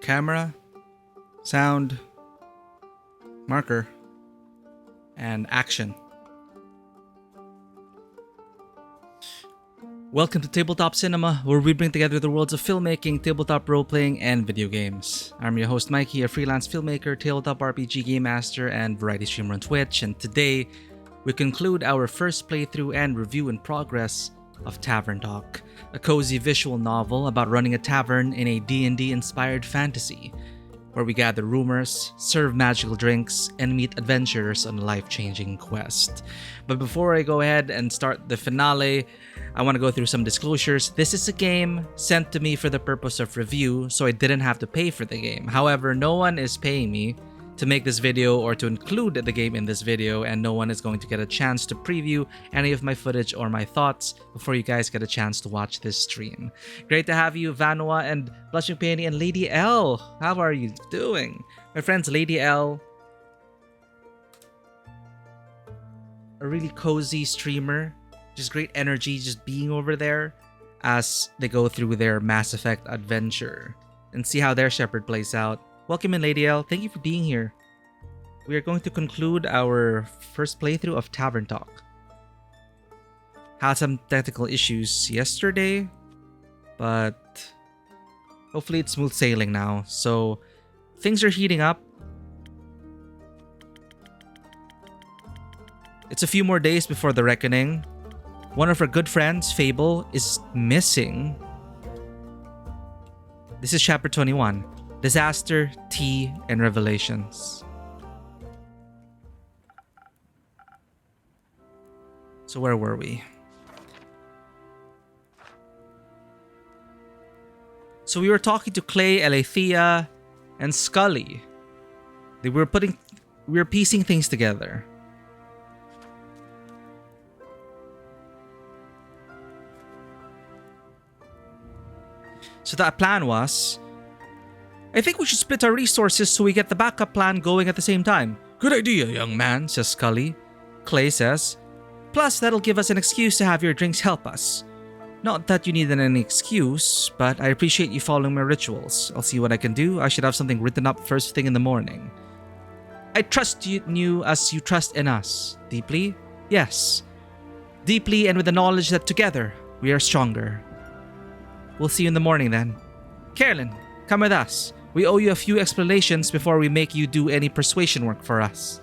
camera, sound, marker, and action. Welcome to Tabletop Cinema, where we bring together the worlds of filmmaking, tabletop role-playing, and video games. I'm your host Mikey, a freelance filmmaker, tabletop RPG game master, and variety streamer on Twitch, and today we conclude our first playthrough and review in progress of Tavern Talk, a cozy visual novel about running a tavern in a D&D inspired fantasy, where we gather rumors, serve magical drinks, and meet adventurers on a life-changing quest. But before I go ahead and start the finale, I want to go through some disclosures. This is a game sent to me for the purpose of review, so I didn't have to pay for the game. However, no one is paying me to make this video or to include the game in this video, and no one is going to get a chance to preview any of my footage or my thoughts before you guys get a chance to watch this stream. Great to have you, Vanua and Blushing Peony and Lady L. How are you doing? My friends, Lady L, a really cozy streamer, just great energy just being over there as they go through their Mass Effect adventure and see how their shepherd plays out. Welcome in, Lady L. Thank you for being here. We are going to conclude our first playthrough of Tavern Talk. Had some technical issues yesterday, but hopefully it's smooth sailing now. So things are heating up. It's a few more days before the reckoning. One of our good friends, Fable, is missing. This is chapter 21. Disaster, Tea, and Revelations. So where were we? So we were talking to Clay, Alethea, and Scully. We were piecing things together. So that plan was, I think we should split our resources so we get the backup plan going at the same time. Good idea, young man, says Scully. Clay says, plus that'll give us an excuse to have your drinks help us. Not that you need any excuse, but I appreciate you following my rituals. I'll see what I can do. I should have something written up first thing in the morning. I trust you as you trust in us. Deeply? Yes. Deeply, and with the knowledge that together we are stronger. We'll see you in the morning then. Carolyn, come with us. We owe you a few explanations before we make you do any persuasion work for us.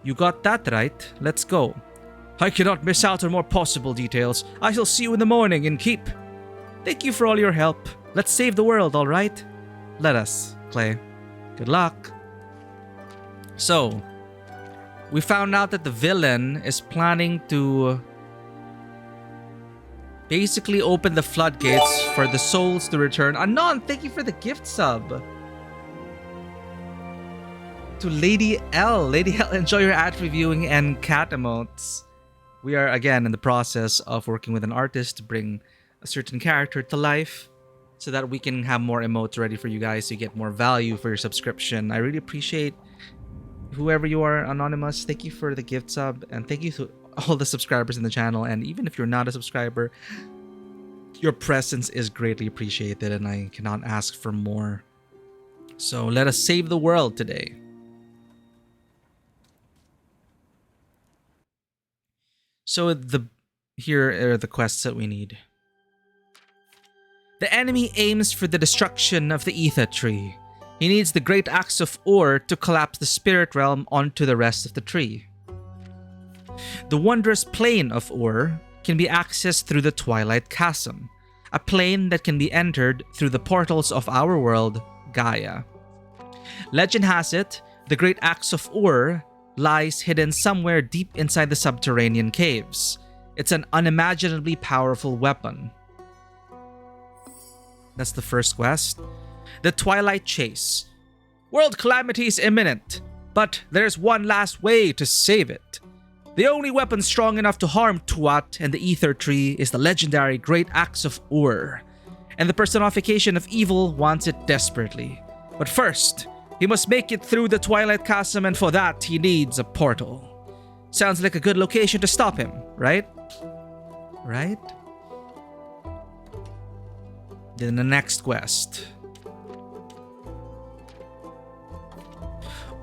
You got that right. Let's go. I cannot miss out on more possible details. I shall see you in the morning and keep. Thank you for all your help. Let's save the world, all right? Let us, Clay. Good luck. So, we found out that the villain is planning to basically open the floodgates for the souls to return. Anon, thank you for the gift sub. To Lady L. Lady L, enjoy your ad reviewing and cat emotes. We are again in the process of working with an artist to bring a certain character to life so that we can have more emotes ready for you guys to get more value for your subscription. I really appreciate whoever you are, Anonymous. Thank you for the gift sub, and thank you to all the subscribers in the channel. And even if you're not a subscriber, your presence is greatly appreciated, and I cannot ask for more. So let us save the world today. So here are the quests that we need. The enemy aims for the destruction of the Ether Tree. He needs the Great Axe of Ur to collapse the Spirit Realm onto the rest of the tree. The wondrous plane of Ur can be accessed through the Twilight Chasm, a plane that can be entered through the portals of our world, Gaia. Legend has it, the Great Axe of Ur lies hidden somewhere deep inside the subterranean caves. It's an unimaginably powerful weapon. That's the first quest. The Twilight Chase. World calamity is imminent, but there's one last way to save it. The only weapon strong enough to harm Tuat and the Ether Tree is the legendary Great Axe of Ur, and the personification of evil wants it desperately. But first, he must make it through the Twilight Chasm, and for that, he needs a portal. Sounds like a good location to stop him, right? Right? Then the next quest.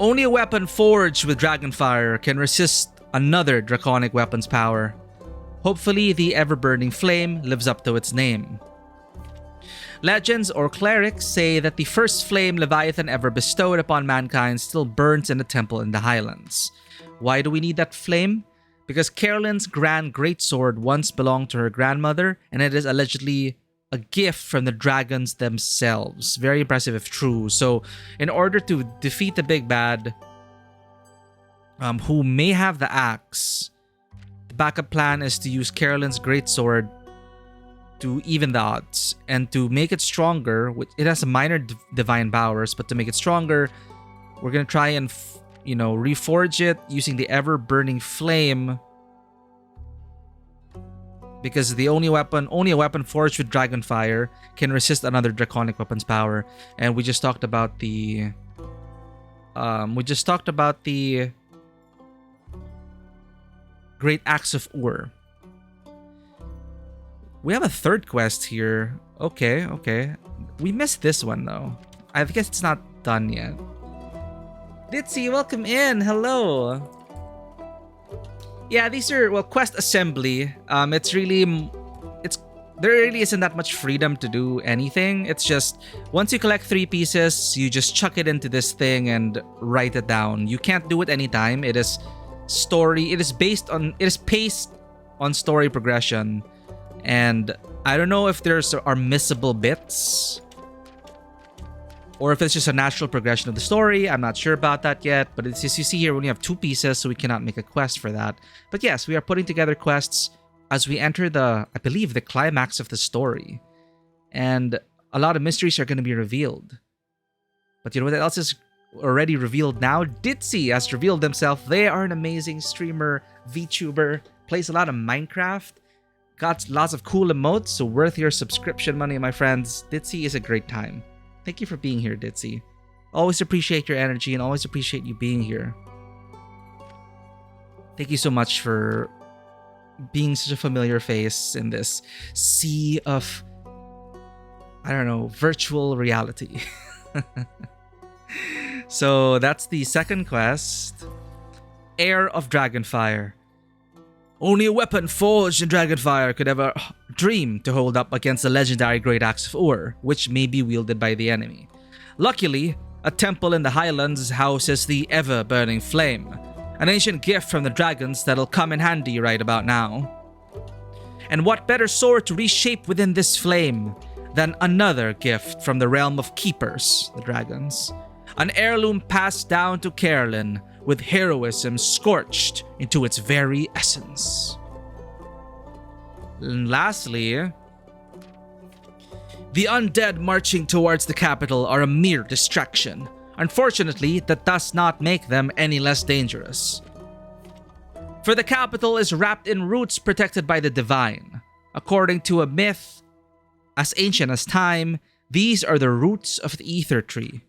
Only a weapon forged with dragonfire can resist another draconic weapon's power. Hopefully, the ever-burning flame lives up to its name. Legends or clerics say that the first flame Leviathan ever bestowed upon mankind still burns in a temple in the Highlands. Why do we need that flame? Because Carolyn's grand greatsword once belonged to her grandmother, and it is allegedly a gift from the dragons themselves. Very impressive if true. So, in order to defeat the big bad, who may have the axe, the backup plan is to use Carolyn's greatsword to even the odds, and to make it stronger. It has a minor divine powers, but to make it stronger, we're gonna try and reforge it using the ever burning flame, because the only a weapon forged with dragonfire can resist another draconic weapon's power. And we just talked about the Great Axe of Ur. We have a third quest here. Okay. We missed this one though. I guess it's not done yet. Ditzy, welcome in. Hello. Yeah, these are, well, quest assembly. There really isn't that much freedom to do anything. It's just once you collect 3 pieces, you just chuck it into this thing and write it down. You can't do it anytime. It is paced on story progression. And I don't know if are missable bits or if it's just a natural progression of the story. I'm not sure about that yet, but as you see here, we only have 2 pieces, so we cannot make a quest for that. But yes, we are putting together quests as we enter I believe, the climax of the story. And a lot of mysteries are going to be revealed. But you know what else is already revealed now? Ditzy has revealed himself. They are an amazing streamer, VTuber, plays a lot of Minecraft. Got lots of cool emotes, so worth your subscription money, my friends. Ditzy is a great time. Thank you for being here, Ditzy. Always appreciate your energy and always appreciate you being here. Thank you so much for being such a familiar face in this sea of, I don't know, virtual reality. So that's the second quest. Heir of Dragonfire. Only a weapon forged in Dragonfire could ever dream to hold up against the legendary Great Axe of Ur, which may be wielded by the enemy. Luckily, a temple in the Highlands houses the ever-burning flame, an ancient gift from the dragons that'll come in handy right about now. And what better sword to reshape within this flame than another gift from the realm of keepers, the dragons. An heirloom passed down to Carolyn, with heroism scorched into its very essence. And lastly, the undead marching towards the capital are a mere distraction. Unfortunately, that does not make them any less dangerous. For the capital is wrapped in roots protected by the divine. According to a myth as ancient as time, these are the roots of the ether tree.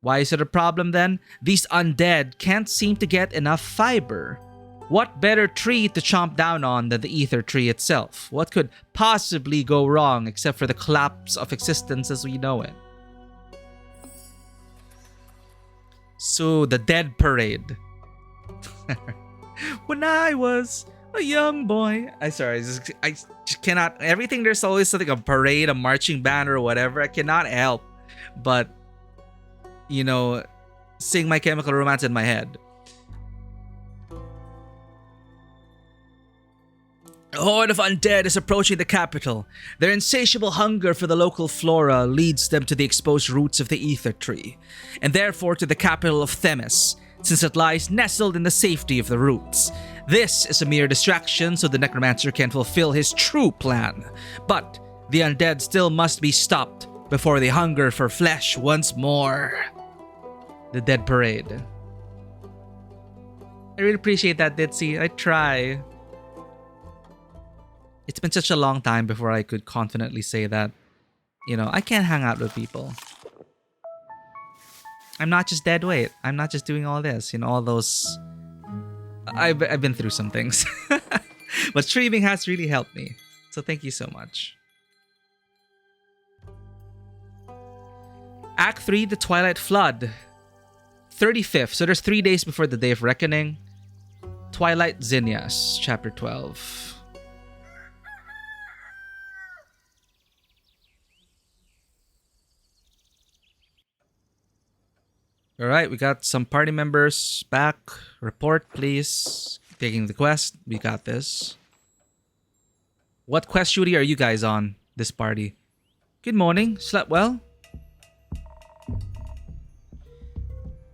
Why is it a problem then? These undead can't seem to get enough fiber. What better tree to chomp down on than the ether tree itself? What could possibly go wrong except for the collapse of existence as we know it? So, the Dead Parade. When I was a young boy. I just cannot. Everything, there's always something, a parade, a marching band, or whatever. I cannot help but, sing My Chemical Romance in my head. A horde of undead is approaching the capital. Their insatiable hunger for the local flora leads them to the exposed roots of the ether tree, and therefore to the capital of Themis, since it lies nestled in the safety of the roots. This is a mere distraction so the necromancer can fulfill his true plan. But the undead still must be stopped before they hunger for flesh once more. The Dead Parade. I really appreciate that, Ditzy. I try. It's been such a long time before I could confidently say that, I can't hang out with people. I'm not just dead weight. I'm not just doing all this, all those. I've been through some things. But streaming has really helped me. So thank you so much. Act 3, The Twilight Flood. 35th, so there's 3 days before the Day of Reckoning. Twilight Zinnias, Chapter 12. Alright, we got some party members back. Report, please. Taking the quest. We got this. What quest duty are you guys on this party? Good morning. Slept well?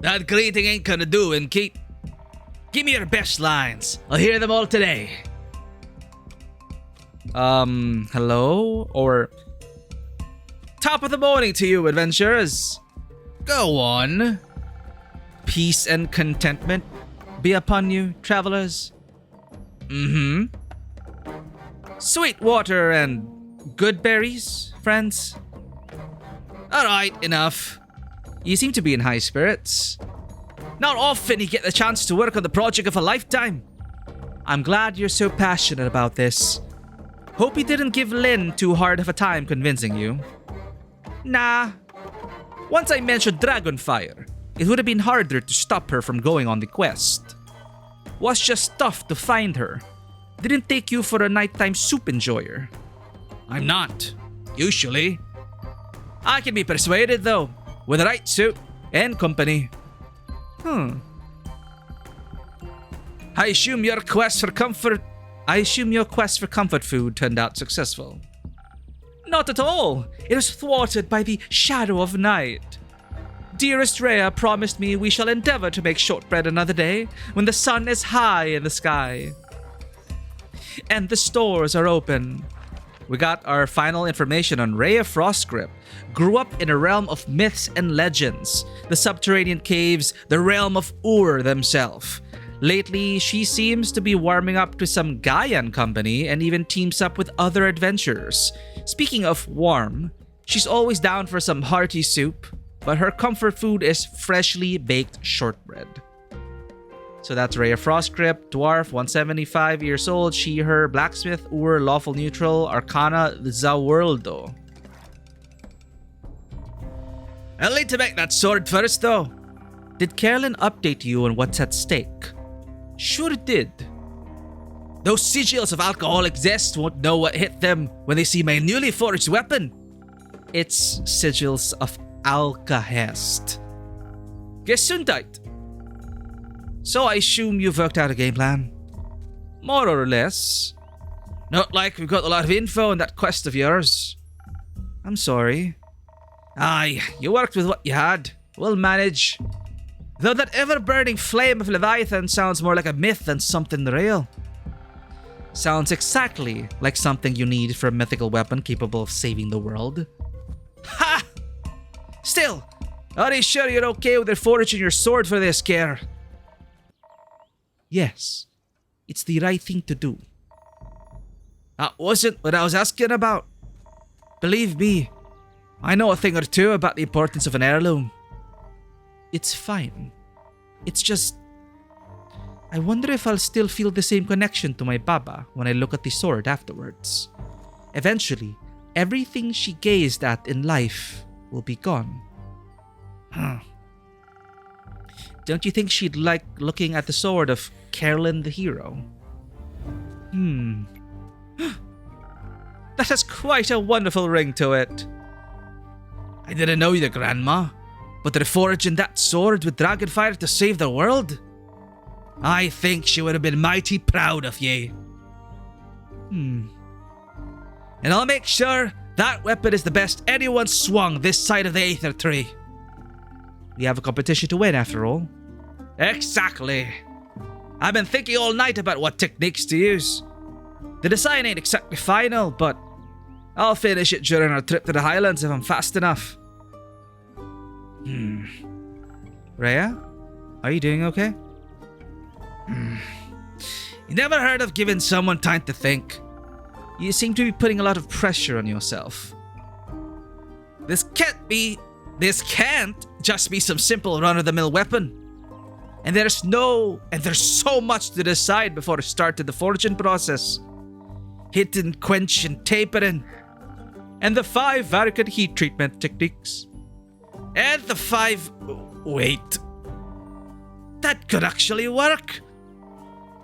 That greeting ain't gonna do, and Kate. Give me your best lines. I'll hear them all today. Hello? Or... Top of the morning to you, adventurers. Go on. Peace and contentment be upon you, travelers. Sweet water and good berries, friends. Alright, enough. You seem to be in high spirits. Not often you get the chance to work on the project of a lifetime. I'm glad you're so passionate about this. Hope you didn't give Lynn too hard of a time convincing you. Nah. Once I mentioned Dragonfire, it would have been harder to stop her from going on the quest. Was just tough to find her. Didn't take you for a nighttime soup enjoyer. I'm not. Usually. I can be persuaded though, with the right suit and company. I assume your quest for comfort food turned out successful. Not at all. It was thwarted by the shadow of night. Dearest Rhea promised me we shall endeavor to make shortbread another day when the sun is high in the sky. And the stores are open. We got our final information on Rhea Frostgrip. Grew up in a realm of myths and legends, the subterranean caves, the realm of Ur themselves. Lately, she seems to be warming up to some Gaian company and even teams up with other adventurers. Speaking of warm, she's always down for some hearty soup, but her comfort food is freshly baked shortbread. So that's Rhea Frostgrip, dwarf, 175 years old, she, her, blacksmith, Ur, lawful neutral, arcana, Zaworldo. I'll need to make that sword first though. Did Carolyn update you on what's at stake? Sure it did. Those sigils of alcoholic zest won't know what hit them when they see my newly forged weapon. It's sigils of Alkahest. Gesundheit. So I assume you've worked out a game plan? More or less. Not like we've got a lot of info on that quest of yours. I'm sorry. Aye, you worked with what you had. We'll manage. Though that ever-burning flame of Leviathan sounds more like a myth than something real. Sounds exactly like something you need for a mythical weapon capable of saving the world. Ha! Still, are you sure you're okay with forging your sword for this, Care? Yes, it's the right thing to do. That wasn't what I was asking about. Believe me, I know a thing or two about the importance of an heirloom. It's fine. It's just... I wonder if I'll still feel the same connection to my Baba when I look at the sword afterwards. Eventually, everything she gazed at in life will be gone. Don't you think she'd like looking at the sword of Carolyn the hero? That has quite a wonderful ring to it. I didn't know you, Grandma, but they're forging that sword with Dragonfire to save the world? I think she would have been mighty proud of ye. And I'll make sure that weapon is the best anyone swung this side of the Aether Tree. We have a competition to win, after all. Exactly. I've been thinking all night about what techniques to use. The design ain't exactly final, but I'll finish it during our trip to the Highlands if I'm fast enough. Rhea? Are you doing okay? You never heard of giving someone time to think. You seem to be putting a lot of pressure on yourself. This can't just be some simple run-of-the-mill weapon. And there's so much to decide before the start of the forging process. Hitting, quenching, tapering. And the 5 Varrican heat treatment techniques. And the 5... Wait. That could actually work.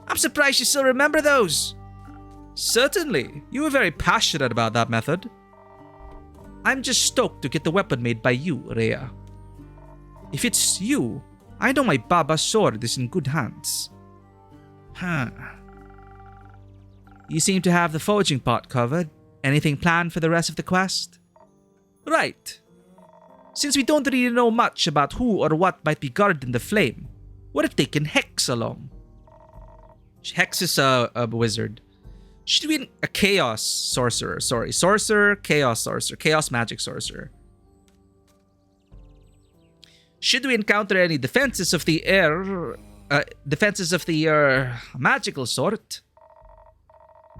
I'm surprised you still remember those. Certainly. You were very passionate about that method. I'm just stoked to get the weapon made by you, Rhea. If it's you, I know my Baba's sword is in good hands. Huh. You seem to have the forging part covered. Anything planned for the rest of the quest? Right. Since we don't really know much about who or what might be guarding the flame, what if they can Hex along? Hex is a wizard. Should be a chaos sorcerer. Sorry, sorcerer, chaos sorcerer, chaos magic sorcerer. Should we encounter any defenses of the air, magical sort?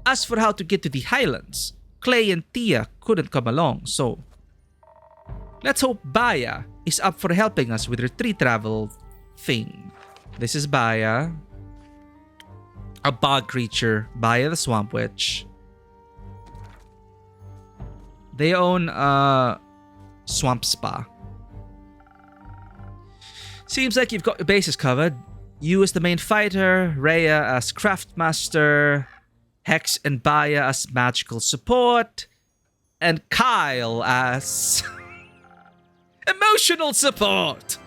As for how to get to the Highlands, Clay and Tia couldn't come along, so let's hope Baya is up for helping us with her tree travel thing. This is Baya. A bog creature, Baya the Swamp Witch. They own a swamp spa. Seems like you've got your bases covered. You as the main fighter, Rhea as craftmaster, Hex and Baya as magical support, and Kyle as emotional support.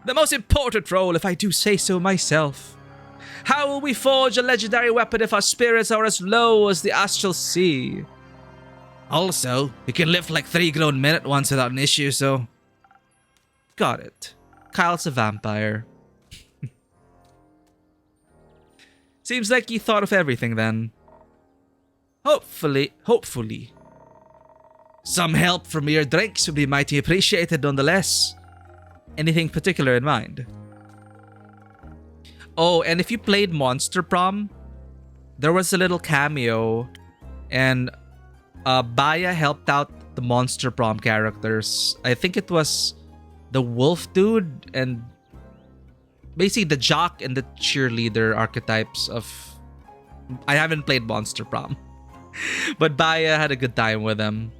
The most important role, if I do say so myself. How will we forge a legendary weapon if our spirits are as low as the astral sea? Also, we can live like 3 grown men at once without an issue, so... Got it. Kyle's a vampire. Seems like you thought of everything then. Hopefully. Some help from your drinks would be mighty appreciated nonetheless. Anything particular in mind? Oh, and if you played Monster Prom, there was a little cameo and Baya helped out the Monster Prom characters. I think it was the wolf dude and basically the jock and the cheerleader archetypes of... I haven't played Monster Prom, but Baya had a good time with them.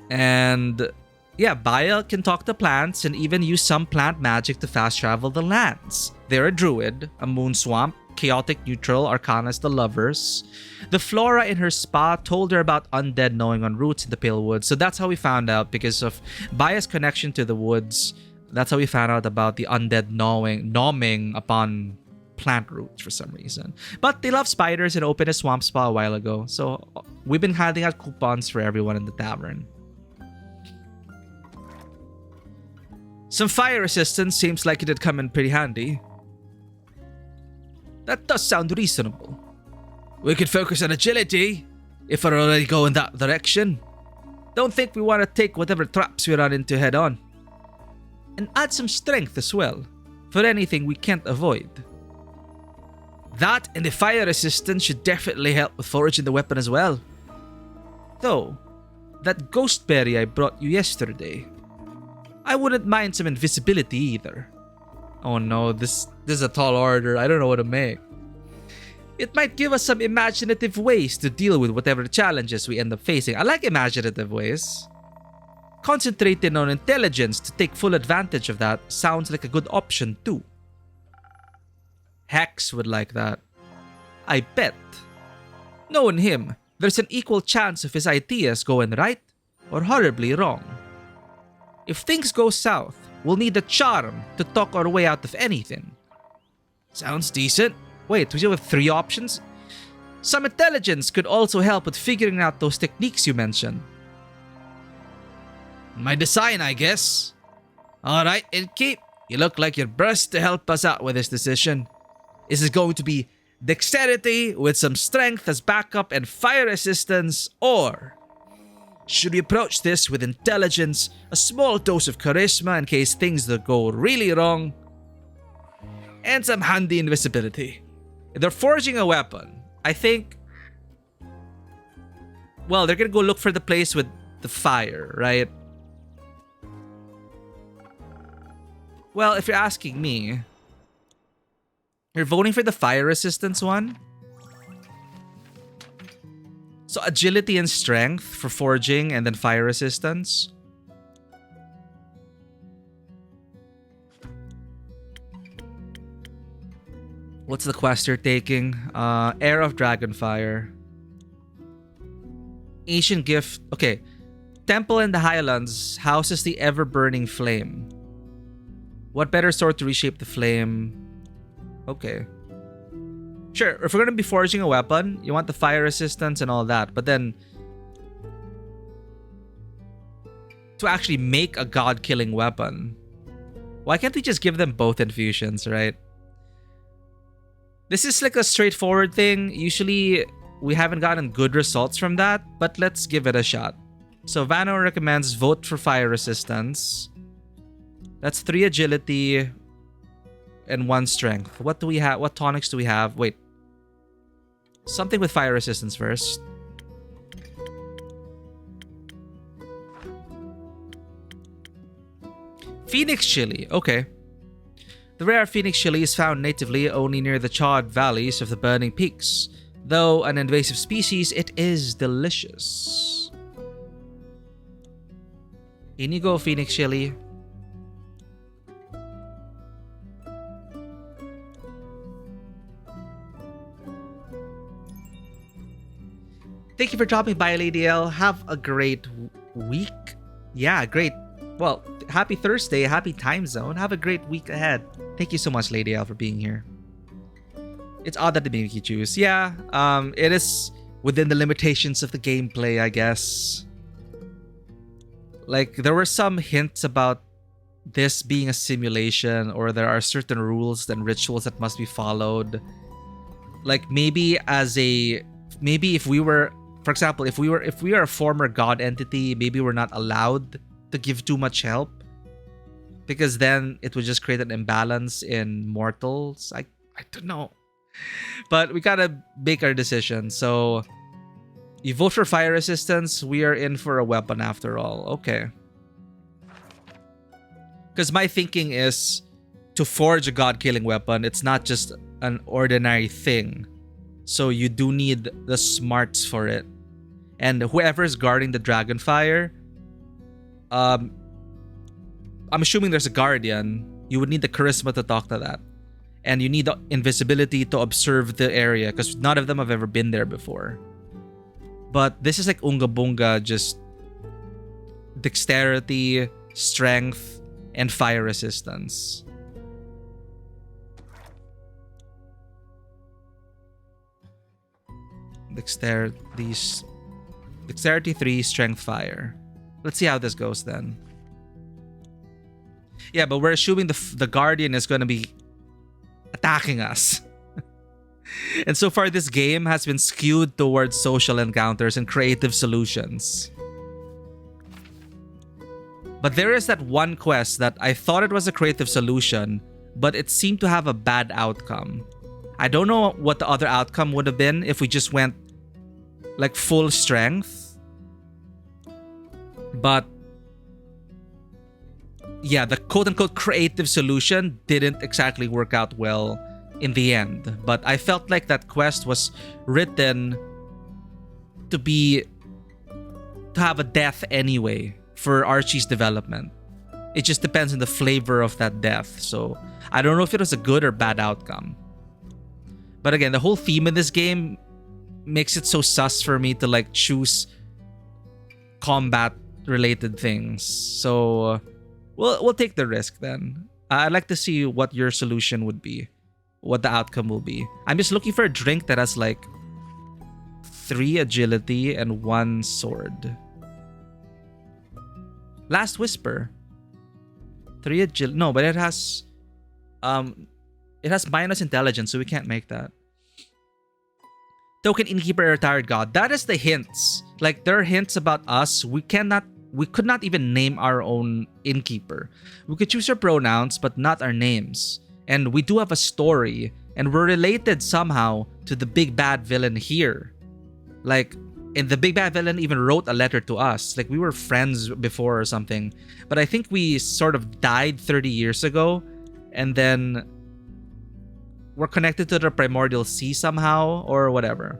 And yeah, Baya can talk to plants and even use some plant magic to fast travel the lands. They're a druid, a moon swamp, chaotic neutral, arcanas the lovers. The flora in her spa told her about undead knowing on roots in the Pale Woods. So that's how we found out, because of Baya's connection to the woods. That's how we found out about the undead gnawing upon plant roots for some reason. But they love spiders and opened a swamp spa a while ago. So we've been handing out coupons for everyone in the tavern. Some fire resistance seems like it'd come in pretty handy. That does sound reasonable. We could focus on agility if we're already going that direction. Don't think we want to take whatever traps we run into head on. And add some strength as well, for anything we can't avoid. That and the fire resistance should definitely help with foraging the weapon as well. Though, that ghost berry I brought you yesterday, I wouldn't mind some invisibility either. Oh no, this is a tall order. I don't know what to make. It might give us some imaginative ways to deal with whatever challenges we end up facing. I like imaginative ways. Concentrating on intelligence to take full advantage of that sounds like a good option too. Hex would like that. I bet. Knowing him, there's an equal chance of his ideas going right or horribly wrong. If things go south, we'll need a charm to talk our way out of anything. Sounds decent. Wait, we still have 3 options? Some intelligence could also help with figuring out those techniques you mentioned. My design, I guess. Alright, Inky. You look like you're burst to help us out with this decision. Is it going to be dexterity with some strength as backup and fire resistance, or should we approach this with intelligence, a small dose of charisma in case things that go really wrong, and some handy invisibility? If they're forging a weapon, I think, well, they're gonna go look for the place with the fire, right? Well, if you're asking me, you're voting for the fire resistance one? So agility and strength for forging and then fire resistance. What's the quest you're taking? Heir of Dragonfire. Ancient gift. Okay. Temple in the Highlands houses the ever-burning flame. What better sword to reshape the flame? Okay. Sure, if we're going to be forging a weapon, you want the fire resistance and all that. But then, to actually make a god-killing weapon, why can't we just give them both infusions, right? This is like a straightforward thing. Usually, we haven't gotten good results from that, but let's give it a shot. So Vano recommends vote for fire resistance. That's 3 agility and 1 strength. What do we have? What tonics do we have? Wait. Something with fire resistance first. Phoenix chili. Okay. The rare Phoenix chili is found natively only near the charred valleys of the burning peaks. Though an invasive species, it is delicious. In you go, Phoenix chili. Thank you for dropping by, Lady L. Have a great week. Yeah, great. Well, happy Thursday, happy time zone. Have a great week ahead. Thank you so much, Lady L, for being here. It's odd that they make you choose. Yeah, it is within the limitations of the gameplay, I guess. Like, there were some hints about this being a simulation, or there are certain rules and rituals that must be followed. Like, maybe if we were, for example, if we are a former god entity, maybe we're not allowed to give too much help, because then it would just create an imbalance in mortals. I don't know, but we gotta make our decision. So you vote for fire resistance. We are in for a weapon after all. Okay, because my thinking is to forge a god-killing weapon, it's not just an ordinary thing. So you do need the smarts for it. And whoever's guarding the Dragonfire, I'm assuming there's a guardian. You would need the charisma to talk to that. And you need the invisibility to observe the area, because none of them have ever been there before. But this is like Unga Bunga, just dexterity, strength, and fire resistance. Dexterity 3, strength fire. Let's see how this goes then. Yeah, but we're assuming the guardian is going to be attacking us. And so far, this game has been skewed towards social encounters and creative solutions. But there is that one quest that I thought it was a creative solution, but it seemed to have a bad outcome. I don't know what the other outcome would have been if we just went like full strength. But yeah, the quote-unquote creative solution didn't exactly work out well in the end. But I felt like that quest was written to have a death anyway for Archie's development. It just depends on the flavor of that death. So I don't know if it was a good or bad outcome. But again, the whole theme in this game makes it so sus for me to like choose combat related things. So we'll take the risk then. I'd like to see what your solution would be, what the outcome will be. I'm just looking for a drink that has like 3 agility and 1 sword. Last Whisper. 3 agility. No, but it has minus intelligence, so we can't make that. Token Innkeeper, Retired God. That is the hints. Like, there are hints about us. We could not even name our own innkeeper. We could choose our pronouns, but not our names. And we do have a story, and we're related somehow to the big bad villain here. Like, and the big bad villain even wrote a letter to us. Like, we were friends before or something. But I think we sort of died 30 years ago, and then we're connected to the primordial sea somehow, or whatever.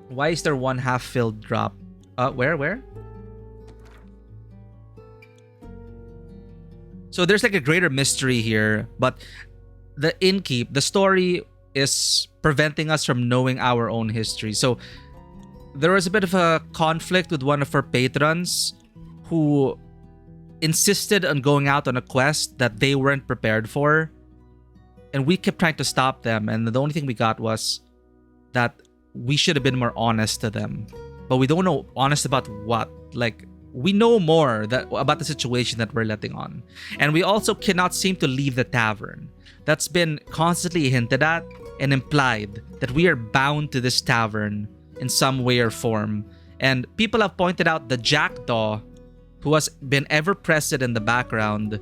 Why is there 1 half-filled drop? Where? So there's like a greater mystery here, but the innkeep, the story is preventing us from knowing our own history. So there was a bit of a conflict with one of our patrons who insisted on going out on a quest that they weren't prepared for. And we kept trying to stop them. And the only thing we got was that we should have been more honest to them. But we don't know honest about what. Like, we know more about the situation that we're letting on. And we also cannot seem to leave the tavern. That's been constantly hinted at and implied that we are bound to this tavern in some way or form. And people have pointed out the jackdaw who has been ever present in the background,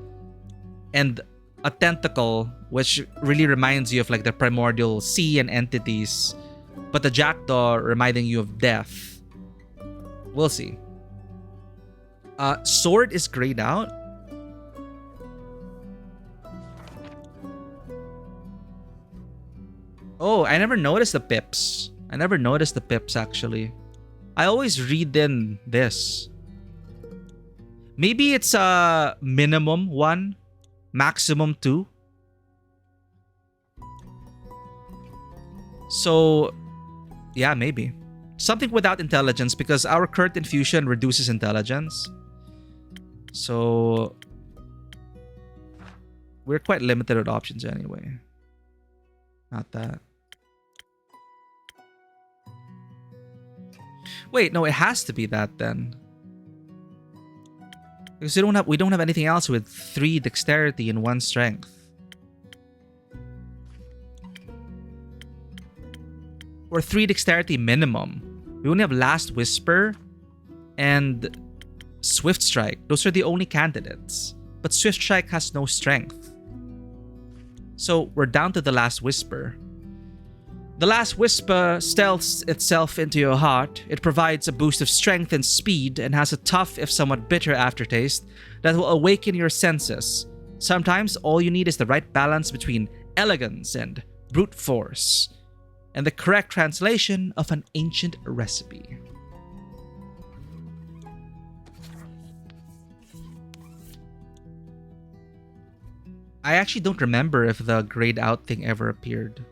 and a tentacle, which really reminds you of like the primordial sea and entities, but the jackdaw reminding you of death. We'll see. Sword is grayed out. Oh, I never noticed the pips. I never noticed the pips actually. I always read in this. Maybe it's a minimum 1, maximum 2. So, yeah, maybe. Something without intelligence, because our current infusion reduces intelligence. So, we're quite limited with options anyway. Not that. Wait, no, it has to be that then. Because we don't have anything else with 3 dexterity and 1 strength. Or 3 dexterity minimum. We only have Last Whisper and Swift Strike. Those are the only candidates. But Swift Strike has no strength. So we're down to the Last Whisper. The Last Whisper stealths itself into your heart. It provides a boost of strength and speed and has a tough, if somewhat bitter aftertaste that will awaken your senses. Sometimes all you need is the right balance between elegance and brute force, and the correct translation of an ancient recipe. I actually don't remember if the grayed out thing ever appeared.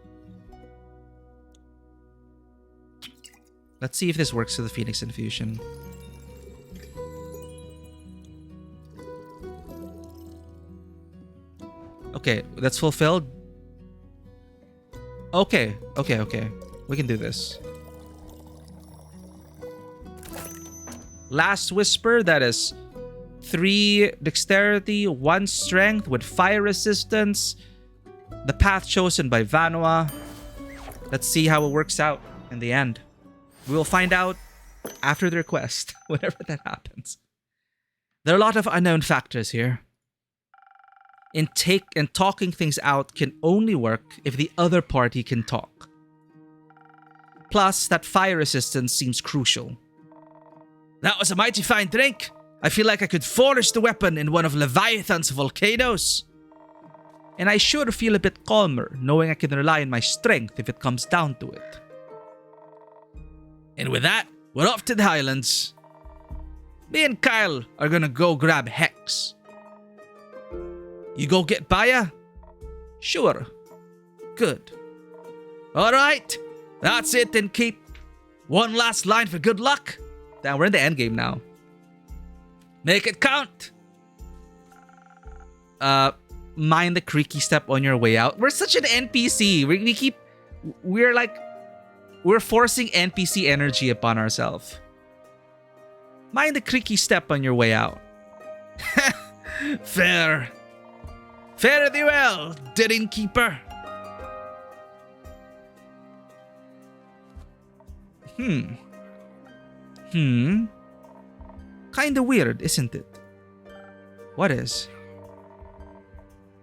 Let's see if this works with the Phoenix Infusion. Okay, that's fulfilled. Okay. We can do this. Last Whisper, that is 3 dexterity, 1 strength with fire resistance. The path chosen by Vanua. Let's see how it works out in the end. We will find out after the request, whenever that happens. There are a lot of unknown factors here. And talking things out can only work if the other party can talk. Plus, that fire resistance seems crucial. That was a mighty fine drink. I feel like I could forge the weapon in one of Leviathan's volcanoes. And I sure feel a bit calmer, knowing I can rely on my strength if it comes down to it. And with that, we're off to the Highlands. Me and Kyle are gonna go grab Hex. You go get Baya? Sure. Good. Alright, that's it then, keep. One last line for good luck. Damn, we're in the endgame now. Make it count. Mind the creaky step on your way out. We're such an NPC. We're forcing NPC energy upon ourselves. Mind the creaky step on your way out. Fair. Fare thee well, dead innkeeper. Kinda weird, isn't it? What is?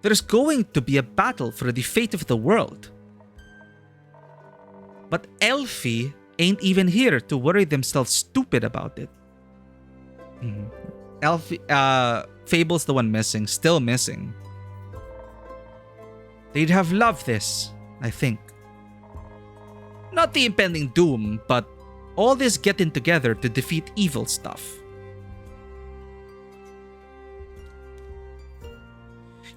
There's going to be a battle for the fate of the world. But Elfie ain't even here to worry themselves stupid about it. Elfie, Fable's the one missing, still missing. They'd have loved this, I think. Not the impending doom, but all this getting together to defeat evil stuff.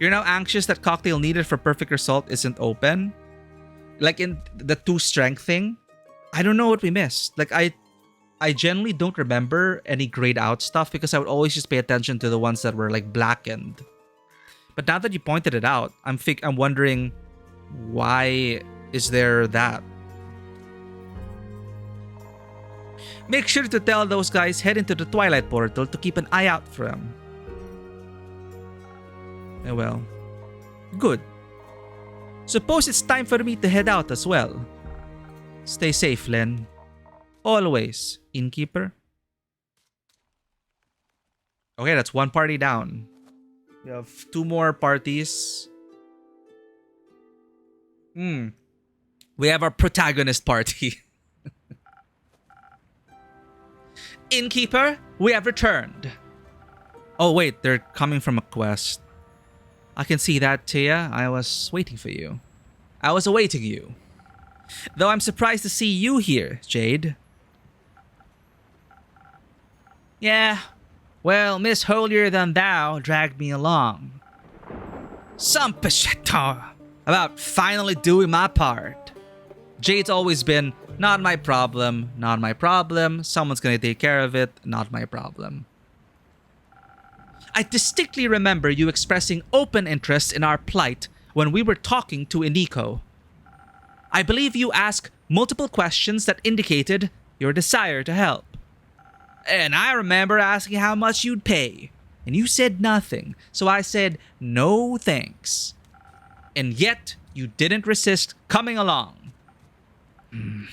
You're now anxious that cocktail needed for perfect result isn't open. Like in the 2 strength thing. I don't know what we missed. Like I generally don't remember any grayed out stuff because I would always just pay attention to the ones that were like blackened. But now that you pointed it out, I'm wondering, why is there that? Make sure to tell those guys head into the Twilight Portal to keep an eye out for him. Eh well. Good. Suppose it's time for me to head out as well. Stay safe, Len. Always, innkeeper. Okay, that's 1 party down. We have 2 more parties. We have our protagonist party. Innkeeper, we have returned. Oh wait, they're coming from a quest. I can see that, Tia. I was waiting for you. I was awaiting you. Though I'm surprised to see you here, Jade. Yeah, well, Miss Holier Than Thou dragged me along. Some pashito about finally doing my part. Jade's always been, not my problem, not my problem. Someone's gonna take care of it, not my problem. I distinctly remember you expressing open interest in our plight when we were talking to Iniko. I believe you asked multiple questions that indicated your desire to help. And I remember asking how much you'd pay, and you said nothing, so I said no thanks. And yet, you didn't resist coming along. Do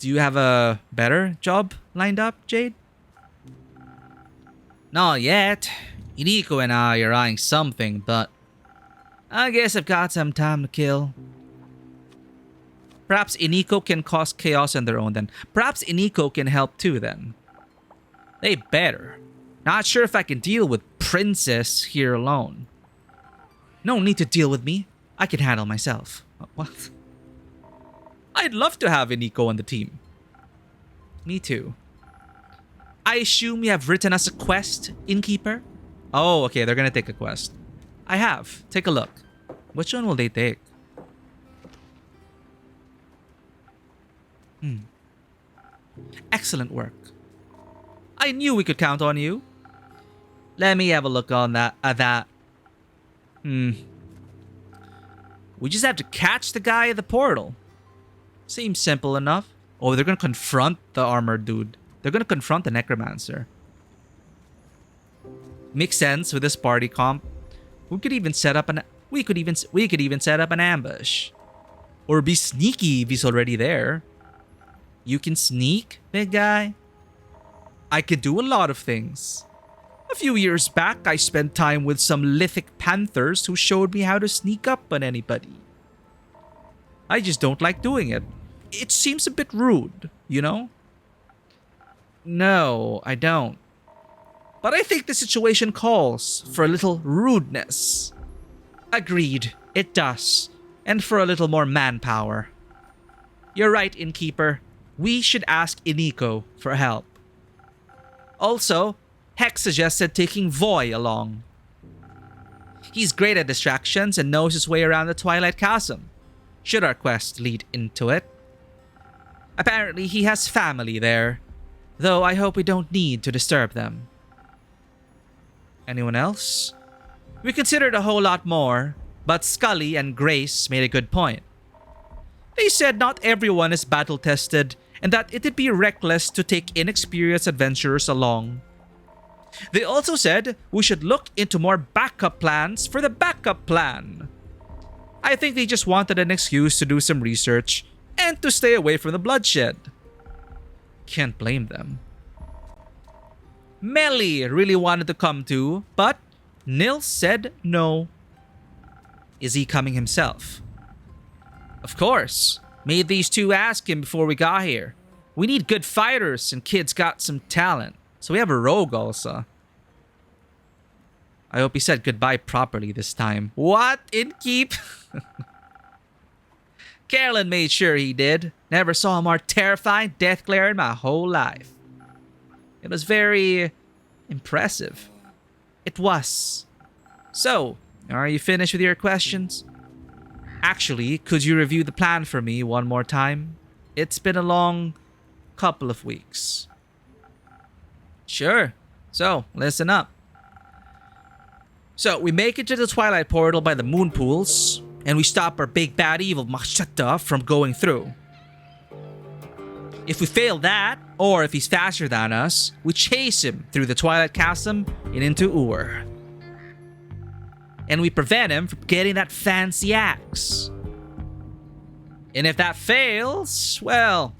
you have a better job lined up, Jade? Not yet. Iniko and I are eyeing something, but I guess I've got some time to kill. Perhaps Iniko can cause chaos on their own then. Perhaps Iniko can help too then. They better. Not sure if I can deal with Princess here alone. No need to deal with me. I can handle myself. What? I'd love to have Iniko on the team. Me too. I assume you have written us a quest, Innkeeper? Oh, okay, they're gonna take a quest. I have. Take a look. Which one will they take? Excellent work. I knew we could count on you. Let me have a look on that. We just have to catch the guy at the portal. Seems simple enough. Oh, they're gonna confront the armored dude. They're gonna confront the necromancer. Makes sense with this party comp. We could even set up an ambush, or be sneaky if he's already there. You can sneak, big guy. I could do a lot of things. A few years back, I spent time with some lithic panthers who showed me how to sneak up on anybody. I just don't like doing it. It seems a bit rude, you know? No, I don't. But I think the situation calls for a little rudeness. Agreed, it does. And for a little more manpower. You're right, Innkeeper. We should ask Iniko for help. Also, Hex suggested taking Voy along. He's great at distractions and knows his way around the Twilight Chasm, should our quest lead into it. Apparently, he has family there, though I hope we don't need to disturb them. Anyone else? We considered a whole lot more, but Scully and Grace made a good point. They said not everyone is battle-tested and that it'd be reckless to take inexperienced adventurers along. They also said we should look into more backup plans for the backup plan. I think they just wanted an excuse to do some research and to stay away from the bloodshed. Can't blame them. Melly really wanted to come too, but Nils said no. Is he coming himself? Of course. Made these two ask him before we got here. We need good fighters and kid's got some talent. So we have a rogue also. I hope he said goodbye properly this time. What? Innkeep? Carolyn made sure he did. Never saw a more terrifying death glare in my whole life. It was very impressive. It was. So, are you finished with your questions? Actually, could you review the plan for me one more time? It's been a long couple of weeks. Sure. So, listen up. So, we make it to the Twilight Portal by the moon pools, and we stop our big bad evil Machata from going through. If we fail that, or if he's faster than us, we chase him through the Twilight Chasm and into Ur. And we prevent him from getting that fancy axe. And if that fails, well,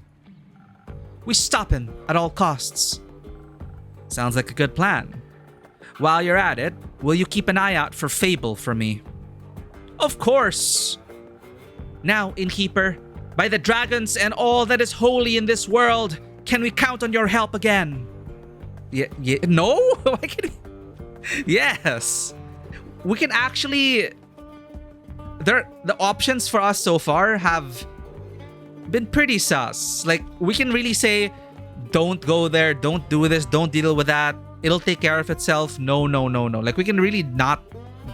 we stop him at all costs. Sounds like a good plan. While you're at it, will you keep an eye out for Fable for me? Of course! Now, Innkeeper, by the dragons and all that is holy in this world, can we count on your help again? No? Why can we? Yes! We can actually... The options for us so far have been pretty sus. Like, we can really say, don't go there, don't do this, don't deal with that. It'll take care of itself. No. Like, we can really not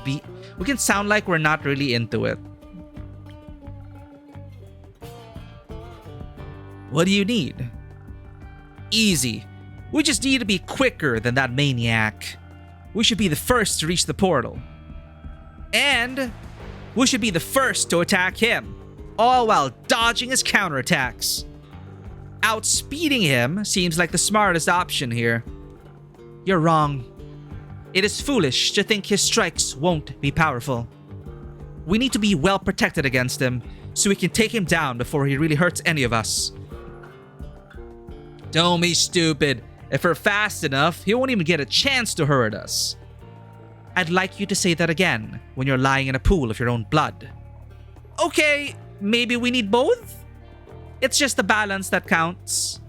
be... We can sound like we're not really into it. What do you need? Easy. We just need to be quicker than that maniac. We should be the first to reach the portal. And we should be the first to attack him, all while dodging his counterattacks. Outspeeding him seems like the smartest option here. You're wrong. It is foolish to think his strikes won't be powerful. We need to be well protected against him so we can take him down before he really hurts any of us. Don't be stupid. If we're fast enough, he won't even get a chance to hurt us. I'd like you to say that again when you're lying in a pool of your own blood. Okay, maybe we need both? It's just the balance that counts.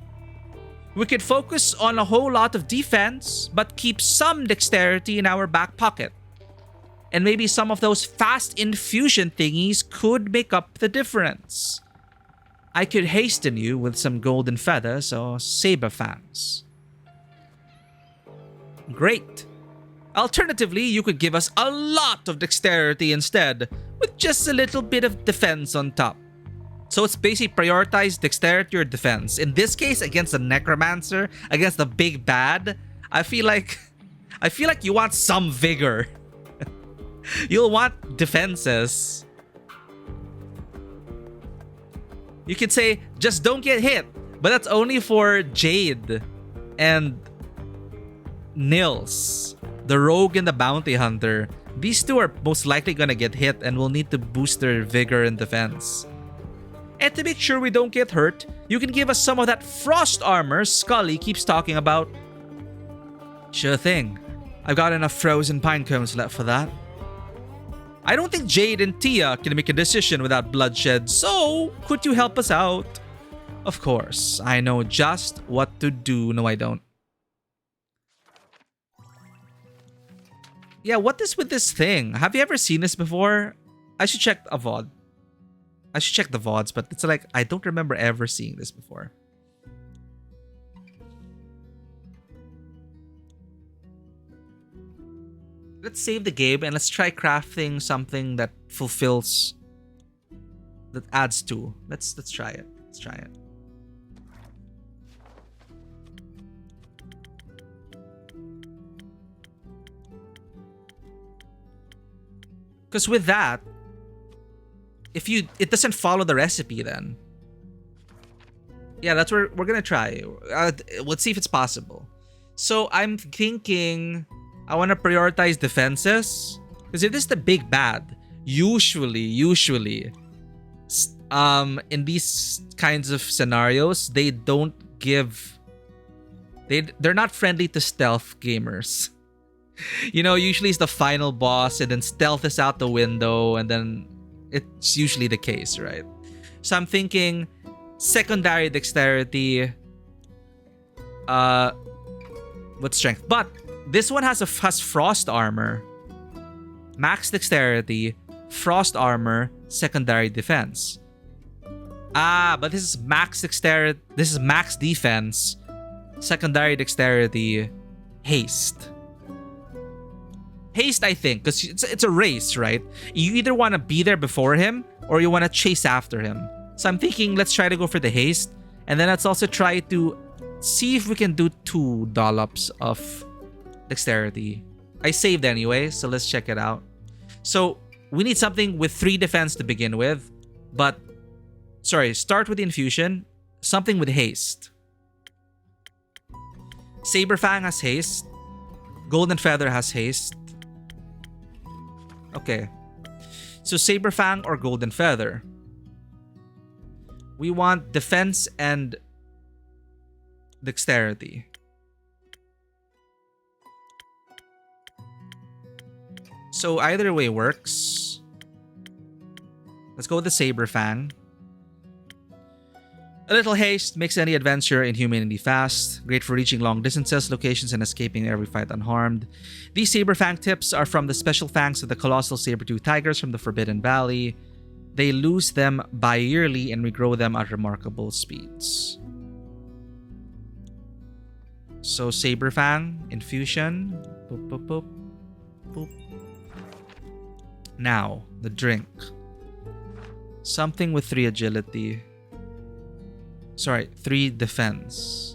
We could focus on a whole lot of defense, but keep some dexterity in our back pocket. And maybe some of those fast infusion thingies could make up the difference. I could hasten you with some golden feathers or saber fangs. Great. Alternatively, you could give us a lot of dexterity instead, with just a little bit of defense on top. So it's basically prioritize dexterity or defense. In this case, against the necromancer, against the big bad, I feel like you want some vigor. You'll want defenses. You could say, just don't get hit. But that's only for Jade and Nils, the rogue and the bounty hunter. These two are most likely gonna get hit and will need to boost their vigor and defense. And to make sure we don't get hurt, you can give us some of that frost armor Scully keeps talking about. Sure thing. I've got enough frozen pine cones left for that. I don't think Jade and Tia can make a decision without bloodshed, so could you help us out? Of course, I know just what to do. No, I don't. Yeah, what is with this thing? Have you ever seen this before? I should check a VOD. I should check the VODs, but it's like, I don't remember ever seeing this before. Let's save the game and let's try crafting something that fulfills, that adds to. Let's try it. Let's try it. Because with that, if it doesn't follow the recipe, then yeah, that's what we're gonna try. Let's see if it's possible. So I'm thinking I want to prioritize defenses, because if this is the big bad, usually in these kinds of scenarios, they don't give, they're not friendly to stealth gamers. You know, usually it's the final boss and then stealth is out the window, and then it's usually the case, right? So I'm thinking secondary dexterity, with strength. But this one has frost armor, max dexterity, frost armor, secondary defense. Ah, but this is max dexterity. This is max defense, secondary dexterity, haste. Haste, I think, because it's a race, right? You either want to be there before him or you want to chase after him. So I'm thinking let's try to go for the haste. And then let's also try to see if we can do 2 dollops of dexterity. I saved anyway, so let's check it out. So we need something with 3 defense to begin with. But, sorry, start with the infusion. Something with haste. Saberfang has haste. Golden Feather has haste. Okay. So Saberfang or Golden Feather. We want defense and dexterity. So either way works. Let's go with the Saberfang. A little haste makes any adventure in humanity fast, great for reaching long distances, locations, and escaping every fight unharmed. These Saberfang tips are from the special fangs of the colossal saber-toothed tigers from the Forbidden Valley. They lose them bi-yearly and regrow them at remarkable speeds. So Saberfang, infusion. Boop, boop, boop, boop. Now, the drink. Something with 3 agility. Sorry, 3 defense.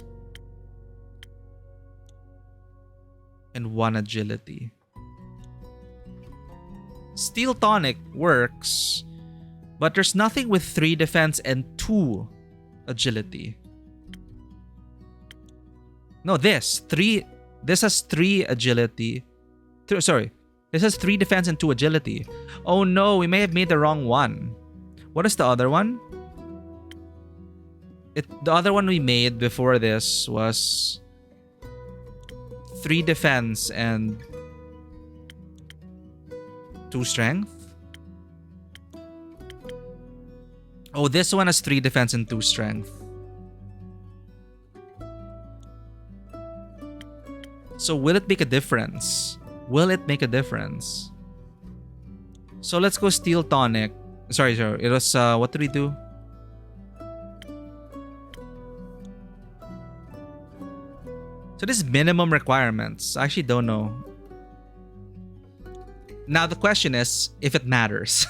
And 1 agility. Steel Tonic works, but there's nothing with 3 defense and 2 agility. No, this has 3 agility. Sorry, this has 3 defense and 2 agility. Oh no, we may have made the wrong one. What is the other one? The other one we made before this was 3 defense and 2 strength. Oh, this one has 3 defense and 2 strength. So will it make a difference? Will it make a difference? So let's go Steel Tonic. Sorry. It was, what did we do? So this is minimum requirements. I actually don't know. Now the question is if it matters.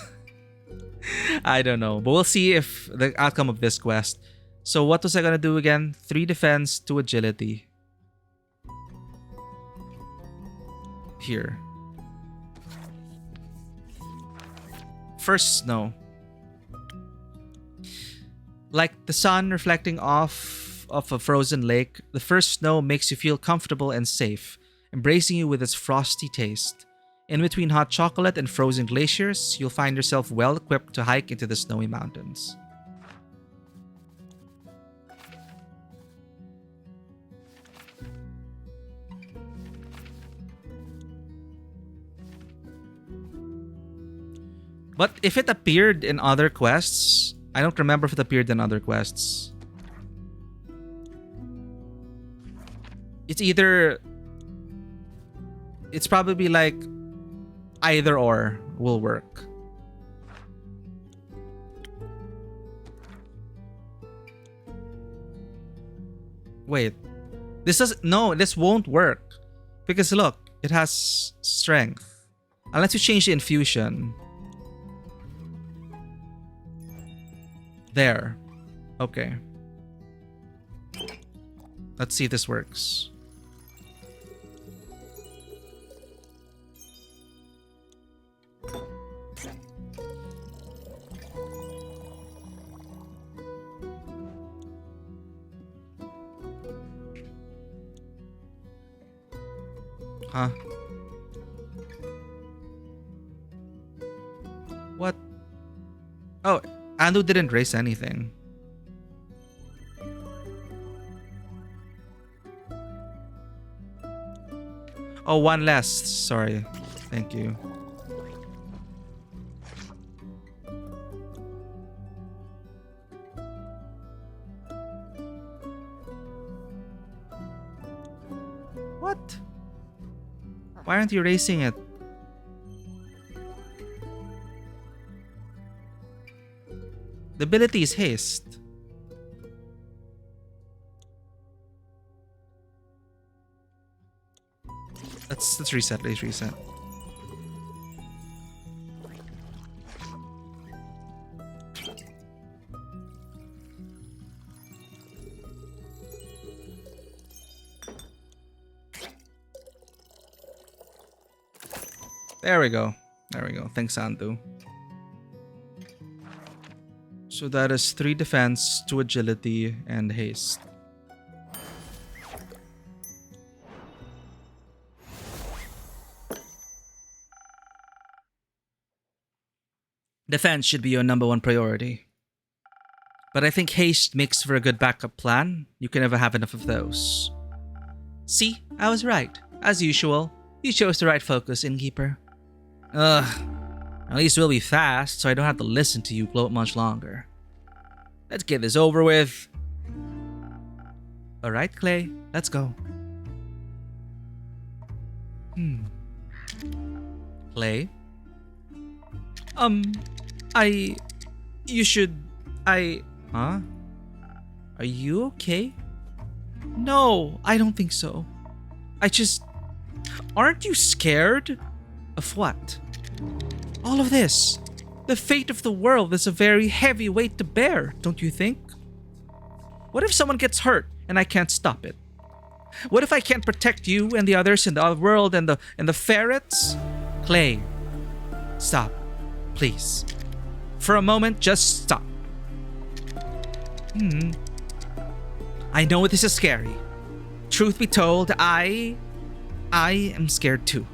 I don't know. But we'll see if the outcome of this quest. So what was I gonna do again? 3 defense, 2 agility. Here. First snow. Like the sun reflecting off of a frozen lake, the first snow makes you feel comfortable and safe, embracing you with its frosty taste. In between hot chocolate and frozen glaciers, you'll find yourself well equipped to hike into the snowy mountains. But if it appeared in other quests, I don't remember if it appeared in other quests. It's either... It's probably like either or will work. Wait. This won't work. Because look, it has strength. Unless you change the infusion. There. Okay. Let's see if this works. Huh? What? Oh, Andu didn't raise anything. Oh, 1 less. Sorry. Thank you. What? Why aren't you racing it? The ability is haste. Let's reset. Let's reset. There we go. There we go. Thanks, Andu. So that is 3 defense, 2 agility, and haste. Defense should be your number 1 priority. But I think haste makes for a good backup plan. You can never have enough of those. See, I was right. As usual, you chose the right focus, Innkeeper. Ugh. At least we'll be fast, so I don't have to listen to you gloat much longer. Let's get this over with. Alright, Clay, let's go. Clay? Huh? Are you okay? No, I don't think so. Aren't you scared? Of what? All of this. The fate of the world is a very heavy weight to bear, don't you think? What if someone gets hurt and I can't stop it? What if I can't protect you and the others in the other world and the ferrets? Clay, stop, please. For a moment, just stop. I know this is scary. Truth be told, I am scared too.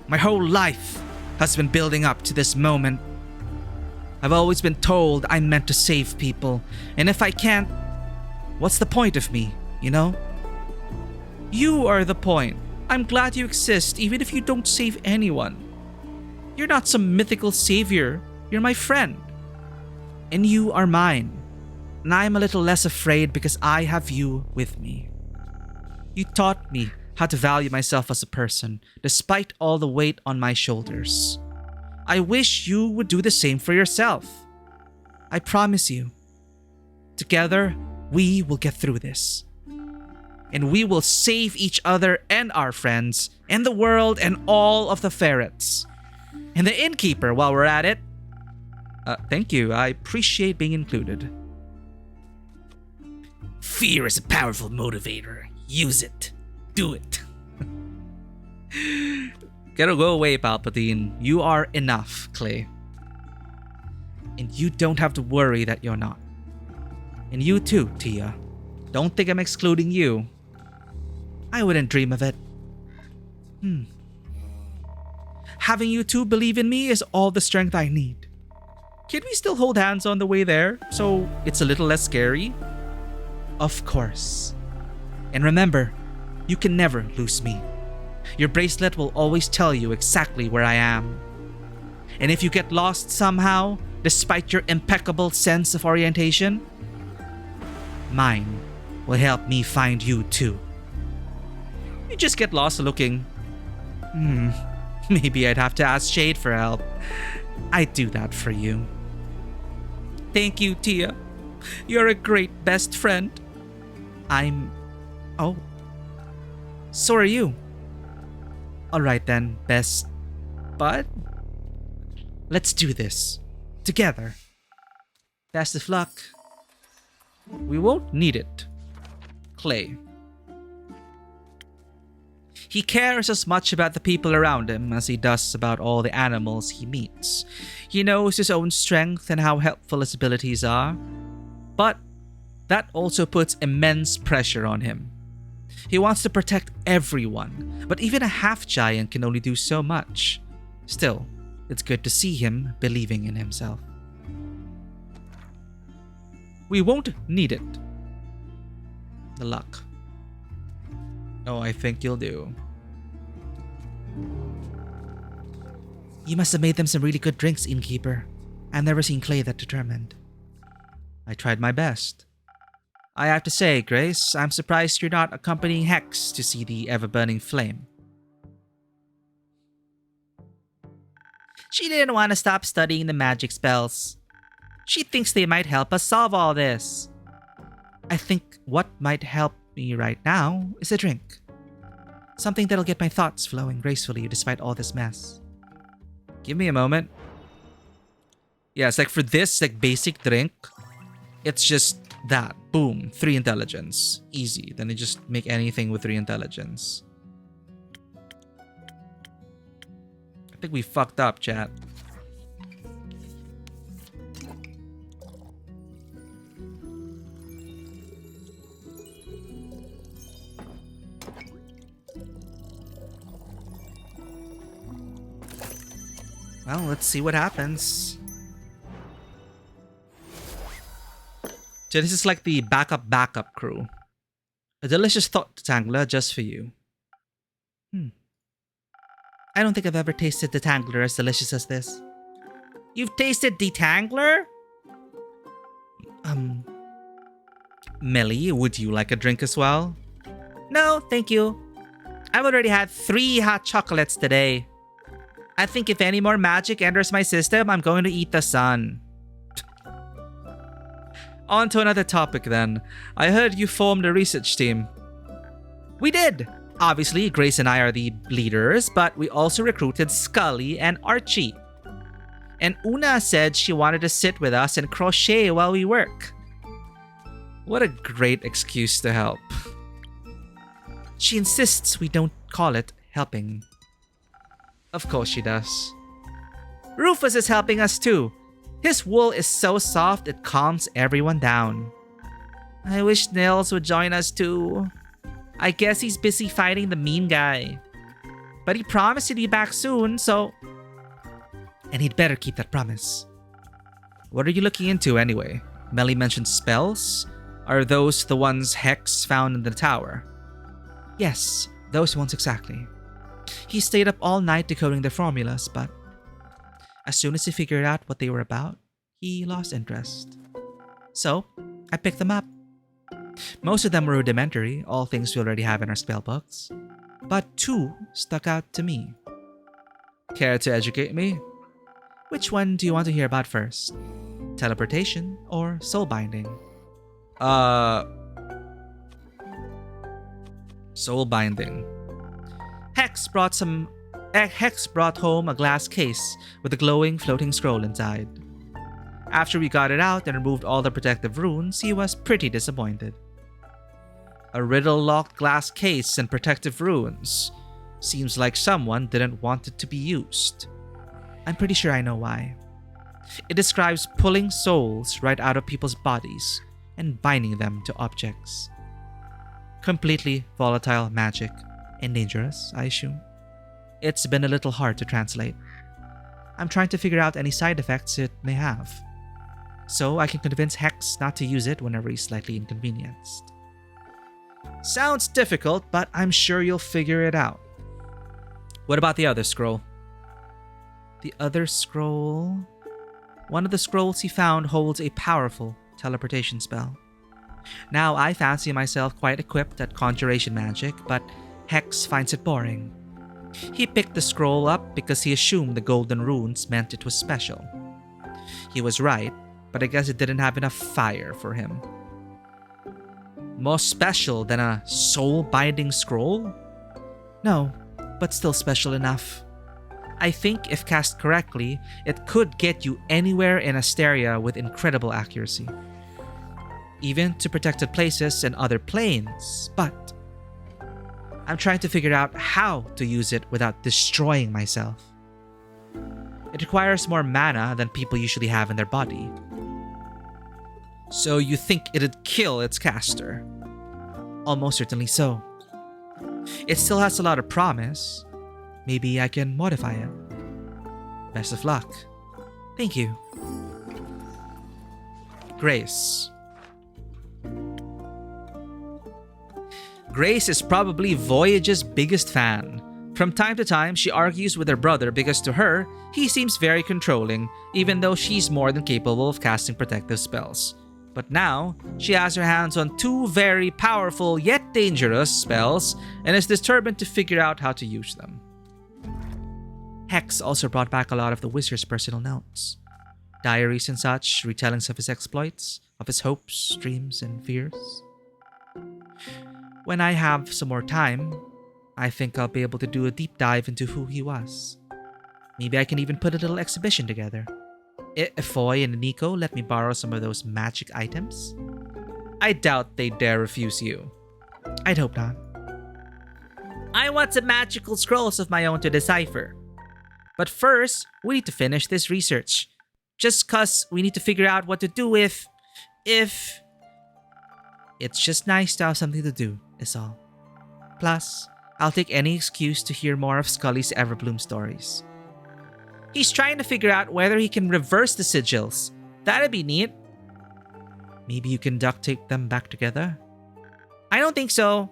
My whole life has been building up to this moment. I've always been told I'm meant to save people, and if I can't, what's the point of me, you know? You are the point. I'm glad you exist, even if you don't save anyone. You're not some mythical savior. You're my friend. And you are mine. And I'm a little less afraid because I have you with me. You taught me how to value myself as a person, despite all the weight on my shoulders. I wish you would do the same for yourself. I promise you. Together, we will get through this. And we will save each other and our friends, and the world and all of the ferrets. And the innkeeper while we're at it. Thank you. I appreciate being included. Fear is a powerful motivator. Use it. Do it. Gotta go away, Palpatine. You are enough, Clay. And you don't have to worry that you're not. And you too, Tia. Don't think I'm excluding you. I wouldn't dream of it. Having you two believe in me is all the strength I need. Can we still hold hands on the way there, so it's a little less scary? Of course. And remember, you can never lose me. Your bracelet will always tell you exactly where I am. And if you get lost somehow, despite your impeccable sense of orientation, mine will help me find you too. You just get lost looking. Maybe I'd have to ask Shade for help. I'd do that for you. Thank you, Tia. You're a great best friend. Oh. So are you. Alright then, best bud. Let's do this. Together. Best of luck. We won't need it. Clay. He cares as much about the people around him as he does about all the animals he meets. He knows his own strength and how helpful his abilities are. But that also puts immense pressure on him. He wants to protect everyone, but even a half-giant can only do so much. Still, it's good to see him believing in himself. We won't need it. The luck. Oh, I think you'll do. You must have made them some really good drinks, Innkeeper. I've never seen Clay that determined. I tried my best. I have to say, Grace, I'm surprised you're not accompanying Hex to see the ever-burning flame. She didn't want to stop studying the magic spells. She thinks they might help us solve all this. I think what might help me right now is a drink. Something that'll get my thoughts flowing gracefully despite all this mess. Give me a moment. Yeah, it's like for this like basic drink, it's just that. Boom. 3 intelligence. Easy. Then you just make anything with 3 intelligence. I think we fucked up, chat. Well, let's see what happens. So this is like the backup crew. A delicious thought detangler just for you. I don't think I've ever tasted detangler as delicious as this. You've tasted detangler? Melly, would you like a drink as well? No, thank you. I've already had 3 hot chocolates today. I think if any more magic enters my system, I'm going to eat the sun. On to another topic then. I heard you formed a research team. We did. Obviously, Grace and I are the leaders, but we also recruited Scully and Archie. And Una said she wanted to sit with us and crochet while we work. What a great excuse to help. She insists we don't call it helping. Of course she does. Rufus is helping us too. His wool is so soft it calms everyone down. I wish Nils would join us too. I guess he's busy fighting the mean guy. But he promised he'd be back soon, so... And he'd better keep that promise. What are you looking into anyway? Melly mentioned spells? Are those the ones Hex found in the tower? Yes, those ones exactly. He stayed up all night decoding the formulas, but as soon as he figured out what they were about, he lost interest. So, I picked them up. Most of them were rudimentary, all things we already have in our spellbooks. But 2 stuck out to me. Care to educate me? Which one do you want to hear about first? Teleportation or soul binding? Soul binding. Hex brought home a glass case with a glowing floating scroll inside. After we got it out and removed all the protective runes, he was pretty disappointed. A riddle-locked glass case and protective runes. Seems like someone didn't want it to be used. I'm pretty sure I know why. It describes pulling souls right out of people's bodies and binding them to objects. Completely volatile magic and dangerous, I assume. It's been a little hard to translate. I'm trying to figure out any side effects it may have, so I can convince Hex not to use it whenever he's slightly inconvenienced. Sounds difficult, but I'm sure you'll figure it out. What about the other scroll? The other scroll? One of the scrolls he found holds a powerful teleportation spell. Now, I fancy myself quite equipped at conjuration magic, but Hex finds it boring. He picked the scroll up because he assumed the golden runes meant it was special. He was right, but I guess it didn't have enough fire for him. More special than a soul-binding scroll? No, but still special enough. I think if cast correctly, it could get you anywhere in Asteria with incredible accuracy. Even to protected places and other planes, but I'm trying to figure out how to use it without destroying myself. It requires more mana than people usually have in their body. So you think it'd kill its caster? Almost certainly so. It still has a lot of promise. Maybe I can modify it. Best of luck. Thank you. Grace. Grace is probably Voyage's biggest fan. From time to time, she argues with her brother because to her, he seems very controlling, even though she's more than capable of casting protective spells. But now, she has her hands on 2 very powerful yet dangerous spells and is determined to figure out how to use them. Hex also brought back a lot of the wizard's personal notes. Diaries and such, retellings of his exploits, of his hopes, dreams, and fears. When I have some more time, I think I'll be able to do a deep dive into who he was. Maybe I can even put a little exhibition together. If Foy and Nico let me borrow some of those magic items? I doubt they'd dare refuse you. I'd hope not. I want some magical scrolls of my own to decipher. But first, we need to finish this research. Just cause we need to figure out what to do if it's just nice to have something to do, is all. Plus, I'll take any excuse to hear more of Scully's Everbloom stories. He's trying to figure out whether he can reverse the sigils. That'd be neat. Maybe you can duct tape them back together? I don't think so.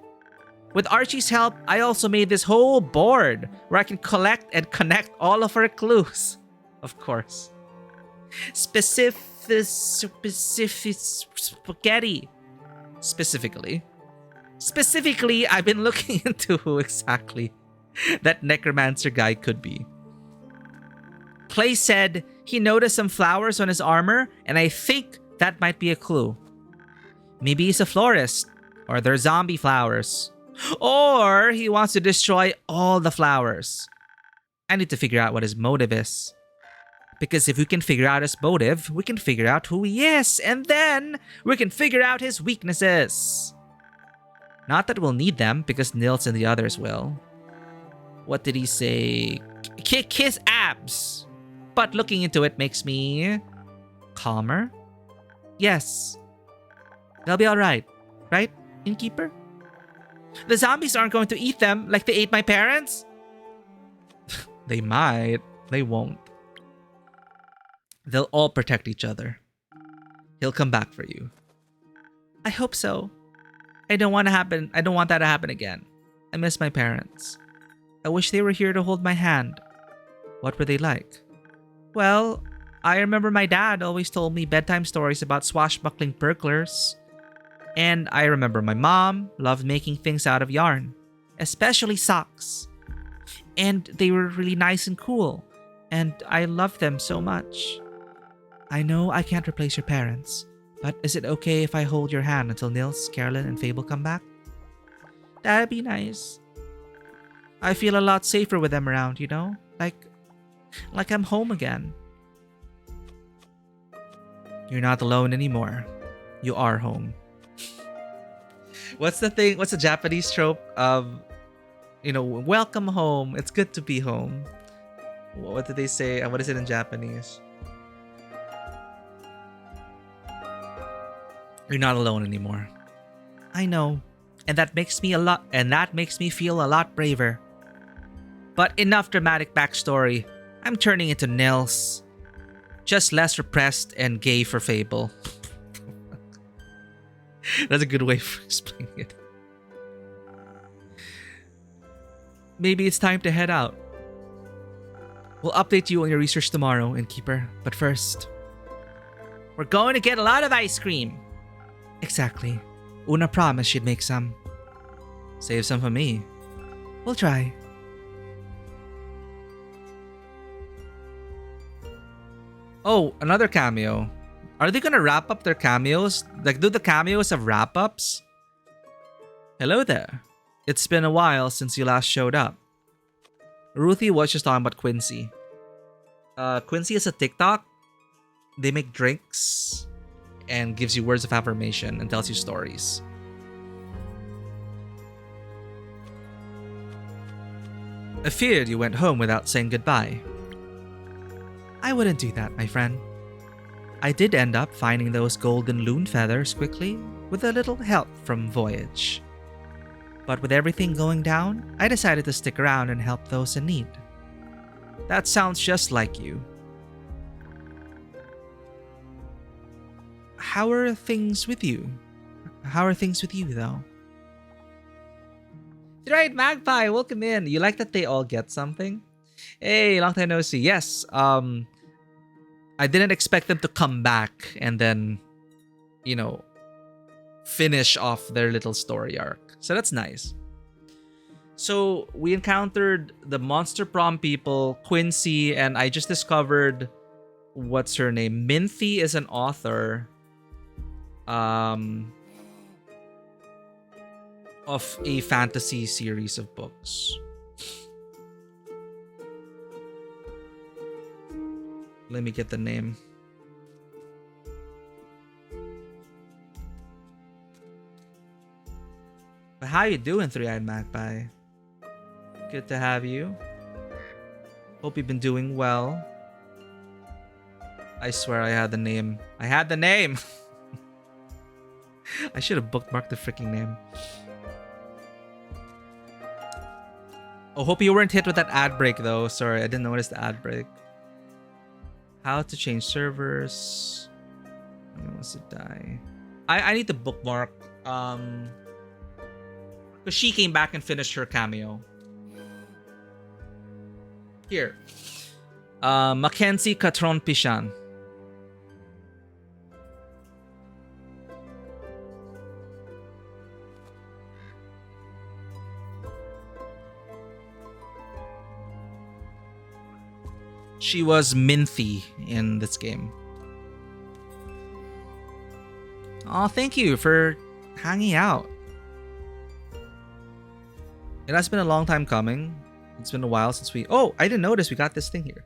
With Archie's help, I also made this whole board where I can collect and connect all of our clues. Of course. Specific spaghetti. Specifically, I've been looking into who exactly that necromancer guy could be. Clay said he noticed some flowers on his armor, and I think that might be a clue. Maybe he's a florist, or they're zombie flowers. Or he wants to destroy all the flowers. I need to figure out what his motive is. Because if we can figure out his motive, we can figure out who he is, and then we can figure out his weaknesses. Not that we'll need them, because Nils and the others will. What did he say? Kick his abs! But looking into it makes me calmer. Yes. They'll be alright. Right, innkeeper? The zombies aren't going to eat them like they ate my parents? They might. They won't. They'll all protect each other. He'll come back for you. I hope so. I don't want that to happen again. I miss my parents. I wish they were here to hold my hand. What were they like? Well, I remember my dad always told me bedtime stories about swashbuckling burglars. And I remember my mom loved making things out of yarn, especially socks. And they were really nice and cool, and I loved them so much. I know I can't replace your parents, but is it okay if I hold your hand until Nils, Carolyn, and Fable come back? That'd be nice. I feel a lot safer with them around, you know? Like I'm home again. You're not alone anymore. You are home. What's the thing? What's the Japanese trope of, welcome home. It's good to be home. What did they say? What is it in Japanese? You're not alone anymore. I know. And that makes me feel a lot braver. But enough dramatic backstory. I'm turning into Nils. Just less repressed and gay for Fable. That's a good way of explaining it. Maybe it's time to head out. We'll update you on your research tomorrow, Innkeeper. But first, we're going to get a lot of ice cream. Exactly. Una promised she'd make some. Save some for me. We'll try. Oh, another cameo. Are they gonna wrap up their cameos? Like, do the cameos have wrap-ups? Hello there. It's been a while since you last showed up. Ruthie was just talking about Quincy. Quincy is a TikTok. They make drinks and gives you words of affirmation and tells you stories. I feared you went home without saying goodbye. I wouldn't do that, my friend. I did end up finding those golden loon feathers quickly, with a little help from Voyage. But with everything going down, I decided to stick around and help those in need. That sounds just like you. How are things with you? How are things with you, though? Right, Magpie, welcome in. You like that they all get something? Hey, long time no see. Yes, I didn't expect them to come back and then, finish off their little story arc. So that's nice. So we encountered the Monster Prom people, Quincy, and I just discovered, what's her name? Minthy is an author of a fantasy series of books. Let me get the name. But how you doing, Three-Eyed Magpie? Good to have you. Hope you've been doing well. I swear I had the name. I had the name! I should have bookmarked the freaking name. Oh, hope you weren't hit with that ad break though. Sorry, I didn't notice the ad break. How to change servers. When wants to die. I need to bookmark. Because she came back and finished her cameo. Here. Mackenzie Catron Pishan. She was Minthy in this game. Oh, thank you for hanging out. It has been a long time coming. It's been a while since we... Oh, I didn't notice we got this thing here.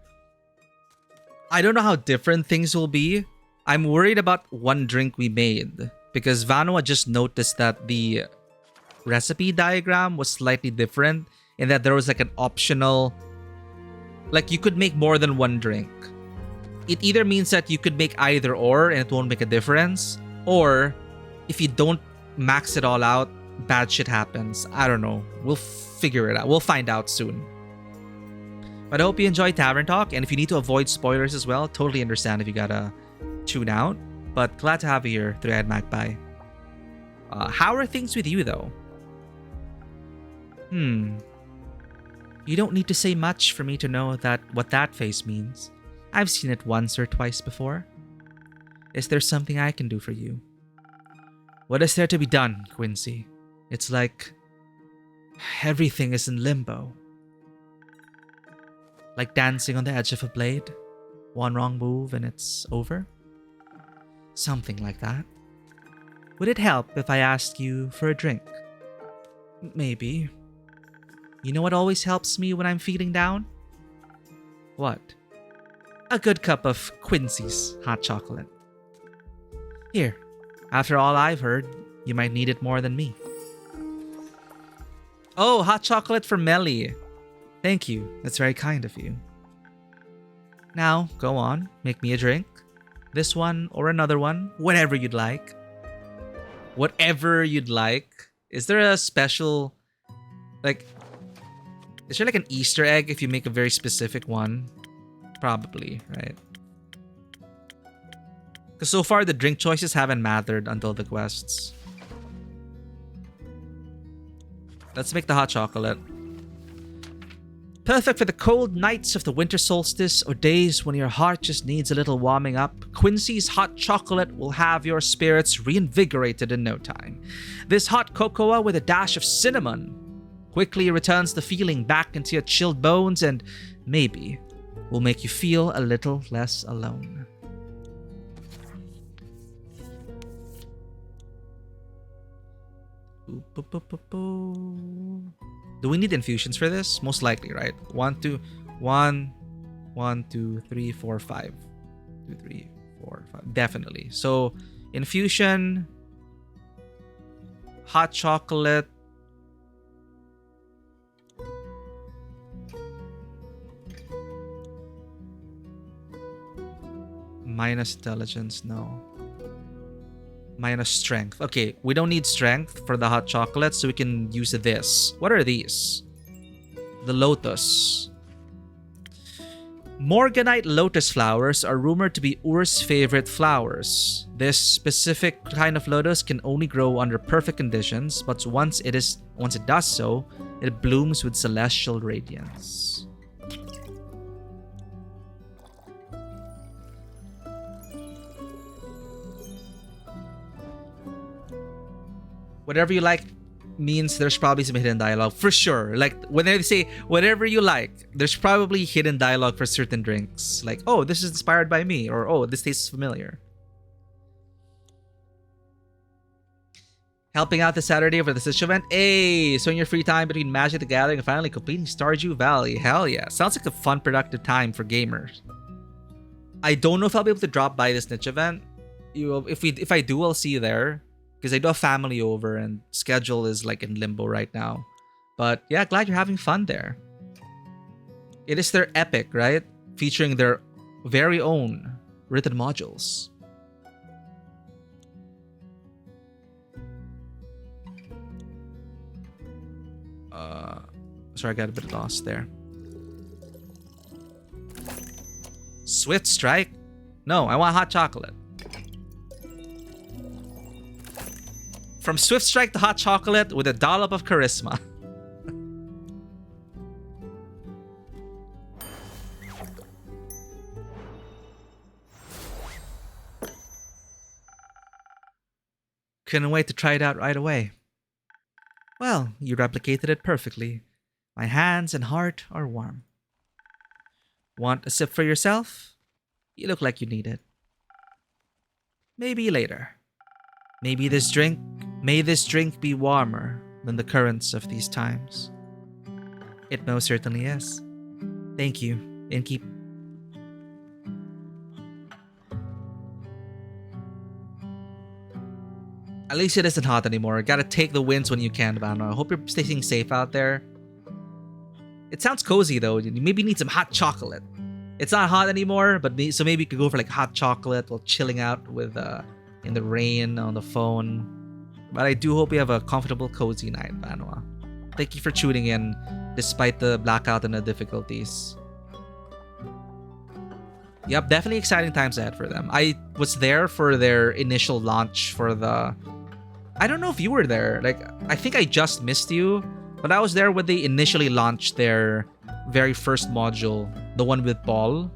I don't know how different things will be. I'm worried about one drink we made. Because Vanua just noticed that the recipe diagram was slightly different. In that there was like an optional... Like you could make more than one drink. It either means that you could make either or and it won't make a difference. Or if you don't max it all out, bad shit happens. I don't know. We'll figure it out. We'll find out soon. But I hope you enjoyed Tavern Talk. And if you need to avoid spoilers as well, totally understand if you gotta tune out. But glad to have you here, Three-Eyed Magpie. How are things with you though? You don't need to say much for me to know that what that face means. I've seen it once or twice before. Is there something I can do for you? What is there to be done, Quincy? It's like everything is in limbo. Like dancing on the edge of a blade. One wrong move and it's over? Something like that. Would it help if I asked you for a drink? Maybe. You know what always helps me when I'm feeling down? What? A good cup of Quincy's hot chocolate. Here, after all I've heard, you might need it more than me. Oh, hot chocolate for Melly. Thank you, that's very kind of you. Now, go on, make me a drink. This one or another one, whatever you'd like. Whatever you'd like. Is there a special, like... Is there like an Easter egg if you make a very specific one? Probably, right? Because so far the drink choices haven't mattered until the quests. Let's make the hot chocolate. Perfect for the cold nights of the winter solstice or days when your heart just needs a little warming up, Quincy's hot chocolate will have your spirits reinvigorated in no time. This hot cocoa with a dash of cinnamon quickly returns the feeling back into your chilled bones and maybe will make you feel a little less alone. Do we need infusions for this? Most likely, right? 1, 2, 3, 4, 5. 2, 3, 4, 5. Definitely. So, infusion, hot chocolate, minus intelligence, no. Minus strength. Okay, we don't need strength for the hot chocolate, so we can use this. What are these? The lotus. Morganite lotus flowers are rumored to be Ur's favorite flowers. This specific kind of lotus can only grow under perfect conditions, but once it does so, it blooms with celestial radiance. Whatever you like means there's probably some hidden dialogue for sure. Like when they say whatever you like, there's probably hidden dialogue for certain drinks. Like, oh, this is inspired by me, or oh, this tastes familiar. Helping out this Saturday for the Stitch event. Hey, so in your free time between Magic the Gathering and finally completing Stardew Valley. Hell yeah. Sounds like a fun, productive time for gamers. I don't know if I'll be able to drop by this niche event. If I do, I'll see you there. Because I do have family over and schedule is like in limbo right now. But yeah, glad you're having fun there. It is their epic, right? Featuring their very own written modules. Sorry, I got a bit lost there. Swift strike? No, I want hot chocolate. From swift strike to hot chocolate with a dollop of charisma. Couldn't wait to try it out right away. Well, you replicated it perfectly. My hands and heart are warm. Want a sip for yourself? You look like you need it. Maybe later. May this drink be warmer than the currents of these times. It most certainly is. Thank you, innkeep. At least it isn't hot anymore. Gotta take the wins when you can, Vano. I hope you're staying safe out there. It sounds cozy though. You maybe need some hot chocolate. It's not hot anymore, but so maybe you could go for like hot chocolate while chilling out with in the rain on the phone. But I do hope you have a comfortable, cozy night, Vanwa. Thank you for tuning in despite the blackout and the difficulties. Yep, definitely exciting times ahead for them. I was there for their initial launch for the... I don't know if you were there. Like, I think I just missed you. But I was there when they initially launched their very first module, the one with Paul.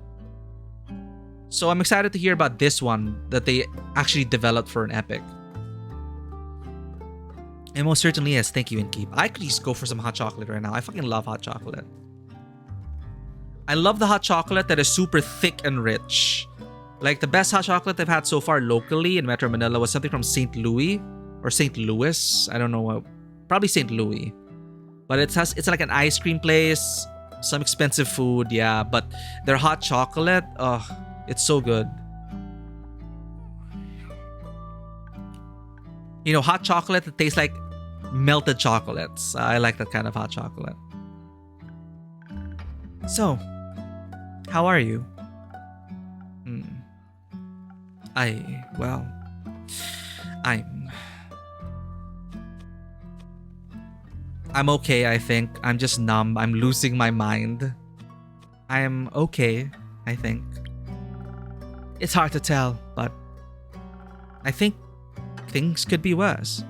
So I'm excited to hear about this one that they actually developed for an epic. It most certainly is. Thank you, Inkeep. I could just go for some hot chocolate right now. I fucking love hot chocolate. I love the hot chocolate that is super thick and rich. Like the best hot chocolate I've had so far locally in Metro Manila was something from St. Louis or St. Louis. I don't know. Probably St. Louis. But it's like an ice cream place, some expensive food, yeah. But their hot chocolate, it's so good. You know, hot chocolate that tastes like melted chocolates. I like that kind of hot chocolate. So, how are you? I'm okay, I think. I'm just numb. I'm losing my mind. I'm okay, I think. It's hard to tell, but I think things could be worse.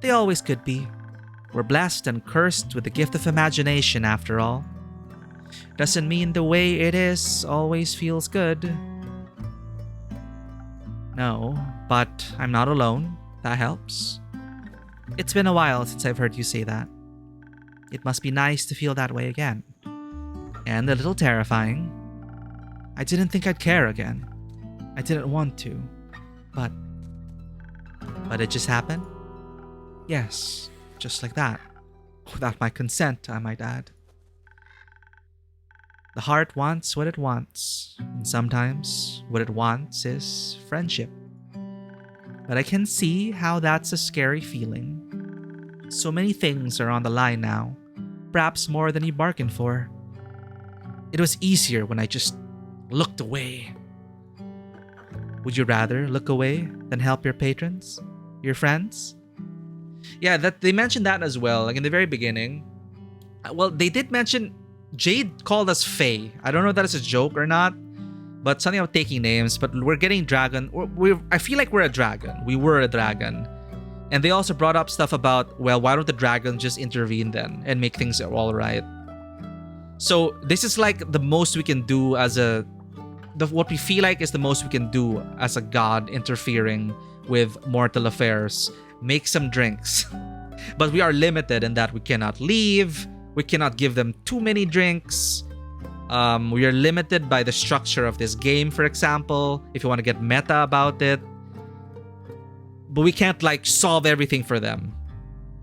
They always could be. We're blessed and cursed with the gift of imagination, after all. Doesn't mean the way it is always feels good. No, but I'm not alone. That helps. It's been a while since I've heard you say that. It must be nice to feel that way again. And a little terrifying. I didn't think I'd care again. I didn't want to. But it just happened? Yes, just like that. Without my consent, I might add. The heart wants what it wants, and sometimes what it wants is friendship. But I can see how that's a scary feeling. So many things are on the line now, perhaps more than you bargained for. It was easier when I just looked away. Would you rather look away than help your patrons? Your friends? Yeah, that they mentioned that as well, like in the very beginning. Well, they did mention Jade called us Fae. I don't know if that is a joke or not, but something about taking names. But we're getting dragon. I feel like we're a dragon. We were a dragon. And they also brought up stuff about, well, why don't the dragons just intervene then and make things all right? So this is like the most we can do as what we feel like is the most we can do as a god interfering with mortal affairs. Make some drinks. But we are limited in that we cannot leave. We cannot give them too many drinks. We are limited by the structure of this game, for example, if you want to get meta about it. But we can't like solve everything for them.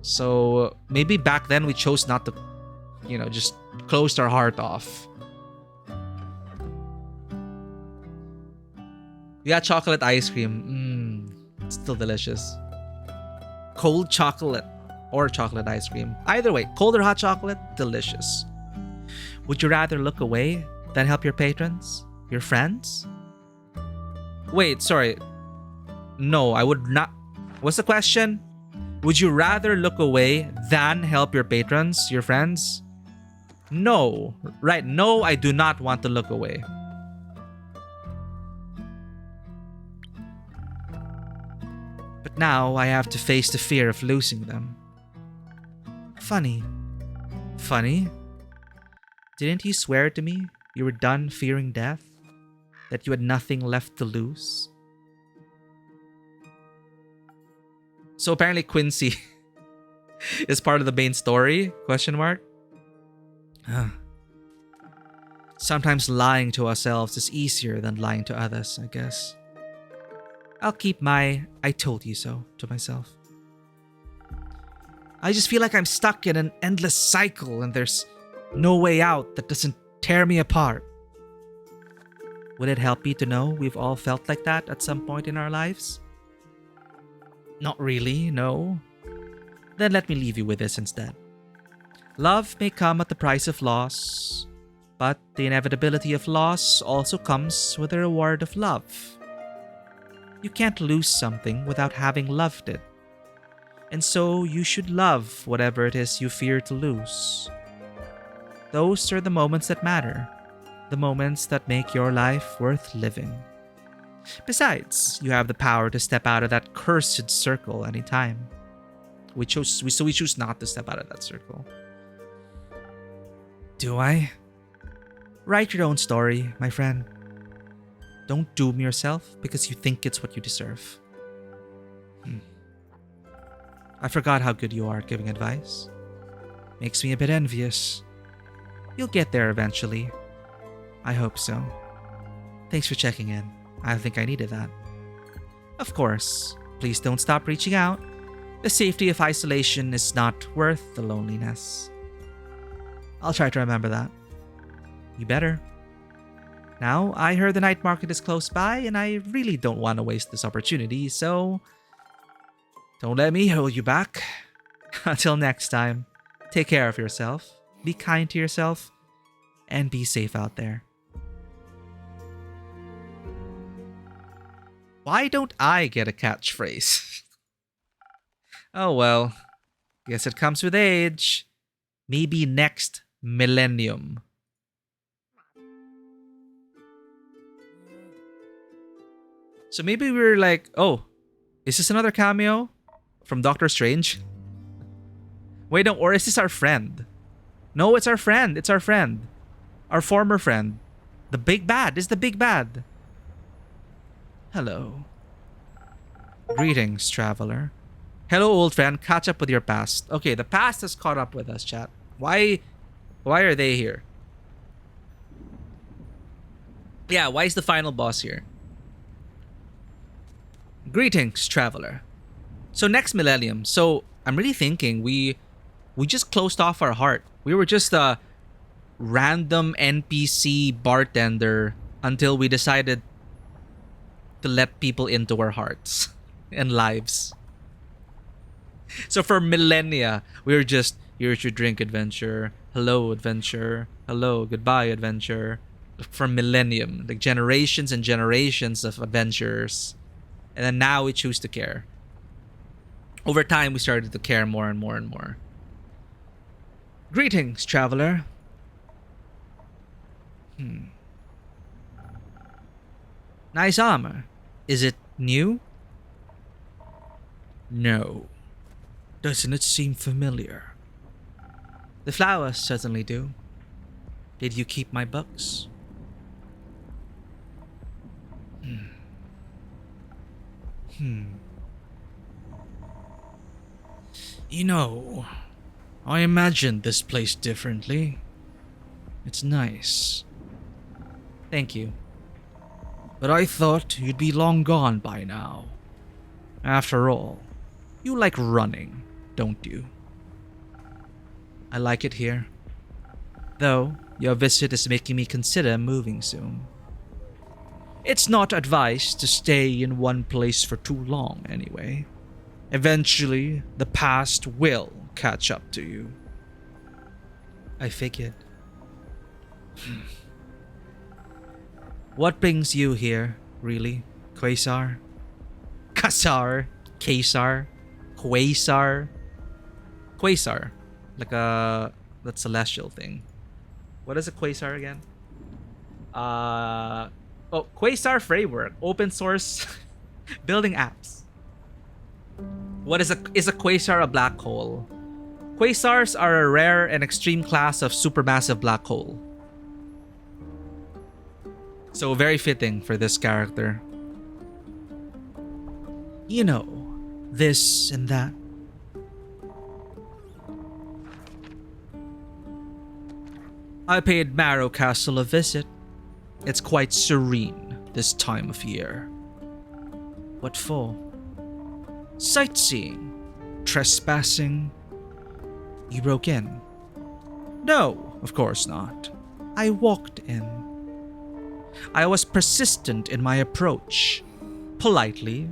So maybe back then we chose not to, just closed our heart off. We got chocolate ice cream. It's still delicious. Cold chocolate or chocolate ice cream. Either way, cold or hot chocolate, delicious. Would you rather look away than help your patrons? Your friends? Wait, sorry. No, I would not. What's the question? Would you rather look away than help your patrons, your friends? No. Right, no, I do not want to look away. But now I have to face the fear of losing them. Funny. Funny? Didn't you swear to me you were done fearing death? That you had nothing left to lose? So apparently Quincy is part of the main story? Question mark. Sometimes lying to ourselves is easier than lying to others, I guess. I'll keep my "I told you so" to myself. I just feel like I'm stuck in an endless cycle and there's no way out that doesn't tear me apart. Would it help you to know we've all felt like that at some point in our lives? Not really, no. Then let me leave you with this instead. Love may come at the price of loss, but the inevitability of loss also comes with the reward of love. You can't lose something without having loved it. And so you should love whatever it is you fear to lose. Those are the moments that matter. The moments that make your life worth living. Besides, you have the power to step out of that cursed circle anytime. We choose not to step out of that circle. Do I? Write your own story, my friend. Don't doom yourself because you think it's what you deserve. I forgot how good you are at giving advice. Makes me a bit envious. You'll get there eventually. I hope so. Thanks for checking in. I think I needed that. Of course, please don't stop reaching out. The safety of isolation is not worth the loneliness. I'll try to remember that. You better. Now, I heard the night market is close by and I really don't want to waste this opportunity, so don't let me hold you back. Until next time, take care of yourself, be kind to yourself, and be safe out there. Why don't I get a catchphrase? Oh well, guess it comes with age. Maybe next millennium. So maybe we're like, oh, is this another cameo from Doctor Strange? Wait, no, or is this our friend? No, it's our friend. It's our friend. Our former friend. The big bad. Is the big bad. Hello. Greetings, traveler. Hello, old friend. Catch up with your past. Okay, the past has caught up with us, chat. Why are they here? Yeah, why is the final boss here? Greetings, traveler. So next millennium. So I'm really thinking we just closed off our heart. We were just a random NPC bartender until we decided to let people into our hearts and lives. So for millennia, we were just, here's your drink, adventure. Hello, adventure. Hello, goodbye, adventure. For millennium, like generations and generations of adventures. And then now we choose to care. Over time, we started to care more and more and more. Greetings, traveler. Nice armor. Is it new? No. Doesn't it seem familiar? The flowers certainly do. Did you keep my books? You know, I imagined this place differently. It's nice. Thank you. But I thought you'd be long gone by now. After all, you like running, don't you? I like it here. Though, your visit is making me consider moving soon. It's not advised to stay in one place for too long anyway. Eventually, the past will catch up to you. I figured. What brings you here, really, Quasar? Kasar? Quasar? Quasar? Quasar. Like a... that celestial thing. What is a quasar again? Oh, Quasar Framework. Open source building apps. What is a quasar? A black hole. Quasars are a rare and extreme class of supermassive black hole. So very fitting for this character. You know, this and that. I paid Marrow Castle a visit. It's quite serene this time of year. What for? Sightseeing? Trespassing? You broke in? No, of course not. I walked in. I was persistent in my approach. Politely,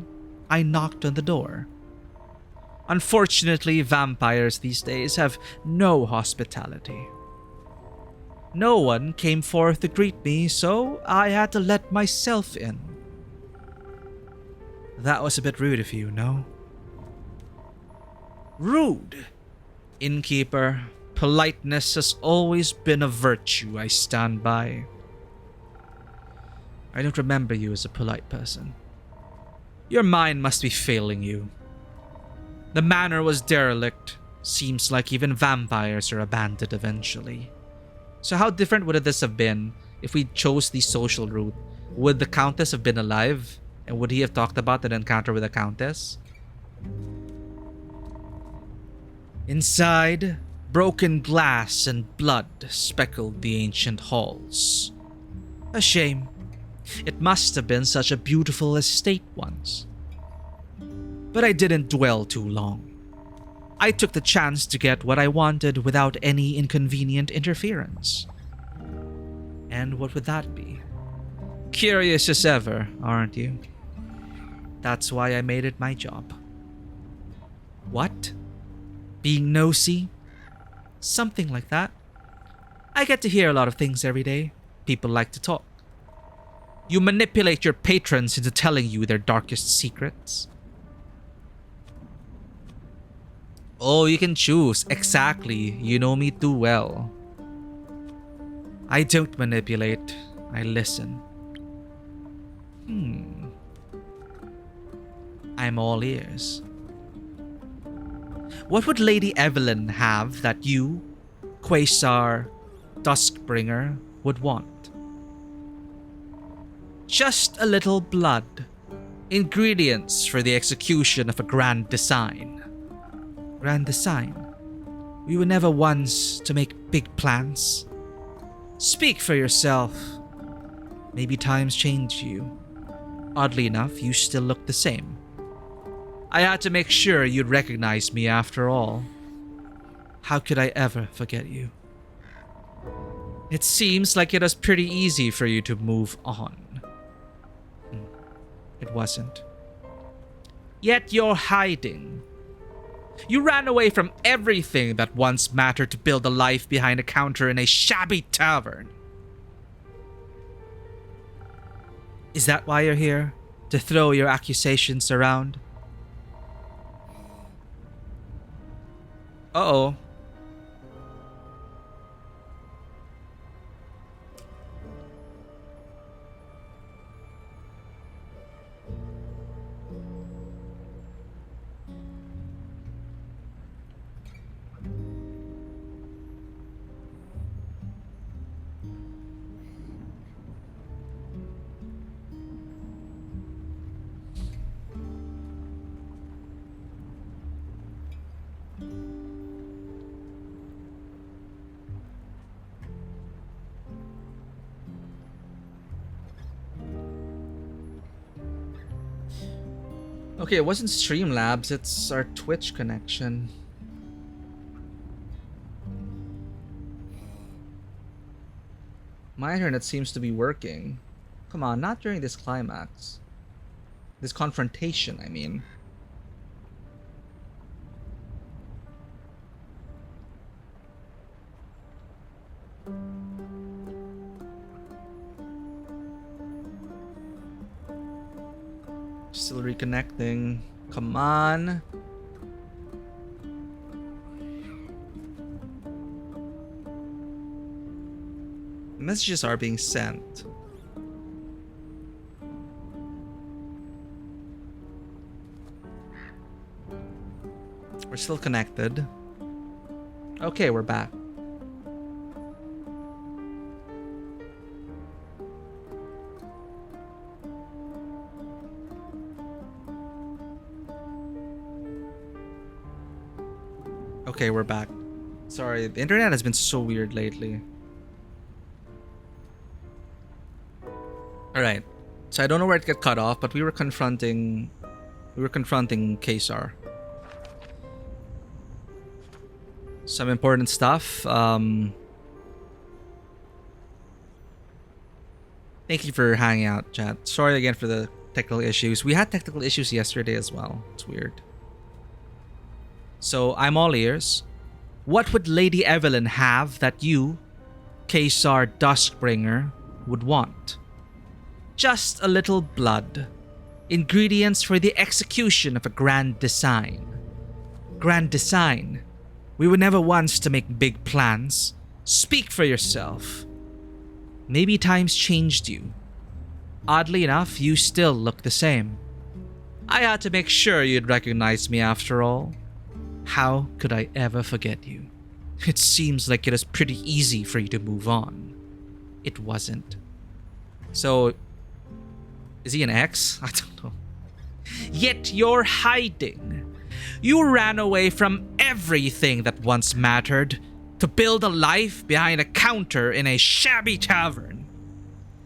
I knocked on the door. Unfortunately, vampires these days have no hospitality. No one came forth to greet me, so I had to let myself in. That was a bit rude of you, no? Rude? Innkeeper, politeness has always been a virtue I stand by. I don't remember you as a polite person. Your mind must be failing you. The manor was derelict. Seems like even vampires are abandoned eventually. So how different would this have been if we chose the social route? Would the Countess have been alive? And would he have talked about an encounter with the Countess? Inside, broken glass and blood speckled the ancient halls. A shame. It must have been such a beautiful estate once. But I didn't dwell too long. I took the chance to get what I wanted without any inconvenient interference. And what would that be? Curious as ever, aren't you? That's why I made it my job. What? Being nosy? Something like that. I get to hear a lot of things every day. People like to talk. You manipulate your patrons into telling you their darkest secrets. Oh, you can choose. Exactly. You know me too well. I don't manipulate. I listen. I'm all ears. What would Lady Evelyn have that you, Quasar, Duskbringer, would want? Just a little blood. Ingredients for the execution of a grand design. Grand design? We were never ones to make big plans. Speak for yourself. Maybe times changed you. Oddly enough, you still look the same. I had to make sure you'd recognize me after all. How could I ever forget you? It seems like it was pretty easy for you to move on. It wasn't. Yet you're hiding. You ran away from everything that once mattered to build a life behind a counter in a shabby tavern. Is that why you're here? To throw your accusations around? Uh-oh. Okay, it wasn't Streamlabs, it's our Twitch connection. My internet seems to be working. Come on, not during this climax. This confrontation, I mean. Still reconnecting. Come on. Messages are being sent. We're still connected. Okay, we're back. Okay, we're back. Sorry, the internet has been so weird lately. Alright. So I don't know where it got cut off, but we were confronting Kesar. Some important stuff. Thank you for hanging out, chat. Sorry again for the technical issues. We had technical issues yesterday as well. It's weird. So I'm all ears. What would Lady Evelyn have that you, Kesar Duskbringer, would want? Just a little blood. Ingredients for the execution of a grand design. Grand design? We were never ones to make big plans. Speak for yourself. Maybe times changed you. Oddly enough, you still look the same. I had to make sure you'd recognize me after all. How could I ever forget you? It seems like it was pretty easy for you to move on. It wasn't. So, is he an ex? I don't know. Yet you're hiding. You ran away from everything that once mattered to build a life behind a counter in a shabby tavern.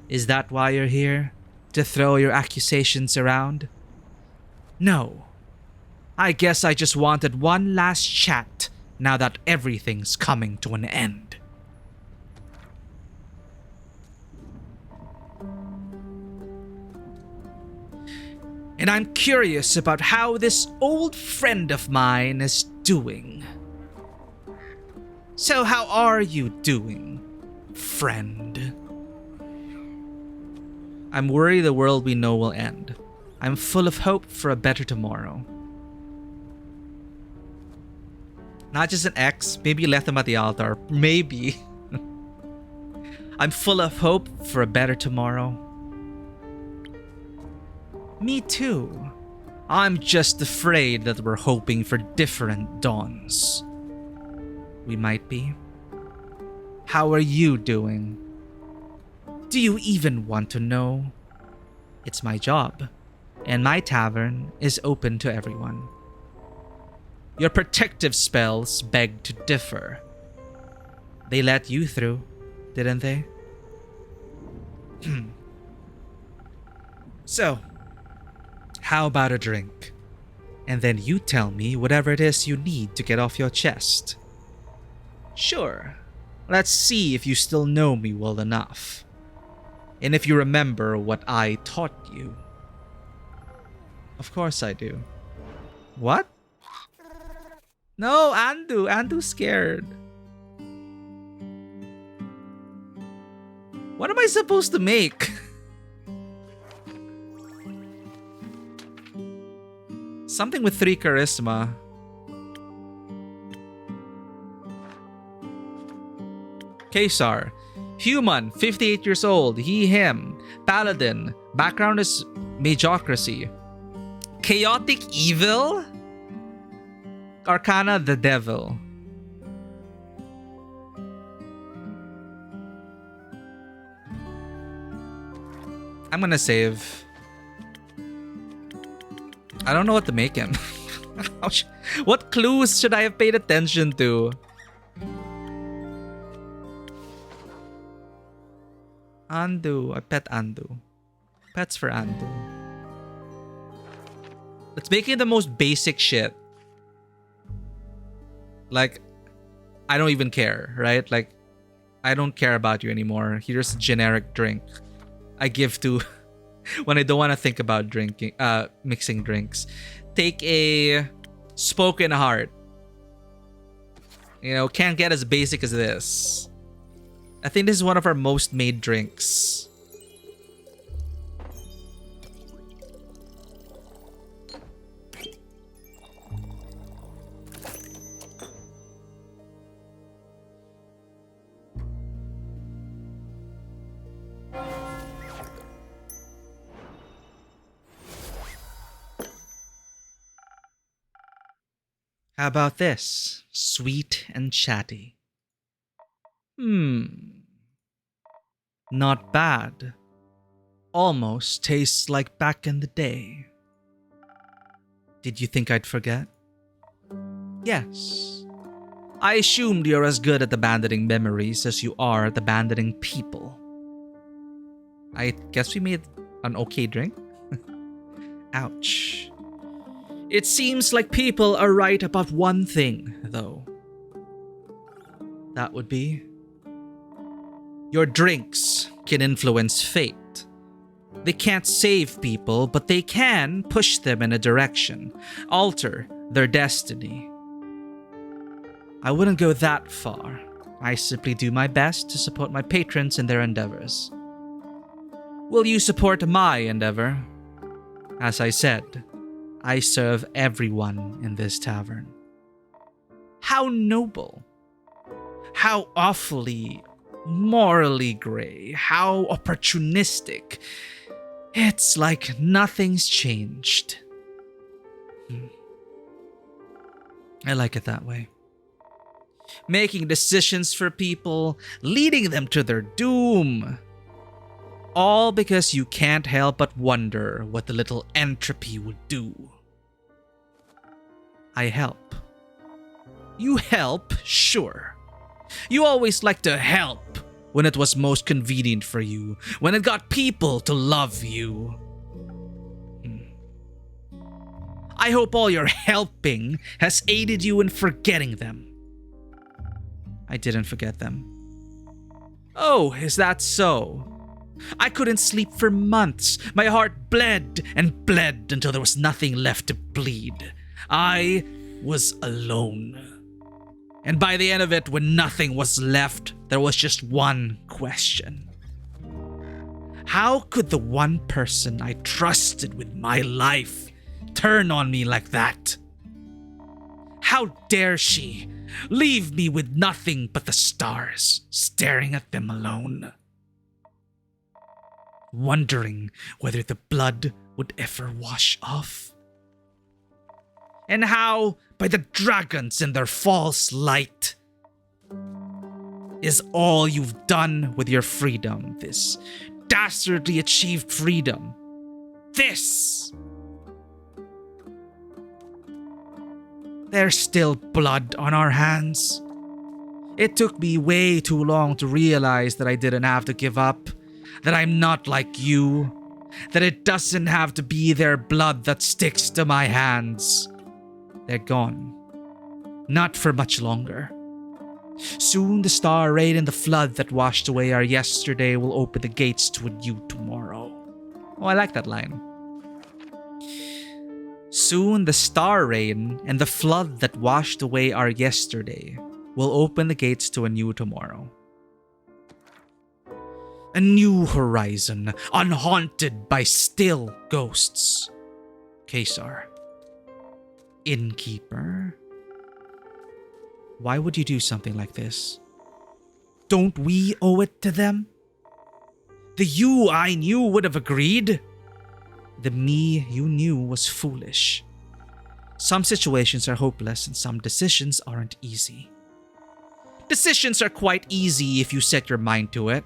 Is that why you're here? To throw your accusations around? No. I guess I just wanted one last chat now that everything's coming to an end. And I'm curious about how this old friend of mine is doing. So how are you doing, friend? I'm worried the world we know will end. I'm full of hope for a better tomorrow. Not just an ex, maybe you left him at the altar. Maybe. I'm full of hope for a better tomorrow. Me too. I'm just afraid that we're hoping for different dawns. We might be. How are you doing? Do you even want to know? It's my job, and my tavern is open to everyone. Your protective spells beg to differ. They let you through, didn't they? So, how about a drink? And then you tell me whatever it is you need to get off your chest. Sure, let's see if you still know me well enough. And if you remember what I taught you. Of course I do. What? No, Andu. Andu's scared. What am I supposed to make? Something with 3 charisma. Kesar. Human, 58 years old. He, him. Paladin. Background is Majocracy. Chaotic evil? Arcana, the devil. I'm gonna save. I don't know what to make him. What clues should I have paid attention to? Andu. I pet Andu. Pets for Andu. Let's make it the most basic shit. Like, I don't even care, right? Like, I don't care about you anymore. Here's a generic drink I give to when I don't want to think about drinking, mixing drinks. Take a spoken heart. You know, can't get as basic as this. I think this is one of our most made drinks. How about this? Sweet and chatty. Not bad. Almost tastes like back in the day. Did you think I'd forget? Yes. I assumed you're as good at abandoning memories as you are at abandoning people. I guess we made an okay drink. Ouch. It seems like people are right about one thing, though. That would be... your drinks can influence fate. They can't save people, but they can push them in a direction, alter their destiny. I wouldn't go that far. I simply do my best to support my patrons in their endeavors. Will you support my endeavor? As I said, I serve everyone in this tavern. How noble. How awfully morally gray. How opportunistic. It's like nothing's changed. I like it that way. Making decisions for people, leading them to their doom. All because you can't help but wonder what the little entropy would do. I help. You help, sure. You always like to help when it was most convenient for you, when it got people to love you. I hope all your helping has aided you in forgetting them. I didn't forget them. Oh, is that so? I couldn't sleep for months. My heart bled and bled until there was nothing left to bleed. I was alone. And by the end of it, when nothing was left, there was just one question. How could the one person I trusted with my life turn on me like that? How dare she leave me with nothing but the stars, staring at them alone? Wondering whether the blood would ever wash off. And how, by the dragons in their false light, is all you've done with your freedom, this dastardly achieved freedom. This! There's still blood on our hands. It took me way too long to realize that I didn't have to give up, that I'm not like you, that it doesn't have to be their blood that sticks to my hands. They're gone. Not for much longer. Soon the star rain and the flood that washed away our yesterday will open the gates to a new tomorrow. Oh, I like that line. Soon the star rain and the flood that washed away our yesterday will open the gates to a new tomorrow. A new horizon, unhaunted by still ghosts. Kesar. Innkeeper? Why would you do something like this? Don't we owe it to them? The you I knew would have agreed. The me you knew was foolish. Some situations are hopeless and some decisions aren't easy. Decisions are quite easy if you set your mind to it.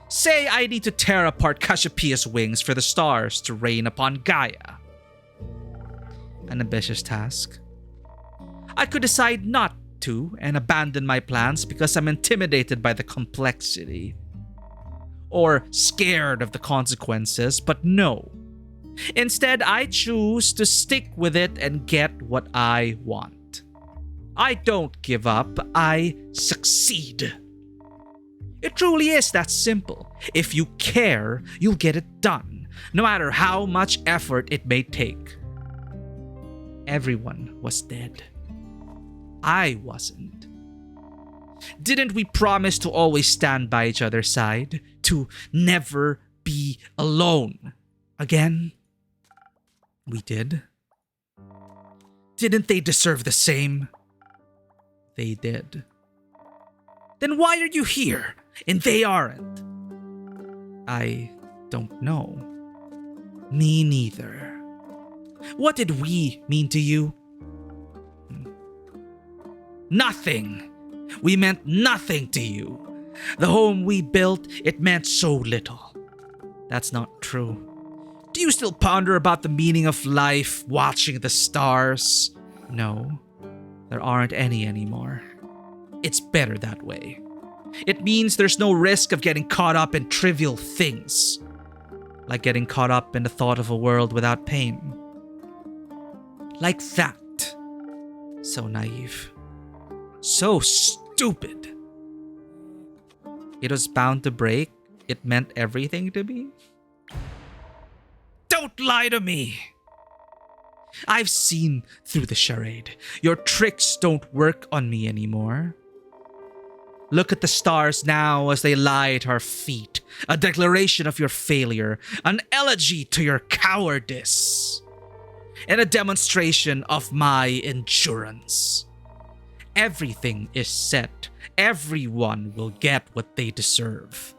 Say I need to tear apart Cassiopeia's wings for the stars to rain upon Gaia. An ambitious task. I could decide not to and abandon my plans because I'm intimidated by the complexity. Or scared of the consequences, but no. Instead, I choose to stick with it and get what I want. I don't give up, I succeed. It truly is that simple. If you care, you'll get it done, no matter how much effort it may take. Everyone was dead. I wasn't. Didn't we promise to always stand by each other's side? To never be alone again? We did. Didn't they deserve the same? They did. Then why are you here and they aren't? I don't know. Me neither. What did we mean to you? Nothing. We meant nothing to you. The home we built, it meant so little. That's not true. Do you still ponder about the meaning of life watching the stars? No, there aren't any anymore. It's better that way. It means there's no risk of getting caught up in trivial things, like getting caught up in the thought of a world without pain. Like that. So naive. So stupid. It was bound to break. It meant everything to me. Don't lie to me! I've seen through the charade. Your tricks don't work on me anymore. Look at the stars now as they lie at our feet. A declaration of your failure. An elegy to your cowardice. And a demonstration of my endurance. Everything is set. Everyone will get what they deserve.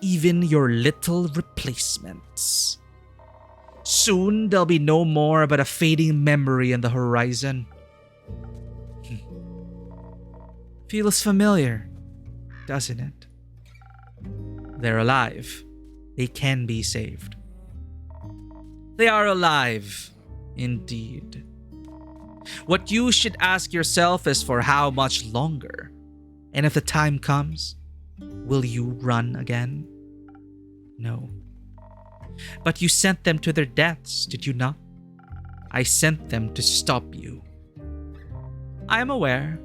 Even your little replacements. Soon there'll be no more but a fading memory on the horizon. Feels familiar, doesn't it? They're alive. They can be saved. They are alive, indeed. What you should ask yourself is for how much longer? And if the time comes, will you run again? No. But you sent them to their deaths, did you not? I sent them to stop you. I am aware.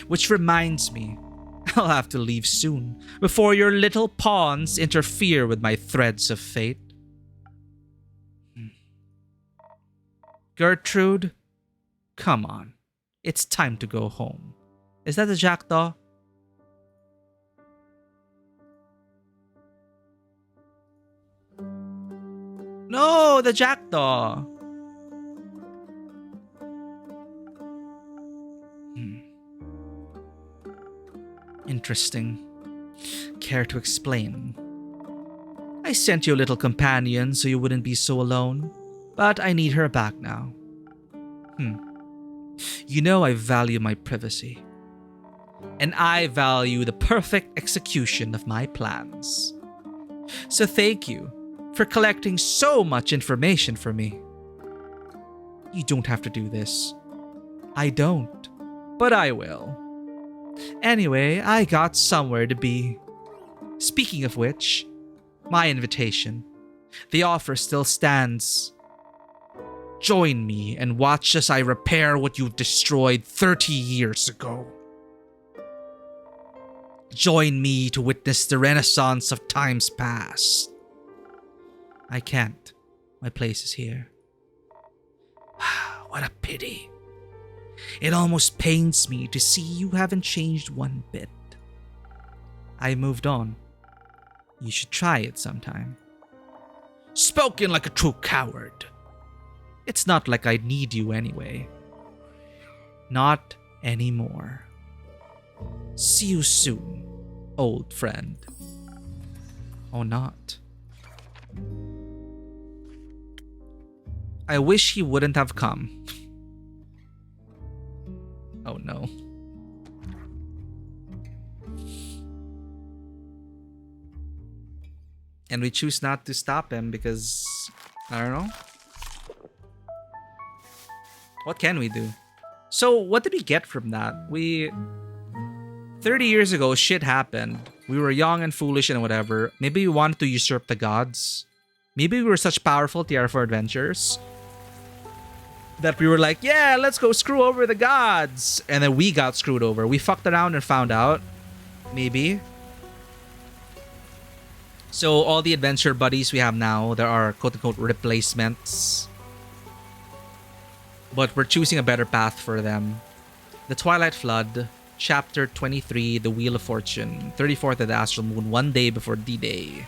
Which reminds me, I'll have to leave soon, before your little pawns interfere with my threads of fate. Gertrude, come on. It's time to go home. Is that a jackdaw? No, the jackdaw. Interesting. Care to explain? I sent you a little companion so you wouldn't be so alone, but I need her back now. You know I value my privacy, and I value the perfect execution of my plans. So thank you for collecting so much information for me. You don't have to do this. I don't, but I will. Anyway, I got somewhere to be. Speaking of which, my invitation. The offer still stands. Join me and watch as I repair what you destroyed 30 years ago. Join me to witness the renaissance of times past. I can't. My place is here. What a pity. It almost pains me to see you haven't changed one bit. I moved on. You should try it sometime. Spoken like a true coward. It's not like I need you anyway. Not anymore. See you soon, old friend. Or not. I wish he wouldn't have come. Oh no. And we choose not to stop him because, I don't know. What can we do? So what did we get from that? 30 years ago, shit happened. We were young and foolish and whatever. Maybe we wanted to usurp the gods. Maybe we were such powerful tier 4 adventurers that we were like, yeah, let's go screw over the gods. And then we got screwed over. We fucked around and found out. Maybe. So all the adventure buddies we have now, there are quote-unquote replacements. But we're choosing a better path for them. The Twilight Flood, Chapter 23, The Wheel of Fortune, 34th of the Astral Moon, one day before D-Day.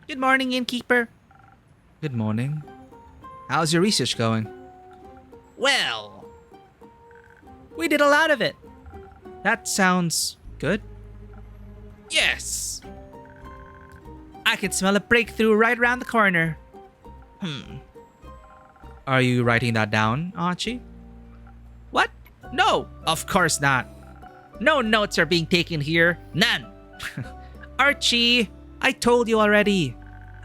Good morning, innkeeper. Good morning. How's your research going? Well, we did a lot of it. That sounds good. Yes. I can smell a breakthrough right around the corner. Are you writing that down, Archie? What? No, of course not. No notes are being taken here. None. Archie, I told you already.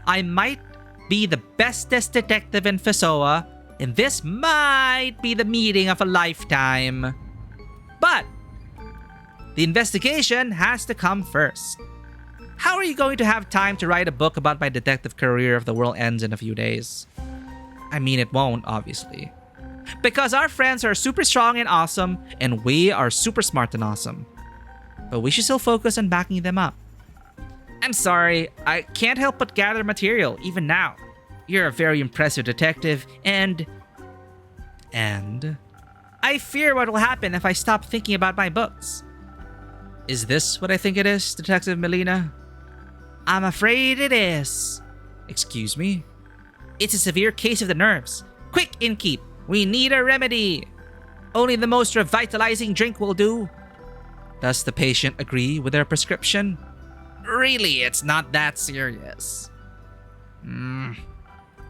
I might be the bestest detective in Fesoa, and this might be the meeting of a lifetime. But the investigation has to come first. How are you going to have time to write a book about my detective career if the world ends in a few days? I mean, it won't, obviously. Because our friends are super strong and awesome, and we are super smart and awesome. But we should still focus on backing them up. I'm sorry, I can't help but gather material, even now. You're a very impressive detective, and I fear what will happen if I stop thinking about my books. Is this what I think it is, Detective Melina? I'm afraid it is. Excuse me? It's a severe case of the nerves. Quick, Innkeep! We need a remedy! Only the most revitalizing drink will do. Does the patient agree with their prescription? Really, it's not that serious.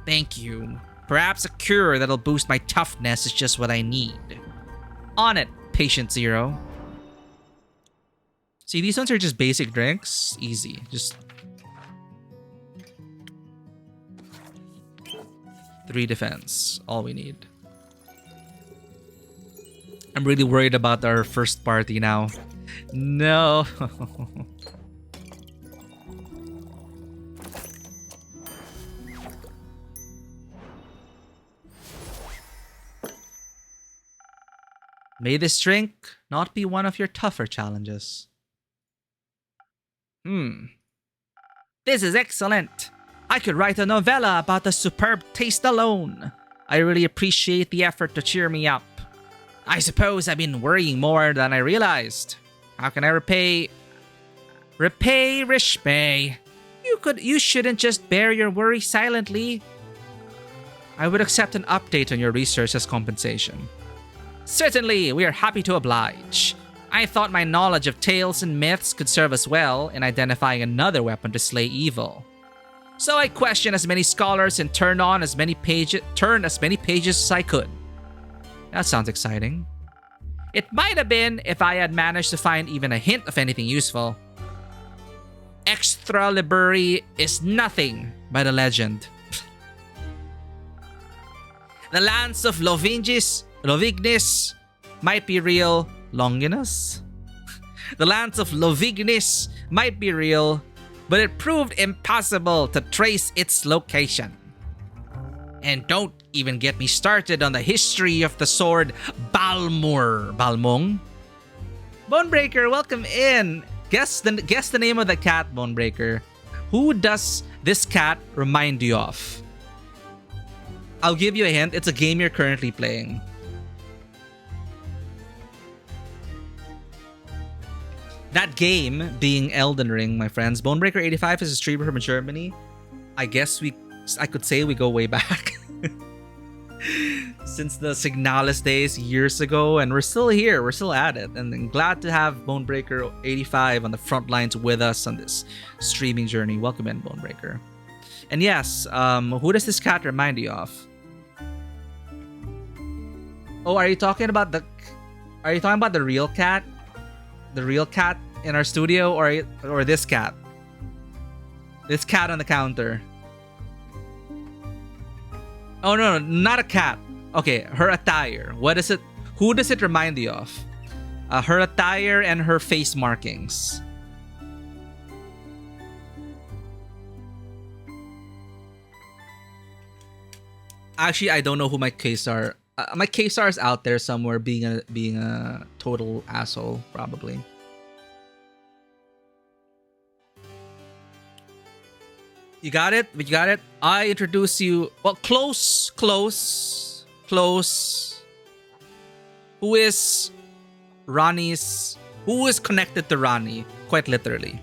Thank you. Perhaps a cure that'll boost my toughness is just what I need. On it, Patient Zero. See, these ones are just basic drinks. Easy. Just 3 defense. All we need. I'm really worried about our first party now. No. May this drink not be one of your tougher challenges. This is excellent. I could write a novella about the superb taste alone. I really appreciate the effort to cheer me up. I suppose I've been worrying more than I realized. How can I repay Rishpay? You shouldn't just bear your worry silently. I would accept an update on your research as compensation. Certainly, we are happy to oblige. I thought my knowledge of tales and myths could serve us well in identifying another weapon to slay evil. So I questioned as many scholars and turned as many pages as I could. That sounds exciting. It might have been if I had managed to find even a hint of anything useful. Extra Liberi is nothing but a legend. The lands of Lovignis might be real. Longinus? The lands of Lovignis might be real, but it proved impossible to trace its location. And don't even get me started on the history of the sword Balmung. Bonebreaker, welcome in. Guess the name of the cat, Bonebreaker. Who does this cat remind you of? I'll give you a hint. It's a game you're currently playing. That game being Elden Ring, my friends. Bonebreaker85 is a streamer from Germany. I guess I could say we go way back. Since the Signalis days years ago, and we're still here. We're still at it. And I'm glad to have Bonebreaker85 on the front lines with us on this streaming journey. Welcome in, Bonebreaker. And yes, who does this cat remind you of? Oh, are you talking about the real cat? The real cat in our studio, or this cat? This cat on the counter. Oh no, not a cat. Okay, her attire. What is it? Who does it remind you of? Her attire and her face markings. Actually, I don't know who my case are. My K-Star is out there somewhere being a total asshole, probably. You got it? You got it? I introduce you... Well, close. Who is Ronnie's... Who is connected to Ronnie? Quite literally.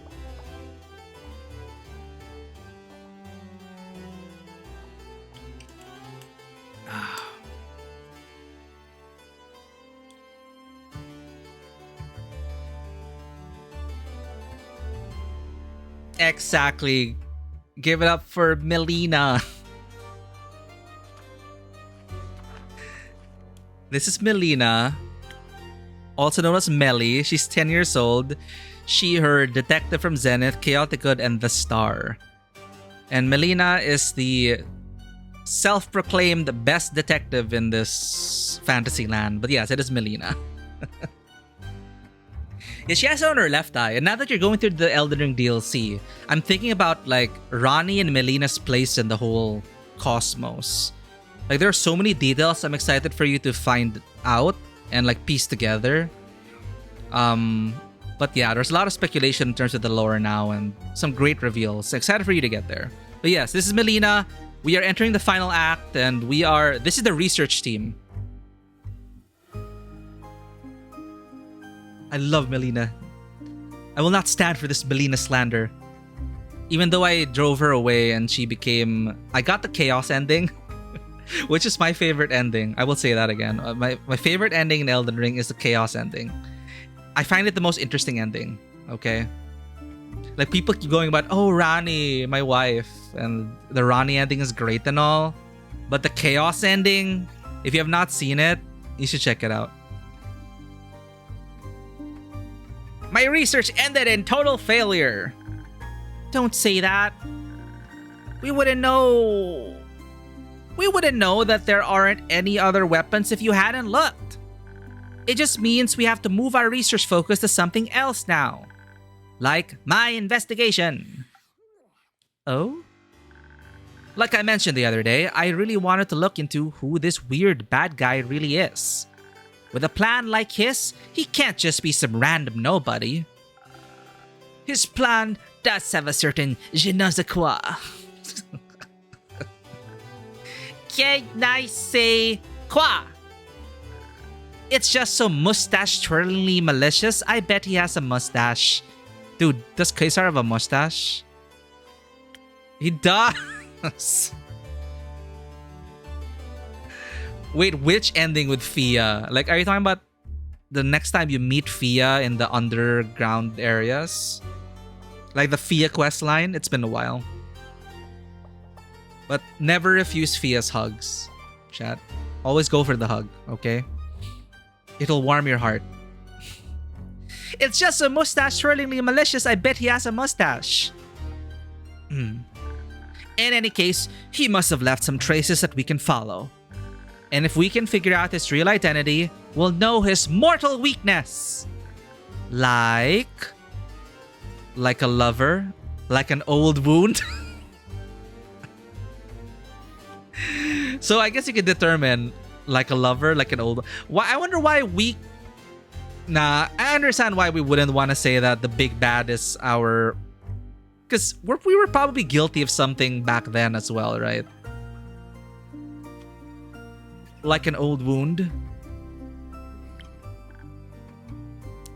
Exactly. Give it up for Melina. This is Melina, also known as Melly. She's 10 years old. She, her detective from Zenith, Chaotic Good, and The Star. And Melina is the self-proclaimed best detective in this fantasy land. But yes, it is Melina. Yeah, she has it on her left eye. And now that you're going through the Elden Ring DLC, I'm thinking about like Ronnie and Melina's place in the whole cosmos. Like there are so many details I'm excited for you to find out and like piece together. But yeah, there's a lot of speculation in terms of the lore now and some great reveals. Excited for you to get there. But yes, this is Melina. We are entering the final act and this is the research team. I love Melina. I will not stand for this Melina slander. Even though I drove her away and I got the chaos ending, which is my favorite ending. I will say that again. My favorite ending in Elden Ring is the chaos ending. I find it the most interesting ending, okay? Like people keep going about, oh, Rani, my wife, and the Rani ending is great and all, but the chaos ending, if you have not seen it, you should check it out. My research ended in total failure. Don't say that. We wouldn't know. We wouldn't know that there aren't any other weapons if you hadn't looked. It just means we have to move our research focus to something else now. Like my investigation. Oh? Like I mentioned the other day, I really wanted to look into who this weird bad guy really is. With a plan like his, he can't just be some random nobody. His plan does have a certain je ne sais quoi. Can I say quoi? It's just so mustache-twirlingly malicious. I bet he has a mustache. Dude, does Caesar have a mustache? He does. Wait, which ending with Fia? Like, are you talking about the next time you meet Fia in the underground areas? Like the Fia quest line? It's been a while. But never refuse Fia's hugs, chat. Always go for the hug, okay? It'll warm your heart. It's just a mustache swirlingly malicious. I bet he has a mustache. In any case, he must have left some traces that we can follow. And if we can figure out his real identity, we'll know his mortal weakness. Like a lover? Like an old wound? So I guess you could determine like a lover, like an old... I wonder why we... Nah, I understand why we wouldn't want to say that the big bad is our... Because we were probably guilty of something back then as well, right? Like an old wound.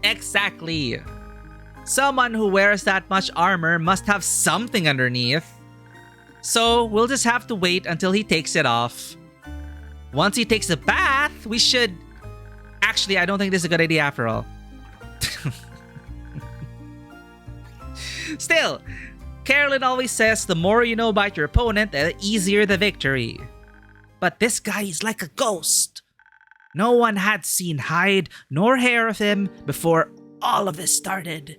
Exactly. Someone who wears that much armor must have something underneath. So we'll just have to wait until he takes it off. Once he takes a bath, we should... Actually, I don't think this is a good idea after all. Still, Carolyn always says the more you know about your opponent, the easier the victory. But this guy is like a ghost. No one had seen hide nor hair of him before all of this started.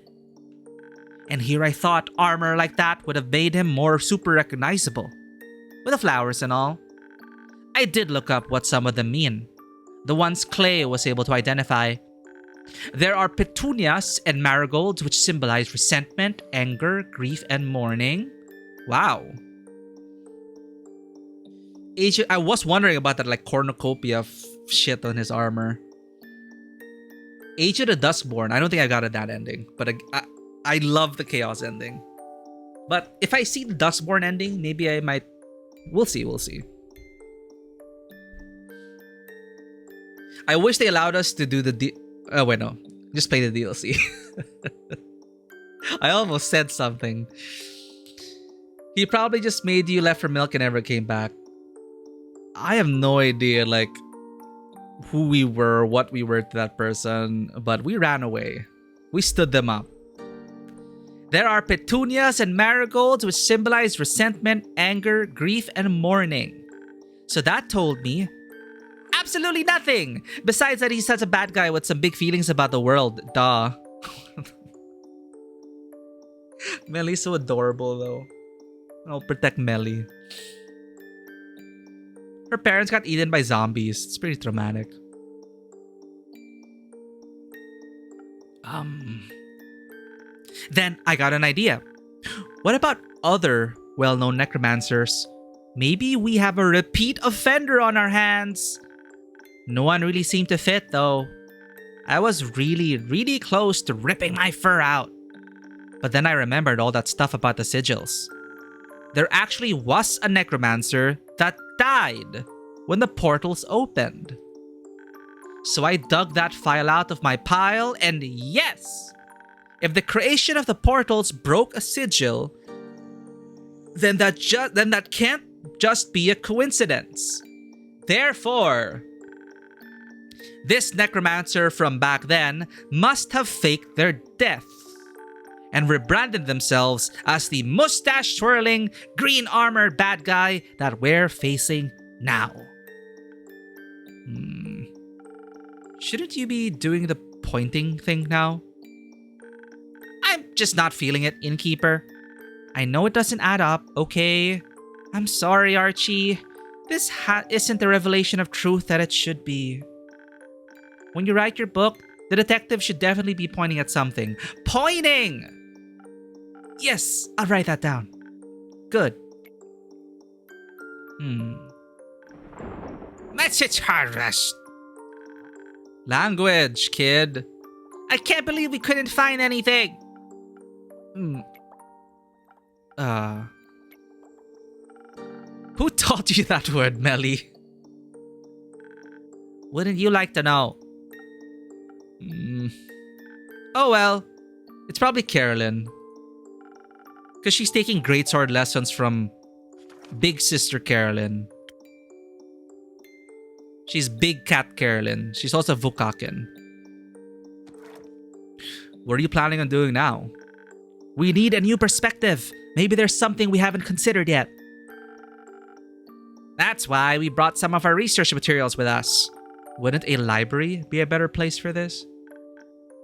And here I thought armor like that would have made him more super recognizable. With the flowers and all. I did look up what some of them mean. The ones Clay was able to identify. There are petunias and marigolds which symbolize resentment, anger, grief, and mourning. Wow. I was wondering about that like cornucopia of shit on his armor. Age of the Duskborn. I don't think I got that ending, but I love the Chaos ending. But if I see the Duskborn ending, maybe I might... We'll see. I wish they allowed us to do the... Oh, wait, no. Just play the DLC. I almost said something. He probably just made you left for milk and never came back. I have no idea, like, who we were, what we were to that person, but we ran away. We stood them up. There are petunias and marigolds which symbolize resentment, anger, grief, and mourning. So that told me absolutely nothing, besides that he's such a bad guy with some big feelings about the world. Duh. Melly's so adorable though. I'll protect Melly. Her parents got eaten by zombies. It's pretty traumatic. Then I got an idea. What about other well-known necromancers? Maybe we have a repeat offender on our hands. No one really seemed to fit though. I was really close to ripping my fur out. But then I remembered all that stuff about the sigils. There actually was a necromancer that died when the portals opened. So I dug that file out of my pile, and yes! If the creation of the portals broke a sigil, then that can't just be a coincidence. Therefore, this necromancer from back then must have faked their death and rebranded themselves as the mustache-twirling, green-armored bad guy that we're facing now. Shouldn't you be doing the pointing thing now? I'm just not feeling it, Innkeeper. I know it doesn't add up, okay? I'm sorry, Archie. This isn't the revelation of truth that it should be. When you write your book, the detective should definitely be pointing at something. Pointing! Yes, I'll write that down. Good. Let's hit harvest. Language, kid. I can't believe we couldn't find anything. Who taught you that word, Melly? Wouldn't you like to know? Oh well, it's probably Carolyn. Because she's taking greatsword lessons from Big Sister Carolyn. She's Big Cat Carolyn. She's also Vukakin. What are you planning on doing now? We need a new perspective. Maybe there's something we haven't considered yet. That's why we brought some of our research materials with us. Wouldn't a library be a better place for this?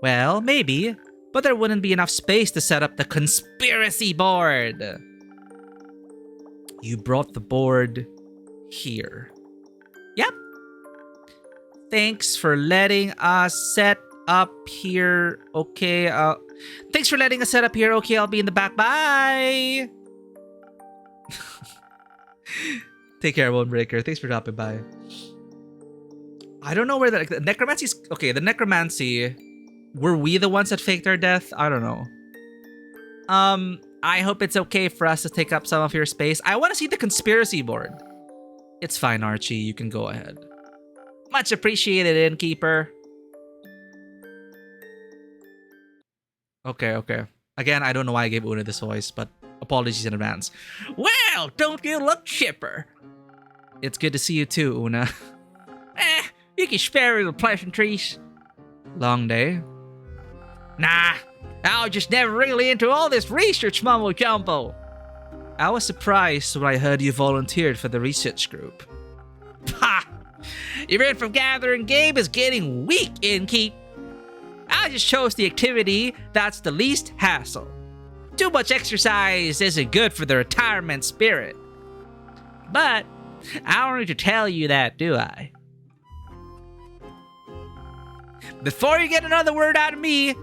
Well, maybe, but there wouldn't be enough space to set up the conspiracy board. You brought the board here. Yep. Thanks for letting us set up here. Okay, thanks for letting us set up here. Okay, I'll be in the back. Bye! Take care, Bonebreaker. Thanks for dropping by. I don't know where the necromancy's... Okay, the necromancy... Were we the ones that faked our death? I don't know. I hope it's okay for us to take up some of your space. I want to see the conspiracy board. It's fine, Archie. You can go ahead. Much appreciated, Innkeeper. Okay. Again, I don't know why I gave Una this voice, but apologies in advance. Well, don't you look chipper? It's good to see you too, Una. You can spare me the pleasantries. Long day? Nah, I was just never really into all this research mumbo jumbo. I was surprised when I heard you volunteered for the research group. Ha! Your in from gathering game is getting weak, Innkeep. I just chose the activity that's the least hassle. Too much exercise isn't good for the retirement spirit. But I don't need to tell you that, do I? Before you get another word out of me,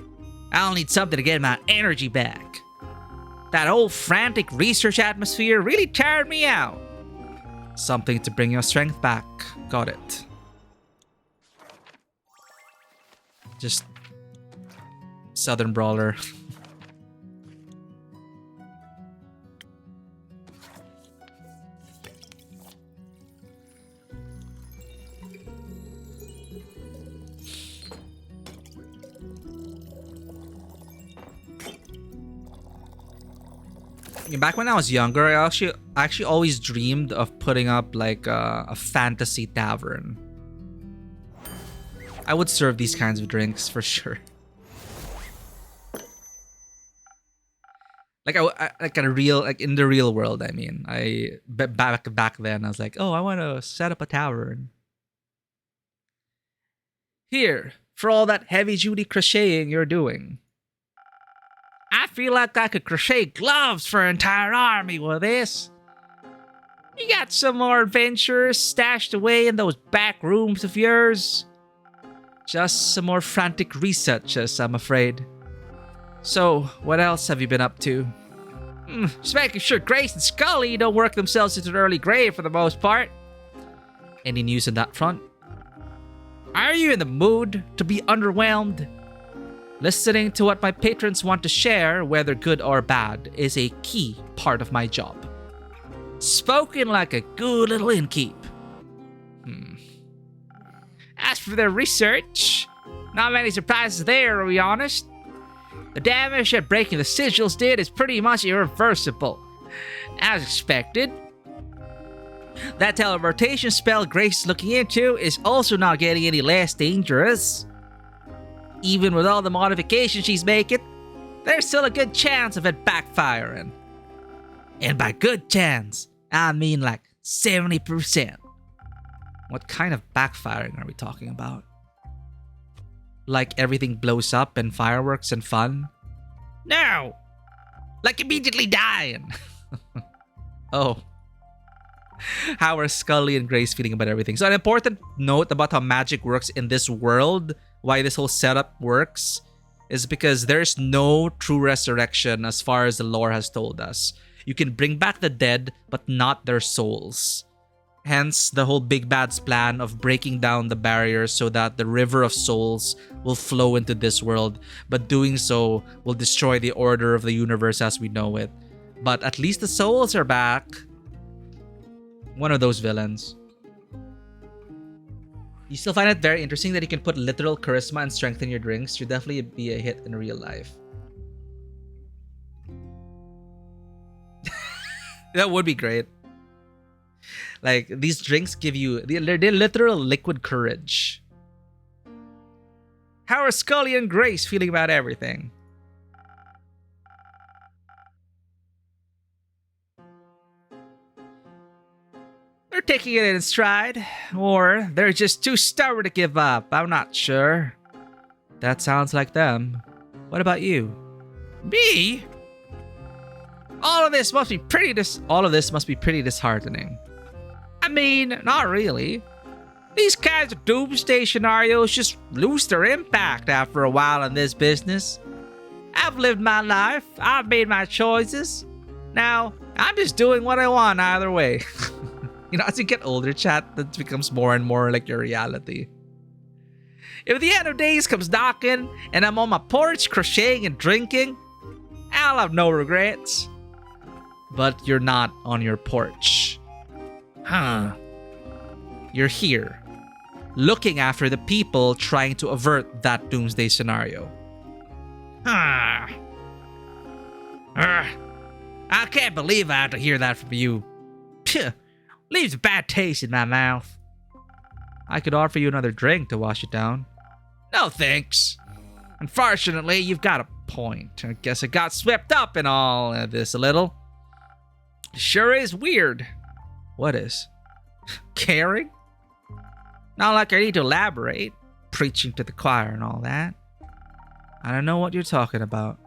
I'll need something to get my energy back. That old frantic research atmosphere really tired me out. Something to bring your strength back. Got it. Just Southern Brawler. Back when I was younger, I actually always dreamed of putting up like a fantasy tavern. I would serve these kinds of drinks for sure. like a real, like in the real world. I mean, back then I was like, oh, I want to set up a tavern here for all that heavy duty crocheting you're doing. I feel like I could crochet gloves for an entire army with this. You got some more adventures stashed away in those back rooms of yours? Just some more frantic researches, I'm afraid. So, what else have you been up to? Just making sure Grace and Scully don't work themselves into an early grave for the most part. Any news on that front? Are you in the mood to be underwhelmed? Listening to what my patrons want to share, whether good or bad, is a key part of my job. Spoken like a good little innkeep. As for their research, not many surprises there, to be honest. The damage that breaking the sigils did is pretty much irreversible. As expected. That teleportation spell Grace is looking into is also not getting any less dangerous. Even with all the modifications she's making, there's still a good chance of it backfiring. And by good chance, I mean like 70%. What kind of backfiring are we talking about? Like everything blows up and fireworks and fun? No! Like immediately dying! Oh. How are Scully and Grace feeling about everything? So an important note about how magic works in this world, why this whole setup works, is because there's no true resurrection as far as the lore has told us. You can bring back the dead, but not their souls. Hence, the whole Big Bad's plan of breaking down the barriers so that the river of souls will flow into this world, but doing so will destroy the order of the universe as we know it. But at least the souls are back. One of those villains. You still find it very interesting that you can put literal charisma and strength in your drinks. You'd definitely be a hit in real life. That would be great. Like, these drinks give you... They're literal liquid courage. How are Scully and Grace feeling about everything? They're taking it in stride. Or they're just too stubborn to give up. I'm not sure. That sounds like them. What about you? Me? All of this must be pretty disheartening. I mean, not really. These kinds of doomsday scenarios just lose their impact after a while in this business. I've lived my life. I've made my choices. Now, I'm just doing what I want either way. You know, as you get older, chat, that becomes more and more like your reality. If the end of days comes knocking and I'm on my porch crocheting and drinking, I'll have no regrets. But you're not on your porch. Huh. You're here, looking after the people trying to avert that doomsday scenario. Huh. I can't believe I have to hear that from you. Phew. Leaves a bad taste in my mouth. I could offer you another drink to wash it down. No thanks. Unfortunately, you've got a point. I guess I got swept up in all of this a little. Sure is weird. What is? Caring? Not like I need to elaborate. Preaching to the choir and all that. I don't know what you're talking about.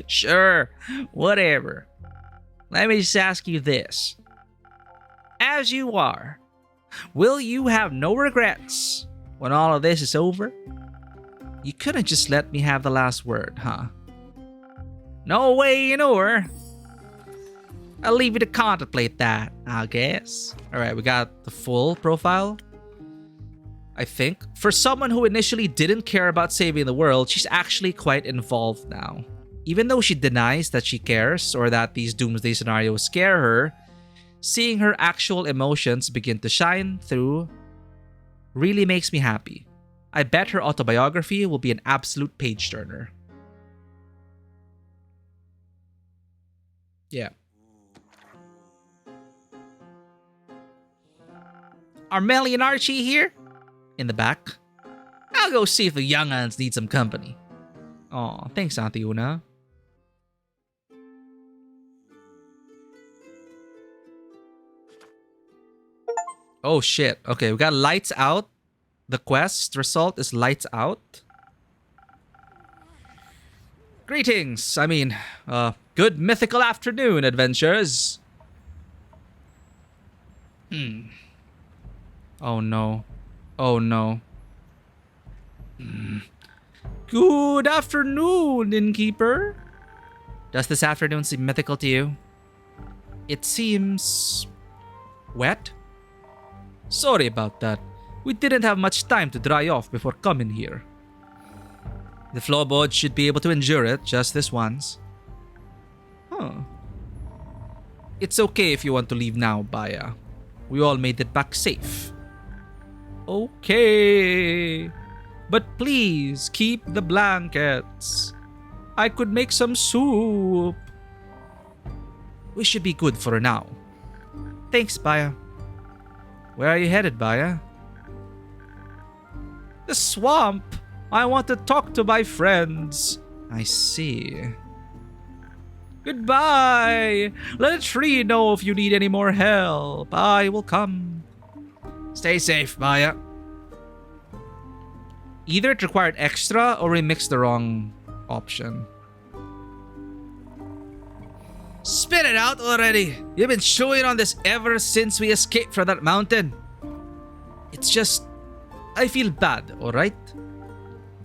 Sure, whatever. Let me just ask you this. As you are, will you have no regrets when all of this is over? You couldn't just let me have the last word, huh? No way, you know her. I'll leave you to contemplate that, I guess. Alright, we got the full profile. I think. For someone who initially didn't care about saving the world, she's actually quite involved now. Even though she denies that she cares or that these doomsday scenarios scare her, seeing her actual emotions begin to shine through really makes me happy. I bet her autobiography will be an absolute page-turner. Yeah. Are Melly and Archie here? In the back. I'll go see if the young uns need some company. Aw, thanks, Auntie Una. Oh shit. Okay, we got lights out. The quest result is lights out. Greetings. I mean, good mythical afternoon, adventurers. Oh no. Oh no. Good afternoon, innkeeper. Does this afternoon seem mythical to you? It seems wet. Sorry about that. We didn't have much time to dry off before coming here. The floorboards should be able to endure it just this once. Huh. It's okay if you want to leave now, Baya. We all made it back safe. Okay. But please keep the blankets. I could make some soup. We should be good for now. Thanks, Baya. Where are you headed, Baya? The swamp. I want to talk to my friends. I see. Goodbye. Let a tree know if you need any more help. I will come. Stay safe, Baya. Either it required extra or we mixed the wrong option. Spit it out already. You've been chewing on this ever since we escaped from that mountain. It's just, I feel bad, alright?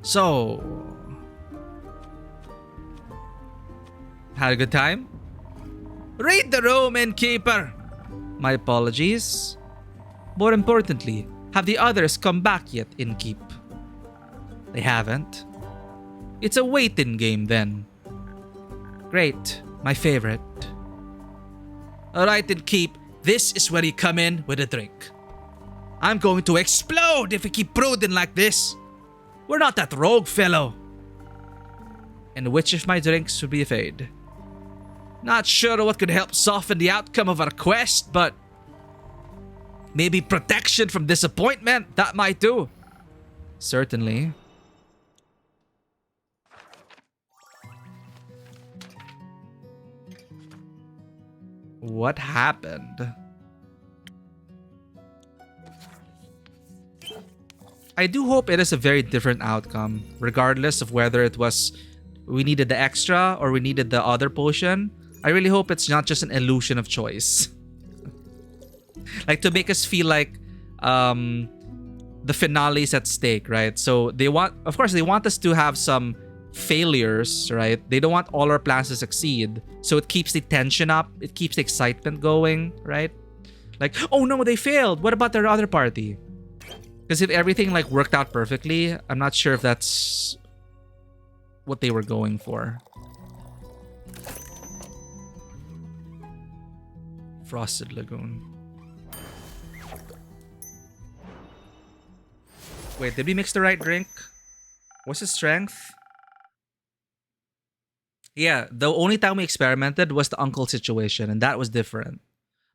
So, had a good time? Read the room, innkeeper. My apologies. More importantly, have the others come back yet, innkeep? They haven't. It's a waiting game then. Great, my favorite. Alright, innkeep, this is where you come in with a drink. I'm going to explode if we keep brooding like this. We're not that rogue fellow. And which of my drinks would be a fade? Not sure what could help soften the outcome of our quest, but maybe protection from disappointment, that might do. Certainly. What happened? I do hope it is a very different outcome, regardless of whether it was we needed the extra or we needed the other potion. I really hope it's not just an illusion of choice. Like to make us feel like the finale is at stake, right? So they want, of course, they want us to have some failures, right? They don't want all our plans to succeed. So it keeps the tension up. It keeps the excitement going, right? Like, oh no, they failed. What about their other party? Because if everything like worked out perfectly, I'm not sure if that's what they were going for. Frosted Lagoon. Wait, did we mix the right drink? What's his strength? Yeah, the only time we experimented was the uncle situation, and that was different.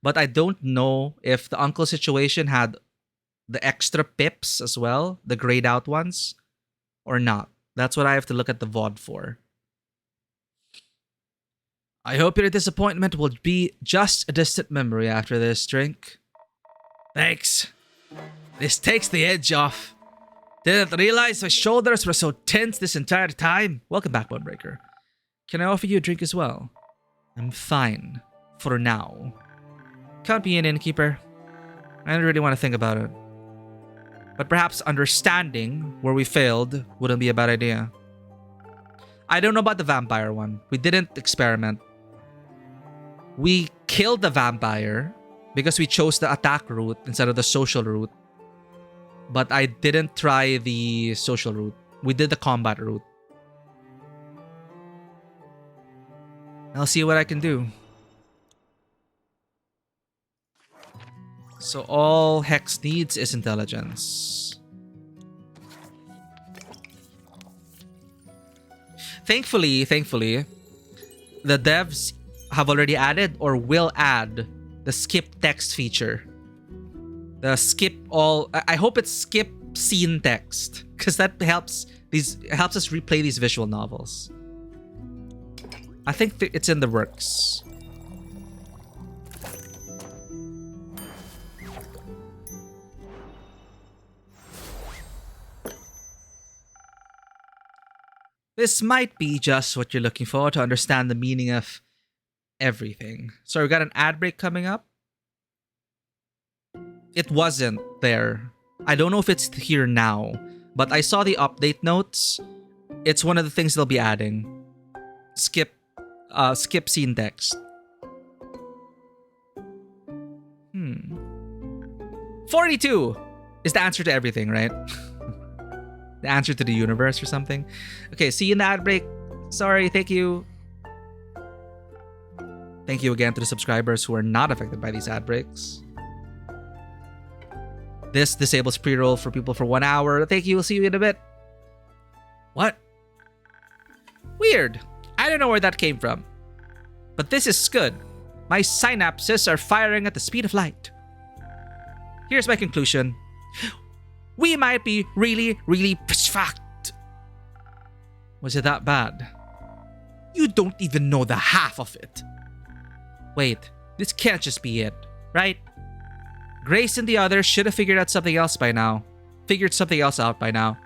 But I don't know if the uncle situation had the extra pips as well, the grayed out ones, or not. That's what I have to look at the VOD for. I hope your disappointment will be just a distant memory after this drink. Thanks. This takes the edge off. Didn't realize my shoulders were so tense this entire time. Welcome back, Bonebreaker. Can I offer you a drink as well? I'm fine. For now. Count me in, innkeeper. I don't really want to think about it. But perhaps understanding where we failed wouldn't be a bad idea. I don't know about the vampire one. We didn't experiment. We killed the vampire because we chose the attack route instead of the social route. But I didn't try the social route. We did the combat route. I'll see what I can do. So all Hex needs is intelligence. Thankfully, the devs have already added or will add the skip text feature. The skip all. I hope it's skip scene text because that helps us replay these visual novels. I think it's in the works. This might be just what you're looking for to understand the meaning of everything. So we got an ad break coming up. It wasn't there. I don't know if it's here now, but I saw the update notes. It's one of the things they'll be adding. Skip scene text. 42 is the answer to everything, right? The answer to the universe or something. Okay, see you in the ad break. Sorry, thank you. Thank you again to the subscribers who are not affected by these ad breaks. This disables pre-roll for people for 1 hour. Thank you, we'll see you in a bit. What? Weird. I don't know where that came from. But this is good. My synapses are firing at the speed of light. Here's my conclusion. We might be really, really fucked. Was it that bad? You don't even know the half of it. Wait, this can't just be it, right? Grace and the others should have figured something else out by now.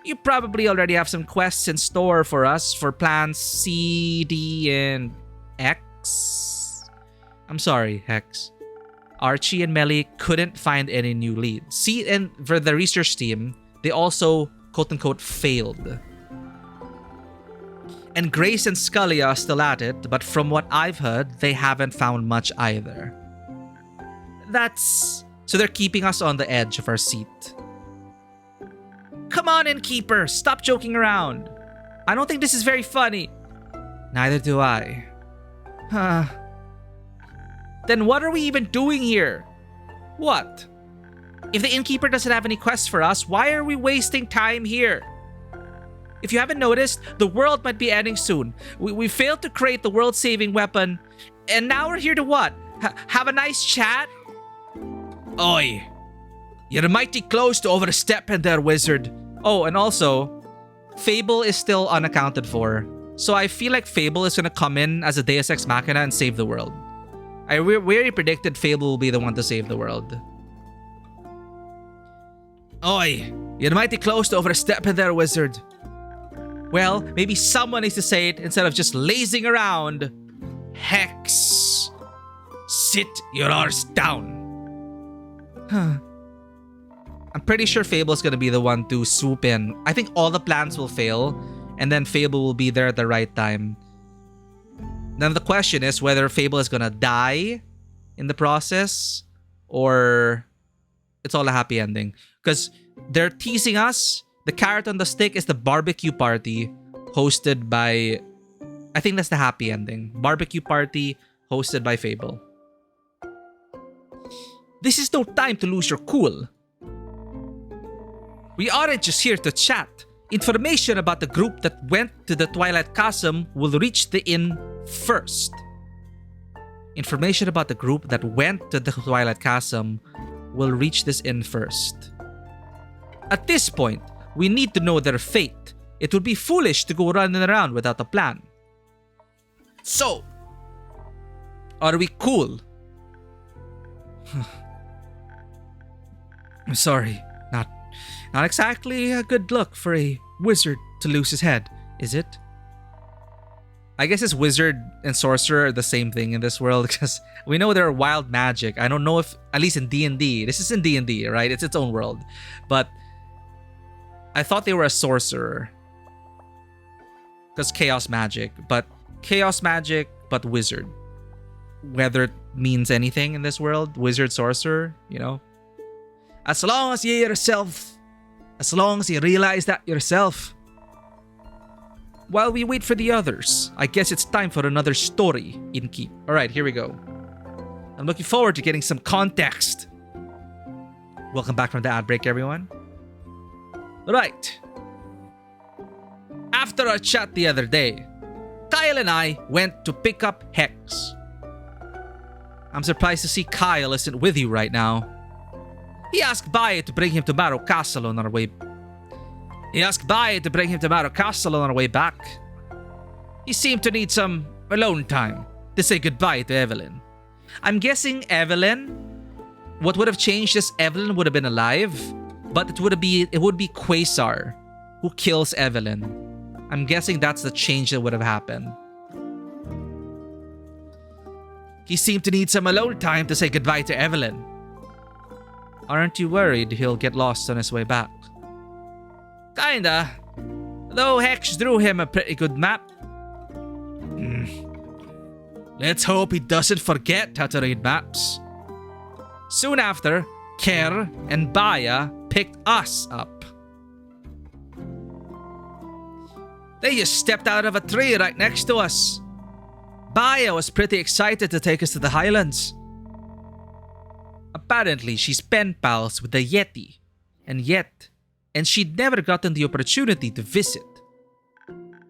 You probably already have some quests in store for us for plans C, D, and X. I'm sorry, Hex. Archie and Melly couldn't find any new leads. See, and for the research team, they also, quote-unquote, failed. And Grace and Scully are still at it, but from what I've heard, they haven't found much either. So they're keeping us on the edge of our seat. Come on, Innkeeper, stop joking around. I don't think this is very funny. Neither do I. Then what are we even doing here? What? If the Innkeeper doesn't have any quests for us, why are we wasting time here? If you haven't noticed, the world might be ending soon. We failed to create the world-saving weapon, and now we're here to what? Have a nice chat? Oi. You're mighty close to overstepping there, wizard. Oh, and also, Fable is still unaccounted for. So I feel like Fable is gonna come in as a Deus Ex Machina and save the world. I really predicted Fable will be the one to save the world. Oi, you're mighty close to overstepping there, wizard. Well, maybe someone needs to say it instead of just lazing around. Hex. Sit your arse down. I'm pretty sure Fable's gonna be the one to swoop in. I think all the plans will fail, and then Fable will be there at the right time. Then the question is whether Fable is gonna die in the process, or it's all a happy ending. Because they're teasing us. The carrot on the stick is the barbecue party hosted by... I think that's the happy ending. Barbecue party hosted by Fable. This is no time to lose your cool. We aren't just here to chat. Information about the group that went to the Twilight Chasm will reach the inn first. Information about the group that went to the Twilight Chasm will reach this inn first. At this point, we need to know their fate. It would be foolish to go running around without a plan. So, are we cool? I'm sorry, not exactly a good look for a wizard to lose his head, is it? I guess this wizard and sorcerer are the same thing in this world because we know they're wild magic. I don't know if, at least in D&D, this is in D&D, right? It's its own world. But I thought they were a sorcerer because chaos magic, but wizard. Whether it means anything in this world, wizard, sorcerer, you know? As long as you realize that yourself. While we wait for the others, I guess it's time for another story, Innkeep. Alright, here we go. I'm looking forward to getting some context. Welcome back from the ad break, everyone. Right. After our chat the other day, Kyle and I went to pick up Hex. I'm surprised to see Kyle isn't with you right now. He asked Baye to bring him to Marrow Castle on our way back. He seemed to need some alone time to say goodbye to Evelyn. I'm guessing Evelyn, what would have changed is Evelyn would have been alive, but it would be Quasar who kills Evelyn. I'm guessing that's the change that would have happened. He seemed to need some alone time to say goodbye to Evelyn. Aren't you worried he'll get lost on his way back? Kinda. Though Hex drew him a pretty good map. Let's hope he doesn't forget how to read maps. Soon after, Ker and Baya picked us up. They just stepped out of a tree right next to us. Baya was pretty excited to take us to the Highlands. Apparently, she's pen pals with the Yeti, and she'd never gotten the opportunity to visit.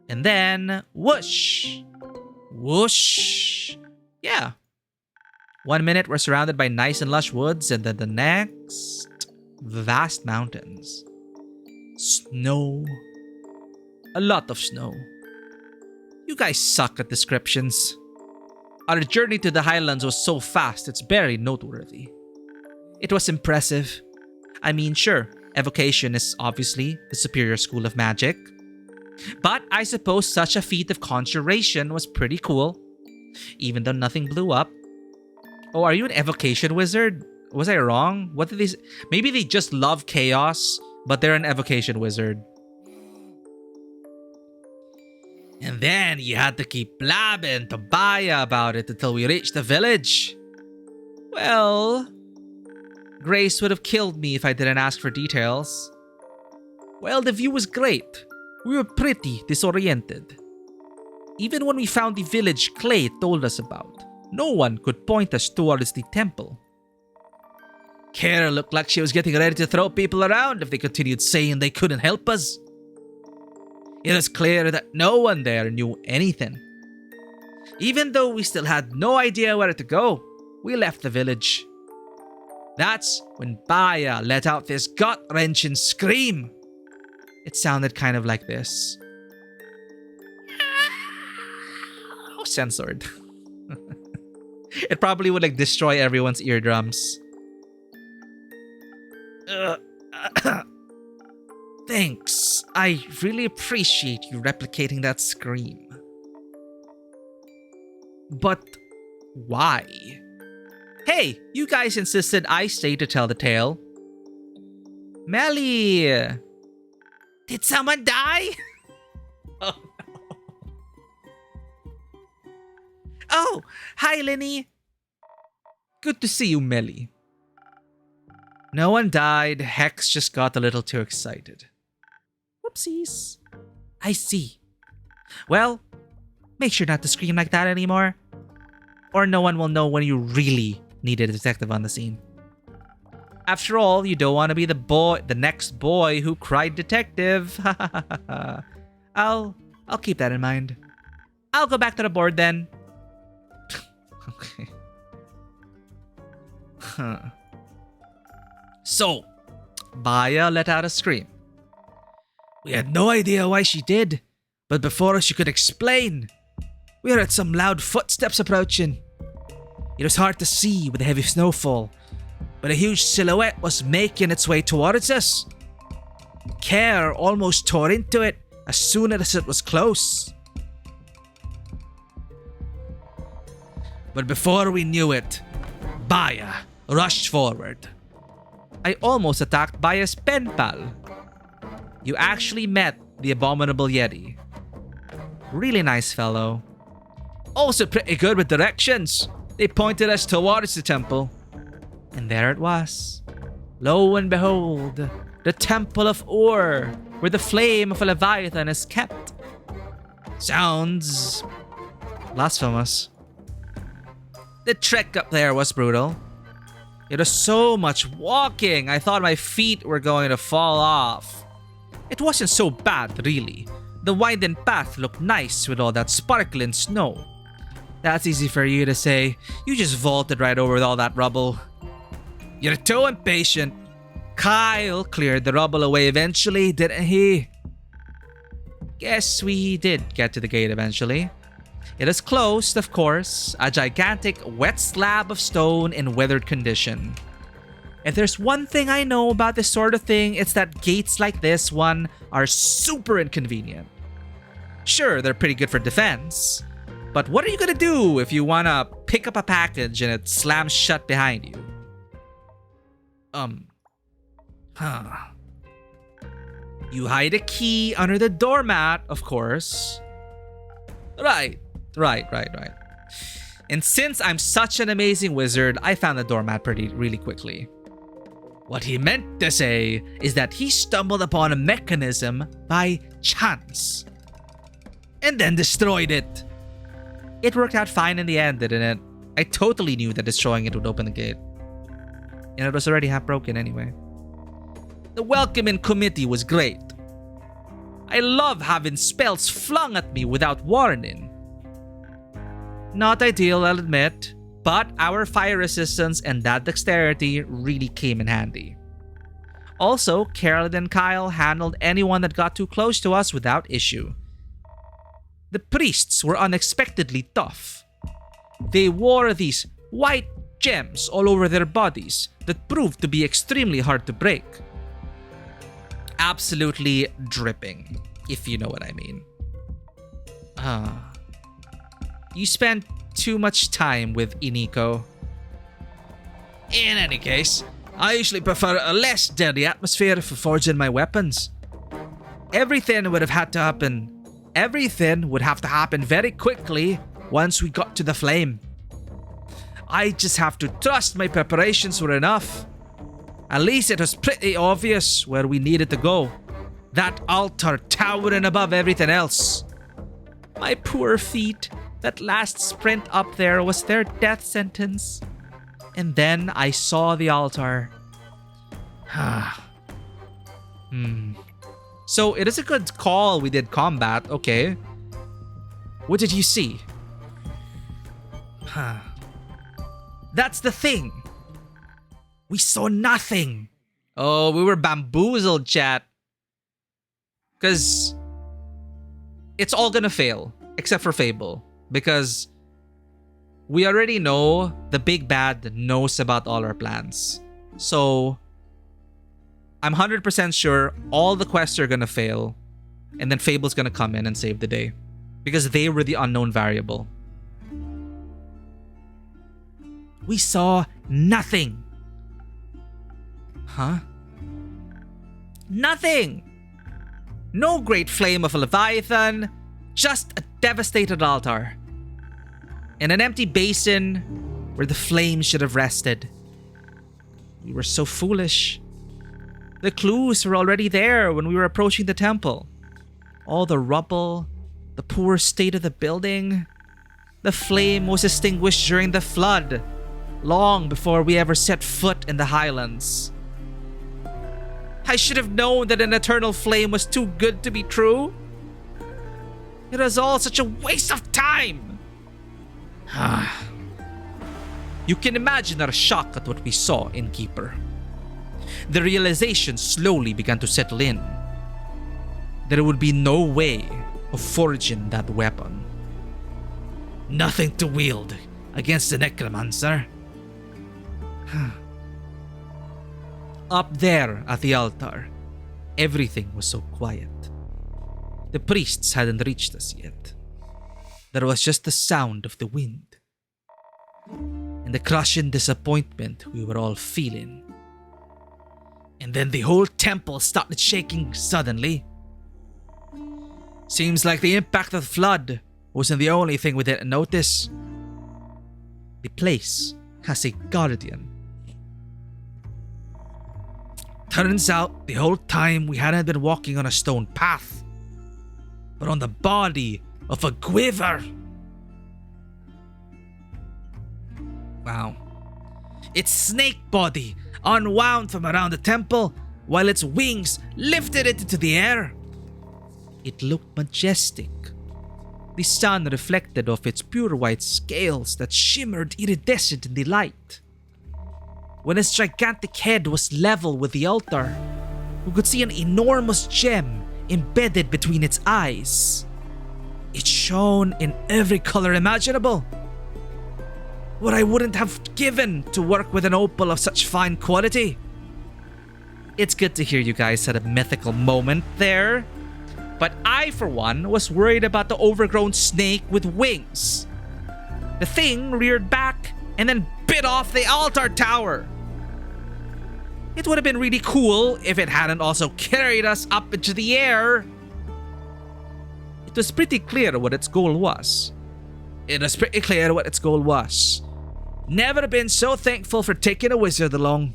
And then, whoosh! Whoosh! Yeah. 1 minute we're surrounded by nice and lush woods, and then the next, vast mountains. Snow. A lot of snow. You guys suck at descriptions. Our journey to the Highlands was so fast, it's barely noteworthy. It was impressive. I mean, sure, evocation is obviously the superior school of magic. But I suppose such a feat of conjuration was pretty cool, even though nothing blew up. Oh, are you an evocation wizard? Was I wrong? What did they... Maybe they just love chaos, but they're an evocation wizard. And then you had to keep blabbing to Baya about it until we reached the village. Well, Grace would have killed me if I didn't ask for details. Well, the view was great. We were pretty disoriented. Even when we found the village Clay told us about, no one could point us towards the temple. Kara looked like she was getting ready to throw people around if they continued saying they couldn't help us. It was clear that no one there knew anything. Even though we still had no idea where to go, we left the village. That's when Baya let out this gut-wrenching scream. It sounded kind of like this. Oh, censored. It probably would like destroy everyone's eardrums. Thanks. I really appreciate you replicating that scream. But why? Hey, you guys insisted I stay to tell the tale. Melly! Did someone die? Oh no. Oh, hi Lenny. Good to see you, Melly. No one died. Hex just got a little too excited. Whoopsies. I see. Well, make sure not to scream like that anymore, or no one will know when you really need a detective on the scene. After all, you don't want to be the next boy who cried detective. I'll keep that in mind. I'll go back to the board then. Okay. So, Baya let out a scream. We had no idea why she did, but before she could explain, we heard some loud footsteps approaching. It was hard to see with the heavy snowfall, but a huge silhouette was making its way towards us. Care almost tore into it as soon as it was close. But before we knew it, Baya rushed forward. I almost attacked Baya's pen pal. You actually met the abominable Yeti. Really nice fellow. Also pretty good with directions. They pointed us towards the temple. And there it was. Lo and behold, the Temple of Ur, where the flame of a Leviathan is kept. Sounds blasphemous. The trek up there was brutal. It was so much walking, I thought my feet were going to fall off. It wasn't so bad, really. The winding path looked nice with all that sparkling snow. That's easy for you to say. You just vaulted right over all that rubble. You're too impatient. Kyle cleared the rubble away eventually, didn't he? Guess we did get to the gate eventually. It is closed, of course, a gigantic wet slab of stone in weathered condition. If there's one thing I know about this sort of thing, it's that gates like this one are super inconvenient. Sure, they're pretty good for defense. But what are you gonna do if you wanna pick up a package and it slams shut behind you? You hide a key under the doormat, of course. Right. And since I'm such an amazing wizard, I found the doormat really quickly. What he meant to say is that he stumbled upon a mechanism by chance and then destroyed it. It worked out fine in the end, didn't it? I totally knew that destroying it would open the gate. And it was already half broken anyway. The welcoming committee was great. I love having spells flung at me without warning. Not ideal, I'll admit, but our fire resistance and that dexterity really came in handy. Also, Carolyn and Kyle handled anyone that got too close to us without issue. The priests were unexpectedly tough. They wore these white gems all over their bodies that proved to be extremely hard to break. Absolutely dripping, if you know what I mean. You spent too much time with Iniko. In any case, I usually prefer a less deadly atmosphere for forging my weapons. Everything would have to happen very quickly once we got to the flame. I just have to trust my preparations were enough. At least it was pretty obvious where we needed to go. That altar towering above everything else. My poor feet. That last sprint up there was their death sentence. And then I saw the altar. So it is a good call we did combat, okay. What did you see? That's the thing. We saw nothing. Oh, we were bamboozled, chat. Because it's all gonna fail, except for Fable. Because we already know the big bad knows about all our plans. So I'm 100% sure all the quests are gonna fail. And then Fable's gonna come in and save the day. Because they were the unknown variable. We saw nothing. Huh? Nothing! No great flame of a Leviathan, just a devastated altar. And an empty basin where the flame should have rested. We were so foolish. The clues were already there when we were approaching the temple. All the rubble, the poor state of the building. The flame was extinguished during the flood, long before we ever set foot in the highlands. I should have known that an eternal flame was too good to be true. It was all such a waste of time. You can imagine our shock at what we saw, Innkeeper. The realization slowly began to settle in. There would be no way of forging that weapon. Nothing to wield against the necromancer. Up there at the altar, everything was so quiet. The priests hadn't reached us yet. There was just the sound of the wind and the crushing disappointment we were all feeling. And then the whole temple started shaking suddenly. Seems like the impact of the flood wasn't the only thing we didn't notice. The place has a guardian. Turns out the whole time we hadn't been walking on a stone path, but on the body of a quiver. Wow. Its snake body unwound from around the temple while its wings lifted it into the air. It looked majestic. The sun reflected off its pure white scales that shimmered iridescent in the light. When its gigantic head was level with the altar, we could see an enormous gem embedded between its eyes. It shone in every color imaginable. What I wouldn't have given to work with an opal of such fine quality. It's good to hear you guys had a mythical moment there. But I, for one, was worried about the overgrown snake with wings. The thing reared back and then bit off the altar tower. It would have been really cool if it hadn't also carried us up into the air. It was pretty clear what its goal was. Never been so thankful for taking a wizard along.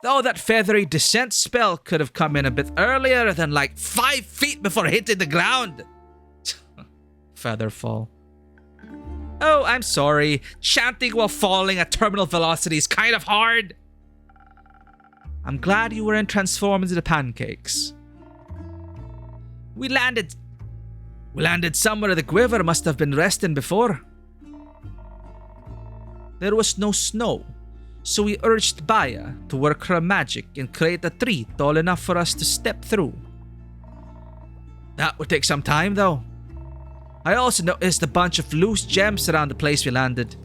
Though that feathery descent spell could have come in a bit earlier than like 5 feet before hitting the ground. Featherfall. Oh, I'm sorry. Chanting while falling at terminal velocity is kind of hard. I'm glad you weren't transformed into the pancakes. We landed somewhere the quiver must have been resting before. There was no snow, so we urged Baya to work her magic and create a tree tall enough for us to step through. That would take some time though. I also noticed a bunch of loose gems around the place we landed.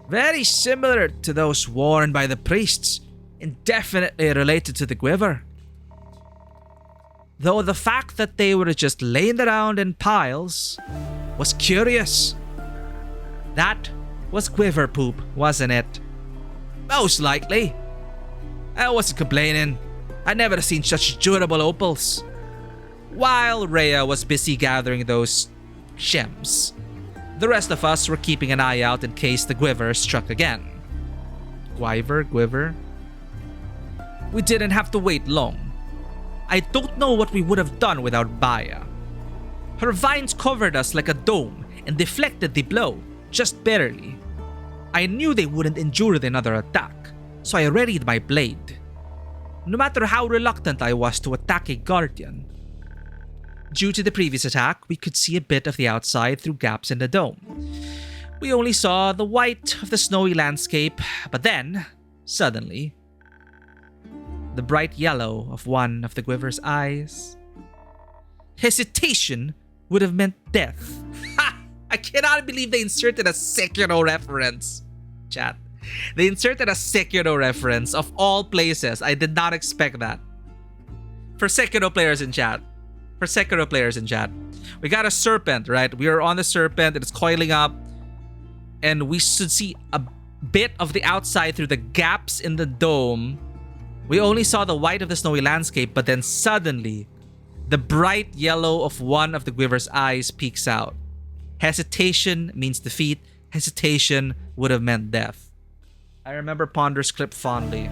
Very similar to those worn by the priests and definitely related to the quiver. Though the fact that they were just laying around in piles was curious. That was quiver poop, wasn't it? Most likely. I wasn't complaining. I'd never seen such durable opals. While Rhea was busy gathering those gems, the rest of us were keeping an eye out in case the quiver struck again. Quiver? We didn't have to wait long. I don't know what we would have done without Baya. Her vines covered us like a dome and deflected the blow, just barely. I knew they wouldn't endure another attack, so I readied my blade. No matter how reluctant I was to attack a guardian. Due to the previous attack, we could see a bit of the outside through gaps in the dome. We only saw the white of the snowy landscape, but then, suddenly, the bright yellow of one of the quiver's eyes. Hesitation would have meant death. Ha! I cannot believe they inserted a Sekiro reference. Chat. They inserted a Sekiro reference of all places. I did not expect that. For Sekiro players in chat. We got a serpent, right? We are on the serpent. It's coiling up. And we should see a bit of the outside through the gaps in the dome. We only saw the white of the snowy landscape, but then suddenly, the bright yellow of one of the quiver's eyes peeks out. Hesitation means defeat. Hesitation would have meant death. I remember Ponder's clip fondly.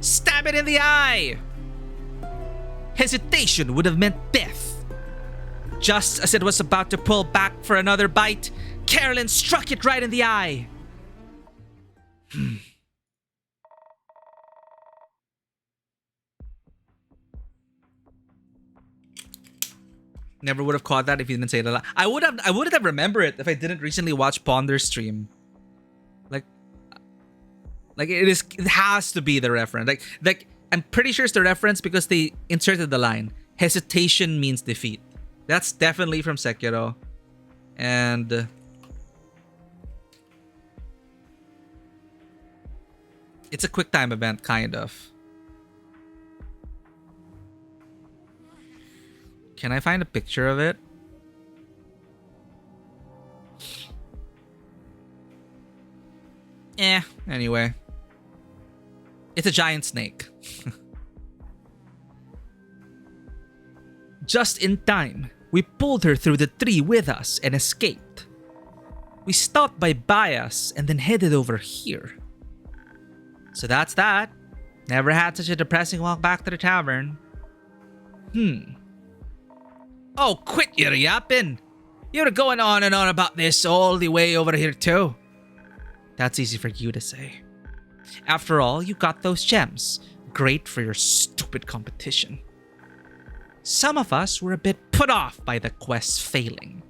Stab it in the eye! Hesitation would have meant death. Just as it was about to pull back for another bite, Carolyn struck it right in the eye. Never would have caught that if you didn't say it. I wouldn't have remembered it if I didn't recently watch Ponder's stream. Like it has to be the reference. Like I'm pretty sure it's the reference because they inserted the line. Hesitation means defeat. That's definitely from Sekiro. And it's a quick time event, kind of. Can I find a picture of it? Anyway. It's a giant snake. Just in time, we pulled her through the tree with us and escaped. We stopped by Bias and then headed over here. So that's that. Never had such a depressing walk back to the tavern. Oh, quit your yapping. You're going on and on about this all the way over here too. That's easy for you to say. After all, you got those gems. Great for your stupid competition. Some of us were a bit put off by the quest failing.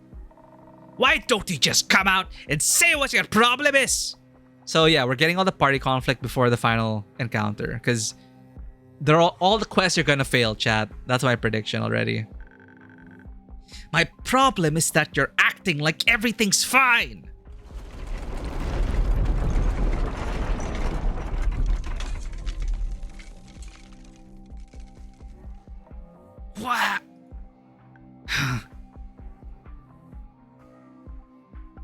Why don't you just come out and say what your problem is? So yeah, we're getting all the party conflict before the final encounter. Because they're all the quests are gonna fail, chat. That's my prediction already. My problem is that you're acting like everything's fine. What?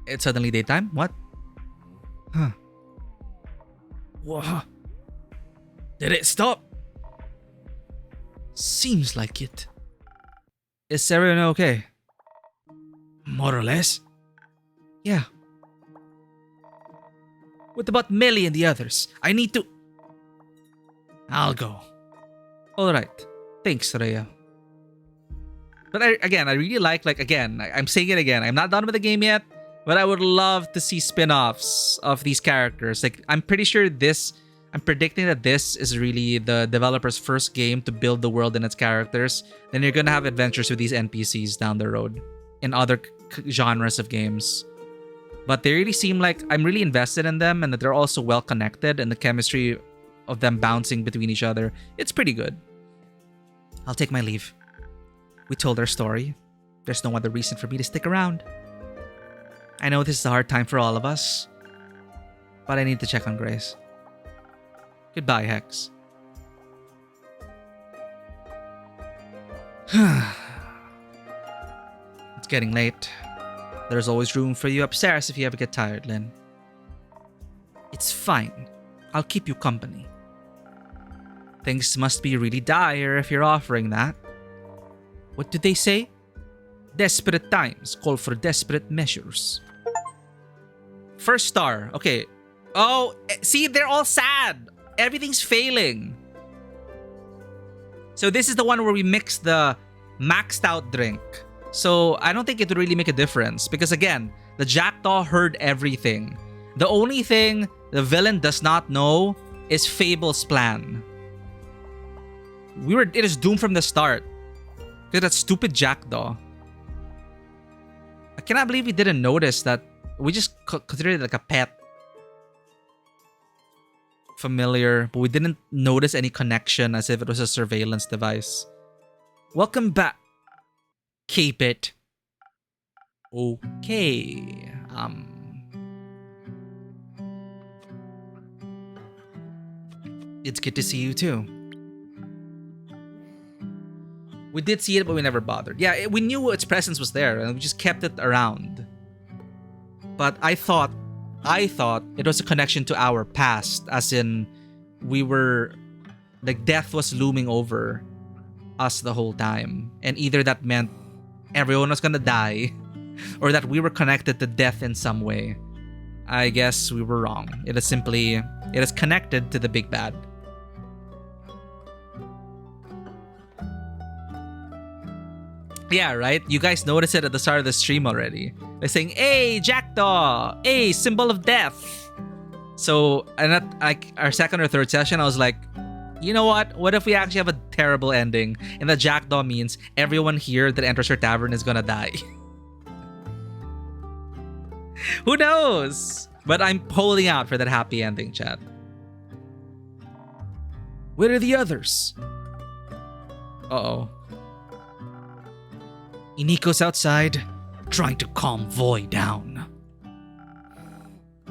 It's suddenly daytime? What? Huh. Whoa. Did it stop? Seems like it. Is everyone okay? More or less. Yeah. What about Melly and the others? I need to... I'll go. Alright. Thanks, Rhea. But I really like, I'm saying it again. I'm not done with the game yet, but I would love to see spin-offs of these characters. Like, I'm pretty sure I'm predicting that this is really the developer's first game to build the world and its characters. Then you're gonna have adventures with these NPCs down the road in other genres of games. But they really seem like I'm really invested in them and that they're also well connected, and the chemistry of them bouncing between each other, it's pretty good. I'll take my leave. We told our story. There's no other reason for me to stick around. I know this is a hard time for all of us, but I need to check on Grace. Goodbye, Hex. It's getting late. There's always room for you upstairs if you ever get tired, Lynn. It's fine. I'll keep you company. Things must be really dire if you're offering that. What did they say? Desperate times call for desperate measures. First star. Okay. Oh, see, they're all sad. Everything's failing. So this is the one where we mix the maxed out drink. So I don't think it would really make a difference because again, the Jackdaw heard everything. The only thing the villain does not know is Fable's plan. It is doomed from the start. Because that stupid Jackdaw. I cannot believe we didn't notice that. We just considered it like a pet. Familiar, but we didn't notice any connection as if it was a surveillance device. Welcome back. Keep it. Okay. It's good to see you too. We did see it, but we never bothered. Yeah, we knew its presence was there, and we just kept it around. But I thought it was a connection to our past, as in we were, like, death was looming over us the whole time. And either that meant everyone was gonna die, or that we were connected to death in some way. I guess we were wrong. It is connected to the big bad. Yeah, right? You guys noticed it at the start of the stream already. They're saying, hey, Jackdaw! Hey, symbol of death! So, and at like our second or third session, I was like, you know what? What if we actually have a terrible ending? And the Jackdaw means everyone here that enters our tavern is gonna die. Who knows? But I'm holding out for that happy ending, chat. Where are the others? Uh-oh. Iniko's outside, trying to calm Voy down.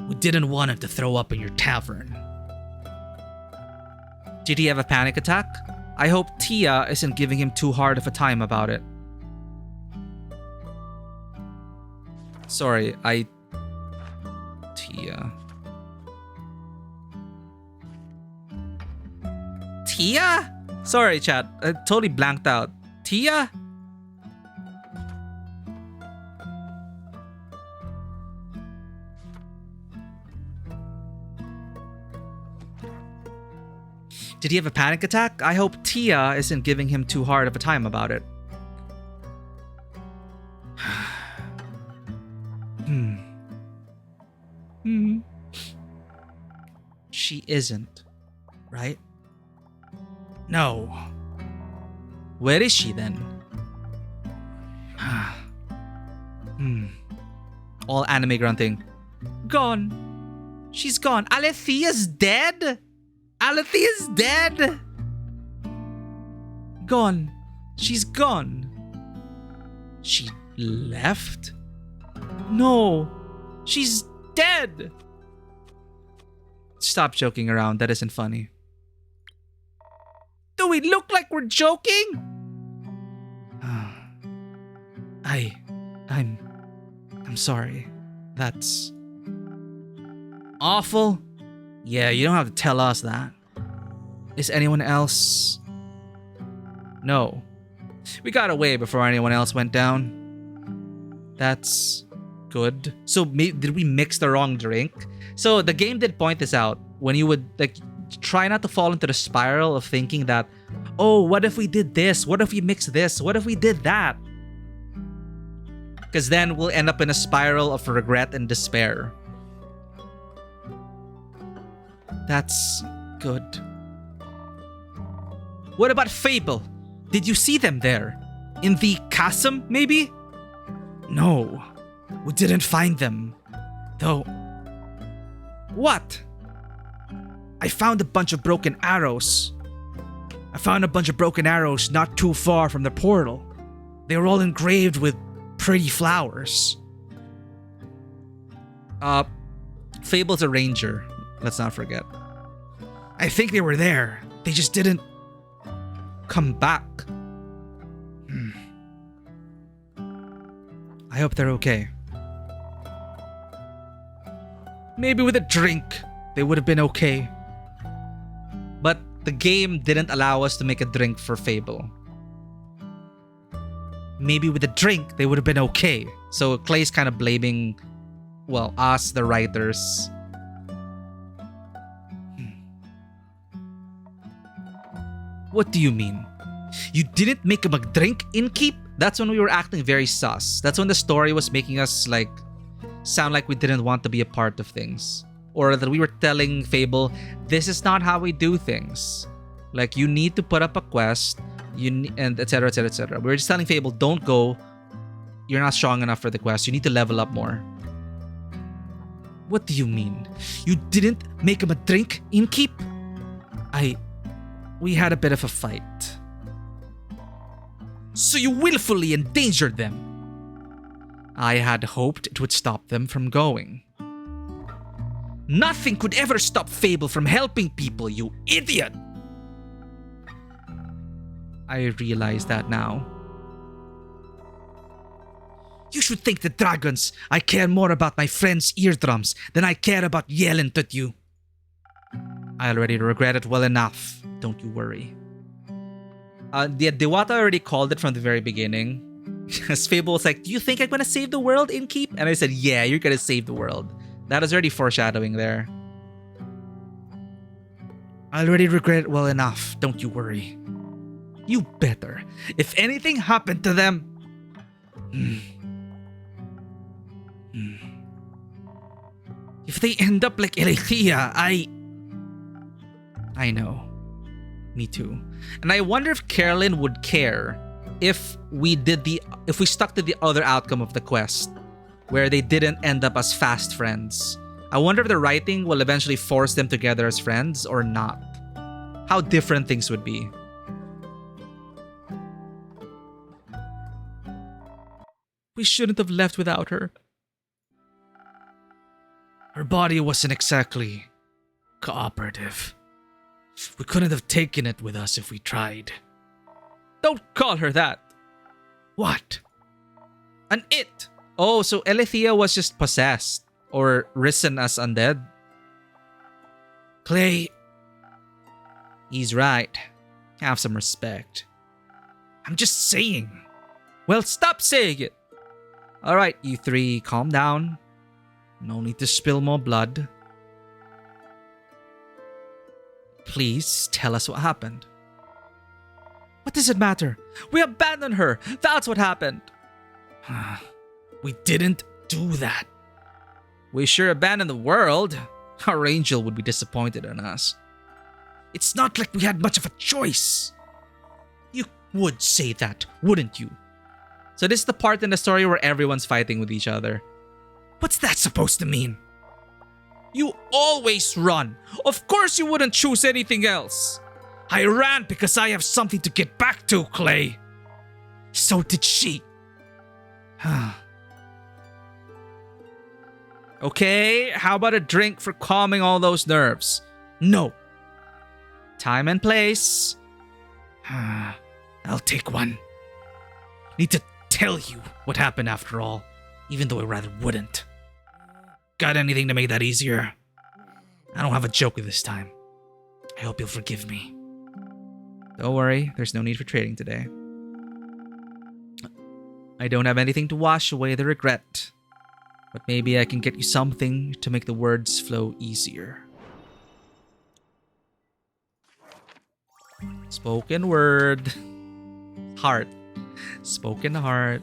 We didn't want him to throw up in your tavern. Did he have a panic attack? I hope Tia isn't giving him too hard of a time about it. Sorry, Tia. Tia? Sorry, chat. I totally blanked out. Tia? Did he have a panic attack? I hope Tia isn't giving him too hard of a time about it. She isn't, right? No. Where is she then? All anime grunting. Gone. She's gone. Alethea's dead? Alethea's dead? Gone. She's gone. She left? No. She's dead. Stop joking around. That isn't funny. Do we look like we're joking? I'm sorry. That's awful. Yeah, you don't have to tell us that. Is anyone else? No. We got away before anyone else went down. That's good. So did we mix the wrong drink? So the game did point this out. When you would like try not to fall into the spiral of thinking that, oh, what if we did this? What if we mixed this? What if we did that? Because then we'll end up in a spiral of regret and despair. That's good. What about Fable? Did you see them there? In the chasm, maybe? No, we didn't find them. Though. What? I found a bunch of broken arrows. Not too far from the portal. They were all engraved with pretty flowers. Fable's a ranger. Let's not forget. I think they were there. They just didn't come back. I hope they're okay. Maybe with a drink, they would have been okay. But the game didn't allow us to make a drink for Fable. Maybe with a drink, they would have been okay. So Clay's kind of blaming, well, us, the writers. What do you mean? You didn't make him a drink in Keep? That's when we were acting very sus. That's when the story was making us like sound like we didn't want to be a part of things. Or that we were telling Fable, this is not how we do things. Like, you need to put up a quest, and etc, etc, etc. We were just telling Fable, don't go. You're not strong enough for the quest. You need to level up more. What do you mean? You didn't make him a drink in Keep? We had a bit of a fight. So you willfully endangered them? I had hoped it would stop them from going. Nothing could ever stop Fable from helping people, you idiot! I realize that now. You should thank the dragons. I care more about my friend's eardrums than I care about yelling at you. I already regret it well enough. Don't you worry. The Dewata already called it from the very beginning. As Fable was like, do you think I'm gonna save the world in Keep? And I said, yeah, you're gonna save the world. That was already foreshadowing there. I already regret it well enough. Don't you worry. You better. If anything happened to them... If they end up like Alethea, I know. Me too. And I wonder if Carolyn would care if we stuck to the other outcome of the quest, where they didn't end up as fast friends. I wonder if the writing will eventually force them together as friends or not. How different things would be. We shouldn't have left without her. Her body wasn't exactly cooperative. We couldn't have taken it with us if we tried. Don't call her that. What? An it. Oh, so Alethea was just possessed or risen as undead. Clay. He's right. Have some respect. I'm just saying. Well, stop saying it. All right, you three, calm down. No need to spill more blood. Please tell us what happened. What does it matter? We abandoned her. That's what happened. We didn't do that. We sure abandoned the world. Our angel would be disappointed in us. It's not like we had much of a choice. You would say that, wouldn't you? So this is the part in the story where everyone's fighting with each other. What's that supposed to mean? You always run. Of course you wouldn't choose anything else. I ran because I have something to get back to, Clay. So did she. Okay, how about a drink for calming all those nerves? No. Time and place. I'll take one. Need to tell you what happened after all, even though I rather wouldn't. Got anything to make that easier? I don't have a joke this time. I hope you'll forgive me. Don't worry, there's no need for trading today. I don't have anything to wash away the regret, but maybe I can get you something to make the words flow easier. Spoken word. Heart. Spoken heart.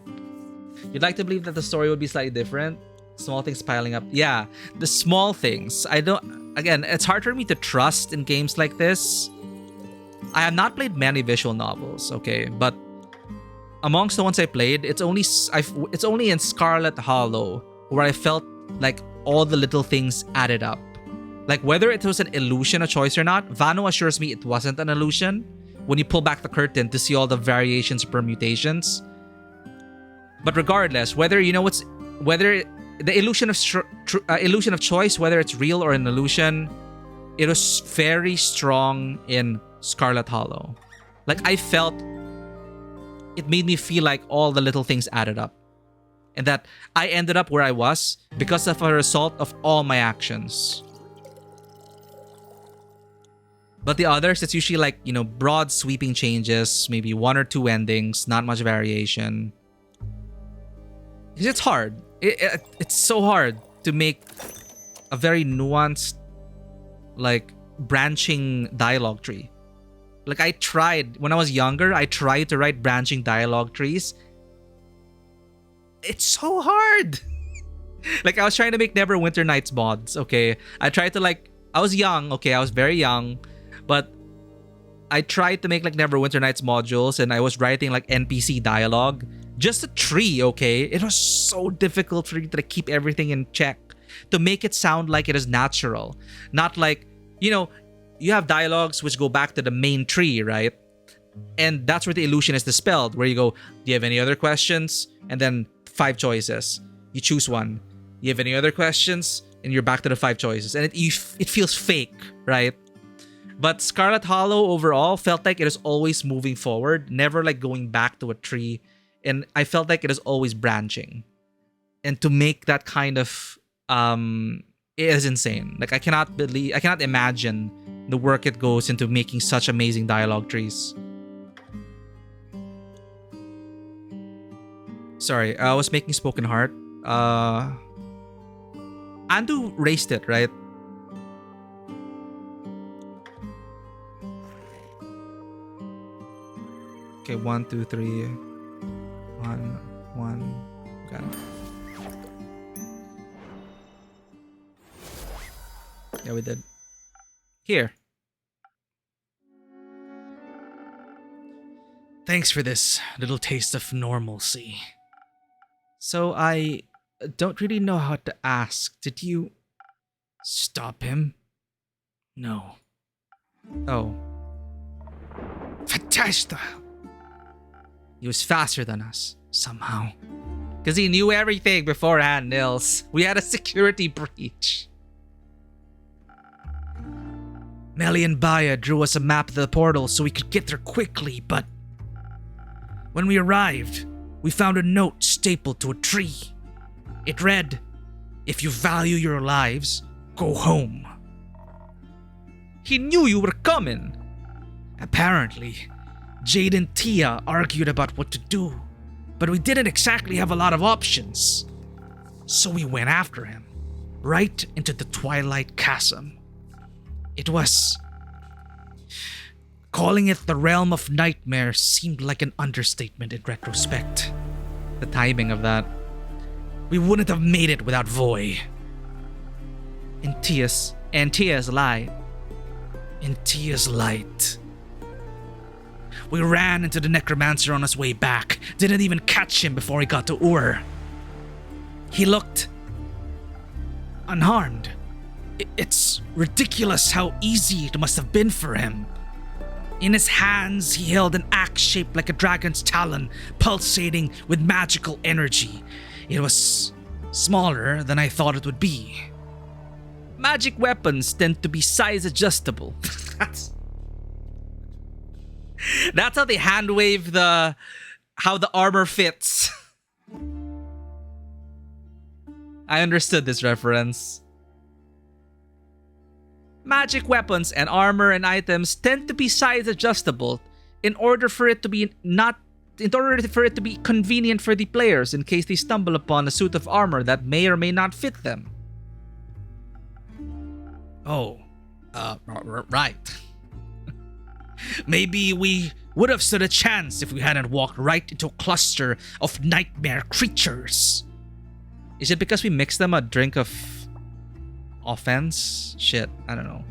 You'd like to believe that the story would be slightly different? Small things piling up. Yeah, the small things. Again, it's hard for me to trust in games like this. I have not played many visual novels, okay, but amongst the ones I played, it's only in Scarlet Hollow where I felt like all the little things added up. Like whether it was an illusion of choice or not, Vano assures me it wasn't an illusion when you pull back the curtain to see all the variations, permutations. But regardless, whether the illusion of choice, whether it's real or an illusion, it was very strong in Scarlet Hollow. Like I felt it made me feel like all the little things added up, and that I ended up where I was because of a result of all my actions. But the others, it's usually like, broad sweeping changes, maybe one or two endings, not much variation. Because it's hard. It's so hard to make a very nuanced, like, branching dialogue tree. Like, when I was younger, I tried to write branching dialogue trees. It's so hard. Like, I was trying to make Neverwinter Nights mods, okay? I was young, okay? I was very young. But I tried to make, like, Neverwinter Nights modules, and I was writing, like, NPC dialogue. Just a tree, okay? It was so difficult for me to keep everything in check, to make it sound like it is natural. Not like, you have dialogues which go back to the main tree, right? And that's where the illusion is dispelled, where you go, do you have any other questions? And then 5 choices. You choose one. You have any other questions? And you're back to the 5 choices. And it feels fake, right? But Scarlet Hollow overall felt like it is always moving forward, never like going back to a tree. And I felt like it is always branching. And to make that kind of it is insane. Like I cannot imagine the work it goes into making such amazing dialogue trees. Sorry, I was making Spoken Heart. Andu raced it, right? Okay, 1, 2, 3. 1. Got it. Yeah, we did. Here. Thanks for this little taste of normalcy. So I don't really know how to ask. Did you stop him? No. Oh. Fantastical. He was faster than us, somehow. Because he knew everything beforehand, Nils. We had a security breach. Melly and Baya drew us a map of the portal so we could get there quickly, but when we arrived, we found a note stapled to a tree. It read, "If you value your lives, go home." He knew you were coming. Apparently, Jade and Tia argued about what to do, but we didn't exactly have a lot of options. So we went after him, right into the Twilight Chasm. It was... Calling it the realm of nightmares seemed like an understatement in retrospect. The timing of that. We wouldn't have made it without Voy. In Tia's light. In Tia's light. We ran into the necromancer on his way back. Didn't even catch him before he got to Ur. He looked unharmed. It's ridiculous how easy it must have been for him. In his hands, he held an axe shaped like a dragon's talon, pulsating with magical energy. It was smaller than I thought it would be. Magic weapons tend to be size adjustable. That's how they hand wave how the armor fits. I understood this reference. Magic weapons and armor and items tend to be size adjustable in order for it to be convenient for the players in case they stumble upon a suit of armor that may or may not fit them. Oh, right. Maybe we would have stood a chance if we hadn't walked right into a cluster of nightmare creatures. Is it because we mixed them a drink of offense? Shit, I don't know.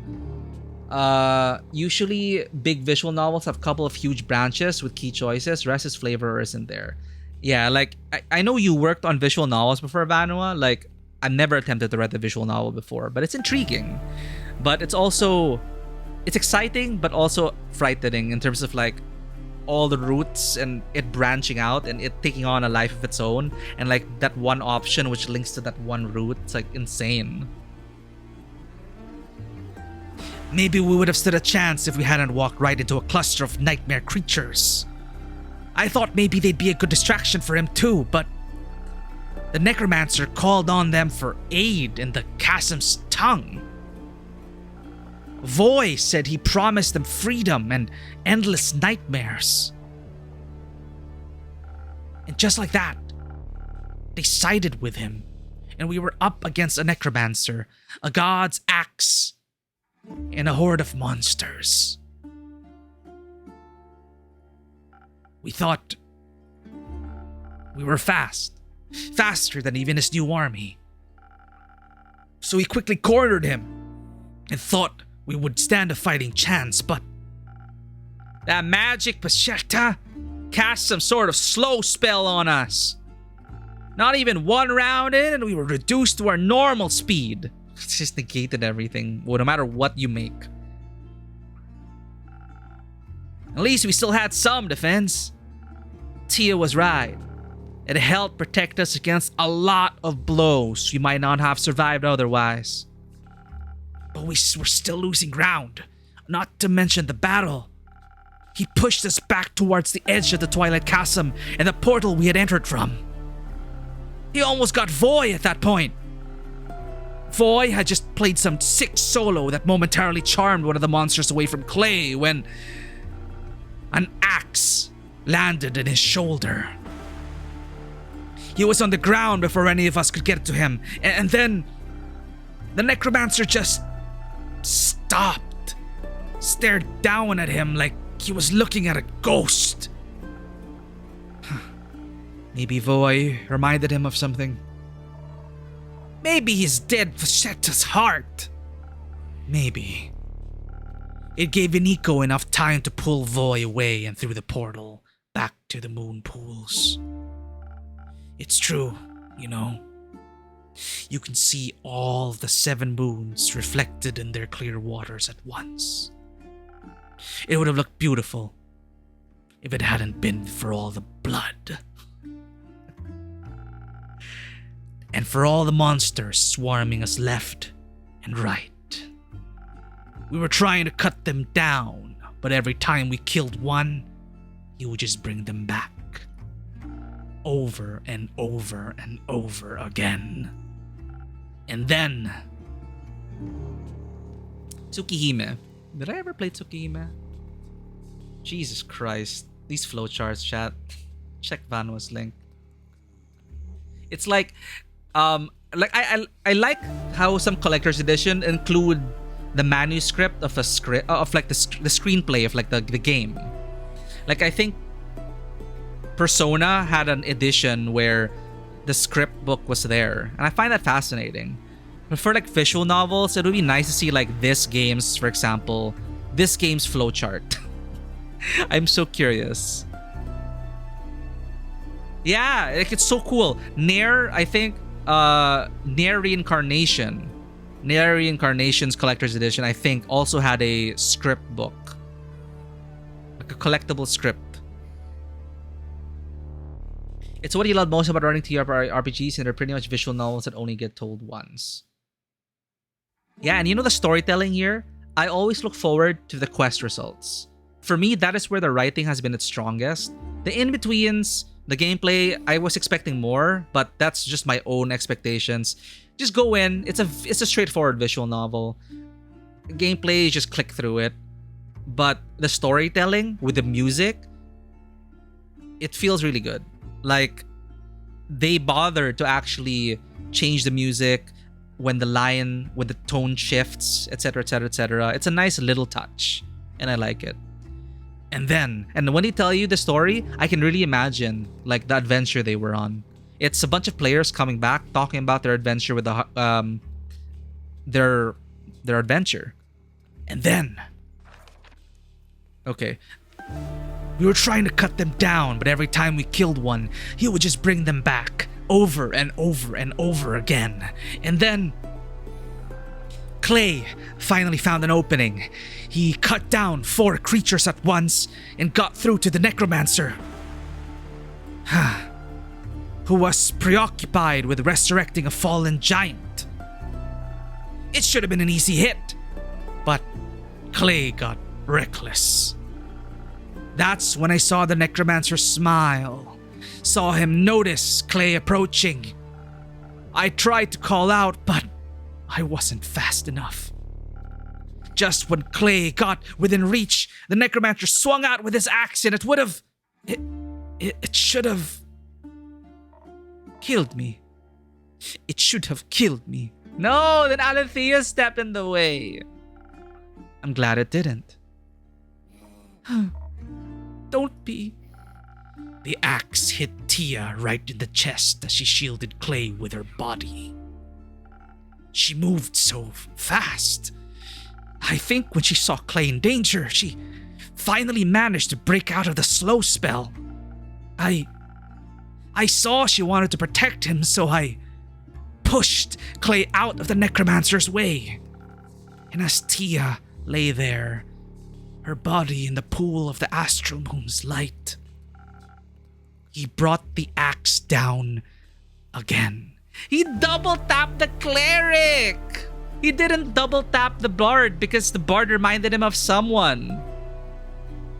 Usually big visual novels have a couple of huge branches with key choices. Rest is flavor or isn't there. Yeah, like, I know you worked on visual novels before, Vanua. Like, I've never attempted to write a visual novel before, but it's intriguing. But it's also, it's exciting, but also frightening in terms of like all the routes and it branching out and it taking on a life of its own. And like that one option which links to that one route. It's like insane. Maybe we would have stood a chance if we hadn't walked right into a cluster of nightmare creatures. I thought maybe they'd be a good distraction for him too, but the necromancer called on them for aid in the chasm's tongue. Voy said he promised them freedom and endless nightmares. And just like that, they sided with him, and we were up against a necromancer, a god's axe, and a horde of monsters. We thought we were faster than even his new army. So we quickly cornered him and thought we would stand a fighting chance, but that magic Pacheta cast some sort of slow spell on us. Not even one round in and we were reduced to our normal speed. It's just negated everything, no matter what you make. At least we still had some defense. Tia was right. It helped protect us against a lot of blows we might not have survived otherwise. But we were still losing ground, not to mention the battle. He pushed us back towards the edge of the Twilight Chasm and the portal we had entered from. He almost got Voy at that point. Voy had just played some sick solo that momentarily charmed one of the monsters away from Clay when an axe landed in his shoulder. He was on the ground before any of us could get to him, and then the necromancer just stopped, stared down at him like he was looking at a ghost. Maybe Voy reminded him of something. Maybe his dead Vacheta's heart. Maybe. It gave Iniko enough time to pull Voy away and through the portal back to the moon pools. It's true, you know. You can see all the 7 moons reflected in their clear waters at once. It would have looked beautiful if it hadn't been for all the blood. And for all the monsters swarming us left and right. We were trying to cut them down, but every time we killed one, he would just bring them back. Over and over and over again. And then Tsukihime. Did I ever play Tsukihime? Jesus Christ. These flowcharts, chat. Check Vanua's link. It's like I like how some collector's edition include the manuscript of a script of like the screenplay of like the game. Like I think Persona had an edition where the script book was there, and I find that fascinating. But for like visual novels, it would be nice to see like this game's, for example, this game's flowchart. I'm so curious. Yeah, like it's so cool. Nair, I think, Nair Reincarnation's collector's edition, I think, also had a script book, like a collectible script. It's what you love most about running TRPGs, and they're pretty much visual novels that only get told once. Yeah, and you know the storytelling here? I always look forward to the quest results. For me, that is where the writing has been its strongest. The in-betweens The gameplay, I was expecting more, but that's just my own expectations. Just go in. It's a straightforward visual novel. Gameplay, just click through it. But the storytelling with the music, it feels really good. Like, they bother to actually change the music when the tone shifts, etc, etc, etc. It's a nice little touch, and I like it. And when they tell you the story, I can really imagine like the adventure they were on. It's a bunch of players coming back, talking about their adventure with their adventure. And then, okay, we were trying to cut them down, but every time we killed one, he would just bring them back over and over and over again. And then Clay finally found an opening. He cut down 4 creatures at once and got through to the necromancer, who was preoccupied with resurrecting a fallen giant. It should have been an easy hit, but Clay got reckless. That's when I saw the necromancer smile, saw him notice Clay approaching. I tried to call out, but I wasn't fast enough. Just when Clay got within reach, the necromancer swung out with his axe, and it should have killed me. It should have killed me. No, then Alethea stepped in the way. I'm glad it didn't. Don't be. The axe hit Tia right in the chest as she shielded Clay with her body. She moved so fast. I think when she saw Clay in danger, she finally managed to break out of the slow spell. I saw she wanted to protect him, so I pushed Clay out of the necromancer's way. And as Tia lay there, her body in the pool of the astral moon's light, he brought the axe down again. He double tapped the cleric! He didn't double tap the bard because the bard reminded him of someone.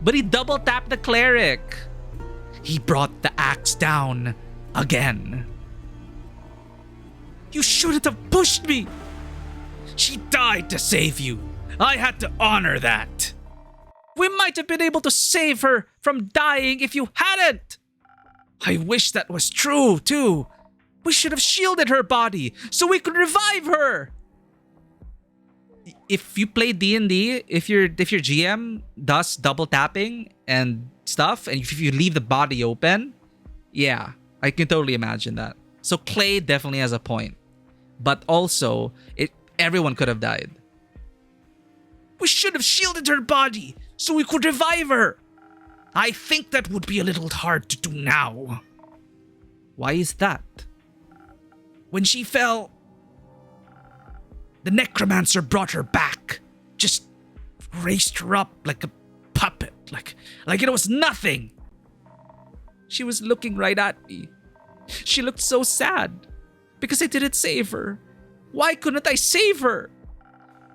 But he double tapped the cleric. He brought the axe down again. You shouldn't have pushed me! She died to save you. I had to honor that. We might have been able to save her from dying if you hadn't. I wish that was true, too. We should have shielded her body so we could revive her. If you play D&D, if your GM does double tapping and stuff, and if you leave the body open, yeah, I can totally imagine that. So Clay definitely has a point. But also, everyone could have died. We should have shielded her body so we could revive her. I think that would be a little hard to do now. Why is that? When she fell, the necromancer brought her back. Just raised her up like a puppet, like it was nothing. She was looking right at me. She looked so sad because I didn't save her. Why couldn't I save her?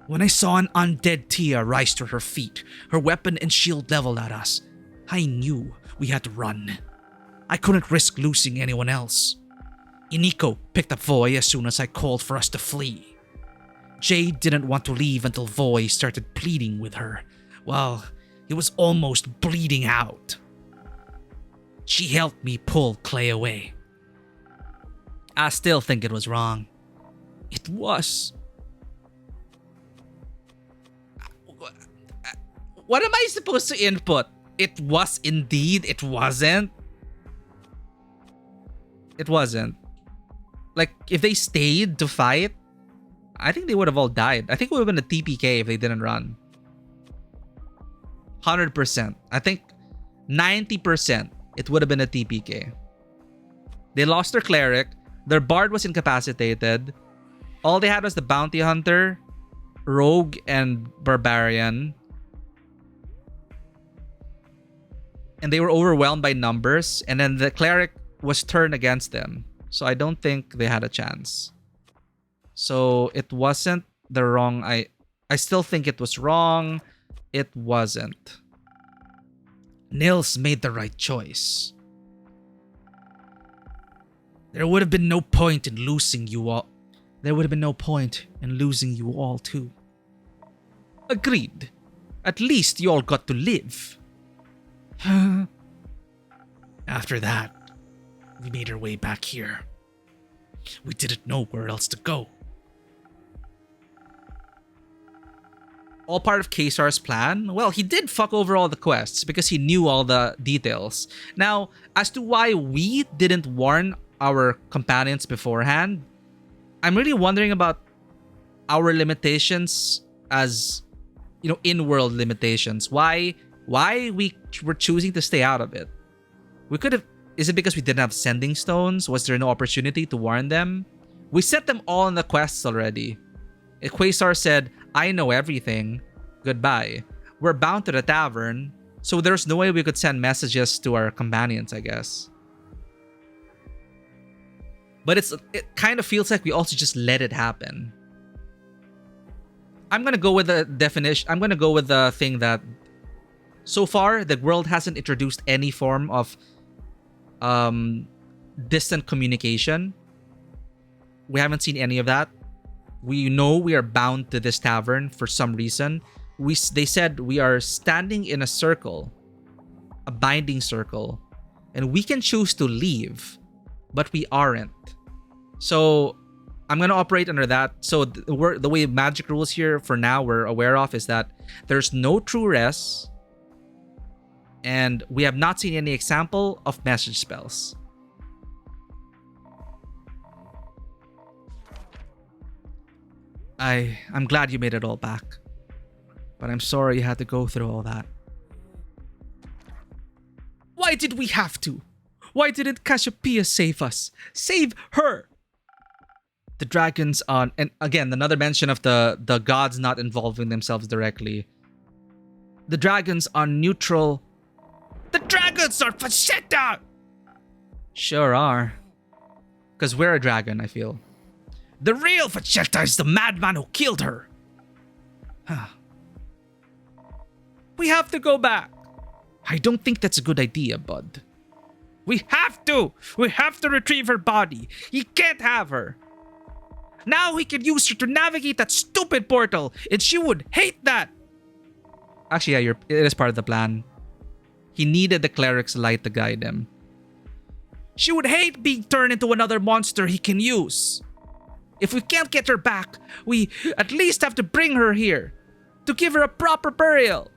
When I saw an undead Tia rise to her feet, her weapon and shield leveled at us, I knew we had to run. I couldn't risk losing anyone else. Iniko picked up Voy as soon as I called for us to flee. Jade didn't want to leave until Voy started pleading with her. Well, he was almost bleeding out. She helped me pull Clay away. I still think it was wrong. It was. What am I supposed to input? It was indeed, it wasn't. It wasn't. Like, if they stayed to fight, I think they would have all died. I think it would have been a TPK if they didn't run. 100%. I think 90% it would have been a TPK. They lost their cleric. Their bard was incapacitated. All they had was the bounty hunter, rogue, and barbarian. And they were overwhelmed by numbers. And then the cleric was turned against them. So I don't think they had a chance. So it wasn't the wrong... I still think it was wrong. It wasn't. Nils made the right choice. There would have been no point in losing you all. There would have been no point in losing you all too. Agreed. At least you all got to live. After that, we made our way back here. We didn't know where else to go. All part of Kesar's plan? Well, he did fuck over all the quests because he knew all the details. Now, as to why we didn't warn our companions beforehand, I'm really wondering about our limitations as, you know, in-world limitations. Why we were choosing to stay out of it? We could have... Is it because we didn't have sending stones? Was there no opportunity to warn them? We set them all on the quests already. Quasar said, I know everything. Goodbye. We're bound to the tavern, so there's no way we could send messages to our companions, I guess. But it kind of feels like we also just let it happen. I'm gonna go with the definition. I'm gonna go with the thing that so far the world hasn't introduced any form of distant communication. We haven't seen any of that. We know we are bound to this tavern for some reason. They said we are standing in a circle, a binding circle, and we can choose to leave, but we aren't. So I'm gonna operate under that. So the way magic rules here for now we're aware of is that there's no true res, and we have not seen any example of message spells. I'm glad you made it all back, but I'm sorry you had to go through all that. Why did we have to? Why didn't Cassiopeia save us? Save her! The dragons on... And again, another mention of the gods not involving themselves directly. The dragons are neutral. The dragons are Facetta! Sure are. Because we're a dragon, I feel. The real Facetta is the madman who killed her. We have to go back. I don't think that's a good idea, bud. We have to! We have to retrieve her body. He can't have her. Now he can use her to navigate that stupid portal, and she would hate that. Actually, yeah, it is part of the plan. He needed the cleric's light to guide him. She would hate being turned into another monster he can use. If we can't get her back, we at least have to bring her here to give her a proper burial.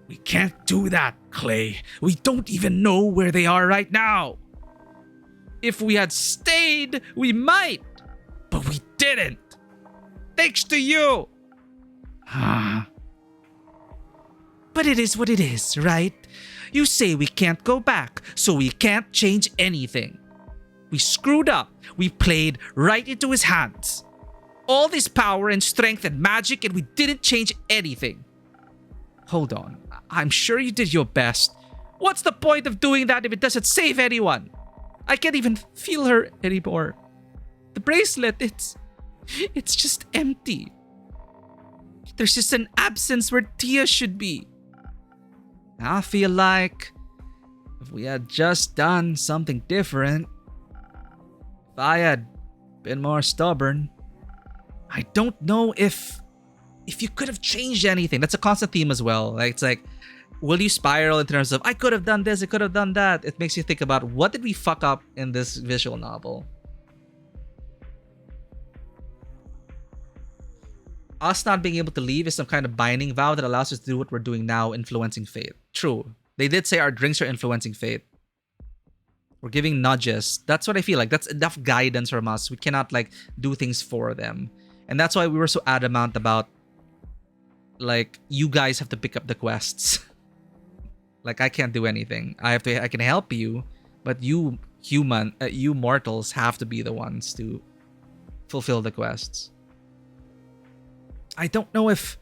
We can't do that, Clay. We don't even know where they are right now. If we had stayed, we might. But we didn't. Thanks to you. But it is what it is, right? You say we can't go back, so we can't change anything. We screwed up. We played right into his hands. All this power and strength and magic, and we didn't change anything. Hold on. I'm sure you did your best. What's the point of doing that if it doesn't save anyone? I can't even feel her anymore. The bracelet, it's just empty. There's just an absence where Tia should be. I feel like if we had just done something different, if I had been more stubborn, I don't know if you could have changed anything. That's a constant theme as well. Like, it's like, will you spiral in terms of, I could have done this, I could have done that. It makes you think about, what did we fuck up in this visual novel? Us not being able to leave is some kind of binding vow that allows us to do what we're doing now, influencing fate. True. They did say our drinks are influencing fate. We're giving nudges. That's what I feel like. That's enough guidance from us. We cannot, like, do things for them. And that's why we were so adamant about, like, you guys have to pick up the quests. Like, I can't do anything. I can help you, but you mortals have to be the ones to fulfill the quests. I don't know if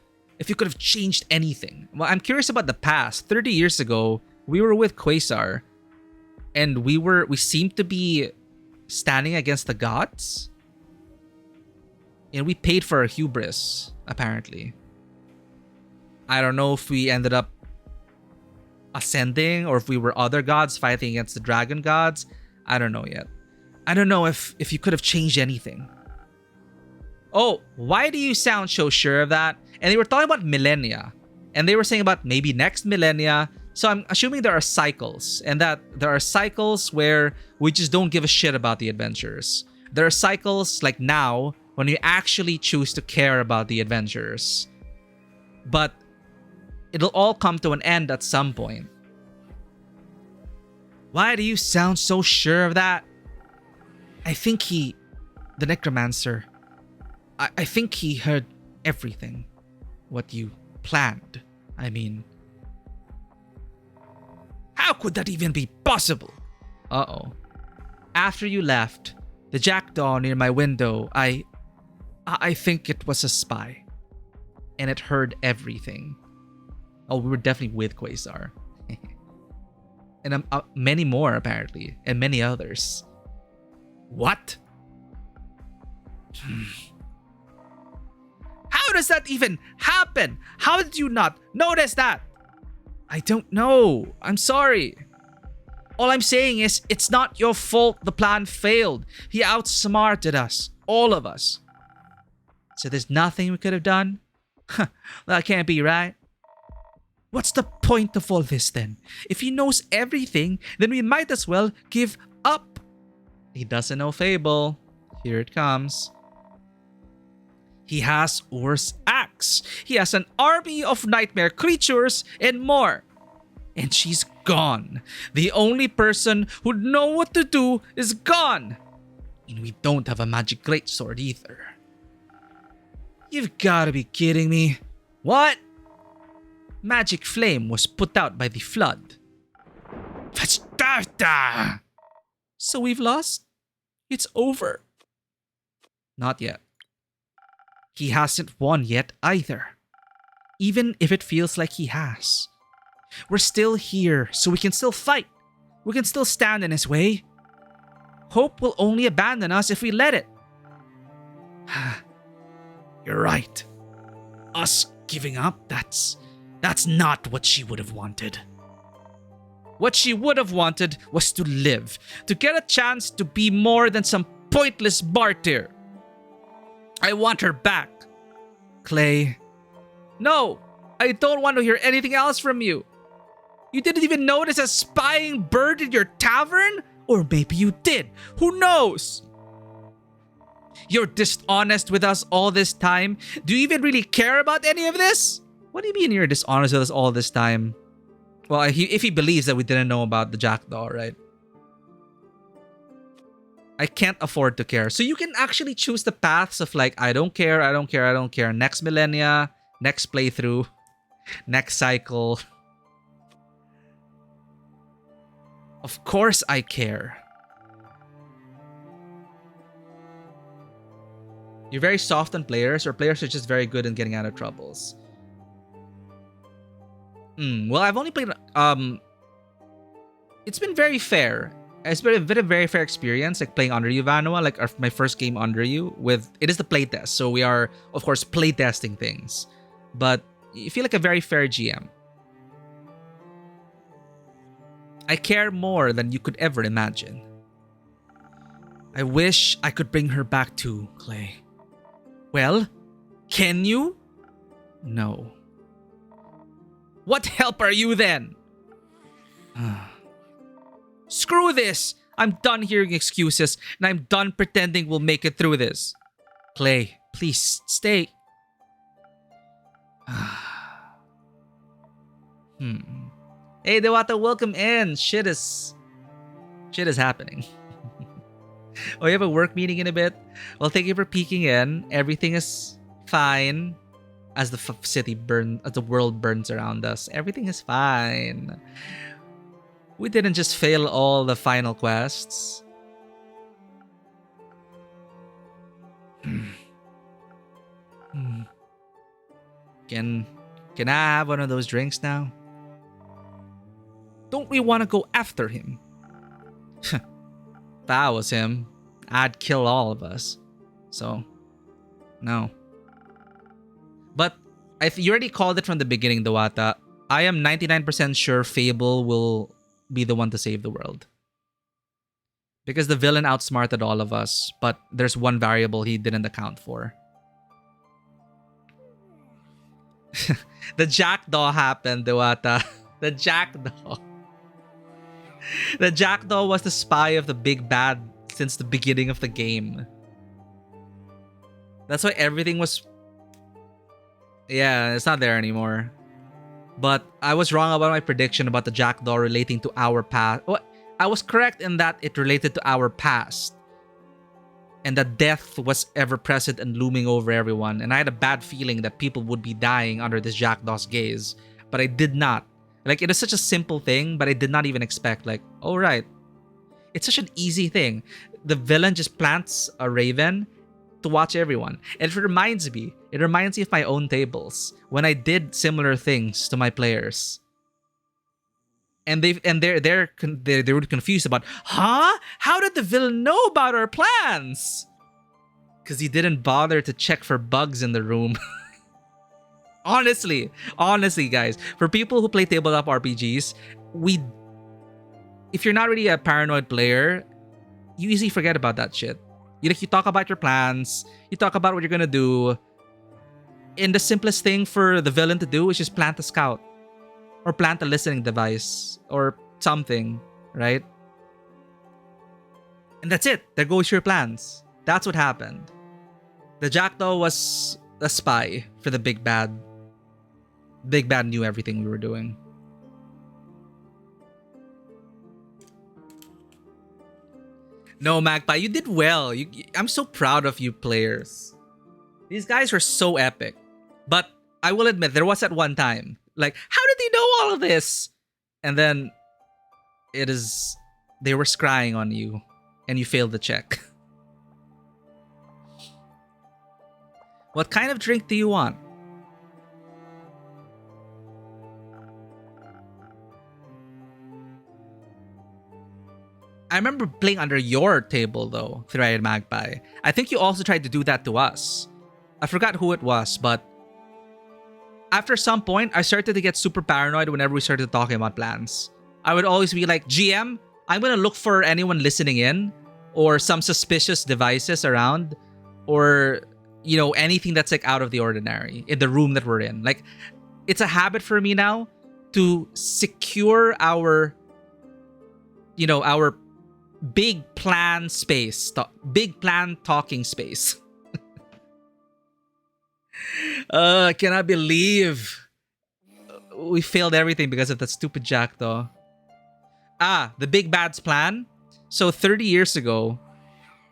you could have changed anything. Well, I'm curious about the past. 30 years ago, we were with Quasar, and we seemed to be standing against the gods. And we paid for our hubris, apparently. I don't know if we ended up ascending or if we were other gods fighting against the dragon gods. I don't know yet. I don't know if you could have changed anything. Oh, why do you sound so sure of that? And they were talking about millennia. And they were saying about maybe next millennia. So I'm assuming there are cycles. And that there are cycles where we just don't give a shit about the adventures. There are cycles like now when we actually choose to care about the adventures. But it'll all come to an end at some point. Why do you sound so sure of that? I think the necromancer, I think he heard everything. What you planned, I mean. How could that even be possible? Uh-oh. After you left, the jackdaw near my window, I think it was a spy. And it heard everything. Oh, we were definitely with Quasar. And many more, apparently. And many others. What? How does that even happen? How did you not notice that? I don't know. I'm sorry. All I'm saying is, it's not your fault the plan failed. He outsmarted us. All of us. So there's nothing we could have done? That can't be right. What's the point of all this then? If he knows everything, then we might as well give up. He doesn't know Fable. Here it comes. He has Ur's axe. He has an army of nightmare creatures and more. And she's gone. The only person who'd know what to do is gone. And we don't have a magic greatsword either. You've gotta be kidding me. What? Magic flame was put out by the flood. So we've lost? It's over. Not yet. He hasn't won yet either. Even if it feels like he has. We're still here, so we can still fight. We can still stand in his way. Hope will only abandon us if we let it. You're right. Us giving up, that's not what she would have wanted. What she would have wanted was to live, to get a chance to be more than some pointless martyr. I want her back. Clay. No, I don't want to hear anything else from you. You didn't even notice a spying bird in your tavern? Or maybe you did. Who knows? You're dishonest with us all this time. Do you even really care about any of this? What do you mean you're dishonest with us all this time? Well, if he believes that we didn't know about the jackdaw, right? I can't afford to care. So you can actually choose the paths of like, I don't care, I don't care, I don't care. Next millennia, next playthrough, next cycle. Of course I care. You're very soft on players, or players are just very good in getting out of troubles. Well, I've only played... It's been very fair. It's been a very fair experience, like playing under you, Vanua. Like my first game under you. It is the playtest, so we are, of course, playtesting things. But you feel like a very fair GM. I care more than you could ever imagine. I wish I could bring her back too, Clay. Well, can you? No. What help are you then? Screw this! I'm done hearing excuses, and I'm done pretending we'll make it through this. Clay, please stay. Hey, Dewata, welcome in. Shit is happening. Oh, you have a work meeting in a bit? Well, thank you for peeking in. Everything is fine. As the city burns, as the world burns around us, everything is fine. We didn't just fail all the final quests. Can I have one of those drinks now? Don't we want to go after him? If I was him, I'd kill all of us. So, no. But you already called it from the beginning, Dewata. I am 99% sure Fable will be the one to save the world. because the villain outsmarted all of us, but there's one variable he didn't account for. The jackdaw happened, Dewata. The jackdaw. The jackdaw was the spy of the big bad since the beginning of the game. That's why everything was... Yeah, it's not there anymore. But I was wrong about my prediction about the jackdaw relating to our past. Well, I was correct in that it related to our past. And that death was ever present and looming over everyone. And I had a bad feeling that people would be dying under this jackdaw's gaze. But I did not. Like, it is such a simple thing, but I did not even expect, like, oh, right. It's such an easy thing. The villain just plants a raven to watch everyone. And it reminds me of my own tables when I did similar things to my players. And they're confused about, huh? How did the villain know about our plans? Because he didn't bother to check for bugs in the room. Honestly, guys, for people who play tabletop RPGs, if you're not really a paranoid player, you easily forget about that shit. You talk about your plans, you talk about what you're gonna do, and the simplest thing for the villain to do is just plant a scout. Or plant a listening device. Or something, right? And that's it. There goes your plans. That's what happened. The jackdaw was a spy for the big bad. Big bad knew everything we were doing. No, Magpie, you did well. I'm so proud of you players. These guys were so epic. But I will admit, there was at one time, like, how did they know all of this? And then they were scrying on you and you failed the check. What kind of drink do you want? I remember playing under your table though, Three-Eyed Magpie. I think you also tried to do that to us. I forgot who it was, but after some point, I started to get super paranoid whenever we started talking about plans. I would always be like, GM, I'm gonna look for anyone listening in, or some suspicious devices around, or, you know, anything that's like out of the ordinary in the room that we're in. Like, it's a habit for me now to secure our, you know, our big plan space, big plan talking space. I cannot believe we failed everything because of that stupid jackdaw. The big bad's plan. So 30 years ago,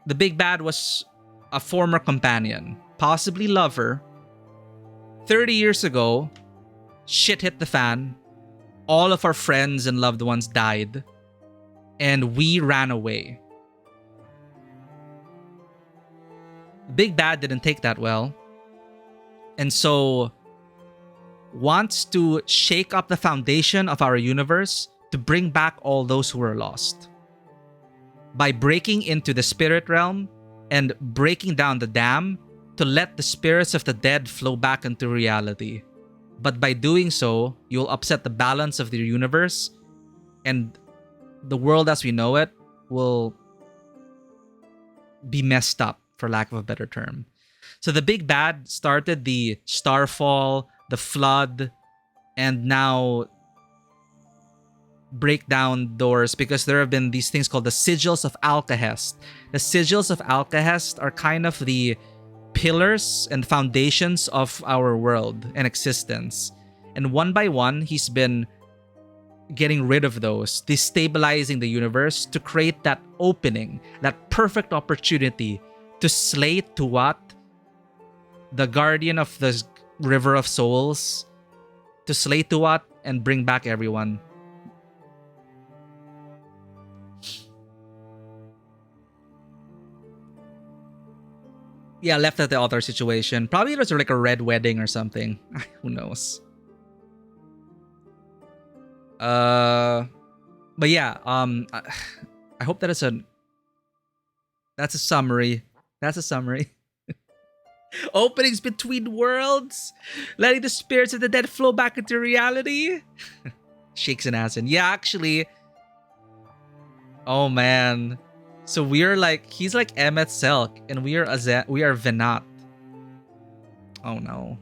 the big bad was a former companion, possibly lover. 30 years ago, shit hit the fan. All of our friends and loved ones died. And we ran away. Big bad didn't take that well. And so wants to shake up the foundation of our universe to bring back all those who were lost. By breaking into the spirit realm and breaking down the dam to let the spirits of the dead flow back into reality. But by doing so, you'll upset the balance of the universe, and the world as we know it will be messed up, for lack of a better term. So the big bad started the starfall, the flood, and now break down doors because there have been these things called the sigils of Alcahest. The sigils of Alcahest are kind of the pillars and foundations of our world and existence. And one by one, he's been getting rid of those, destabilizing the universe to create that opening, that perfect opportunity to slay Tuat, the guardian of the River of Souls, to slay Tuat and bring back everyone. Yeah, left at the altar situation. Probably it was like a red wedding or something. Who knows? But yeah, I hope that's a summary. That's a summary. Openings between worlds, letting the spirits of the dead flow back into reality. Shakes an ass in. Yeah, actually. Oh man, So we're like, he's like Emmet Selk, and we are Venat. Oh no.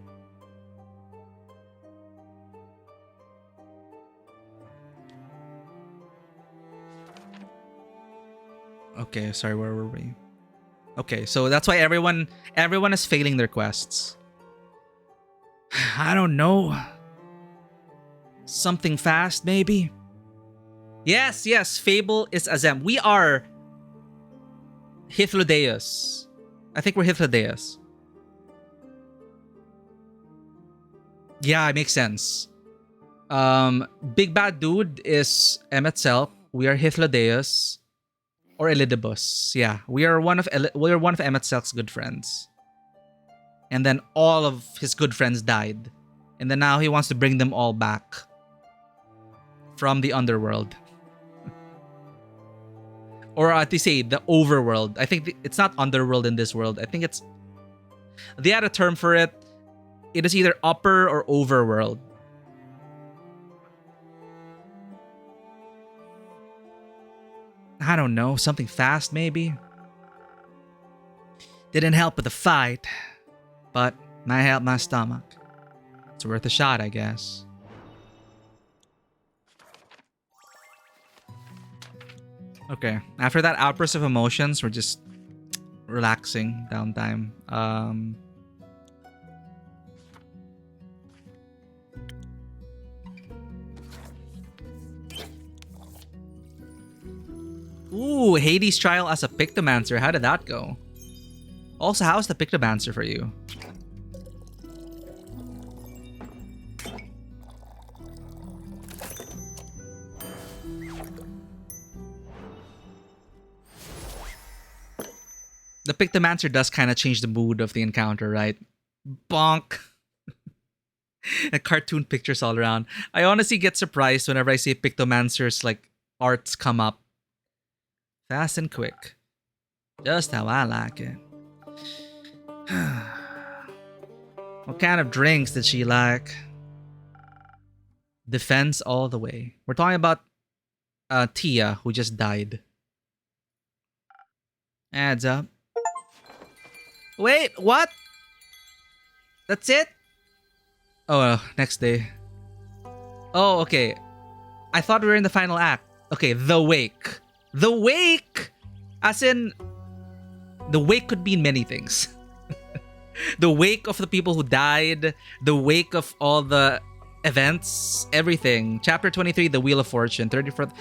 Okay, sorry, where were we? Okay, so that's why everyone is failing their quests. I don't know. Something fast, maybe? Yes, Fable is Azem. We are Hythlodeus. I think we're Hythlodeus. Yeah, it makes sense. Big Bad Dude is Emmet Selk. We are Hythlodeus. Or Elidibus. Yeah, we are one of Emmet Selk's good friends. And then all of his good friends died. And then now he wants to bring them all back from the underworld. Or to say the overworld. I think it's not underworld in this world. I think it's... They had a term for it. It is either upper or overworld. I don't know. Something fast, maybe? Didn't help with the fight. But might help my stomach. It's worth a shot, I guess. Okay. After that outburst of emotions, we're just relaxing, downtime. Ooh, Hades' trial as a Pictomancer. How did that go? Also, how's the Pictomancer for you? The Pictomancer does kind of change the mood of the encounter, right? Bonk. And cartoon pictures all around. I honestly get surprised whenever I see Pictomancer's like arts come up. Fast and quick. Just how I like it. What kind of drinks did she like? Defense all the way. We're talking about Tia, who just died. Adds up. Wait, what? That's it? Oh, next day. Oh, okay. I thought we were in the final act. Okay, The Wake. The Wake! As in, the wake could mean many things. The wake of the people who died, the wake of all the events, everything. Chapter 23, The Wheel of Fortune. 34th.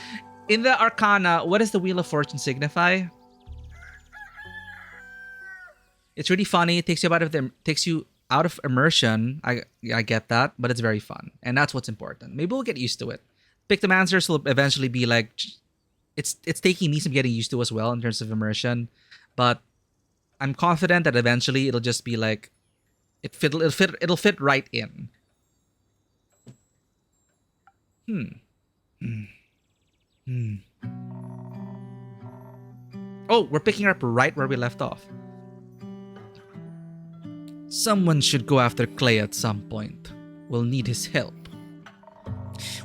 In the Arcana, what does the Wheel of Fortune signify? It's really funny. It takes you out of immersion. I get that, but it's very fun, and that's what's important. Maybe we'll get used to it. Pictomancers will eventually be like, it's taking me some getting used to as well in terms of immersion, but I'm confident that eventually it'll just be like, it'll fit right in. Oh, we're picking up right where we left off. Someone should go after Clay at some point. We'll need his help.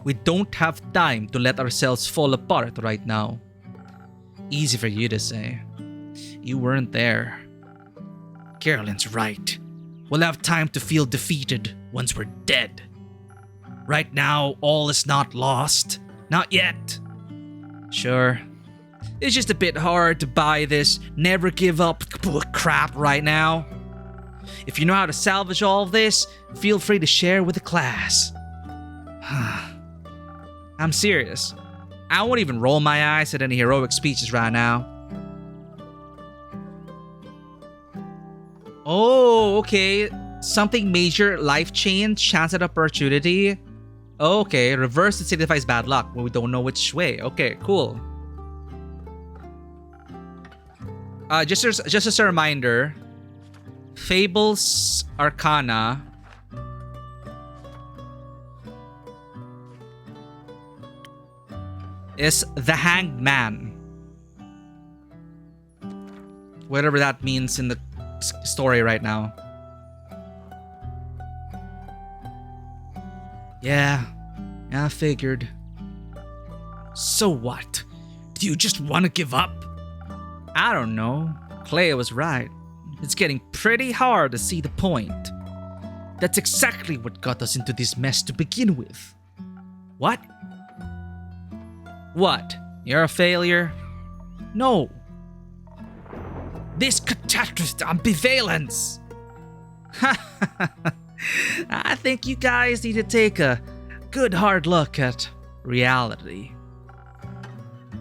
We don't have time to let ourselves fall apart right now. Easy for you to say. You weren't there. Carolyn's right. We'll have time to feel defeated once we're dead. Right now, all is not lost. Not yet. Sure. It's just a bit hard to buy this never give up crap right now. If you know how to salvage all of this, feel free to share with the class. I'm serious. I won't even roll my eyes at any heroic speeches right now. Oh, okay. Something major, life change, chance at opportunity. Okay, reverse it signifies bad luck, but we don't know which way. Okay, cool. Just as a reminder, Fable's Arcana is the Hanged Man. Whatever that means in the story right now. Yeah, I figured. So what? Do you just want to give up? I don't know. Clay was right. It's getting pretty hard to see the point. That's exactly what got us into this mess to begin with. What? What? You're a failure? No. This catastrophe ambivalence. I think you guys need to take a good hard look at reality.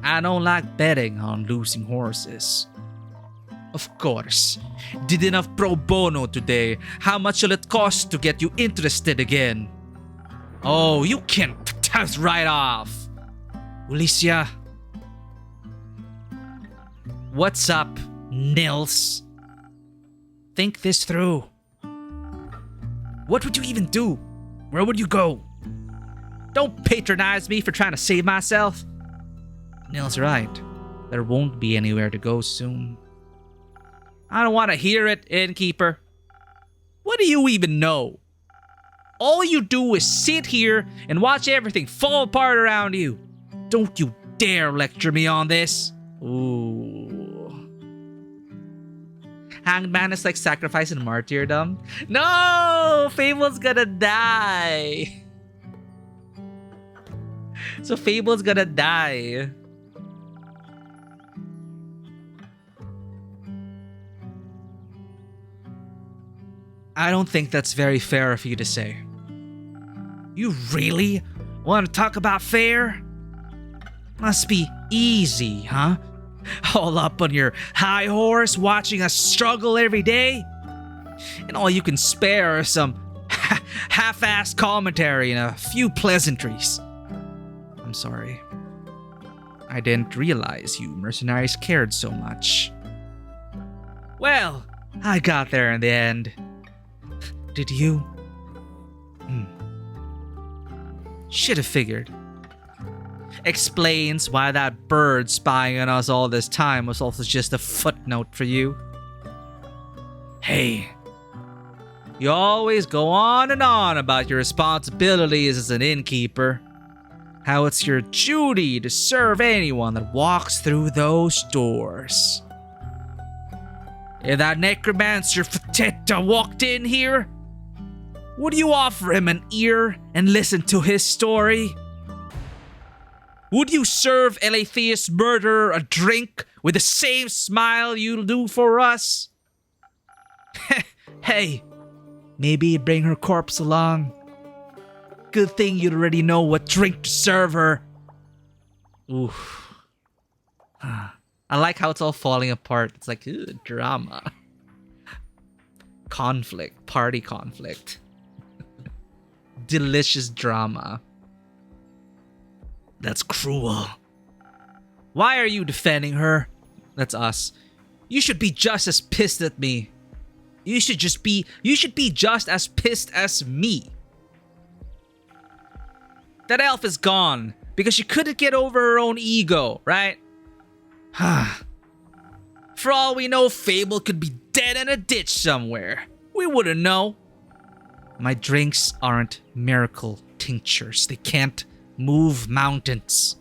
I don't like betting on losing horses. Of course. Did enough pro bono today. How much will it cost to get you interested again? Oh, you can pass right off. Alicia. What's up, Nils? Think this through. What would you even do? Where would you go? Don't patronize me for trying to save myself. Nils right. There won't be anywhere to go soon. I don't want to hear it, innkeeper. What do you even know? All you do is sit here and watch everything fall apart around you. Don't you dare lecture me on this. Ooh. Hanged man is like sacrifice and martyrdom. No! Fable's gonna die. So Fable's gonna die. I don't think that's very fair of you to say. You really want to talk about fair? Must be easy, huh? All up on your high horse watching us struggle every day? And all you can spare are some half-assed commentary and a few pleasantries. I'm sorry. I didn't realize you mercenaries cared so much. Well, I got there in the end. Did you? Should have figured. Explains why that bird spying on us all this time was also just a footnote for you. Hey, you always go on and on about your responsibilities as an innkeeper. How it's your duty to serve anyone that walks through those doors. If that necromancer Fatetta walked in here, would you offer him an ear and listen to his story? Would you serve Eletheus' murderer a drink with the same smile you'll do for us? Hey, maybe bring her corpse along. Good thing you already know what drink to serve her. Oof. I like how it's all falling apart. It's like, drama. Conflict. Party conflict. Delicious drama. That's cruel. Why are you defending her? That's us. You should be just as pissed at me. You should be just as pissed as me. That elf is gone because she couldn't get over her own ego, right? For all we know, Fable could be dead in a ditch somewhere. We wouldn't know. My drinks aren't miracle tinctures. They can't move mountains.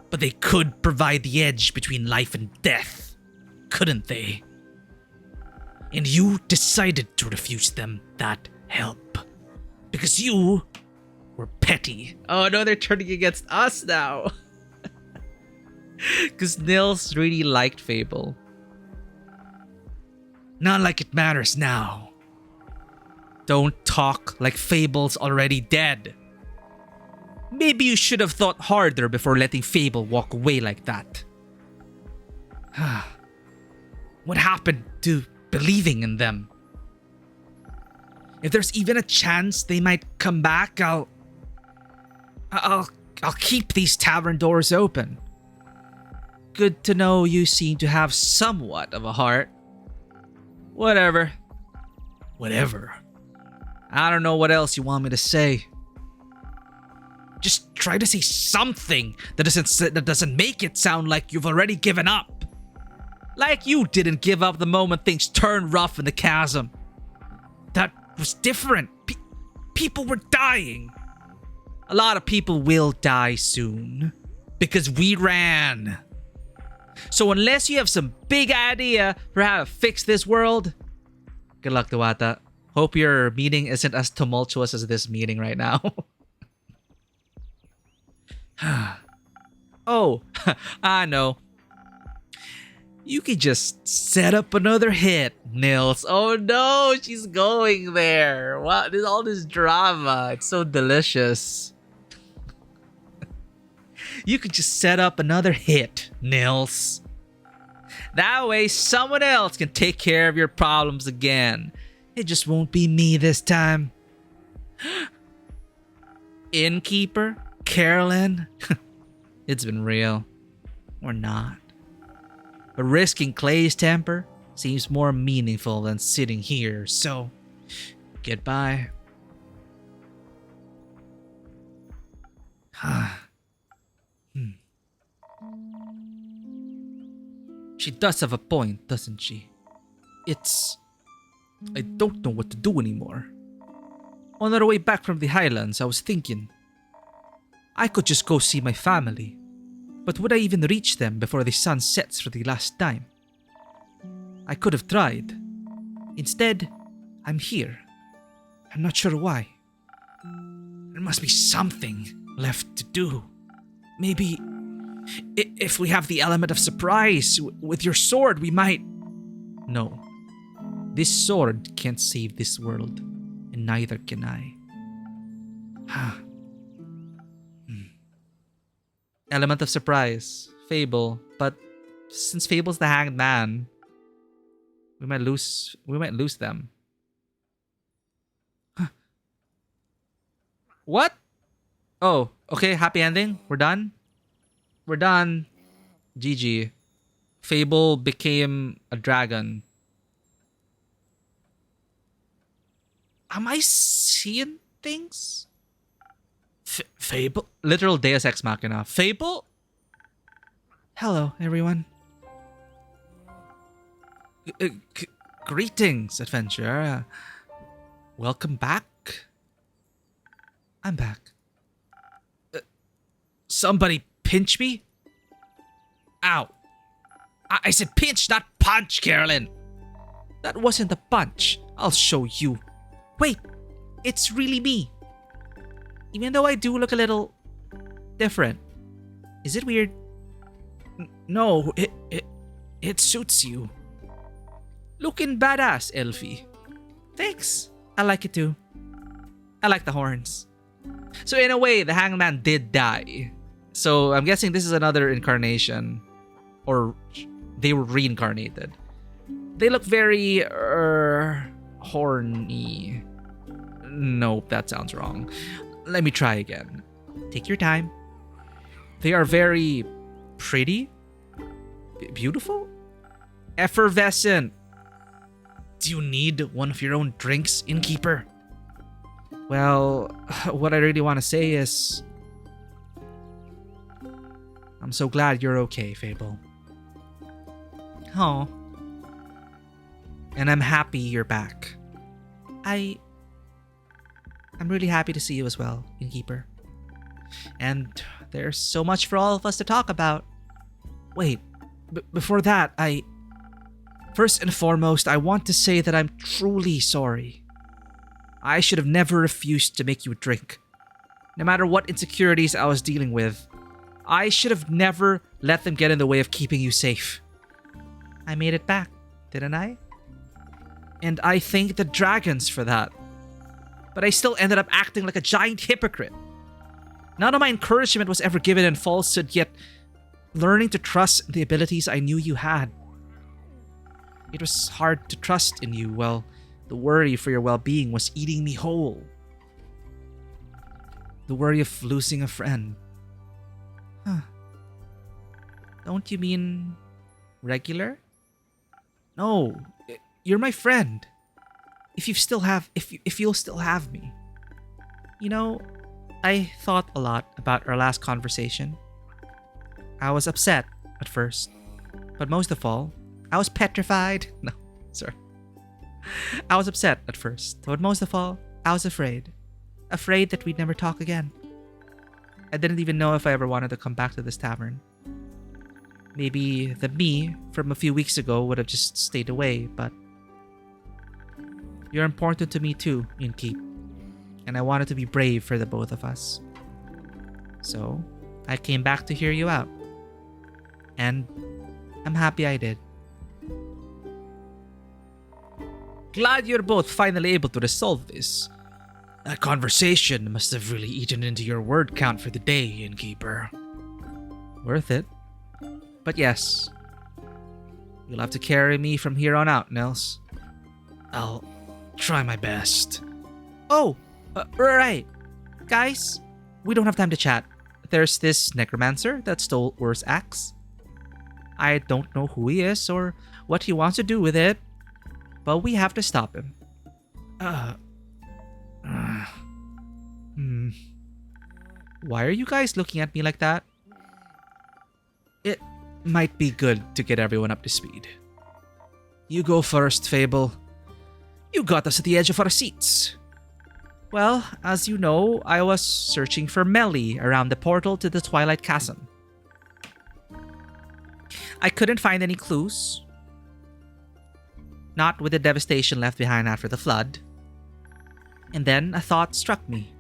But they could provide the edge between life and death, couldn't they? And you decided to refuse them that help. Because you were petty. Oh no, they're turning against us now. Because Nils really liked Fable. Not like it matters now. Don't talk like Fable's already dead. Maybe you should have thought harder before letting Fable walk away like that. What happened to believing in them? If there's even a chance they might come back, I'll keep these tavern doors open. Good to know you seem to have somewhat of a heart. Whatever. I don't know what else you want me to say. Just try to say something that doesn't make it sound like you've already given up. Like you didn't give up the moment things turned rough in the chasm. That was different. People were dying. A lot of people will die soon. Because we ran. So unless you have some big idea for how to fix this world, good luck, Dewata. Hope your meeting isn't as tumultuous as this meeting right now. Oh, I know. You could just set up another hit, Nils. Oh no, she's going there. What? There's all this drama. It's so delicious. You could just set up another hit, Nils. That way someone else can take care of your problems again. It just won't be me this time. Innkeeper? Carolyn? It's been real. Or not. But risking Clay's temper seems more meaningful than sitting here, so goodbye. She does have a point, doesn't she? I don't know what to do anymore. On our way back from the Highlands, I was thinking, I could just go see my family. But would I even reach them before the sun sets for the last time? I could have tried. Instead, I'm here. I'm not sure why. There must be something left to do. Maybe if we have the element of surprise with your sword, we might... No. This sword can't save this world, and neither can I. Element of surprise. Fable. But since Fable's the hanged man, we might lose them. What? Oh, okay, happy ending. We're done. GG. Fable became a dragon. Am I seeing things? Fable? Literal Deus Ex Machina. Fable? Hello, everyone. Greetings, adventurer. Welcome back. I'm back. Somebody pinch me? Ow. I said pinch, not punch, Carolyn. That wasn't a punch. I'll show you. Wait, it's really me. Even though I do look a little different. Is it weird? No, it suits you. Looking badass, Elfie. Thanks. I like it too. I like the horns. So in a way, the hangman did die. So I'm guessing this is another incarnation. Or they were reincarnated. They look very horny. Nope, that sounds wrong. Let me try again. Take your time. They are very pretty. Beautiful. Effervescent. Do you need one of your own drinks, innkeeper? Well, what I really want to say is... I'm so glad you're okay, Fable. Oh. And I'm happy you're back. I'm really happy to see you as well, innkeeper. And there's so much for all of us to talk about. Wait, before that, First and foremost, I want to say that I'm truly sorry. I should have never refused to make you drink. No matter what insecurities I was dealing with, I should have never let them get in the way of keeping you safe. I made it back, didn't I? And I thank the dragons for that. But I still ended up acting like a giant hypocrite. None of my encouragement was ever given in falsehood, yet learning to trust the abilities I knew you had. It was hard to trust in you, well, the worry for your well-being was eating me whole. The worry of losing a friend. Huh. Don't you mean regular? No, you're my friend. If you'll still have me. You know, I thought a lot about our last conversation. I was upset at first, but most of all, I was petrified. No, sorry. I was upset at first, but most of all, I was afraid. Afraid that we'd never talk again. I didn't even know if I ever wanted to come back to this tavern. Maybe the me from a few weeks ago would have just stayed away, but you're important to me too, Inkeep. And I wanted to be brave for the both of us. So, I came back to hear you out. And I'm happy I did. Glad you're both finally able to resolve this. That conversation must have really eaten into your word count for the day, Innkeeper. Worth it. But yes, you'll have to carry me from here on out, Nels. I'll try my best. Oh, right. Guys, we don't have time to chat. There's this necromancer that stole Ur's axe. I don't know who he is or what he wants to do with it, but we have to stop him. Why are you guys looking at me like that? It might be good to get everyone up to speed. You go first, Fable. You got us at the edge of our seats. Well, as you know, I was searching for Melly around the portal to the Twilight Chasm. I couldn't find any clues. Not with the devastation left behind after the flood. And then a thought struck me.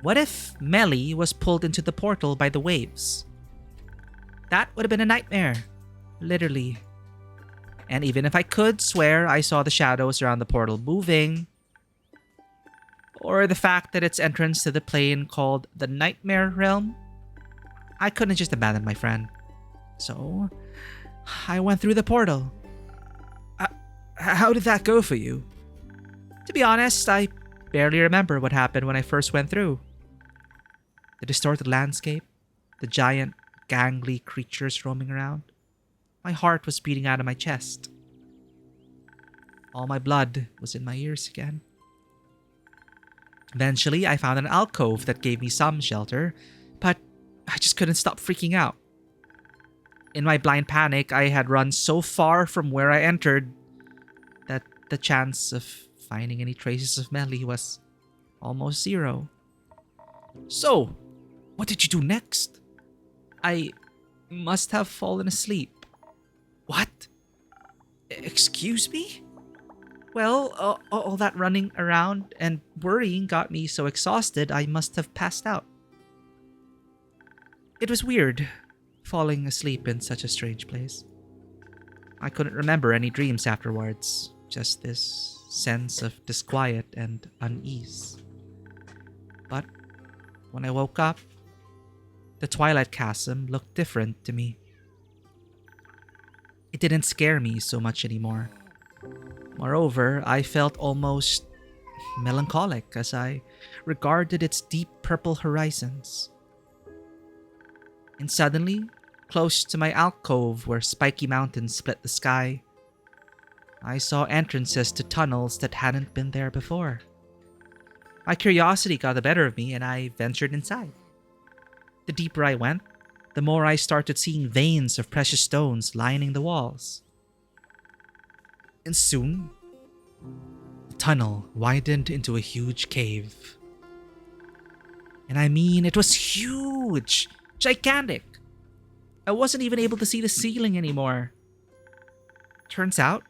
What if Melly was pulled into the portal by the waves? That would have been a nightmare. Literally. And even if I could swear I saw the shadows around the portal moving, or the fact that its entrance to the plane called the Nightmare Realm, I couldn't just abandon my friend. So, I went through the portal. How did that go for you? To be honest, I barely remember what happened when I first went through. The distorted landscape, the giant, gangly creatures roaming around. My heart was beating out of my chest. All my blood was in my ears again. Eventually, I found an alcove that gave me some shelter, but I just couldn't stop freaking out. In my blind panic, I had run so far from where I entered that the chance of finding any traces of Melly was almost zero. So, what did you do next? I must have fallen asleep. What? Excuse me? Well, all that running around and worrying got me so exhausted I must have passed out. It was weird, falling asleep in such a strange place. I couldn't remember any dreams afterwards, just this sense of disquiet and unease. But when I woke up, the Twilight Chasm looked different to me. It didn't scare me so much anymore. Moreover, I felt almost melancholic as I regarded its deep purple horizons. And suddenly, close to my alcove where spiky mountains split the sky, I saw entrances to tunnels that hadn't been there before. My curiosity got the better of me and I ventured inside. The deeper I went, the more I started seeing veins of precious stones lining the walls. And soon, the tunnel widened into a huge cave. And I mean, it was huge, gigantic. I wasn't even able to see the ceiling anymore. Turns out,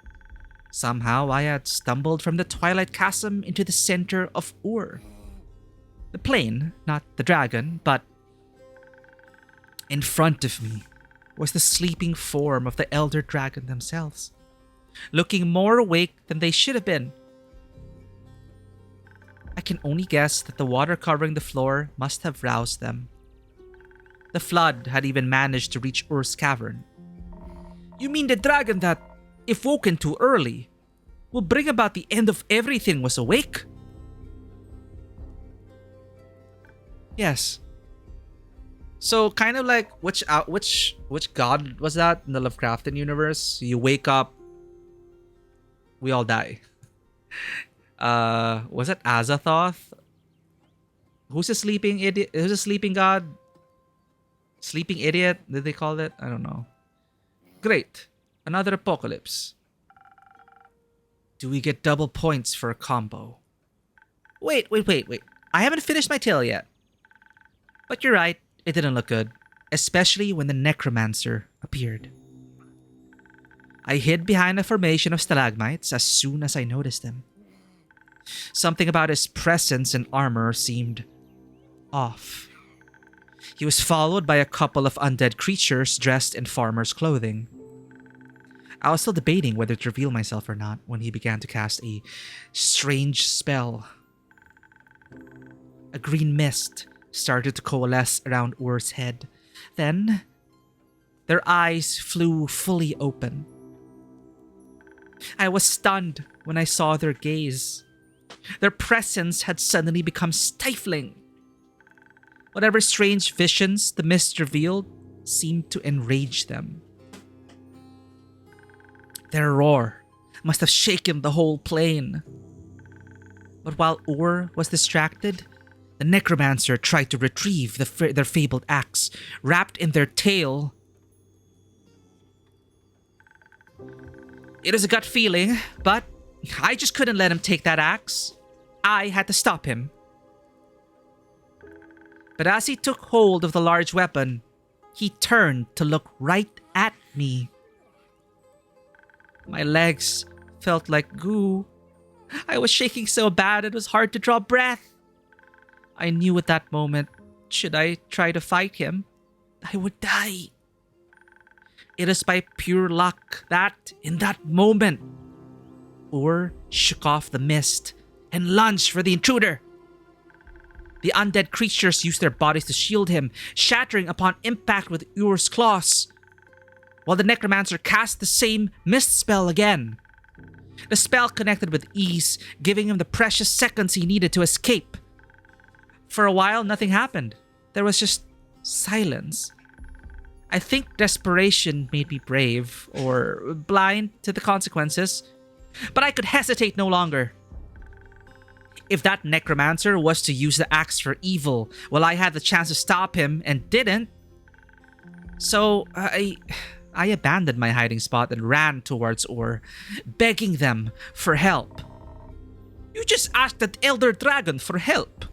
somehow I had stumbled from the Twilight Chasm into the center of Ur. The plane, not the dragon, but in front of me was the sleeping form of the Elder Dragon themselves, looking more awake than they should have been. I can only guess that the water covering the floor must have roused them. The flood had even managed to reach Ur's cavern. You mean the dragon that, if woken too early, will bring about the end of everything was awake? Yes. So kind of like which god was that in the Lovecraftian universe? You wake up, we all die. Was it Azathoth? Who's a sleeping idiot? Who's a sleeping god? Sleeping idiot? Did they call it? I don't know. Great. Another apocalypse. Do we get double points for a combo? Wait. I haven't finished my tale yet. But you're right. It didn't look good. especially when the necromancer appeared. I hid behind a formation of stalagmites as soon as I noticed him. Something about his presence and armor seemed off. He was followed by a couple of undead creatures dressed in farmer's clothing. I was still debating whether to reveal myself or not when he began to cast a strange spell. A green mist started to coalesce around Ur's head. Then, their eyes flew fully open. I was stunned when I saw their gaze. Their presence had suddenly become stifling. Whatever strange visions the mist revealed seemed to enrage them. Their roar must have shaken the whole plain. But while Ur was distracted, the necromancer tried to retrieve their fabled axe, wrapped in their tail. It was a gut feeling, but I just couldn't let him take that axe. I had to stop him. But as he took hold of the large weapon, he turned to look right at me. My legs felt like goo. I was shaking so bad it was hard to draw breath. I knew at that moment, should I try to fight him, I would die. It is by pure luck that, in that moment, Ur shook off the mist and lunged for the intruder. The undead creatures used their bodies to shield him, shattering upon impact with Ur's claws, while the necromancer cast the same mist spell again. The spell connected with ease, giving him the precious seconds he needed to escape. For a while, nothing happened. There was just silence. I think desperation made me brave, or blind to the consequences, but I could hesitate no longer. If that necromancer was to use the axe for evil, well, I had the chance to stop him and didn't. So I abandoned my hiding spot and ran towards Ur, begging them for help. You just asked that elder dragon for help.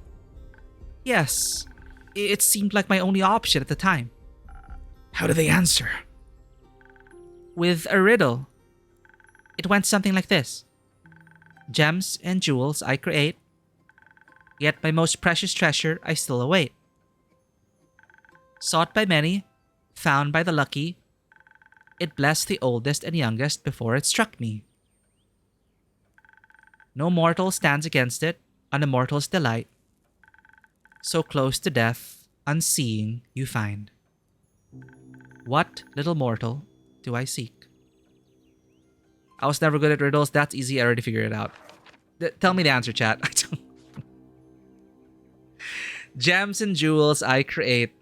Yes, it seemed like my only option at the time. How did they answer? With a riddle. It went something like this. Gems and jewels I create, yet my most precious treasure I still await. Sought by many, found by the lucky, it blessed the oldest and youngest before it struck me. No mortal stands against it, an immortal's delight. So close to death, unseeing you find. What little mortal do I seek? I was never good at riddles. That's easy. I already figured it out. Tell me the answer, chat. Gems and jewels I create,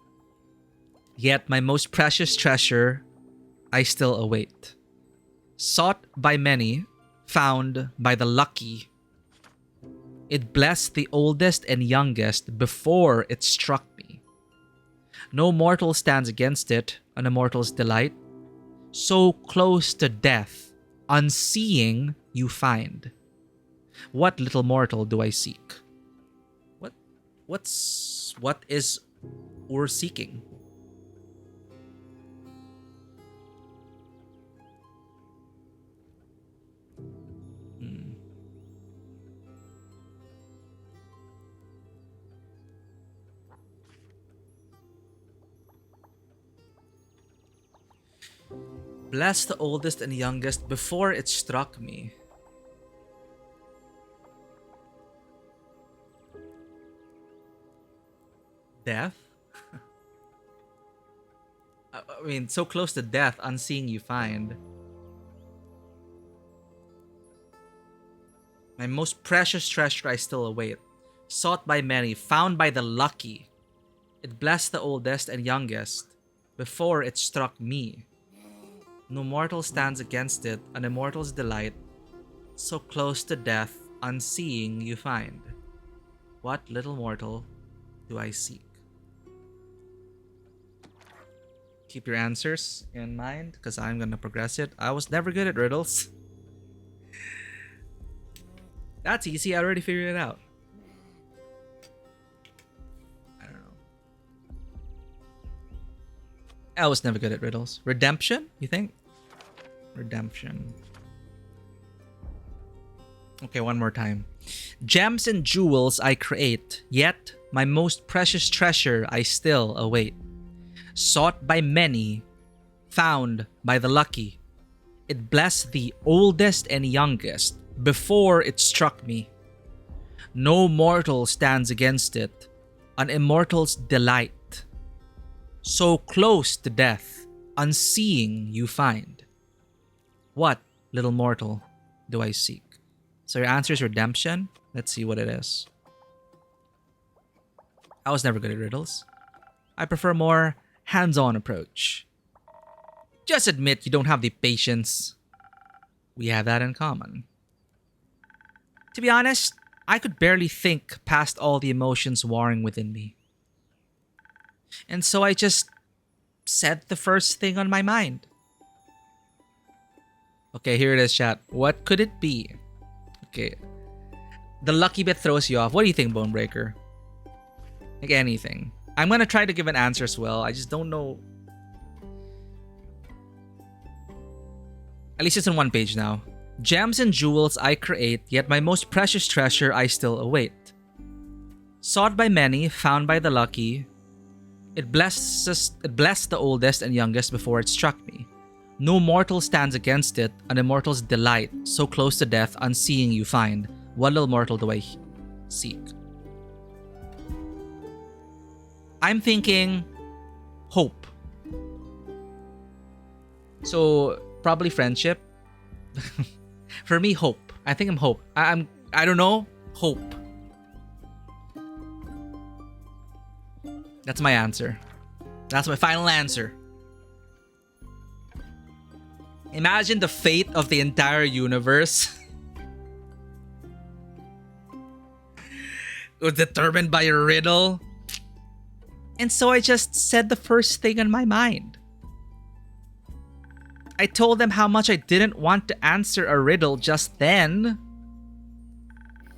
yet my most precious treasure I still await. Sought by many, found by the lucky. It blessed the oldest and youngest before it struck me. No mortal stands against it, an immortal's delight. So close to death, unseeing you find. What little mortal do I seek? What is Ur seeking? Bless the oldest and youngest before it struck me. Death? I mean, so close to death, unseeing you find. My most precious treasure I still await. Sought by many, found by the lucky. It blessed the oldest and youngest before it struck me. No mortal stands against it, an immortal's delight. So close to death, unseeing you find. What little mortal do I seek? Keep your answers in mind, because I'm gonna progress it. I was never good at riddles. That's easy, I already figured it out. I don't know. I was never good at riddles. Redemption, you think? Redemption. Okay, one more time. Gems and jewels I create, yet my most precious treasure I still await. Sought by many, found by the lucky. It blessed the oldest and youngest before it struck me. No mortal stands against it, an immortal's delight. So close to death, unseeing you find. What, little mortal, do I seek? So your answer is redemption? Let's see what it is. I was never good at riddles. I prefer more hands-on approach. Just admit you don't have the patience. We have that in common. To be honest, I could barely think past all the emotions warring within me. And so I just said the first thing on my mind. Okay, here it is, chat. What could it be? Okay. The lucky bit throws you off. What do you think, Bonebreaker? Like anything. I'm gonna try to give an answer as well. I just don't know. At least it's on one page now. Gems and jewels I create, yet my most precious treasure I still await. Sought by many, found by the lucky. It blessed the oldest and youngest before it struck me. No mortal stands against it, an immortal's delight. So close to death, unseeing you find. What little mortal do I seek? I'm thinking hope. So probably friendship. For me, hope. I think I'm hope. I don't know. Hope. That's my answer. That's my final answer. Imagine the fate of the entire universe was determined by a riddle. And so I just said the first thing on my mind. I told them how much I didn't want to answer a riddle just then.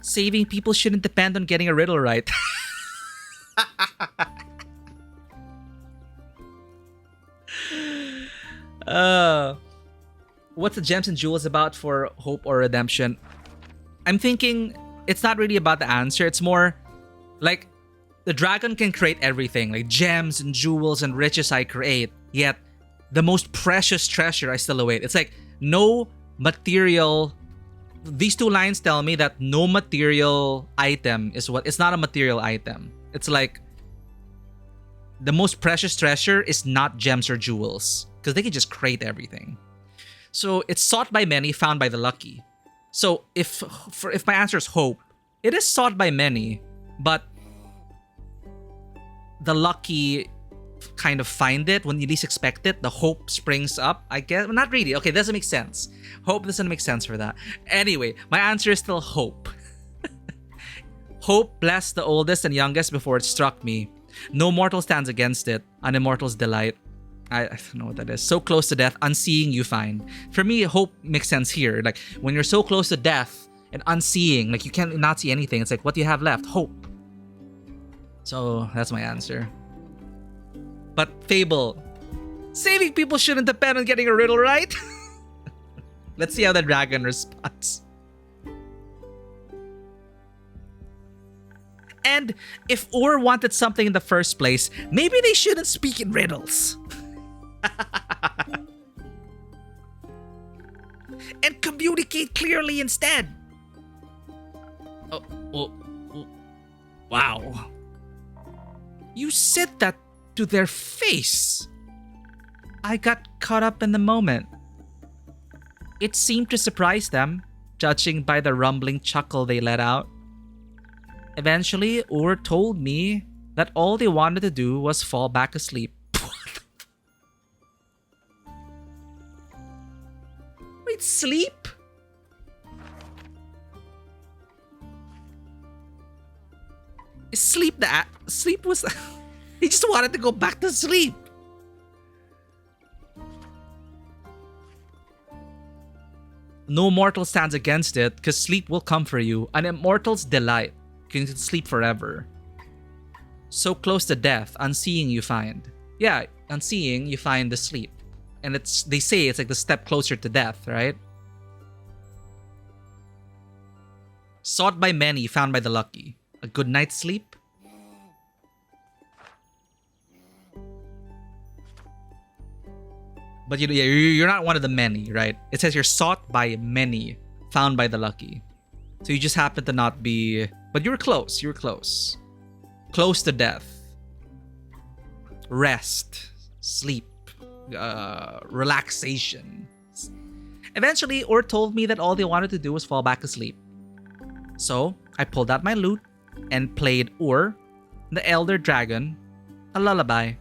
Saving people shouldn't depend on getting a riddle right. What's the gems and jewels about for hope or redemption? I'm thinking it's not really about the answer. It's more like the dragon can create everything, like gems and jewels and riches I create, yet the most precious treasure I still await. It's like no material. These two lines tell me that no material item is what. It's not a material item. It's like the most precious treasure is not gems or jewels because they can just create everything. So it's sought by many, found by the lucky. So if my answer is hope, it is sought by many, but the lucky kind of find it when you least expect it. The hope springs up, I guess. Not really. Okay, doesn't make sense. Hope doesn't make sense for that. Anyway, my answer is still hope. Hope blessed the oldest and youngest before it struck me. No mortal stands against it. An immortal's delight. I don't know what that is. So close to death, unseeing you find. For me, hope makes sense here. Like when you're so close to death and unseeing, like you can't not see anything. It's like, what do you have left? Hope. So that's my answer. But Fable, saving people shouldn't depend on getting a riddle right. Let's see how the dragon responds. And if Ur wanted something in the first place, maybe they shouldn't speak in riddles. And communicate clearly instead. Oh, wow. You said that to their face. I got caught up in the moment. It seemed to surprise them, judging by the rumbling chuckle they let out. Eventually, Ur told me that all they wanted to do was fall back asleep. Wait, sleep? Sleep sleep was... He just wanted to go back to sleep. No mortal stands against it because sleep will come for you. An immortal's delight. You can sleep forever. So close to death, unseeing you find. Yeah, on seeing, you find the sleep. And they say it's like the step closer to death, right? Sought by many, found by the lucky. A good night's sleep? But you're not one of the many, right? It says you're sought by many, found by the lucky. So you just happen to not be... But you were close. You were close. Close to death. Rest. Sleep. Relaxation. Eventually, Or told me that all they wanted to do was fall back asleep. So, I pulled out my lute and played Or, the Elder Dragon, a lullaby.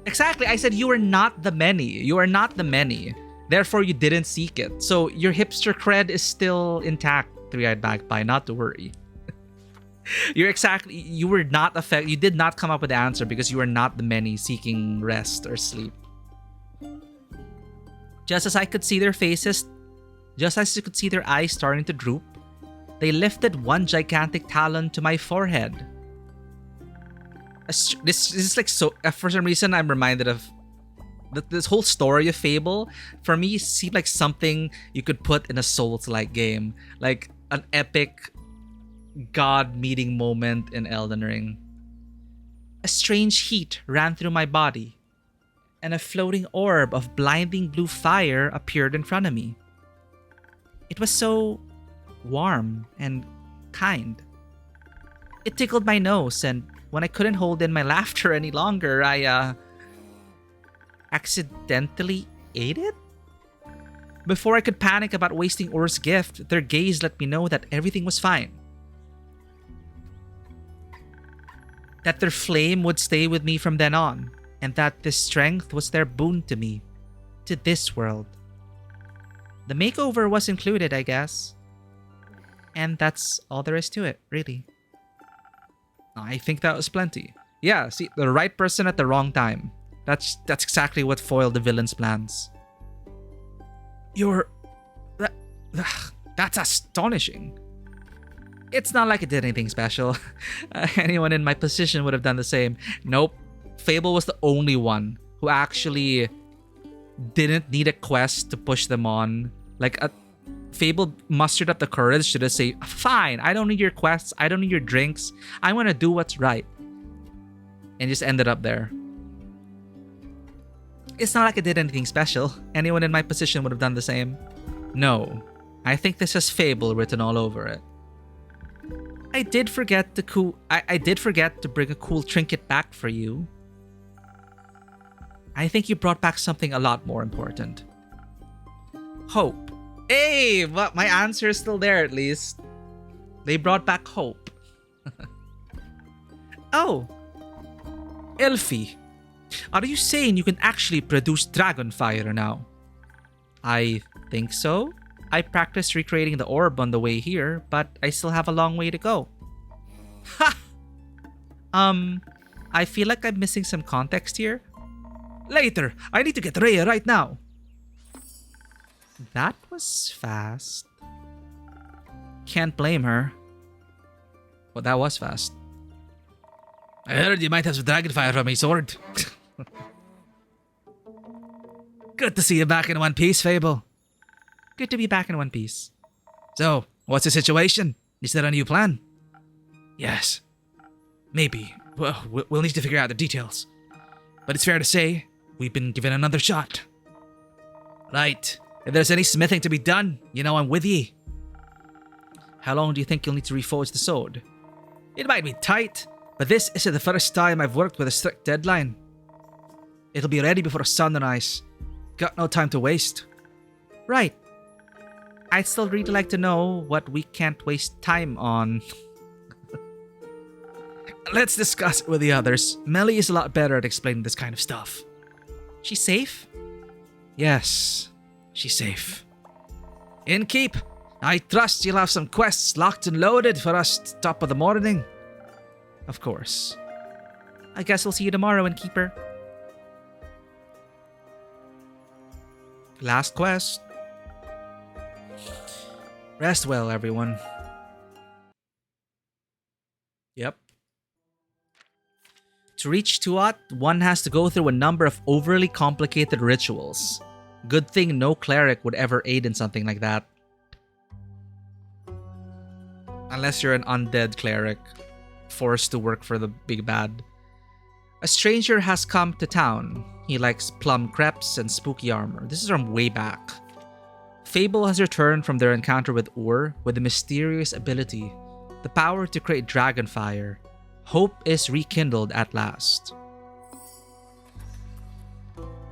Exactly, I said you are not the many. You are not the many. Therefore, you didn't seek it. So, your hipster cred is still intact, Three-Eyed Magpie, not to worry. You were not affected. You did not come up with the answer because you are not the many seeking rest or sleep. Just as I could see their faces, just as you could see their eyes starting to droop, they lifted one gigantic talon to my forehead. This is like so. For some reason, I'm reminded of this whole story of Fable. For me, seemed like something you could put in a Souls-like game, like an epic God meeting moment in Elden Ring. A strange heat ran through my body, and a floating orb of blinding blue fire appeared in front of me. It was so warm and kind. It tickled my nose, and when I couldn't hold in my laughter any longer, I accidentally ate it? Before I could panic about wasting Or's gift, their gaze let me know that everything was fine. That their flame would stay with me from then on, and that this strength was their boon to me, to this world. The makeover was included, I guess. And that's all there is to it, really. I think that was plenty. Yeah, see, the right person at the wrong time. That's exactly what foiled the villain's plans. That's astonishing. It's not like it did anything special. Anyone in my position would have done the same. Nope. Fable was the only one who actually didn't need a quest to push them on. Fable mustered up the courage to just say, fine, I don't need your quests, I don't need your drinks, I want to do what's right. And just ended up there. It's not like it did anything special. Anyone in my position would have done the same. No. I think this has Fable written all over it. I did forget to bring a cool trinket back for you. I think you brought back something a lot more important. Hope. Hey, but my answer is still there at least. They brought back hope. Oh. Elfie. Are you saying you can actually produce dragon fire now? I think so. I practiced recreating the orb on the way here, but I still have a long way to go. Ha! I feel like I'm missing some context here. Later, I need to get Rhea right now. That was fast. Can't blame her. Well, that was fast. I heard you might have some dragon fire from my sword. Good to see you back in one piece, Fable. Good to be back in one piece. So, what's the situation? Is there a new plan? Yes. Maybe. Well, we'll need to figure out the details. But it's fair to say, we've been given another shot. Right. If there's any smithing to be done, you know I'm with ye. How long do you think you'll need to reforge the sword? It might be tight, but this isn't the first time I've worked with a strict deadline. It'll be ready before sunrise. Got no time to waste. Right. I'd still really like to know what we can't waste time on. Let's discuss it with the others. Melly is a lot better at explaining this kind of stuff. She's safe? Yes, she's safe. Innkeep, I trust you'll have some quests locked and loaded for us top of the morning. Of course. I guess we'll see you tomorrow, Innkeeper. Last quest. Rest well, everyone. Yep. To reach Tuat, one has to go through a number of overly complicated rituals. Good thing no cleric would ever aid in something like that. Unless you're an undead cleric, forced to work for the big bad. A stranger has come to town. He likes plum crepes and spooky armor. This is from way back. Fable has returned from their encounter with Ur with a mysterious ability, the power to create dragon fire. Hope is rekindled at last.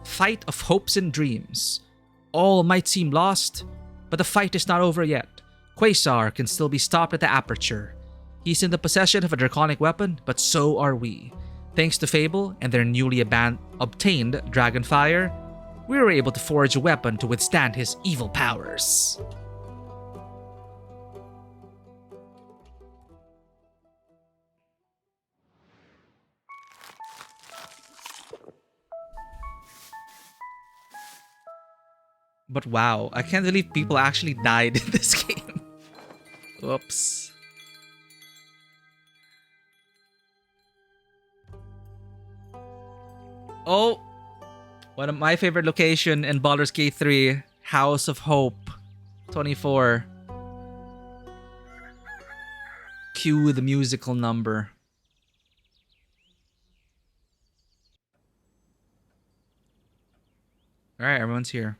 Fight of hopes and dreams. All might seem lost, but the fight is not over yet. Quasar can still be stopped at the aperture. He's in the possession of a draconic weapon, but so are we. Thanks to Fable and their newly obtained dragon fire, we were able to forge a weapon to withstand his evil powers. But wow, I can't believe people actually died in this game. Whoops. Oh, one of my favorite location in Baldur's Gate 3, House of Hope 24. Cue the musical number. Alright, everyone's here.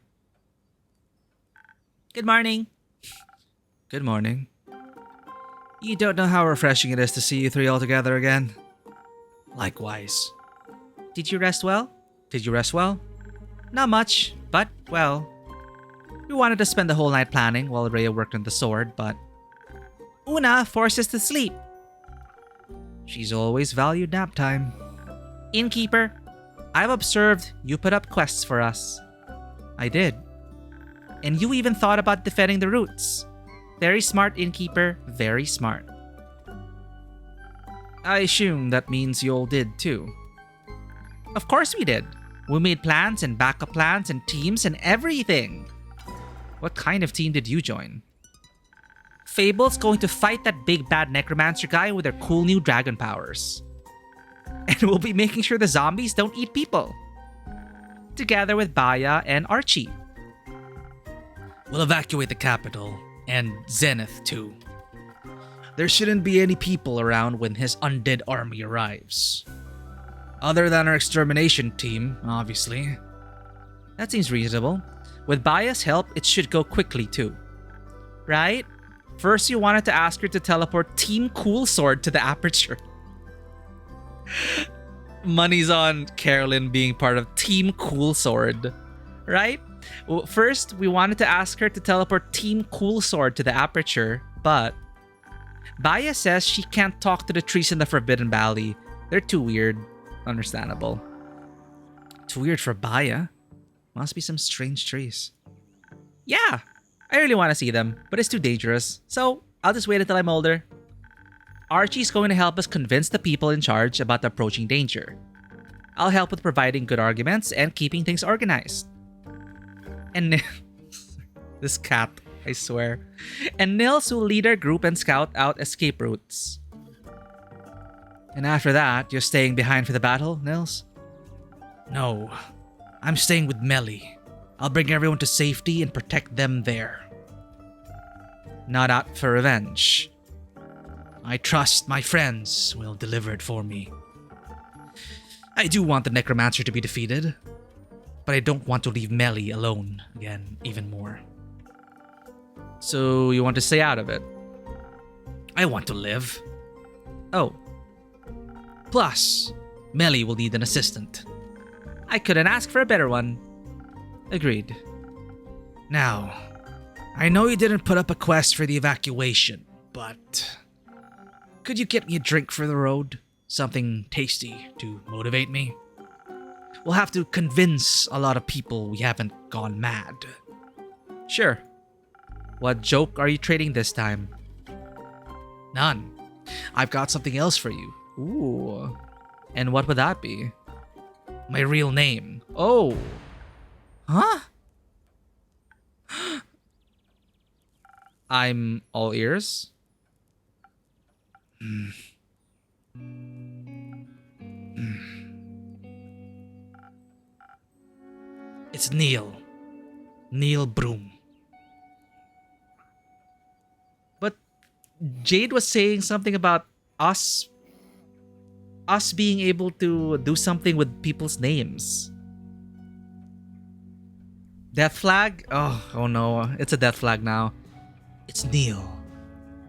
Good morning. Good morning. You don't know how refreshing it is to see you three all together again. Likewise. Did you rest well? Did you rest well? Not much, but, well, we wanted to spend the whole night planning while Rhea worked on the sword, but Una forced us to sleep. She's always valued nap time. Innkeeper, I've observed you put up quests for us. I did. And you even thought about defending the roots. Very smart, Innkeeper, very smart. I assume that means you all did too. Of course we did. We made plans and backup plans and teams and everything. What kind of team did you join? Fable's going to fight that big bad necromancer guy with their cool new dragon powers. And we'll be making sure the zombies don't eat people. Together with Baya and Archie. We'll evacuate the capital, and Zenith too. There shouldn't be any people around when his undead army arrives. Other than our extermination team, obviously. That seems reasonable. With Baya's help, it should go quickly too. Right? First, you wanted to ask her to teleport Team Cool Sword to the aperture. Money's on Carolyn being part of Team Cool Sword. Right? Well, first, we wanted to ask her to teleport Team Cool Sword to the aperture, but Baya says she can't talk to the trees in the Forbidden Valley. They're too weird. Understandable. Too weird for Baya. Must be some strange trees. Yeah, I really want to see them, but it's too dangerous, so I'll just wait until I'm older. Archie's going to help us convince the people in charge about the approaching danger. I'll help with providing good arguments and keeping things organized. And this cat, I swear. And Nils will lead our group and scout out escape routes. And after that, you're staying behind for the battle, Nils? No, I'm staying with Melly. I'll bring everyone to safety and protect them there. Not out for revenge. I trust my friends will deliver it for me. I do want the necromancer to be defeated, but I don't want to leave Melly alone again even more. So you want to stay out of it? I want to live. Oh. Plus, Melly will need an assistant. I couldn't ask for a better one. Agreed. Now, I know you didn't put up a quest for the evacuation, but could you get me a drink for the road? Something tasty to motivate me? We'll have to convince a lot of people we haven't gone mad. Sure. What joke are you trading this time? None. I've got something else for you. Ooh. And what would that be? My real name. Oh. Huh? I'm all ears. It's Neil. Neil Broom. But Jade was saying something about us being able to do something with people's names. Death flag? Oh no, it's a death flag now. It's Neil.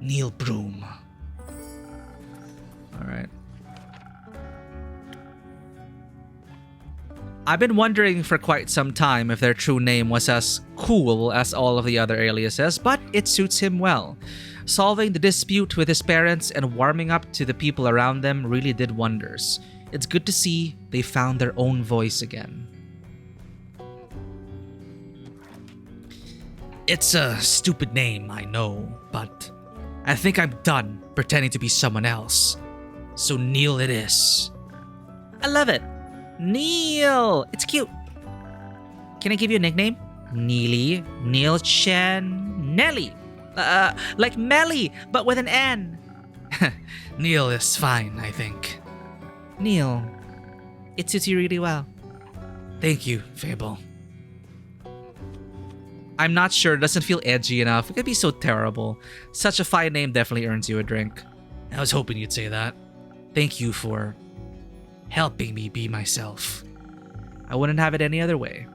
Neil Broom. Alright. I've been wondering for quite some time if their true name was as cool as all of the other aliases, but it suits him well. Solving the dispute with his parents and warming up to the people around them really did wonders. It's good to see they found their own voice again. It's a stupid name, I know, but I think I'm done pretending to be someone else. So Neil it is. I love it. Neil! It's cute. Can I give you a nickname? Neely, Neil Chen, Nelly. Like Melly, but with an N. Neil is fine, I think. Neil, it suits you really well. Thank you, Fable. I'm not sure, it doesn't feel edgy enough. It could be so terrible. Such a fine name definitely earns you a drink. I was hoping you'd say that. Thank you for helping me be myself. I wouldn't have it any other way.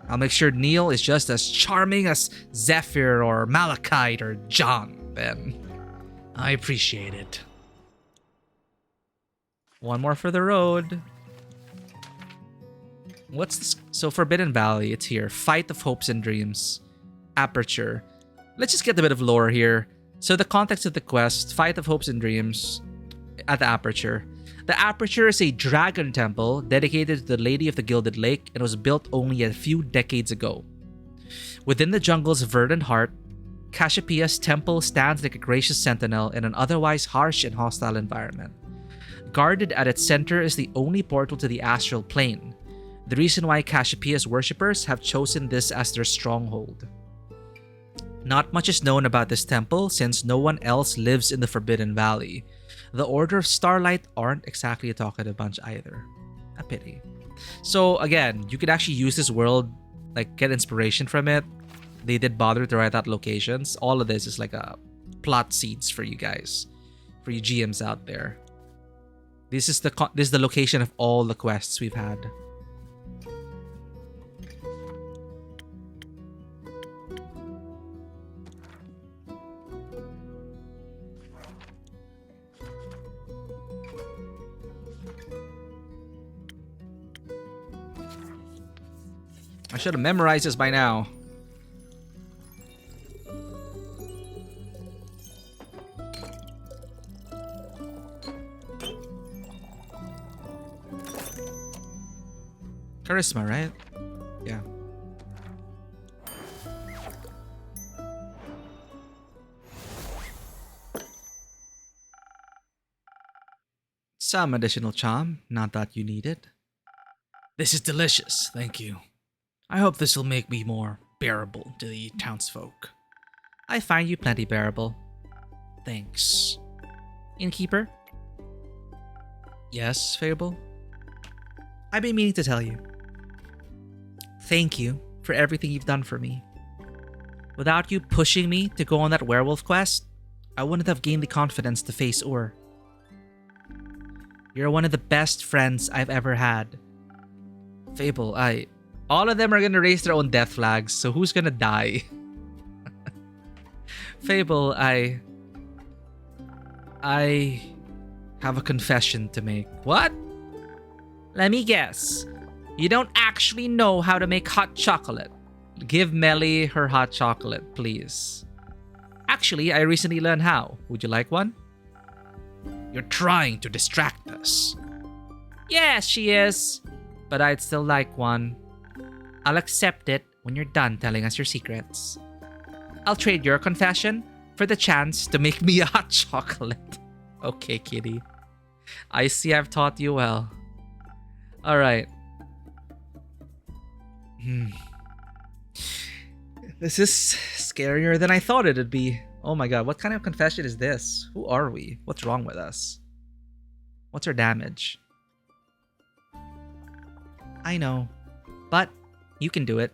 I'll make sure Neil is just as charming as Zephyr or Malachite or John, then. I appreciate it. One more for the road. What's this? So Forbidden Valley, it's here. Fight of Hopes and Dreams. Aperture. Let's just get a bit of lore here. So the context of the quest, Fight of Hopes and Dreams at the Aperture. The Aperture is a dragon temple dedicated to the Lady of the Gilded Lake and was built only a few decades ago. Within the jungle's verdant heart, Cassiopeia's temple stands like a gracious sentinel in an otherwise harsh and hostile environment. Guarded at its center is the only portal to the astral plane, the reason why Cassiopeia's worshippers have chosen this as their stronghold. Not much is known about this temple since no one else lives in the Forbidden Valley. The Order of Starlight aren't exactly a talkative bunch either. A pity. So again, you could actually use this world, like get inspiration from it. They did bother to write out locations. All of this is like a plot seeds for you guys, for you GMs out there. This is the location of all the quests we've had. I should have memorized this by now. Charisma, right? Yeah. Some additional charm, not that you need it. This is delicious, thank you. I hope this will make me more bearable to the townsfolk. I find you plenty bearable. Thanks. Innkeeper? Yes, Fable? I've been meaning to tell you. Thank you for everything you've done for me. Without you pushing me to go on that werewolf quest, I wouldn't have gained the confidence to face Ur. You're one of the best friends I've ever had. Fable, all of them are gonna raise their own death flags, so who's gonna die? Fable, I have a confession to make. What? Let me guess. You don't actually know how to make hot chocolate. Give Melly her hot chocolate, please. Actually, I recently learned how. Would you like one? You're trying to distract us. Yes, she is. But I'd still like one. I'll accept it when you're done telling us your secrets. I'll trade your confession for the chance to make me a hot chocolate. Okay, kitty. I see I've taught you well. Alright. This is scarier than I thought it'd be. Oh my god, what kind of confession is this? Who are we? What's wrong with us? What's her damage? I know, but you can do it.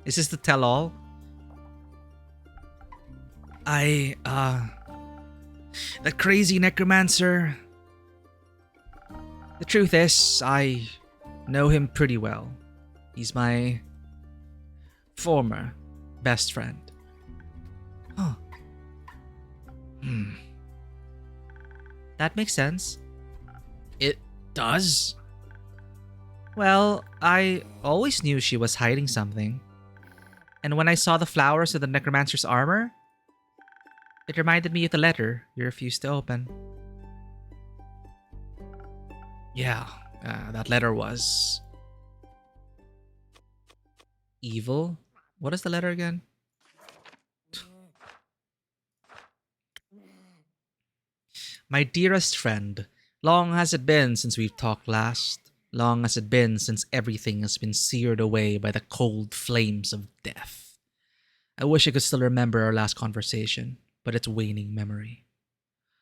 Is this the tell-all? That crazy necromancer. The truth is, I know him pretty well. He's my former best friend. Oh. That makes sense. It does? Well, I always knew she was hiding something. And when I saw the flowers of the necromancer's armor, it reminded me of the letter you refused to open. Yeah, that letter was... evil? What is the letter again? My dearest friend, long has it been since we've talked last. Long has it been since everything has been seared away by the cold flames of death. I wish I could still remember our last conversation, but it's waning memory.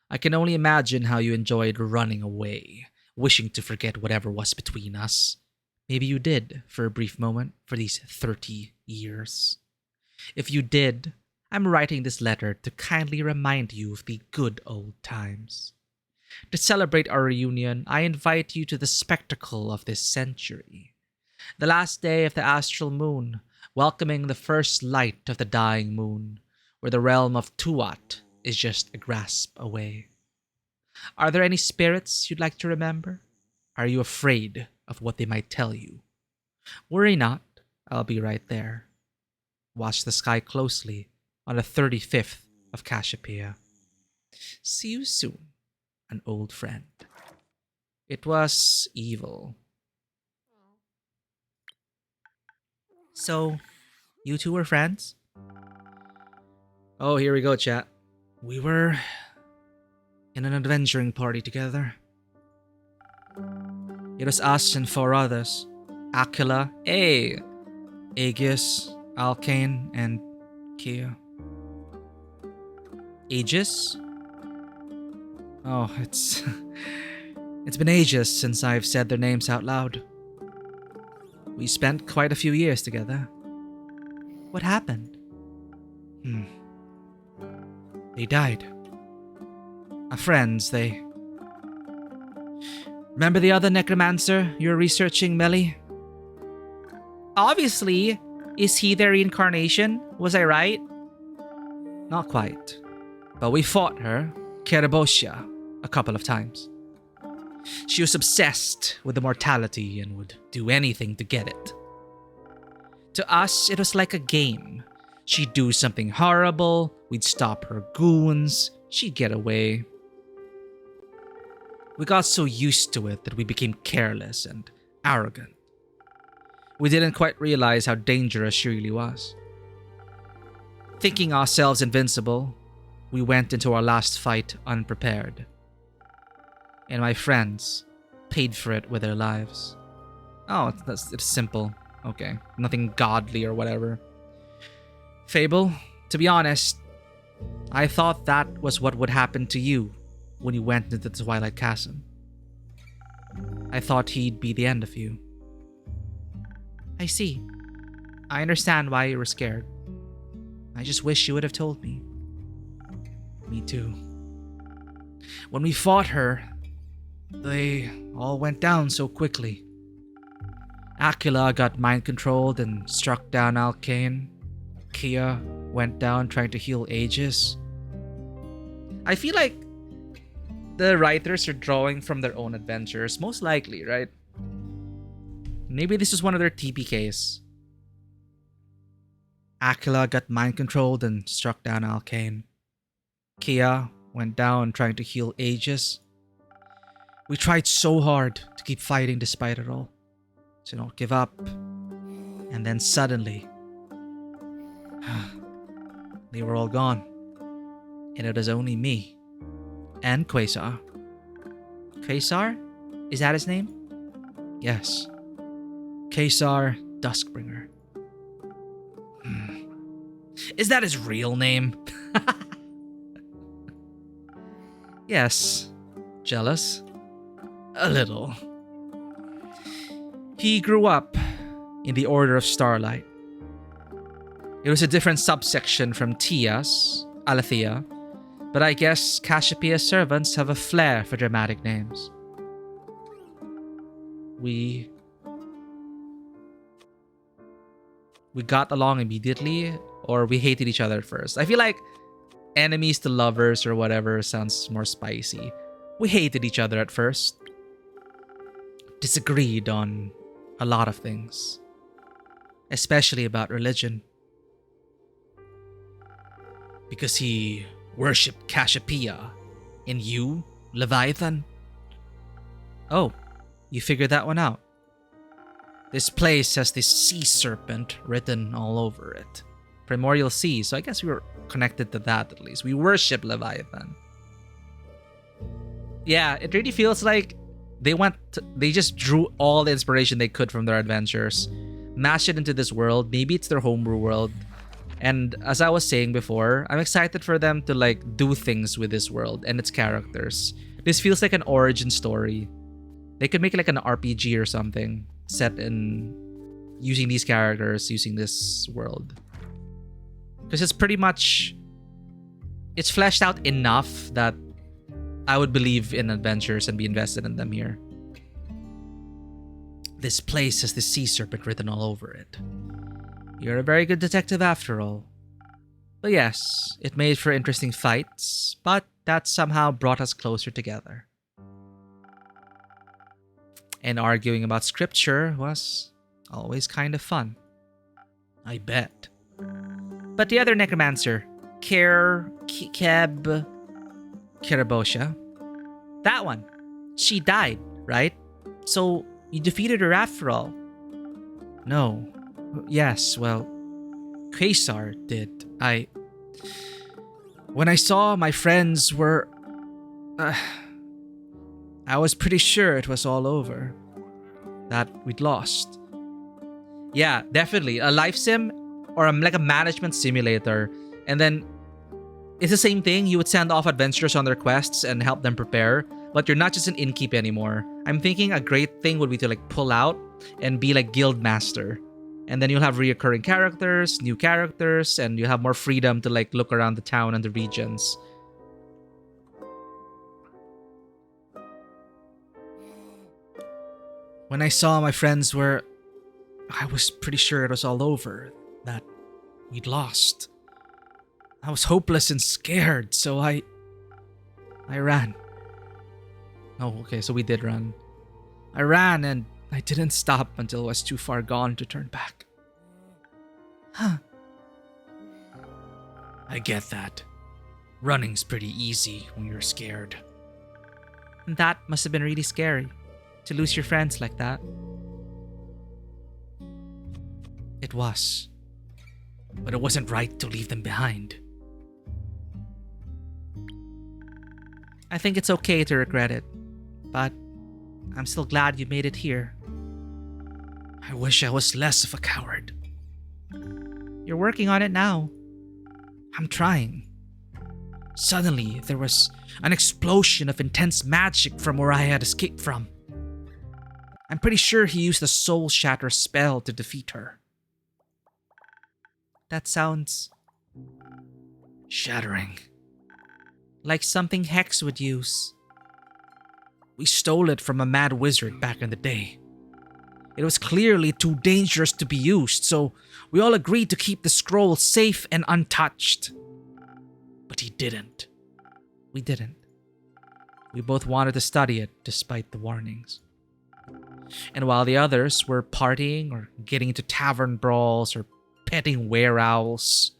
I can only imagine how you enjoyed running away, wishing to forget whatever was between us. Maybe you did, for a brief moment, for these 30 years. If you did, I'm writing this letter to kindly remind you of the good old times. To celebrate our reunion, I invite you to the spectacle of this century. The last day of the astral moon, welcoming the first light of the dying moon, where the realm of Tuat is just a grasp away. Are there any spirits you'd like to remember? Are you afraid of what they might tell you? Worry not, I'll be right there. Watch the sky closely on the 35th of Cassiopeia. See you soon, an old friend. It was evil. So, you two were friends? Oh, here we go, chat. We were in an adventuring party together. It was us and 4 others. Aquila, Aegis, Alkane, and Kia. Aegis? Oh, it's been ages since I've said their names out loud. We spent quite a few years together. What happened? They died. Our friends, they... Remember the other necromancer you were researching, Melly? Obviously. Is he their reincarnation? Was I right? Not quite. But we fought her, Kerabosia, a couple of times. She was obsessed with immortality and would do anything to get it. To us, it was like a game. She'd do something horrible, we'd stop her goons, she'd get away. We got so used to it that we became careless and arrogant. We didn't quite realize how dangerous she really was. Thinking ourselves invincible, we went into our last fight unprepared. And my friends paid for it with their lives. Oh, it's simple. Okay, nothing godly or whatever. Fable, to be honest, I thought that was what would happen to you when you went into the Twilight Chasm. I thought he'd be the end of you. I see. I understand why you were scared. I just wish you would have told me. Me too. When we fought her, they all went down so quickly. Aquila got mind-controlled and struck down Alkane. Kia went down trying to heal Aegis. I feel like the writers are drawing from their own adventures, most likely, right? Maybe this is one of their TPKs. Aquila got mind-controlled and struck down Alkane. Kia went down trying to heal Aegis. We tried so hard to keep fighting despite it all, to not give up. And then suddenly, they were all gone. And it was only me and Quasar. Quasar? Is that his name? Yes. Quasar Duskbringer. Is that his real name? Yes. Jealous? A little. He grew up in the Order of Starlight. It was a different subsection from Tia's, Alethea, but I guess Cassiopeia's servants have a flair for dramatic names. We got along immediately, or we hated each other at first. I feel like enemies to lovers or whatever sounds more spicy. We hated each other at first. Disagreed on a lot of things, especially about religion. Because he worshipped Cassiopeia, and you, Leviathan? Oh, you figured that one out. This place has this sea serpent written all over it. Primordial Sea, so I guess we were connected to that at least. We worship Leviathan. Yeah, it really feels like they just drew all the inspiration they could from their adventures, mashed it into this world. Maybe it's their homebrew world. And as I was saying before, I'm excited for them to like do things with this world and its characters. This feels like an origin story. They could make it like an RPG or something set in using these characters, using this world. Because it's pretty much, it's fleshed out enough that I would believe in adventures and be invested in them here. This place has the sea serpent written all over it. You're a very good detective after all. But yes, it made for interesting fights, but that somehow brought us closer together. And arguing about scripture was always kind of fun. I bet. But the other necromancer, Kerabosha, that one, she died, right? So you defeated her after all. No. Yes, well, Quasar did. When I saw my friends were... I was pretty sure it was all over. That we'd lost. Yeah, definitely. A life sim or like a management simulator. And then it's the same thing. You would send off adventurers on their quests and help them prepare. But you're not just an innkeep anymore. I'm thinking a great thing would be to like pull out and be like guild master. And then you'll have reoccurring characters, new characters, and you have more freedom to like look around the town and the regions. When I saw my friends were... I was pretty sure it was all over. That we'd lost. I was hopeless and scared, so I ran. Oh, okay, so we did run. I ran and I didn't stop until I was too far gone to turn back. Huh. I get that. Running's pretty easy when you're scared. And that must have been really scary. To lose your friends like that. It was. But it wasn't right to leave them behind. I think it's okay to regret it. But I'm still glad you made it here. I wish I was less of a coward. You're working on it now. I'm trying. Suddenly, there was an explosion of intense magic from where I had escaped from. I'm pretty sure he used the Soul Shatter spell to defeat her. That sounds... shattering. Like something Hex would use. We stole it from a mad wizard back in the day. It was clearly too dangerous to be used, so we all agreed to keep the scroll safe and untouched. But he didn't. We didn't. We both wanted to study it despite the warnings. And while the others were partying or getting into tavern brawls or petting were-owls,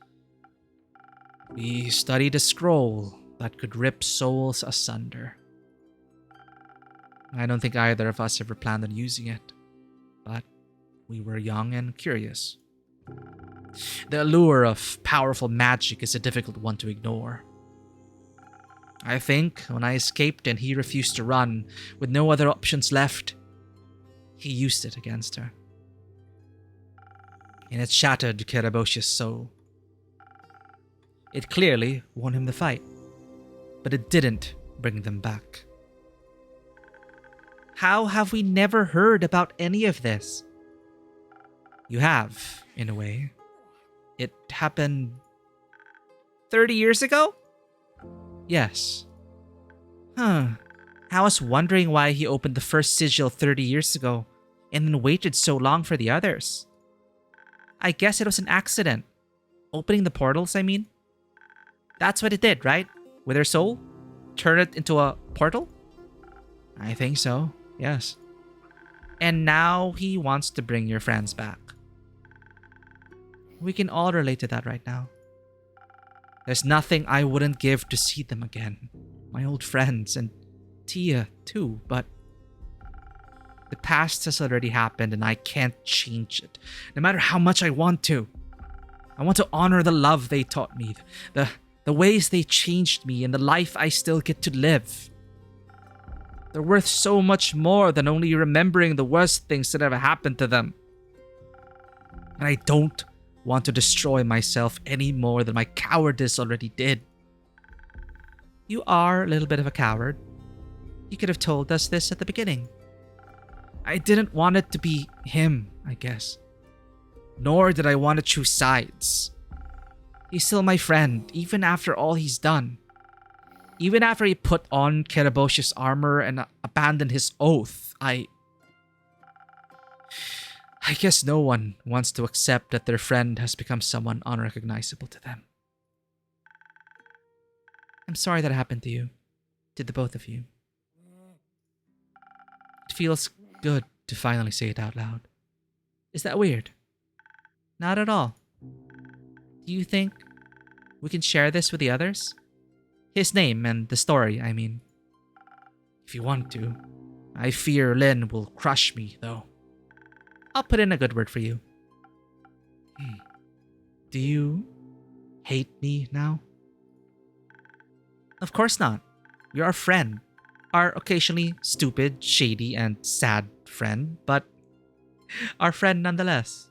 we studied a scroll that could rip souls asunder. I don't think either of us ever planned on using it, but we were young and curious. The allure of powerful magic is a difficult one to ignore. I think when I escaped and he refused to run with no other options left, he used it against her. And it shattered Kerabosha's soul. It clearly won him the fight, but it didn't bring them back. How have we never heard about any of this? You have, in a way. It happened 30 years ago? Yes. Huh. I was wondering why he opened the first sigil 30 years ago and then waited so long for the others. I guess it was an accident. Opening the portals, I mean. That's what it did, right? With her soul? Turn it into a portal? I think so, yes. And now he wants to bring your friends back. We can all relate to that right now. There's nothing I wouldn't give to see them again. My old friends and Tia too, but the past has already happened and I can't change it, no matter how much I want to. I want to honor the love they taught me, the ways they changed me, and the life I still get to live. They're worth so much more than only remembering the worst things that ever happened to them. And I don't want to destroy myself any more than my cowardice already did. You are a little bit of a coward. You could have told us this at the beginning. I didn't want it to be him, I guess. Nor did I want to choose sides. He's still my friend, even after all he's done. Even after he put on Kerebos's armor and abandoned his oath, I guess no one wants to accept that their friend has become someone unrecognizable to them. I'm sorry that happened to you. To the both of you. It feels good to finally say it out loud. Is that weird? Not at all. Do you think we can share this with the others? His name and the story, I mean. If you want to. I fear Lynn will crush me, though. I'll put in a good word for you. Do you hate me now? Of course not. You're our friend. Our occasionally stupid, shady, and sad friend, but our friend nonetheless.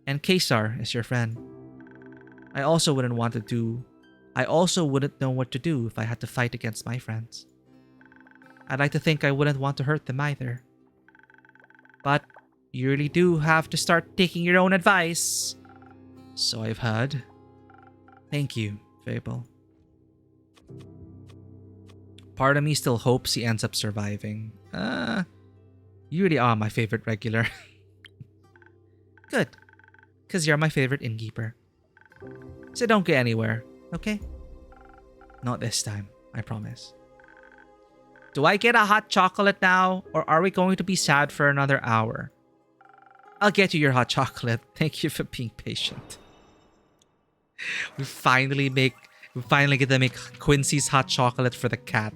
And Kesar is your friend. I also wouldn't know what to do if I had to fight against my friends. I'd like to think I wouldn't want to hurt them either. But you really do have to start taking your own advice. So I've heard. Thank you, Fable. Part of me still hopes he ends up surviving. You really are my favorite regular. Good. Because you're my favorite innkeeper. So don't get anywhere, okay? Not this time, I promise. Do I get a hot chocolate now, or are we going to be sad for another hour? I'll get you your hot chocolate. Thank you for being patient. We finally get to make Quincy's hot chocolate for the cat.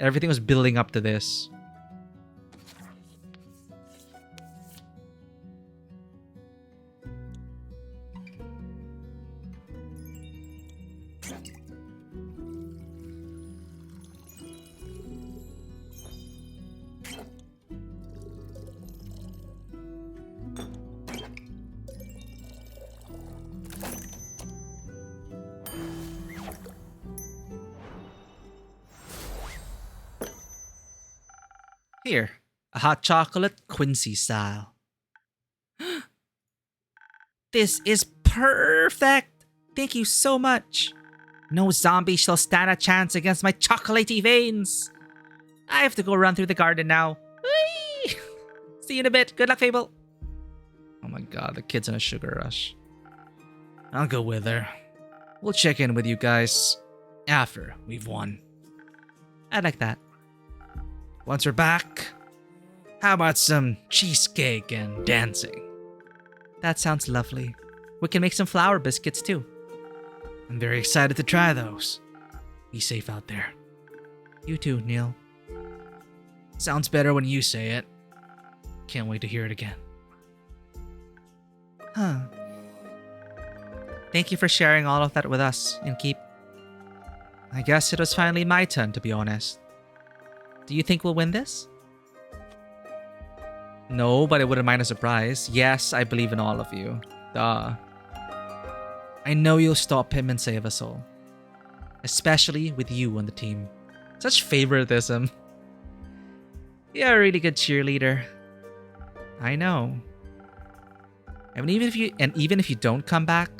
Everything was building up to this. Here, a hot chocolate Quincy style. This is perfect! Thank you so much. No zombie shall stand a chance against my chocolatey veins. I have to go run through the garden now. Whee! See you in a bit. Good luck, Fable. Oh my god, the kid's in a sugar rush. I'll go with her. We'll check in with you guys after we've won. I like that. Once we're back, how about some cheesecake and dancing? That sounds lovely. We can make some flour biscuits too. I'm very excited to try those. Be safe out there. You too, Neil. Sounds better when you say it. Can't wait to hear it again. Huh. Thank you for sharing all of that with us, Innkeep. I guess it was finally my turn, to be honest. Do you think we'll win this? No, but I wouldn't mind a surprise. Yes, I believe in all of you. Duh. I know you'll stop him and save us all. Especially with you on the team. Such favoritism. You're a really good cheerleader. I know. And even if you don't come back,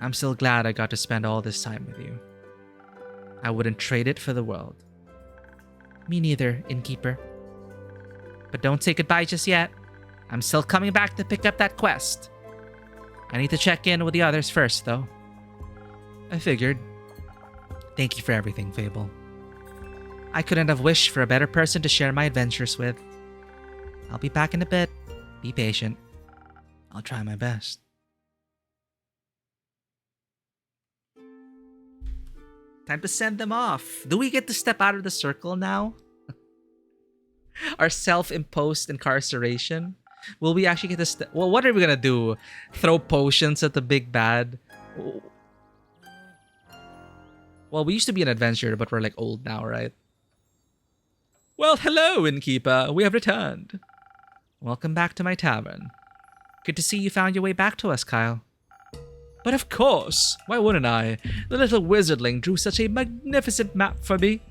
I'm still glad I got to spend all this time with you. I wouldn't trade it for the world. Me neither, innkeeper. But don't say goodbye just yet. I'm still coming back to pick up that quest. I need to check in with the others first, though. I figured. Thank you for everything, Fable. I couldn't have wished for a better person to share my adventures with. I'll be back in a bit. Be patient. I'll try my best. Time to send them off. Do we get to step out of the circle now? Our self-imposed incarceration? Will we actually get to well, what are we gonna do? Throw potions at the big bad? Well, we used to be an adventurer, but we're like old now, right? Well, hello, innkeeper. We have returned. Welcome back to my tavern. Good to see you found your way back to us, Kyle. But of course, why wouldn't I? The little wizardling drew such a magnificent map for me,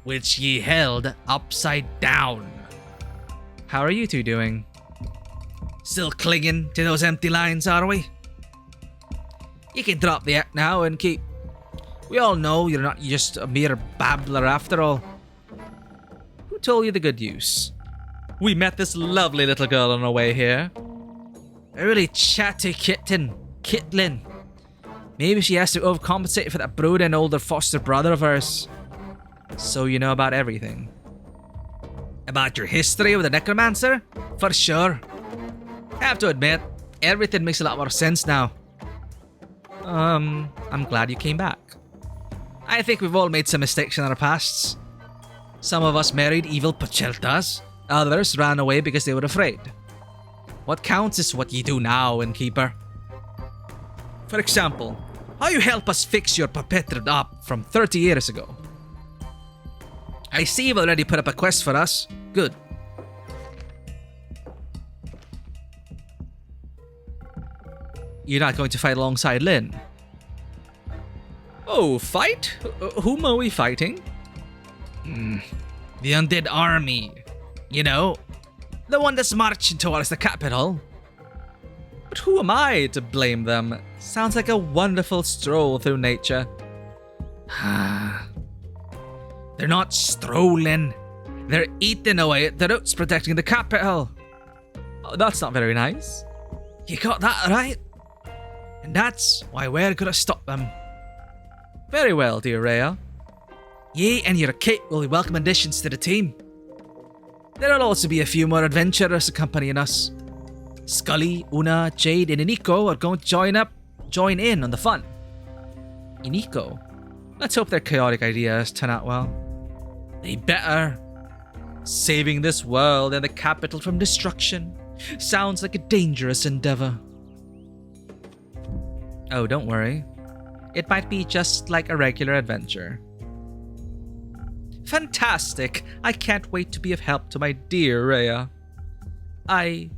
which ye held upside down. How are you two doing? Still clinging to those empty lines, are we? You can drop the act now and keep... We all know you're not just a mere babbler after all. Who told you the good news? We met this lovely little girl on our way here. A really chatty Kitlin. Maybe she has to overcompensate for that brooding older foster brother of hers. So you know about everything. About your history with the necromancer? For sure. I have to admit, everything makes a lot more sense now. I'm glad you came back. I think we've all made some mistakes in our pasts. Some of us married evil pacheltas. Others ran away because they were afraid. What counts is what you do now, innkeeper. For example, how you help us fix your puppetry up from 30 years ago. I see you've already put up a quest for us. Good. You're not going to fight alongside Lynn. Oh, fight? Whom are we fighting? The undead army. You know, the one that's marching towards the capital. But who am I to blame them? Sounds like a wonderful stroll through nature. They're not strolling. They're eating away at the roots protecting the capital. Oh, that's not very nice. You got that right. And that's why we're gonna stop them. Very well, dear Rhea. Ye and your kit will be welcome additions to the team. There'll also be a few more adventurers accompanying us. Scully, Una, Jade, and Iniko are going to join in on the fun. Iniko? Let's hope their chaotic ideas turn out well. They better. Saving this world and the capital from destruction sounds like a dangerous endeavor. Oh, don't worry. It might be just like a regular adventure. Fantastic! I can't wait to be of help to my dear Rhea. I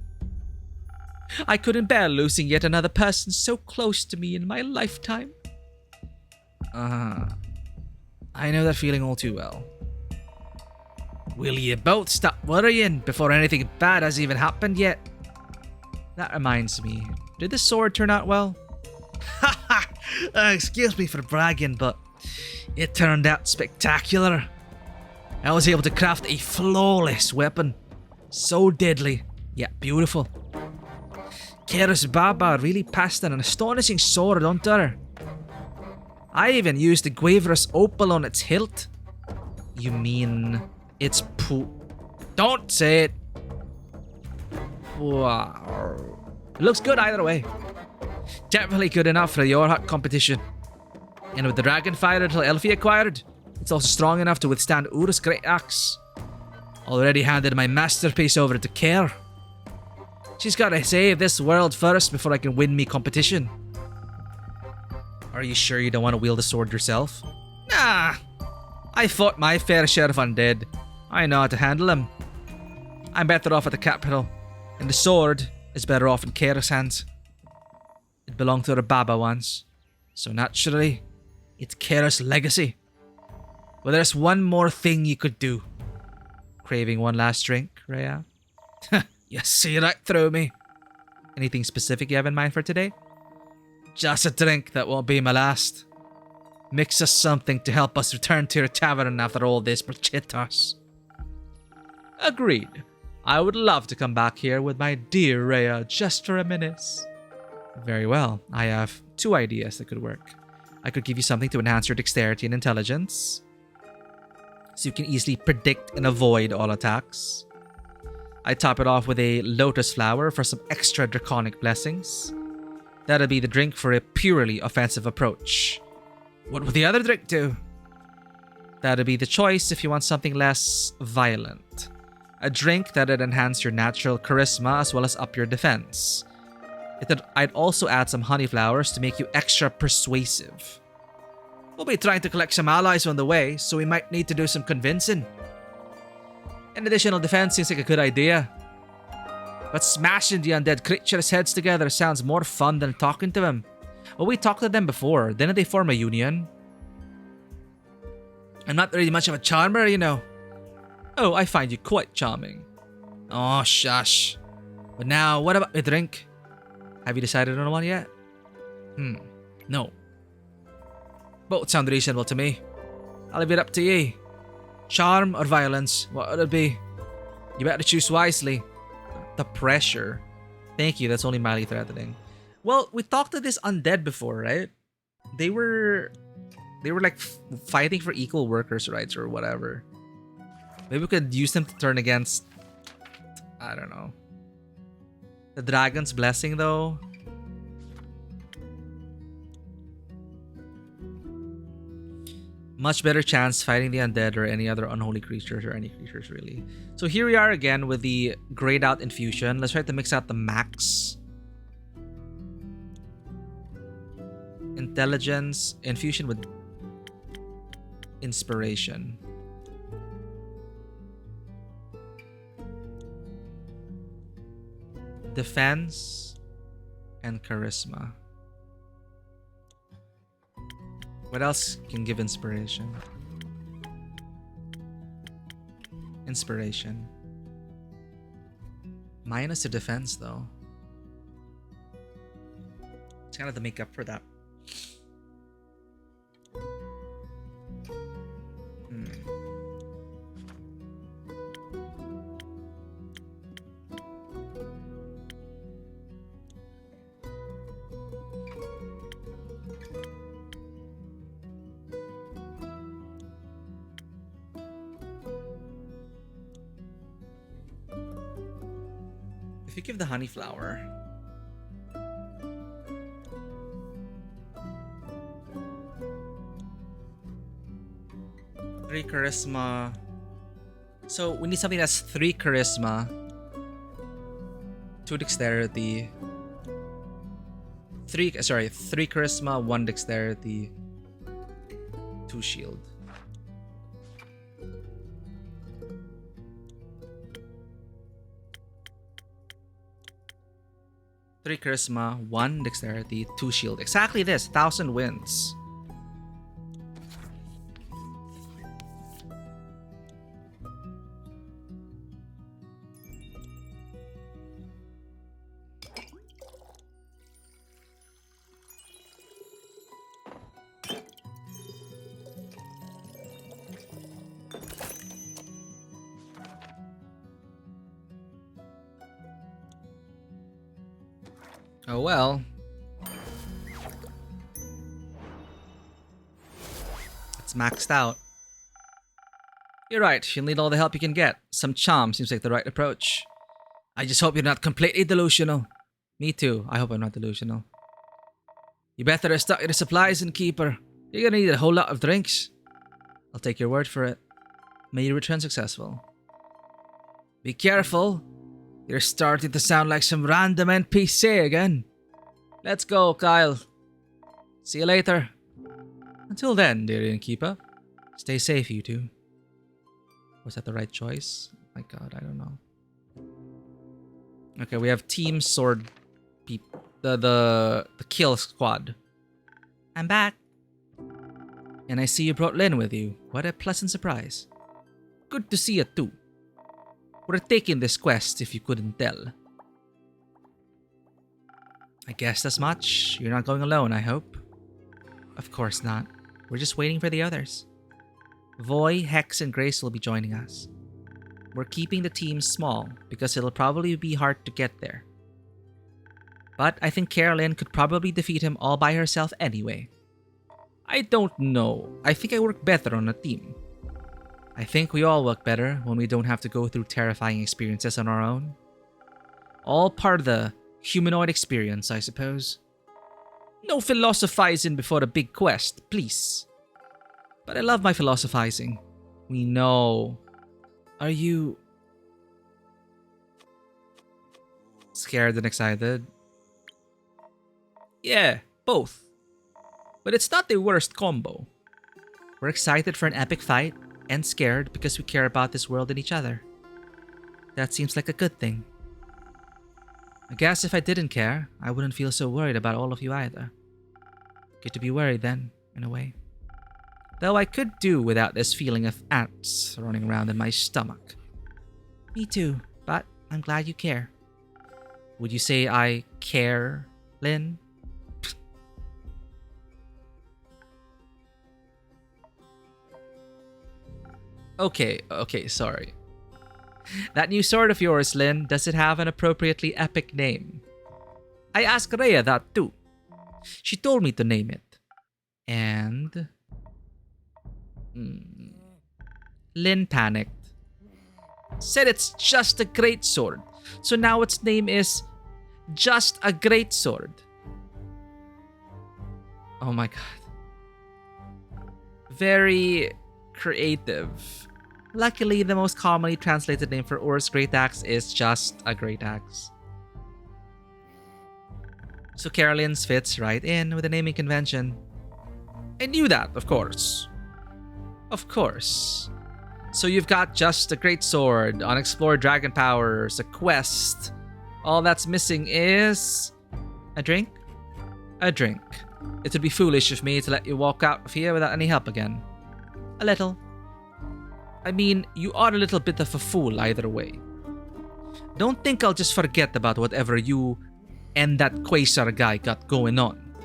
couldn't bear losing yet another person so close to me in my lifetime. I know that feeling all too well. Will you both stop worrying before anything bad has even happened yet? That reminds me, did the sword turn out well? Excuse me for bragging, but it turned out spectacular. I was able to craft a flawless weapon. So deadly, yet beautiful. Keras Baba really passed an astonishing sword onto her. I even used the Guaverous opal on its hilt. You mean it's Don't say it. Wow. It looks good either way. Definitely good enough for the Yorhut competition. And with the Dragonfire little Elfie acquired, it's also strong enough to withstand Ur's great axe. Already handed my masterpiece over to Care. She's gotta save this world first before I can win me competition. Are you sure you don't want to wield the sword yourself? Nah. I fought my fair share of undead. I know how to handle them. I'm better off at the capital, and the sword is better off in Care's hands. It belonged to her Baba once, so naturally, it's Care's legacy. But there's one more thing you could do. Craving one last drink, Rhea? You see right through me. Anything specific you have in mind for today? Just a drink that won't be my last. Mix us something to help us return to your tavern after all this bruchitos. Agreed. I would love to come back here with my dear Rhea just to reminisce. Very well. I have 2 ideas that could work. I could give you something to enhance your dexterity and intelligence, so you can easily predict and avoid all attacks. I top it off with a lotus flower for some extra draconic blessings. That'll be the drink for a purely offensive approach. What would the other drink do? That'll be the choice if you want something less violent. A drink that'd enhance your natural charisma as well as up your defense. I'd also add some honey flowers to make you extra persuasive. We'll be trying to collect some allies on the way, so we might need to do some convincing. An additional defense seems like a good idea. But smashing the undead creatures' heads together sounds more fun than talking to them. Well, we talked to them before. Didn't they form a union? I'm not really much of a charmer, you know. Oh, I find you quite charming. Oh, shush. But now, what about the drink? Have you decided on one yet? No. Both sound reasonable to me. I'll leave it up to ye. Charm or violence, what would it be? You better choose wisely. The pressure. Thank you, that's only mildly threatening. Well, we talked to this undead before, right? They were like fighting for equal workers' rights or whatever. Maybe we could use them to turn against, I don't know. The dragon's blessing, though. Much better chance fighting the undead or any other unholy creatures, or any creatures really. So here we are again with the grayed out infusion. Let's try to mix out the max. Intelligence, infusion with inspiration. Defense and charisma. What else can give inspiration? Inspiration. Minus the defense though. It's kind of the makeup for that. If you give the honey flower, three charisma. So we need something that's 3 charisma, 2 dexterity, 3 charisma, 1 dexterity, 2 shield. Three charisma, 1 dexterity, 2 shield. Exactly this, 1,000 wins. Oh well. It's maxed out. You're right, you'll need all the help you can get. Some charm seems like the right approach. I just hope you're not completely delusional. Me too, I hope I'm not delusional. You better restock your supplies, Innkeeper. You're gonna need a whole lot of drinks. I'll take your word for it. May you return successful. Be careful. You're starting to sound like some random NPC again. Let's go, Kyle. See you later. Until then, dear innkeeper, stay safe, you two. Was that the right choice? Oh my god, I don't know. Okay, we have team sword the kill squad. I'm back. And I see you brought Lynn with you. What a pleasant surprise. Good to see you too. We're taking this quest, if you couldn't tell. I guessed as much. You're not going alone, I hope. Of course not. We're just waiting for the others. Voy, Hex, and Grace will be joining us. We're keeping the team small because it'll probably be hard to get there. But I think Carolyn could probably defeat him all by herself anyway. I don't know. I think I work better on a team. I think we all work better when we don't have to go through terrifying experiences on our own. All part of the humanoid experience, I suppose. No philosophizing before a big quest, please. But I love my philosophizing. We know. Are you scared and excited? Yeah, both. But it's not the worst combo. We're excited for an epic fight and scared because we care about this world and each other. That seems like a good thing. I guess if I didn't care, I wouldn't feel so worried about all of you either. Good to be worried then, in a way. Though I could do without this feeling of ants running around in my stomach. Me too, but I'm glad you care. Would you say I care, Lynn? Okay, sorry. That new sword of yours, Lynn, does it have an appropriately epic name? I asked Rhea that too. She told me to name it. And... Lynn panicked. Said it's just a great sword. So now its name is Just a Great Sword. Oh my god. Very creative. Luckily, the most commonly translated name for Ur's Great Axe is just a Great Axe. So Carolyn's fits right in with the naming convention. I knew that, of course. Of course. So you've got just a great sword, unexplored dragon powers, a quest. All that's missing is... a drink? A drink. It would be foolish of me to let you walk out of here without any help again. A little. I mean, you are a little bit of a fool either way. Don't think I'll just forget about whatever you and that Quasar guy got going on.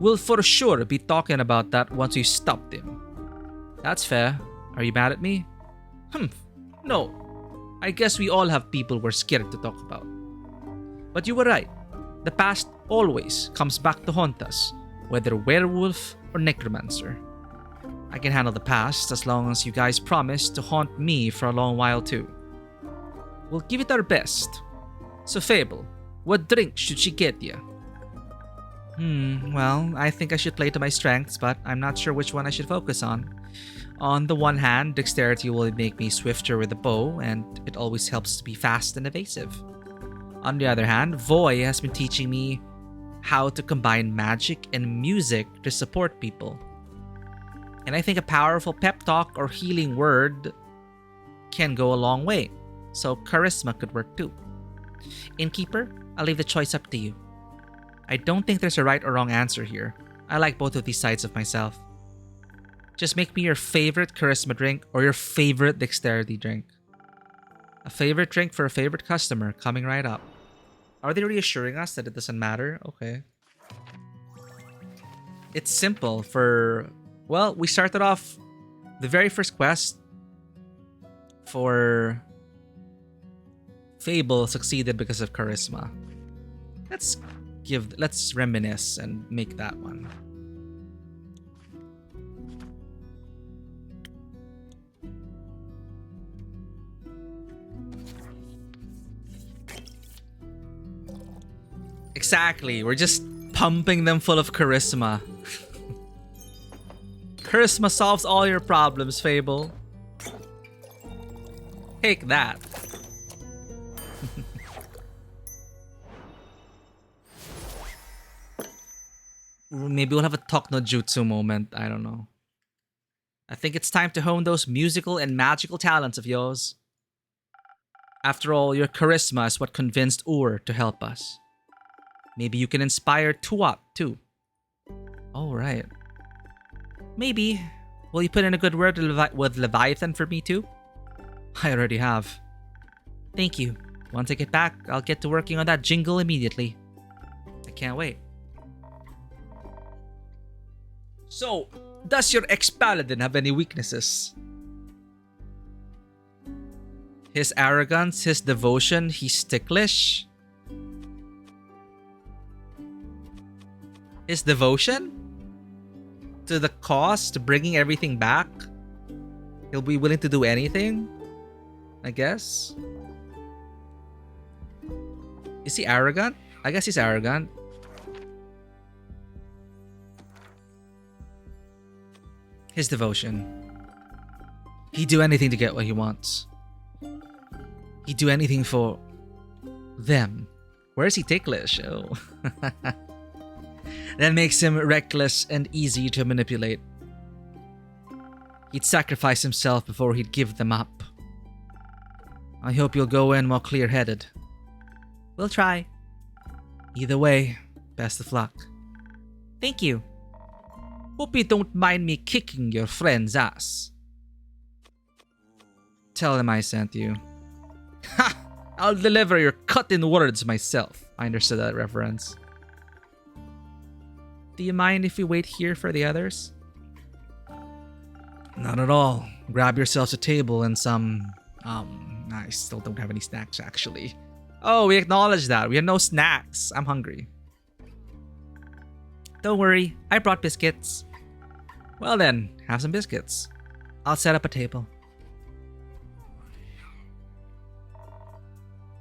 We'll for sure be talking about that once we stopped him. That's fair. Are you mad at me? No. I guess we all have people we're scared to talk about. But you were right. The past always comes back to haunt us, whether werewolf or necromancer. I can handle the past as long as you guys promise to haunt me for a long while too. We'll give it our best. So Fable, what drink should she get you? Well, I think I should play to my strengths, but I'm not sure which one I should focus on. On the one hand, dexterity will make me swifter with the bow, and it always helps to be fast and evasive. On the other hand, Voy has been teaching me how to combine magic and music to support people. And I think a powerful pep talk or healing word can go a long way, so charisma could work too. Innkeeper, I'll leave the choice up to you. I don't think there's a right or wrong answer here. I like both of these sides of myself. Just make me your favorite charisma drink or your favorite dexterity drink. A favorite drink for a favorite customer coming right up. Are they reassuring us that it doesn't matter? Okay. It's simple for... Well, we started off the very first quest for Fable succeeded because of charisma. Let's reminisce and make that one. Exactly, we're just pumping them full of charisma. Charisma solves all your problems, Fable. Take that. Maybe we'll have a talk no jutsu moment. I don't know. I think it's time to hone those musical and magical talents of yours. After all, your charisma is what convinced Ur to help us. Maybe you can inspire Tuat too. Oh, right. Maybe. Will you put in a good word with Leviathan for me too? I already have. Thank you. Once I get back, I'll get to working on that jingle immediately. I can't wait. So, does your ex-paladin have any weaknesses? His arrogance, his devotion, he's ticklish. His devotion to the cause, to bringing everything back. He'll be willing to do anything, I guess. Is he arrogant? I guess he's arrogant. His devotion. He'd do anything to get what he wants. He'd do anything for them. Where is he ticklish? Oh. That makes him reckless and easy to manipulate. He'd sacrifice himself before he'd give them up. I hope you'll go in more clear-headed. We'll try. Either way, best of luck. Thank you. Hope you don't mind me kicking your friend's ass. Tell him I sent you. Ha! I'll deliver your cut-in words myself. I understood that reference. Do you mind if we wait here for the others? Not at all. Grab yourselves a table and some... I still don't have any snacks, actually. Oh, we acknowledged that. We had no snacks. I'm hungry. Don't worry. I brought biscuits. Well then, have some biscuits. I'll set up a table.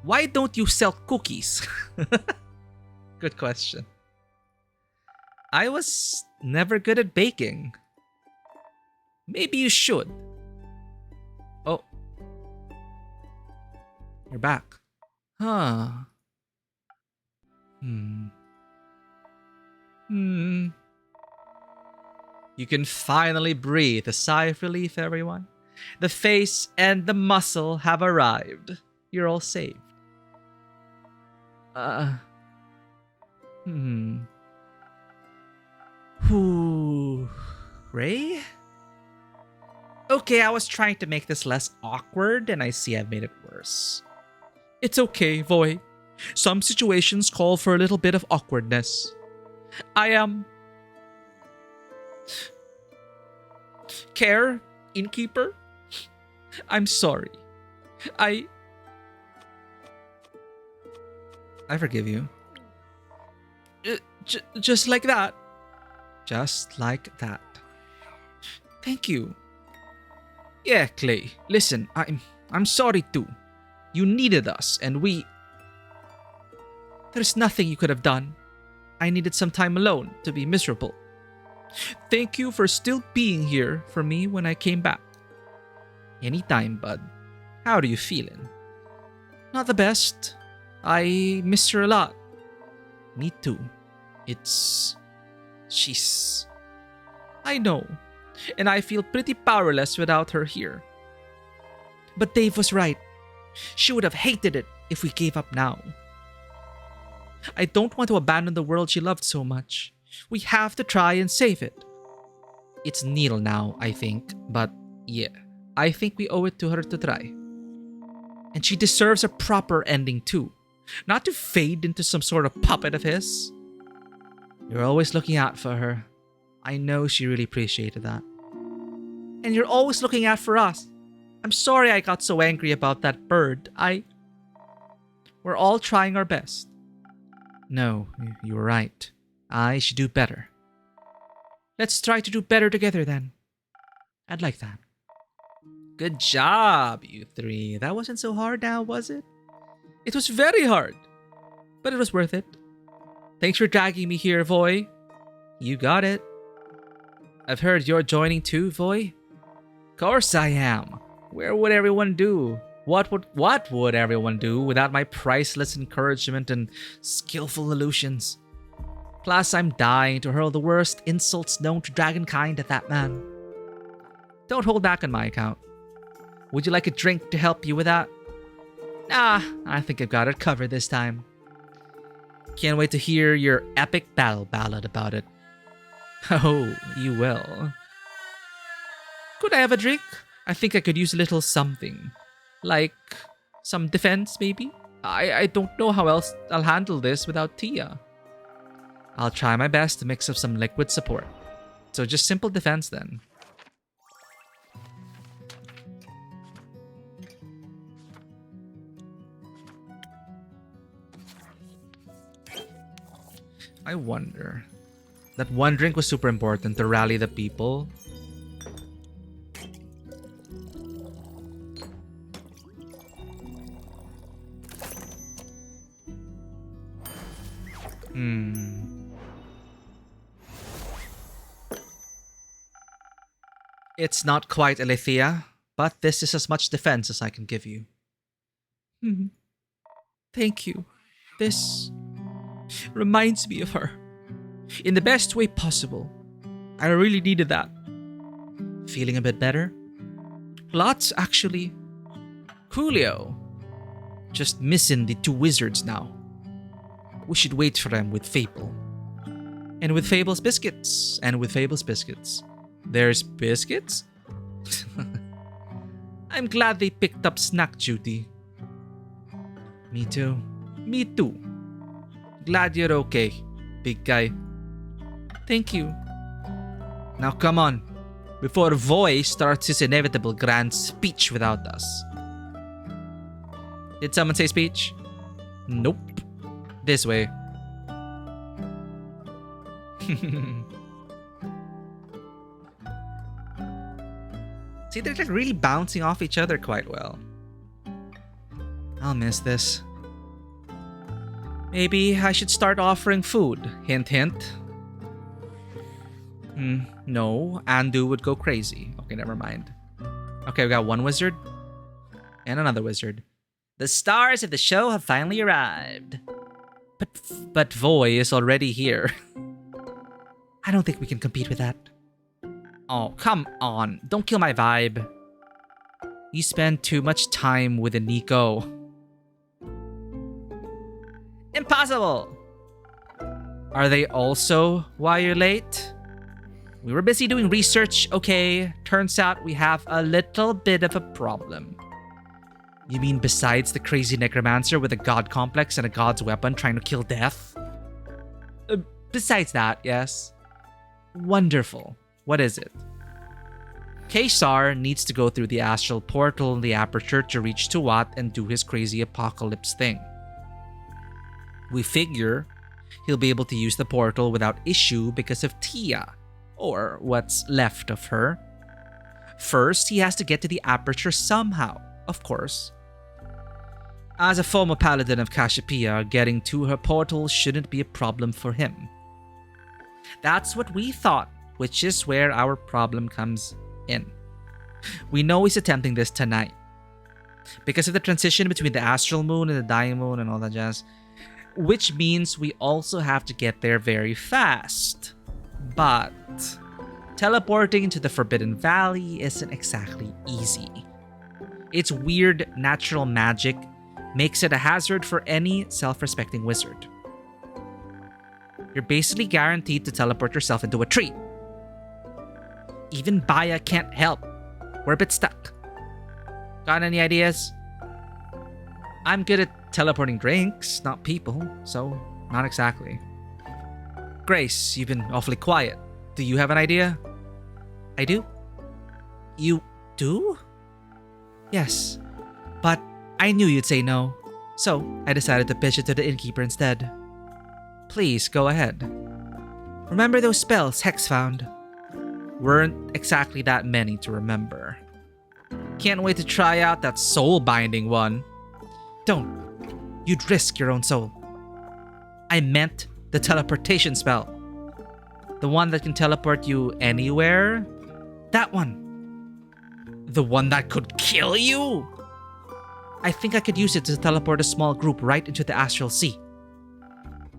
Why don't you sell cookies? Good question. I was never good at baking. Maybe you should. Oh. You're back. Huh. You can finally breathe a sigh of relief, everyone. The face and the muscle have arrived. You're all saved. Whew. Ray? Okay, I was trying to make this less awkward, and I see I've made it worse. It's okay, Voy. Some situations call for a little bit of awkwardness. I am... Care, innkeeper? I'm sorry. I forgive you. Just like that. Just like that. Thank you. Yeah, Clay. Listen, I'm sorry too. You needed us, and we... There's nothing you could have done. I needed some time alone to be miserable. Thank you for still being here for me when I came back. Anytime, bud. How are you feeling? Not the best. I miss her a lot. Me too. She's... I know. And I feel pretty powerless without her here. But Dave was right. She would have hated it if we gave up now. I don't want to abandon the world she loved so much. We have to try and save it. It's Neil now, I think. But yeah, I think we owe it to her to try. And she deserves a proper ending too. Not to fade into some sort of puppet of his. You're always looking out for her. I know she really appreciated that. And you're always looking out for us. I'm sorry I got so angry about that bird. We're all trying our best. No, you were right. I should do better. Let's try to do better together then. I'd like that. Good job, you three. That wasn't so hard now, was it? It was very hard, but it was worth it. Thanks for dragging me here, Voy. You got it. I've heard you're joining too, Voy. Course I am. Where would everyone do? What would everyone do without my priceless encouragement and skillful illusions? Plus, I'm dying to hurl the worst insults known to dragonkind at that man. Don't hold back on my account. Would you like a drink to help you with that? Nah, I think I've got it covered this time. Can't wait to hear your epic battle ballad about it. Oh, you will. Could I have a drink? I think I could use a little something. Like Some defense, maybe? I don't know how else I'll handle this without Tia. I'll try my best to mix up some liquid support. So just simple defense then. I wonder. That one drink was super important to rally the people. It's not quite Alethea, but this is as much defense as I can give you. Thank you. This reminds me of her. In the best way possible. I really needed that. Feeling a bit better? Lots, actually. Coolio. Just missing the two wizards now. We should wait for them with Fable. And with Fable's biscuits. And with Fable's biscuits. There's biscuits? I'm glad they picked up snack duty. Me too. Me too. Glad you're okay, big guy. Thank you. Now come on, before Voy starts his inevitable grand speech without us. Did someone say speech? Nope. This way. See, they're like really bouncing off each other quite well. I'll miss this. Maybe I should start offering food. Hint, hint. No, Andu would go crazy. Okay, never mind. Okay, we got one wizard and another wizard. The stars of the show have finally arrived. But Voy is already here. I don't think we can compete with that. Oh, come on. Don't kill my vibe. You spend too much time with a Nico. Impossible! Are they also why you're late? We were busy doing research, okay? Turns out we have a little bit of a problem. You mean besides the crazy necromancer with a god complex and a god's weapon trying to kill death? Besides that, yes. Wonderful. What is it? Kesar needs to go through the astral portal in the aperture to reach Tuat and do his crazy apocalypse thing. We figure he'll be able to use the portal without issue because of Tia, or what's left of her. First, he has to get to the aperture somehow, of course. As a former paladin of Cassiopeia, getting to her portal shouldn't be a problem for him. That's what we thought, which is where our problem comes in. We know he's attempting this tonight. Because of the transition between the astral moon and the dying moon and all that jazz. Which means we also have to get there very fast. But teleporting to the Forbidden Valley isn't exactly easy. Its weird natural magic makes it a hazard for any self-respecting wizard. You're basically guaranteed to teleport yourself into a tree. Even Baya can't help. We're a bit stuck. Got any ideas? I'm good at teleporting drinks, not people, so not exactly. Grace, you've been awfully quiet. Do you have an idea? I do. You do? Yes, but I knew you'd say no, so I decided to pitch it to the innkeeper instead. Please, go ahead. Remember those spells Hex found? Weren't exactly that many to remember. Can't wait to try out that soul-binding one. Don't. You'd risk your own soul. I meant the teleportation spell. The one that can teleport you anywhere? That one. The one that could kill you? I think I could use it to teleport a small group right into the astral sea.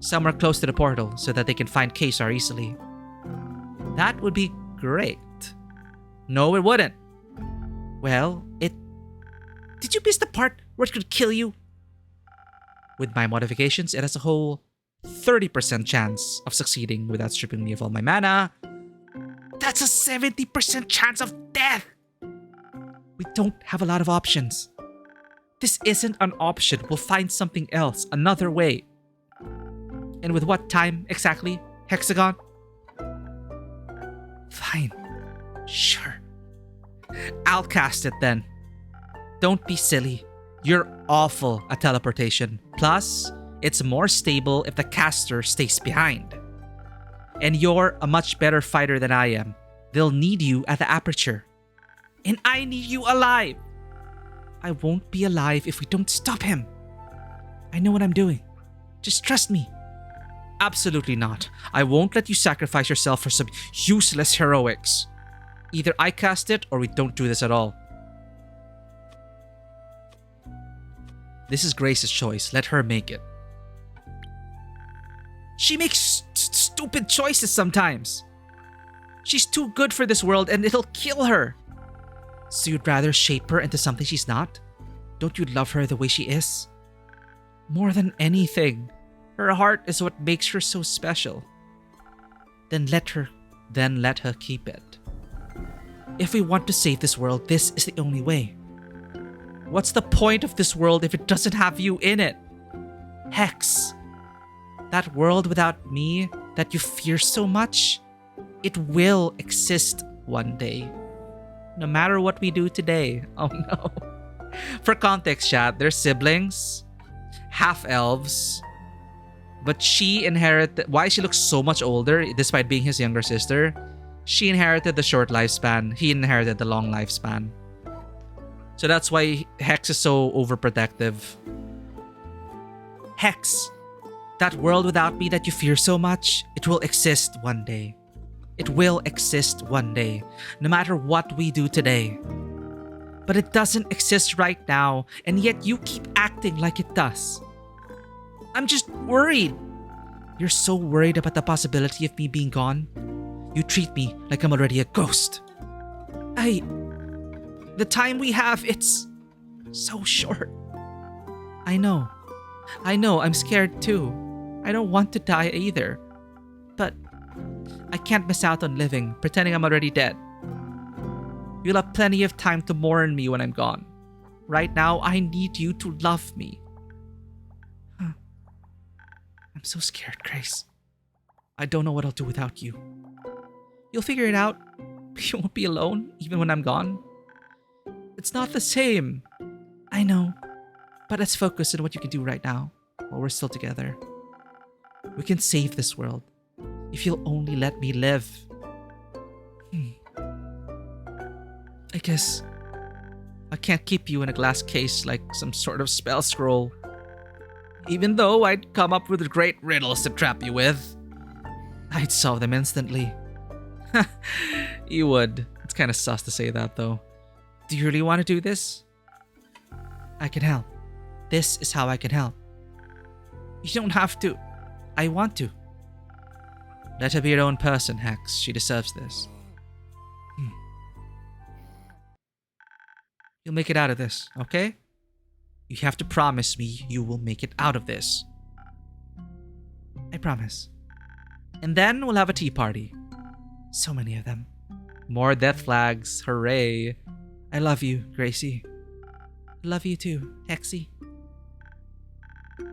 Somewhere close to the portal so that they can find Kesar easily. That would be great. No, it wouldn't. Well, Did you miss the part where it could kill you? With my modifications, it has a whole 30% chance of succeeding without stripping me of all my mana. That's a 70% chance of death! We don't have a lot of options. This isn't an option. We'll find something else, another way. And with what time exactly, Hexagon? Fine. Sure. I'll cast it then. Don't be silly. You're awful at teleportation. Plus, it's more stable if the caster stays behind. And you're a much better fighter than I am. They'll need you at the aperture. And I need you alive. I won't be alive if we don't stop him. I know what I'm doing. Just trust me. Absolutely not. I won't let you sacrifice yourself for some useless heroics. Either I cast it or we don't do this at all. This is Grace's choice. Let her make it. She makes stupid choices sometimes. She's too good for this world and it'll kill her. So you'd rather shape her into something she's not? Don't you love her the way she is? More than anything, her heart is what makes her so special. Then let her keep it. If we want to save this world, this is the only way. What's the point of this world if it doesn't have you in it? Hex, that world without me that you fear so much, it will exist one day. No matter what we do today. Oh no. For context, chat, they're siblings, half-elves, but she inherited... Why she looks so much older despite being his younger sister? She inherited the short lifespan. He inherited the long lifespan. So that's why Hex is so overprotective. Hex, that world without me that you fear so much, it will exist one day. It will exist one day, no matter what we do today. But it doesn't exist right now, and yet you keep acting like it does. I'm just worried. You're so worried about the possibility of me being gone. You treat me like I'm already a ghost. The time we have, it's so short. I know, I'm scared too. I don't want to die either. But I can't miss out on living, pretending I'm already dead. You'll have plenty of time to mourn me when I'm gone. Right now, I need you to love me. I'm so scared, Grace. I don't know what I'll do without you. You'll figure it out. You won't be alone, even when I'm gone. It's not the same. I know. But let's focus on what you can do right now, while we're still together. We can save this world. If you'll only let me live. I guess I can't keep you in a glass case like some sort of spell scroll. Even though I'd come up with great riddles to trap you with. I'd solve them instantly. You would. It's kind of sus to say that though. Do you really want to do this? I can help. This is how I can help. You don't have to. I want to. Let her be her own person, Hex. She deserves this. You'll make it out of this, okay? You have to promise me you will make it out of this. I promise. And then we'll have a tea party. So many of them. More death flags. Hooray. I love you, Gracie. I love you too, Hexy.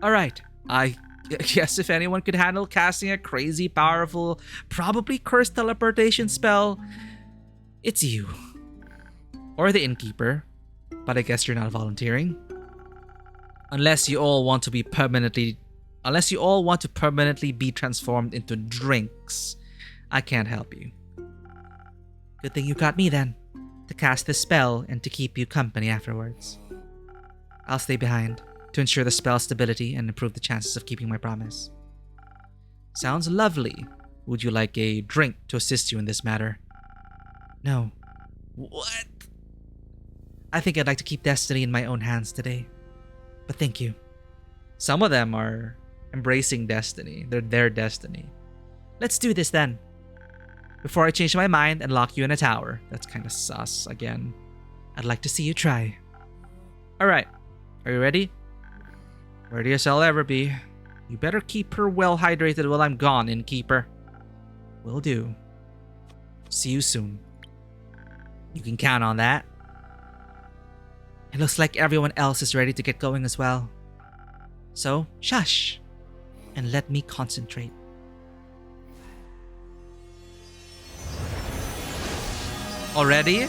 Alright. I guess if anyone could handle casting a crazy, powerful, probably cursed teleportation spell, it's you. Or the innkeeper. But I guess you're not volunteering. Unless you all want to permanently be transformed into drinks, I can't help you. Good thing you got me then, to cast this spell and to keep you company afterwards. I'll stay behind to ensure the spell's stability and improve the chances of keeping my promise. Sounds lovely. Would you like a drink to assist you in this matter? No. What? I think I'd like to keep destiny in my own hands today. But thank you. Some of them are embracing destiny. They're their destiny. Let's do this then. Before I change my mind and lock you in a tower. That's kind of sus again. I'd like to see you try. Alright. Are you ready? Ready as I'll ever be. You better keep her well hydrated while I'm gone, innkeeper. Will do. See you soon. You can count on that. It looks like everyone else is ready to get going as well. So, shush, and let me concentrate. Already?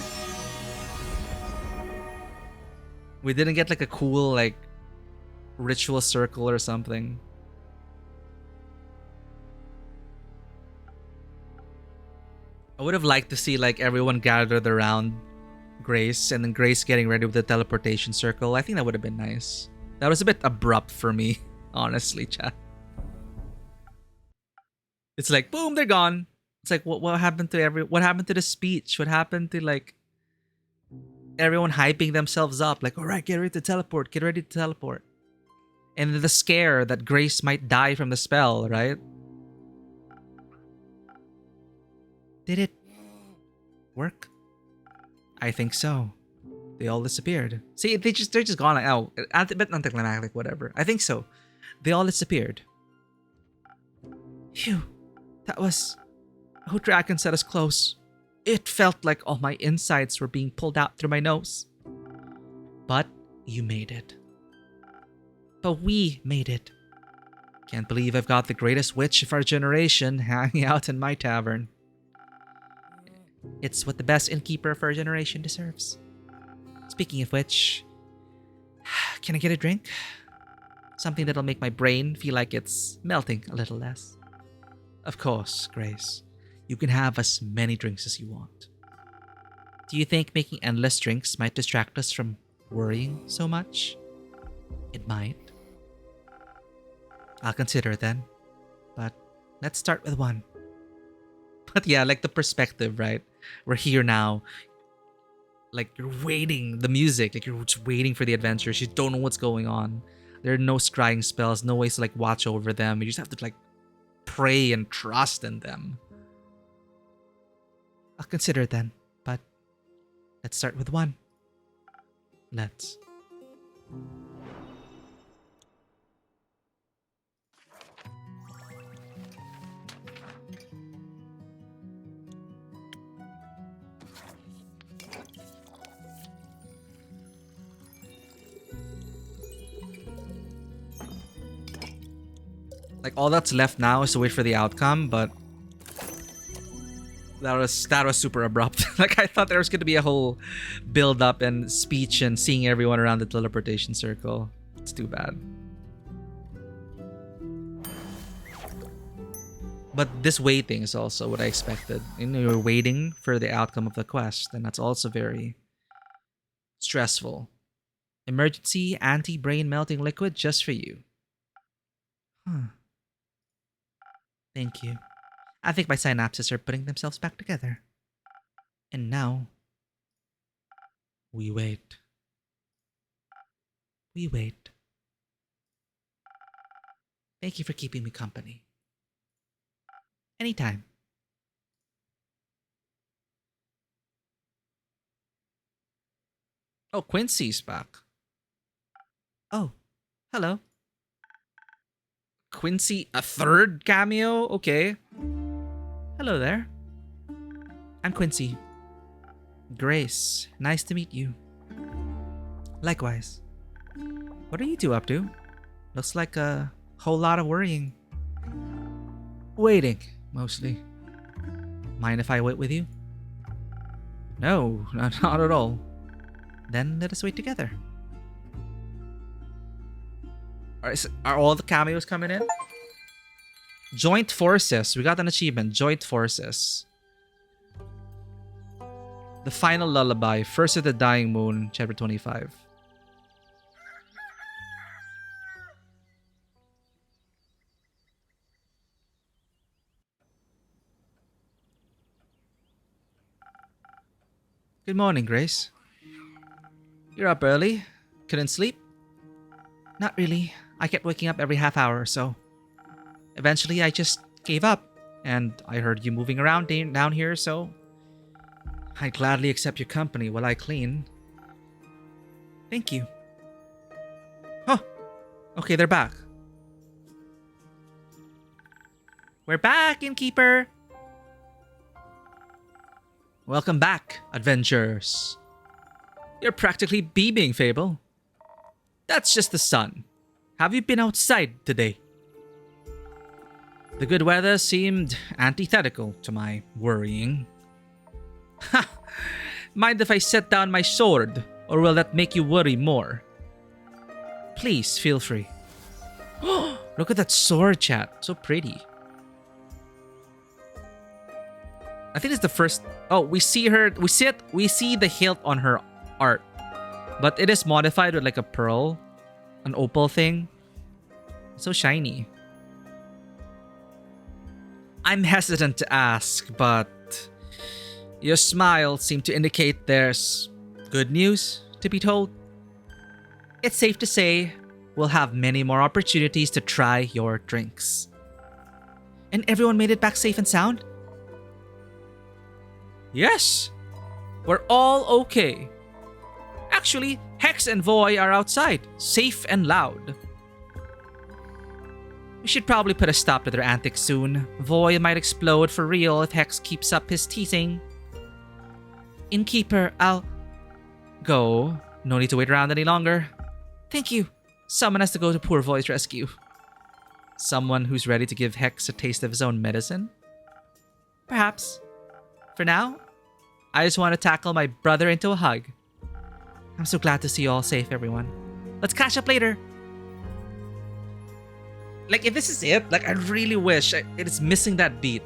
We didn't get like a cool like ritual circle or something. I would have liked to see like everyone gathered around Grace and then Grace getting ready with the teleportation circle. I think that would have been nice. That was a bit abrupt for me, honestly, chat. It's like boom, they're gone. It's like what happened to what happened to the speech? What happened to like everyone hyping themselves up? Like, all right, get ready to teleport, get ready to teleport. And the scare that Grace might die from the spell, right? Did it work? I think so. They all disappeared. See, they're just gone. Like, oh, a bit anticlimactic, whatever. I think so. They all disappeared. Phew, that was. I hope Dragon set us close. It felt like all my insides were being pulled out through my nose. But you made it. But we made it. Can't believe I've got the greatest witch of our generation hanging out in my tavern. It's what the best innkeeper of our generation deserves. Speaking of which, can I get a drink? Something that'll make my brain feel like it's melting a little less. Of course, Grace. You can have as many drinks as you want. Do you think making endless drinks might distract us from worrying so much? It might. I'll consider it then. But let's start with one. But yeah, like the perspective, right? We're here now. Like you're waiting, the music, like you're just waiting for the adventures. You don't know what's going on. There are no scrying spells, no ways to like watch over them. You just have to like pray and trust in them. I'll consider it then, but let's start with one. Let's. Like all that's left now is to wait for the outcome, but that was super abrupt. Like I thought there was gonna be a whole build up and speech and seeing everyone around the teleportation circle. It's too bad. But this waiting is also what I expected. You know, you're waiting for the outcome of the quest, and that's also very stressful. Emergency anti-brain melting liquid just for you. Huh. Thank you. I think my synapses are putting themselves back together. And now, we wait. We wait. Thank you for keeping me company. Anytime. Oh, Quincy's back. Oh, hello. Quincy, a third cameo? Okay. Hello there. I'm Quincy. Grace, nice to meet you. Likewise. What are you two up to? Looks like a whole lot of worrying. Waiting, mostly. Mind if I wait with you? No, not at all. Then let us wait together. Are all the cameos coming in? Joint Forces. We got an achievement. Joint Forces. The Final Lullaby. First of the Dying Moon. Chapter 25. Good morning, Grace. You're up early? Couldn't sleep? Not really. I kept waking up every half hour or so. Eventually, I just gave up, and I heard you moving around down here, so I'd gladly accept your company while I clean. Thank you. Oh, okay, they're back. We're back, Innkeeper! Welcome back, adventurers. You're practically beaming, Fable. That's just the sun. Have you been outside today? The good weather seemed antithetical to my worrying. Ha! Mind if I set down my sword, or will that make you worry more? Please feel free. Look at that sword, chat. So pretty. I think it's the first. Oh, we see her. We see the hilt on her art, but it is modified with like a pearl, an opal thing. So shiny. I'm hesitant to ask, but your smile seemed to indicate there's good news to be told. It's safe to say we'll have many more opportunities to try your drinks. And everyone made it back safe and sound? Yes, we're all okay. Actually, Hex and Voy are outside, safe and loud. We should probably put a stop to their antics soon. Voy might explode for real if Hex keeps up his teasing. Innkeeper, I'll go. No need to wait around any longer. Thank you. Someone has to go to poor Voy's rescue. Someone who's ready to give Hex a taste of his own medicine? Perhaps. For now, I just want to tackle my brother into a hug. I'm so glad to see you all safe, everyone. Let's catch up later. Like, if this is it, like, I really wish it is missing that beat.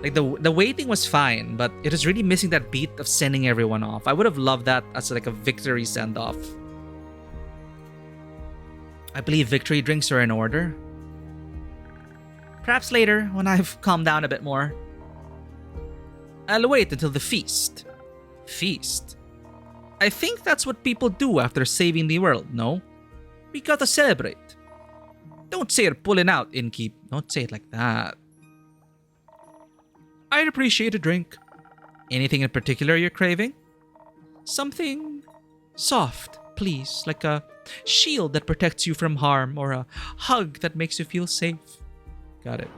Like, the waiting was fine, but it is really missing that beat of sending everyone off. I would have loved that as like a victory send-off. I believe victory drinks are in order. Perhaps later, when I've calmed down a bit more. I'll wait until the feast. Feast? I think that's what people do after saving the world, no? We gotta celebrate. Don't say you're pulling out, Innkeep. Don't say it like that. I'd appreciate a drink. Anything in particular you're craving? Something soft, please. Like a shield that protects you from harm, or a hug that makes you feel safe. Got it.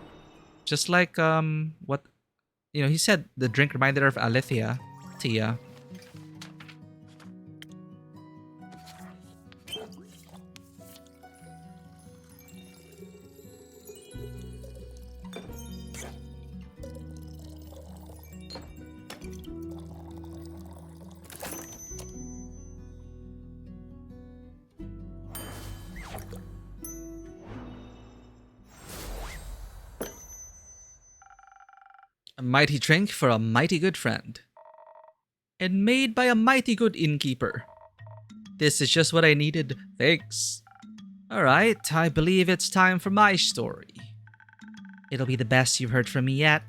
Just like, what... You know, he said the drink reminded her of Alethea. Tia. A mighty drink for a mighty good friend. And made by a mighty good innkeeper. This is just what I needed, thanks. Alright, I believe it's time for my story. It'll be the best you've heard from me yet.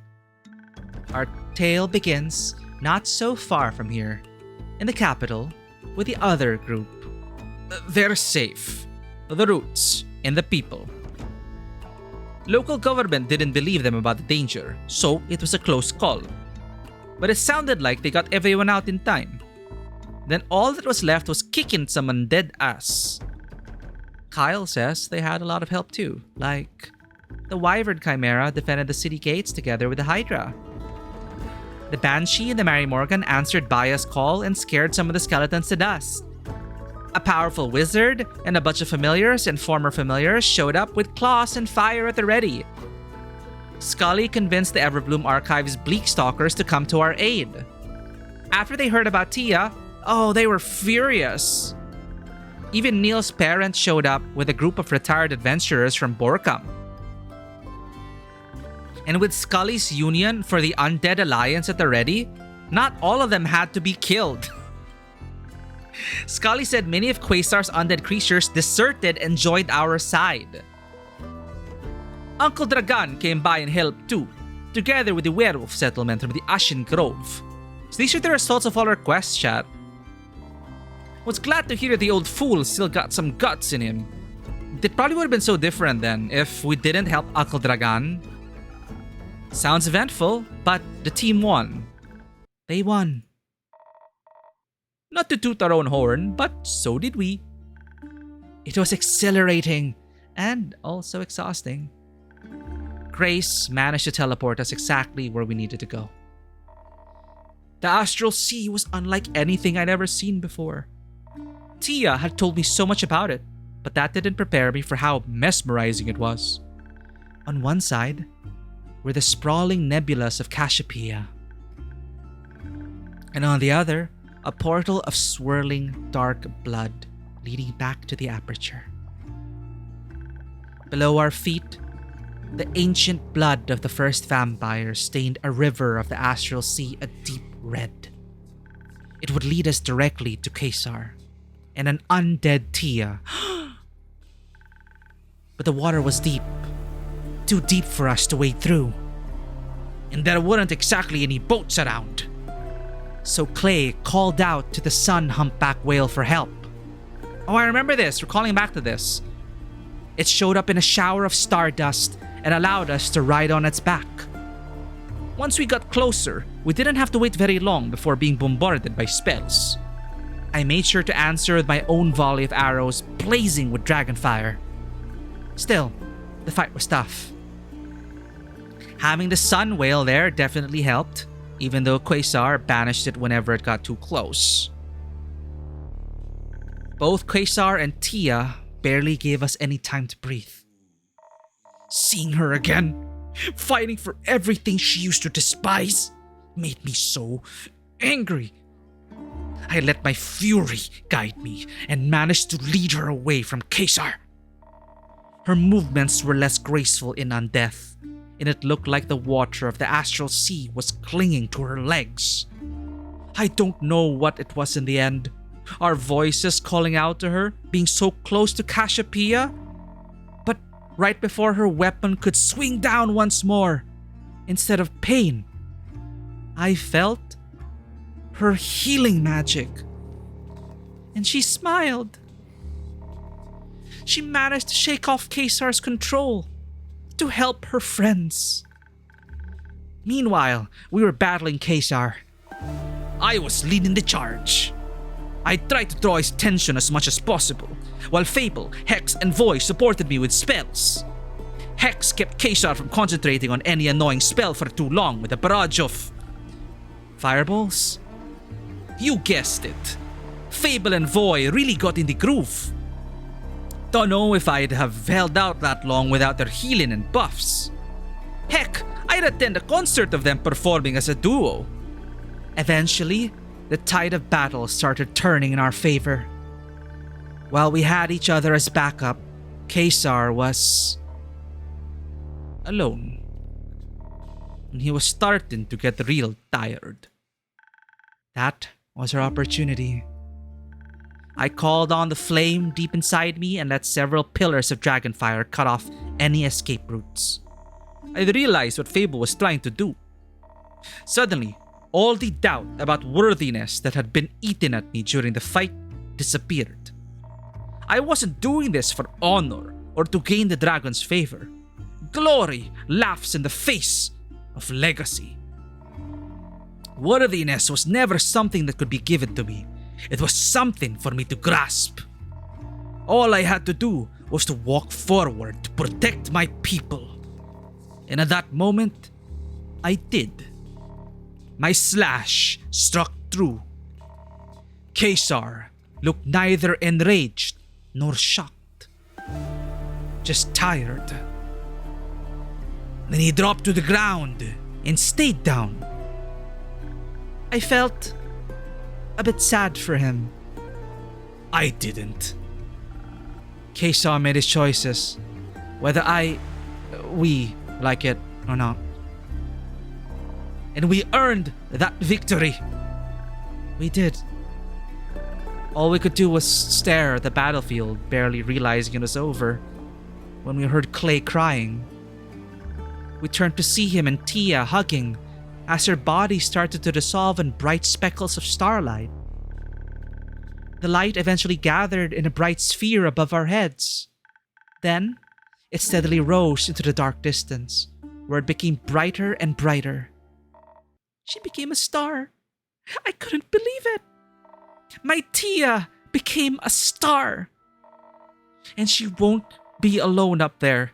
Our tale begins not so far from here, in the capital, with the other group. They're safe. The roots and the people. Local government didn't believe them about the danger, so it was a close call. But it sounded like they got everyone out in time. Then all that was left was kicking some undead ass. Kyle says they had a lot of help too, like the Wyvern Chimera defended the city gates together with the Hydra. The Banshee and the Mary Morgan answered Baya's call and scared some of the skeletons to dust. A powerful wizard and a bunch of familiars and former familiars showed up with claws and fire at the ready. Scully convinced the Everbloom Archive's Bleak Stalkers to come to our aid. After they heard about Tia, they were furious. Even Neil's parents showed up with a group of retired adventurers from Borkham. And with Scully's union for the Undead Alliance at the ready, not all of them had to be killed. Scully said many of Quasar's undead creatures deserted and joined our side. Uncle Dragan came by and helped too, together with the werewolf settlement from the Ashen Grove. So these are the results of all our quests, chat. Was glad to hear the old fool still got some guts in him. It probably would have been so different then if we didn't help Uncle Dragan. Sounds eventful, but the team won. They won. Not to toot our own horn, but so did we. It was exhilarating and also exhausting. Grace managed to teleport us exactly where we needed to go. The astral sea was unlike anything I'd ever seen before. Tia had told me so much about it, but that didn't prepare me for how mesmerizing it was. On one side were the sprawling nebulas of Cassiopeia, and on the other, a portal of swirling dark blood leading back to the aperture. Below our feet, the ancient blood of the first vampire stained a river of the astral sea a deep red. It would lead us directly to Caesar and an undead Tia. But the water was deep, too deep for us to wade through. And there weren't exactly any boats around. So Clay called out to the sun humpback whale for help. Oh, I remember this. We're calling back to this. It showed up in a shower of stardust and allowed us to ride on its back. Once we got closer, we didn't have to wait very long before being bombarded by spells. I made sure to answer with my own volley of arrows blazing with dragonfire. Still, the fight was tough. Having the sun whale there definitely helped, even though Quasar banished it whenever it got too close. Both Quasar and Tia barely gave us any time to breathe. Seeing her again, fighting for everything she used to despise, made me so angry. I let my fury guide me and managed to lead her away from Quasar. Her movements were less graceful in undeath, and it looked like the water of the astral sea was clinging to her legs. I don't know what it was in the end. Our voices calling out to her, being so close to Cassiopeia. But right before her weapon could swing down once more, instead of pain, I felt her healing magic. And she smiled. She managed to shake off Caesar's control to help her friends. Meanwhile, we were battling Caesar. I was leading the charge. I tried to draw his attention as much as possible, while Fable, Hex, and Void supported me with spells. Hex kept Caesar from concentrating on any annoying spell for too long with a barrage of fireballs. You guessed it. Fable and Void really got in the groove. Don't know if I'd have held out that long without their healing and buffs. Heck, I'd attend a concert of them performing as a duo. Eventually, the tide of battle started turning in our favor. While we had each other as backup, Caesar was alone. And he was starting to get real tired. That was our opportunity. I called on the flame deep inside me and let several pillars of dragonfire cut off any escape routes. I realized what Fable was trying to do. Suddenly, all the doubt about worthiness that had been eaten at me during the fight disappeared. I wasn't doing this for honor or to gain the dragon's favor. Glory laughs in the face of legacy. Worthiness was never something that could be given to me. It was something for me to grasp. All I had to do was to walk forward to protect my people. And at that moment, I did. My slash struck through. Caesar looked neither enraged nor shocked, just tired. Then he dropped to the ground and stayed down. I felt a bit sad for him. I didn't. Caesar made his choices, whether we like it or not. And we earned that victory. We did. All we could do was stare at the battlefield, barely realizing it was over, when we heard Clay crying. We turned to see him and Tia hugging as her body started to dissolve in bright speckles of starlight. The light eventually gathered in a bright sphere above our heads. Then, it steadily rose into the dark distance, where it became brighter and brighter. She became a star. I couldn't believe it. My Tia became a star. And she won't be alone up there.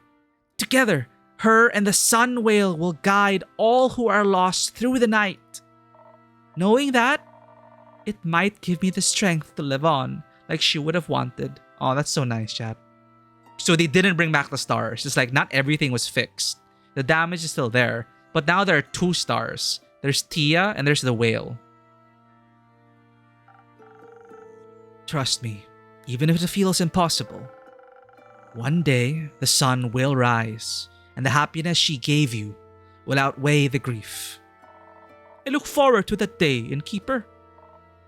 Together, her and the sun whale will guide all who are lost through the night. Knowing that, it might give me the strength to live on like she would have wanted. Oh, that's so nice, chat. So they didn't bring back the stars. It's like not everything was fixed. The damage is still there. But now there are 2 stars. There's Tia and there's the whale. Trust me, even if it feels impossible, one day the sun will rise and the happiness she gave you will outweigh the grief. I look forward to that day, Innkeeper.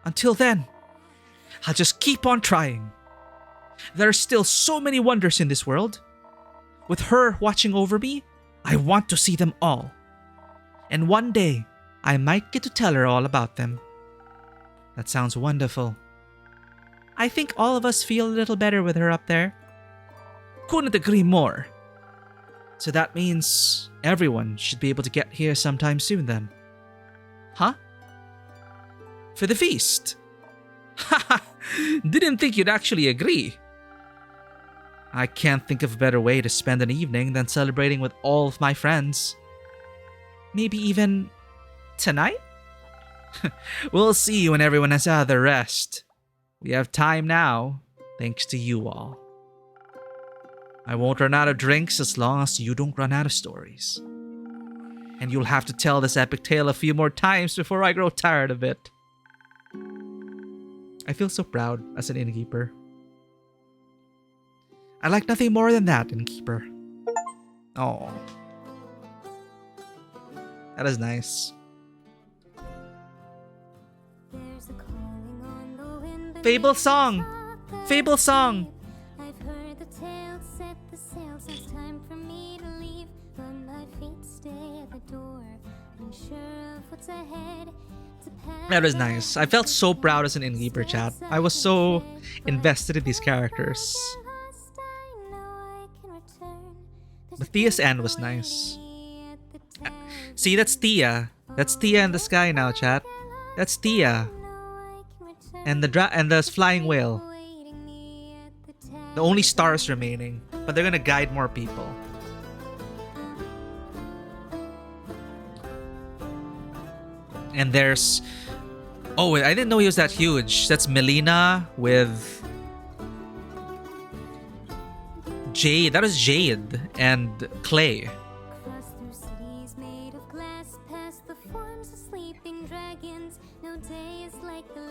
Until then, I'll just keep on trying. There are still so many wonders in this world. With her watching over me, I want to see them all. And one day, I might get to tell her all about them. That sounds wonderful. I think all of us feel a little better with her up there. Couldn't agree more. So that means everyone should be able to get here sometime soon then. Huh? For the feast? Haha, didn't think you'd actually agree. I can't think of a better way to spend an evening than celebrating with all of my friends. Maybe even tonight? We'll see when everyone has had their rest. We have time now, thanks to you all. I won't run out of drinks as long as you don't run out of stories. And you'll have to tell this epic tale a few more times before I grow tired of it. I feel so proud as an innkeeper. I like nothing more than that, innkeeper. Oh. That is nice. Fable song! Fable song! I've heard the tale, set the sails. It's time for me to leave, but my feet stay at the door. Unsure of what's ahead. That was nice. I felt so proud as an innkeeper, chat. I was so invested in these characters. But Tia's end was nice. See, that's Tia. That's Tia in the sky now, chat. That's Tia. And the flying whale. The only stars remaining. But they're gonna guide more people. And there's... Oh, wait, I didn't know he was that huge. That's Melina with... Jade. That was Jade and Clay.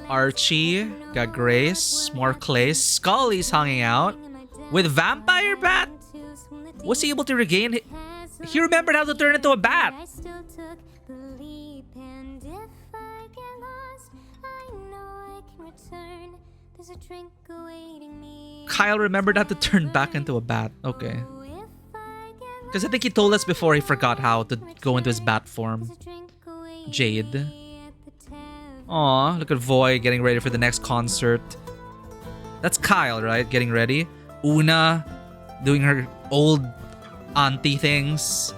Archie, got Grace, more Clay. Scully's hanging out with Vampire Bat. Was he able to regain? He remembered how to turn into a bat. Kyle remembered how to turn back into a bat. Okay. Because I think he told us before he forgot how to go into his bat form. Jade. Aw, look at Voy getting ready for the next concert. That's Kyle, right? Getting ready. Una doing her old auntie things.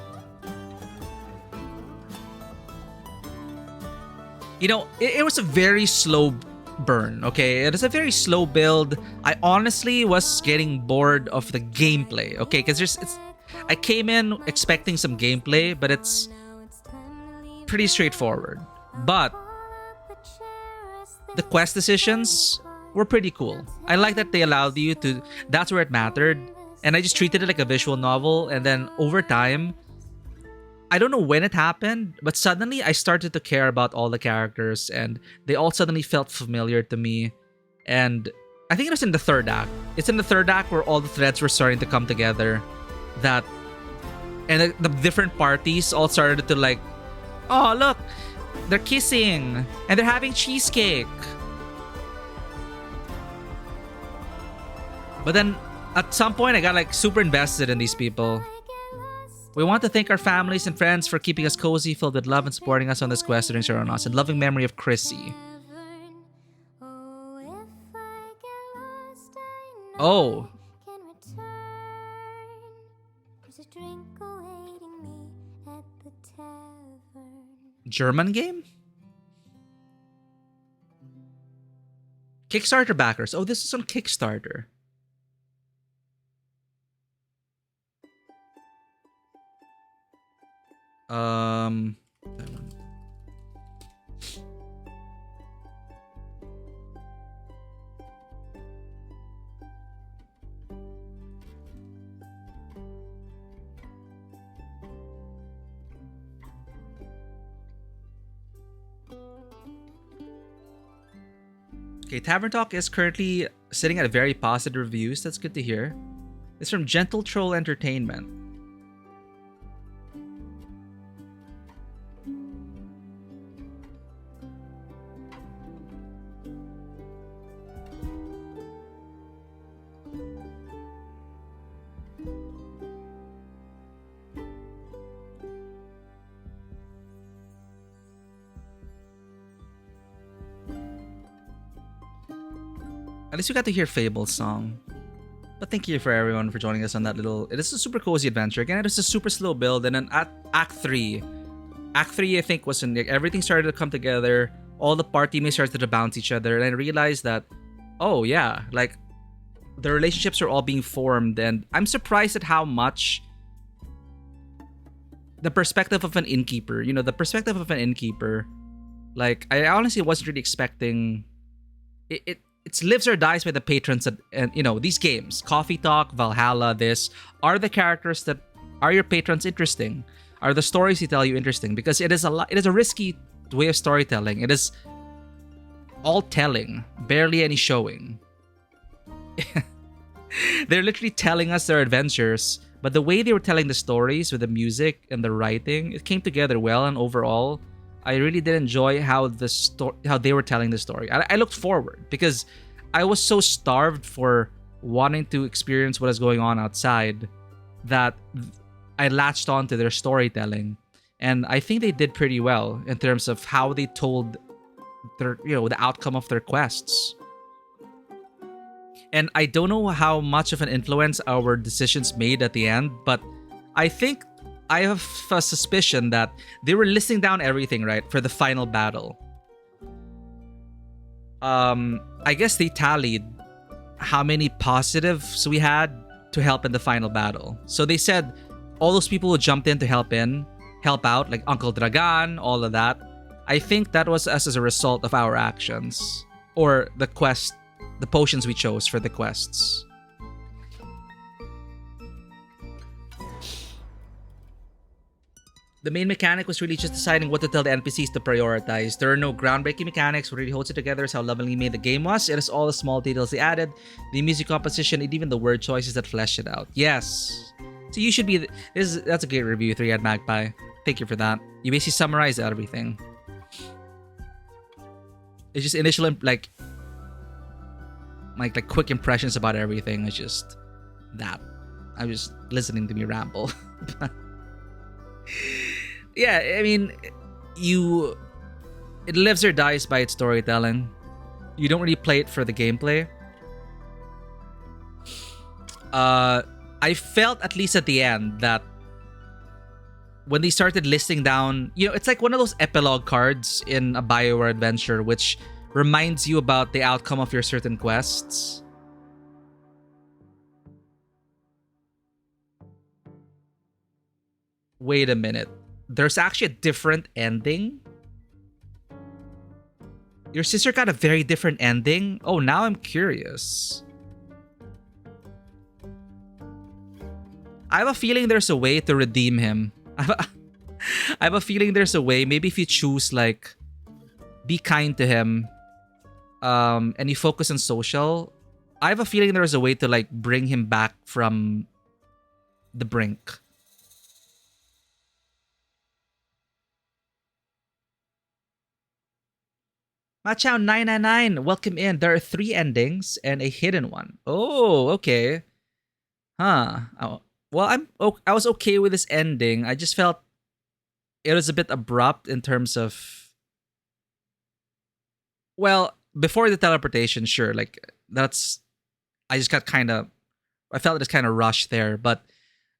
You know, it was a very slow burn, okay? It is a very slow build. I honestly was getting bored of the gameplay, okay? Because I came in expecting some gameplay, but it's pretty straightforward. But the quest decisions were pretty cool. I like that they allowed you to... That's where it mattered. And I just treated it like a visual novel. And then over time, I don't know when it happened, but suddenly I started to care about all the characters. And they all suddenly felt familiar to me. And I think it was in the third act. It's in the third act where all the threads were starting to come together. And the different parties all started to like... Oh, look! They're kissing and they're having cheesecake. But then at some point I got like super invested in these people. We want to thank our families and friends for keeping us cozy, filled with love and supporting us on this quest during Serenos. In loving memory of Chrissy. Oh. German game? Kickstarter backers. Oh, this is on Kickstarter. Okay, Tavern Talk is currently sitting at very positive reviews. That's good to hear. It's from Gentle Troll Entertainment. At least we got to hear Fable's song. But thank you for everyone for joining us on that little... It is a super cozy adventure. Again, it is a super slow build. And then at Act 3... Act 3, I think, was in... Everything started to come together. All the party mates started to bounce each other. And I realized that... Oh, yeah. Like, the relationships are all being formed. And I'm surprised at how much... The perspective of an innkeeper. You know, the perspective of an innkeeper... Like, I honestly wasn't really expecting... It's lives or dies by the patrons and you know, these games, Coffee Talk, Valhalla, this, are the characters that are your patrons interesting? Are the stories you tell you interesting? Because it is a risky way of storytelling. It is all telling, barely any showing. They're literally telling us their adventures, but the way they were telling the stories with the music and the writing, it came together well, and overall I really did enjoy how they were telling the story. I looked forward because I was so starved for wanting to experience what is going on outside that I latched on to their storytelling, and I think they did pretty well in terms of how they told their, you know, the outcome of their quests. And I don't know how much of an influence our decisions made at the end, but I think I have a suspicion that they were listing down everything, right, for the final battle. I guess they tallied how many positives we had to help in the final battle. So they said all those people who jumped in to help out, like Uncle Dragan, all of that. I think that was as a result of our actions or the potions we chose for the quests. The main mechanic was really just deciding what to tell the NPCs to prioritize. There are no groundbreaking mechanics. What really holds it together is how lovingly made the game was. It is all the small details they added, the music composition, and even the word choices that flesh it out. Yes. So you should be... That's a great review, 3 at Magpie. Thank you for that. You basically summarized everything. It's just initial, like quick impressions about everything. It's just that. I was listening to me ramble. Yeah, I mean, it lives or dies by its storytelling. You don't really play it for the gameplay. I felt, at least at the end, that when they started listing down, you know, it's like one of those epilogue cards in a BioWare adventure, which reminds you about the outcome of your certain quests. Wait a minute. There's actually a different ending? Your sister got a very different ending? Oh, now I'm curious. I have a feeling there's a way to redeem him. I have a feeling there's a way. Maybe if you choose, like, be kind to him, and you focus on social, I have a feeling there's a way to, like, bring him back from the brink. Machow 999, welcome in. There are 3 endings and a hidden one. Oh, okay. Huh. Oh, well, I was okay with this ending. I just felt it was a bit abrupt in terms of... Well, before the teleportation, sure, like, that's... I just got kind of... I felt it was kind of rushed there, but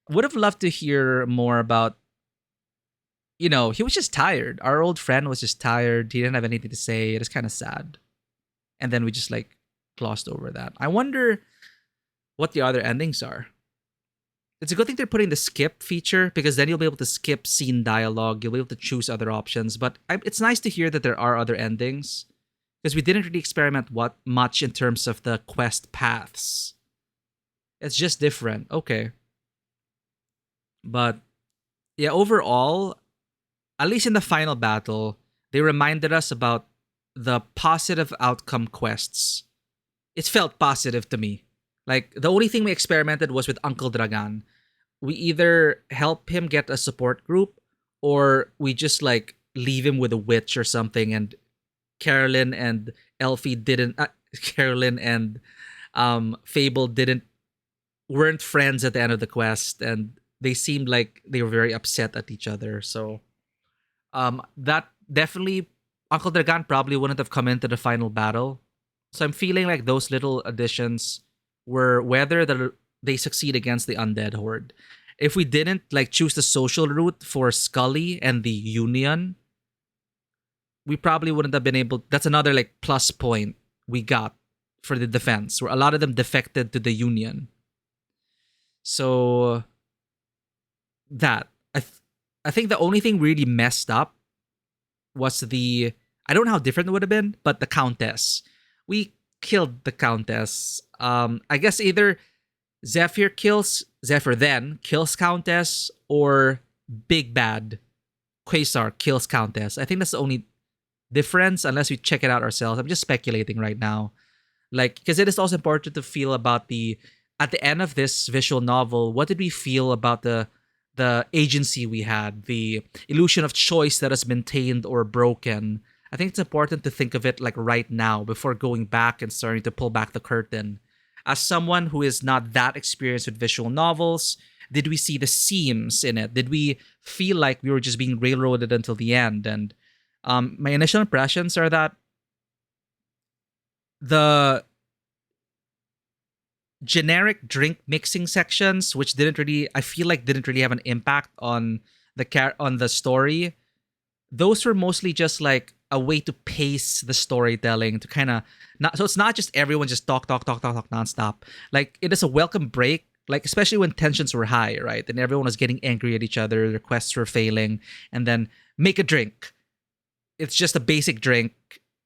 would have loved to hear more about... You know, he was just tired. Our old friend was just tired. He didn't have anything to say. It was kind of sad. And then we just, like, glossed over that. I wonder what the other endings are. It's a good thing they're putting the skip feature, because then you'll be able to skip scene dialogue. You'll be able to choose other options. But it's nice to hear that there are other endings, because we didn't really experiment much in terms of the quest paths. It's just different. Okay. But yeah, overall, at least in the final battle, they reminded us about the positive outcome quests, it felt positive to me. Like the only thing we experimented was with Uncle Dragan. We either help him get a support group or we just like leave him with a witch or something. And Carolyn and Elfie didn't. Carolyn and Fable didn't weren't friends at the end of the quest, and they seemed like they were very upset at each other. So that definitely Uncle Dragan probably wouldn't have come into the final battle. So I'm feeling like those little additions were whether they succeed against the undead horde. If we didn't like choose the social route for Scully and the Union, we probably wouldn't have been able. That's another like plus point we got for the defense, where a lot of them defected to the Union. So that I think the only thing really messed up was the I don't know how different it would have been, but the Countess. We killed the Countess. I guess either Zephyr then kills Countess, or Big Bad Quasar kills Countess. I think that's the only difference, unless we check it out ourselves. I'm just speculating right now. Like, because it is also important to feel about at the end of this visual novel, what did we feel about the agency we had, the illusion of choice that has been tamed or broken. I think it's important to think of it like right now before going back and starting to pull back the curtain. As someone who is not that experienced with visual novels, did we see the seams in it? Did we feel like we were just being railroaded until the end? And my initial impressions are that the generic drink mixing sections, which I feel like didn't really have an impact on the story. Those were mostly just like a way to pace the storytelling to kind of not. So it's not just everyone just talk nonstop. Like it is a welcome break. Like especially when tensions were high, right? And everyone was getting angry at each other. Their quests were failing, and then make a drink. It's just a basic drink.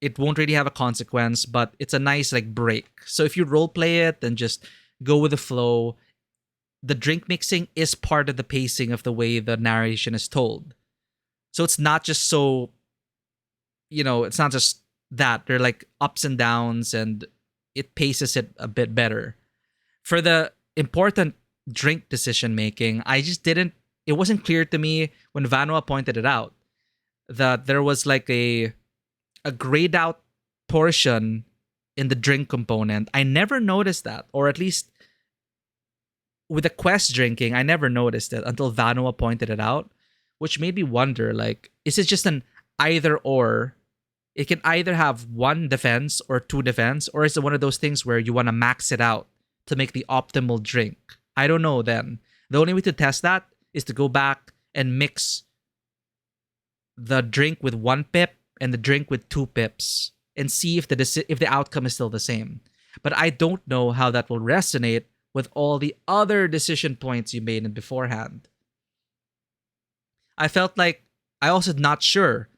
It won't really have a consequence, but it's a nice like break. So if you role play it and just go with the flow, the drink mixing is part of the pacing of the way the narration is told. So it's not just so, it's not just that. They're like ups and downs, and it paces it a bit better. For the important drink decision making, it wasn't clear to me when Vanua pointed it out that there was like a grayed out portion in the drink component. I never noticed that, or at least with the quest drinking, I never noticed it until Vanua pointed it out, which made me wonder, like, is it just an either or? It can either have one defense or two defense, or is it one of those things where you want to max it out to make the optimal drink? I don't know then. The only way to test that is to go back and mix the drink with 1 pip and the drink with 2 pips and see if the outcome is still the same. But I don't know how that will resonate with all the other decision points you made in beforehand. I felt like I also not sure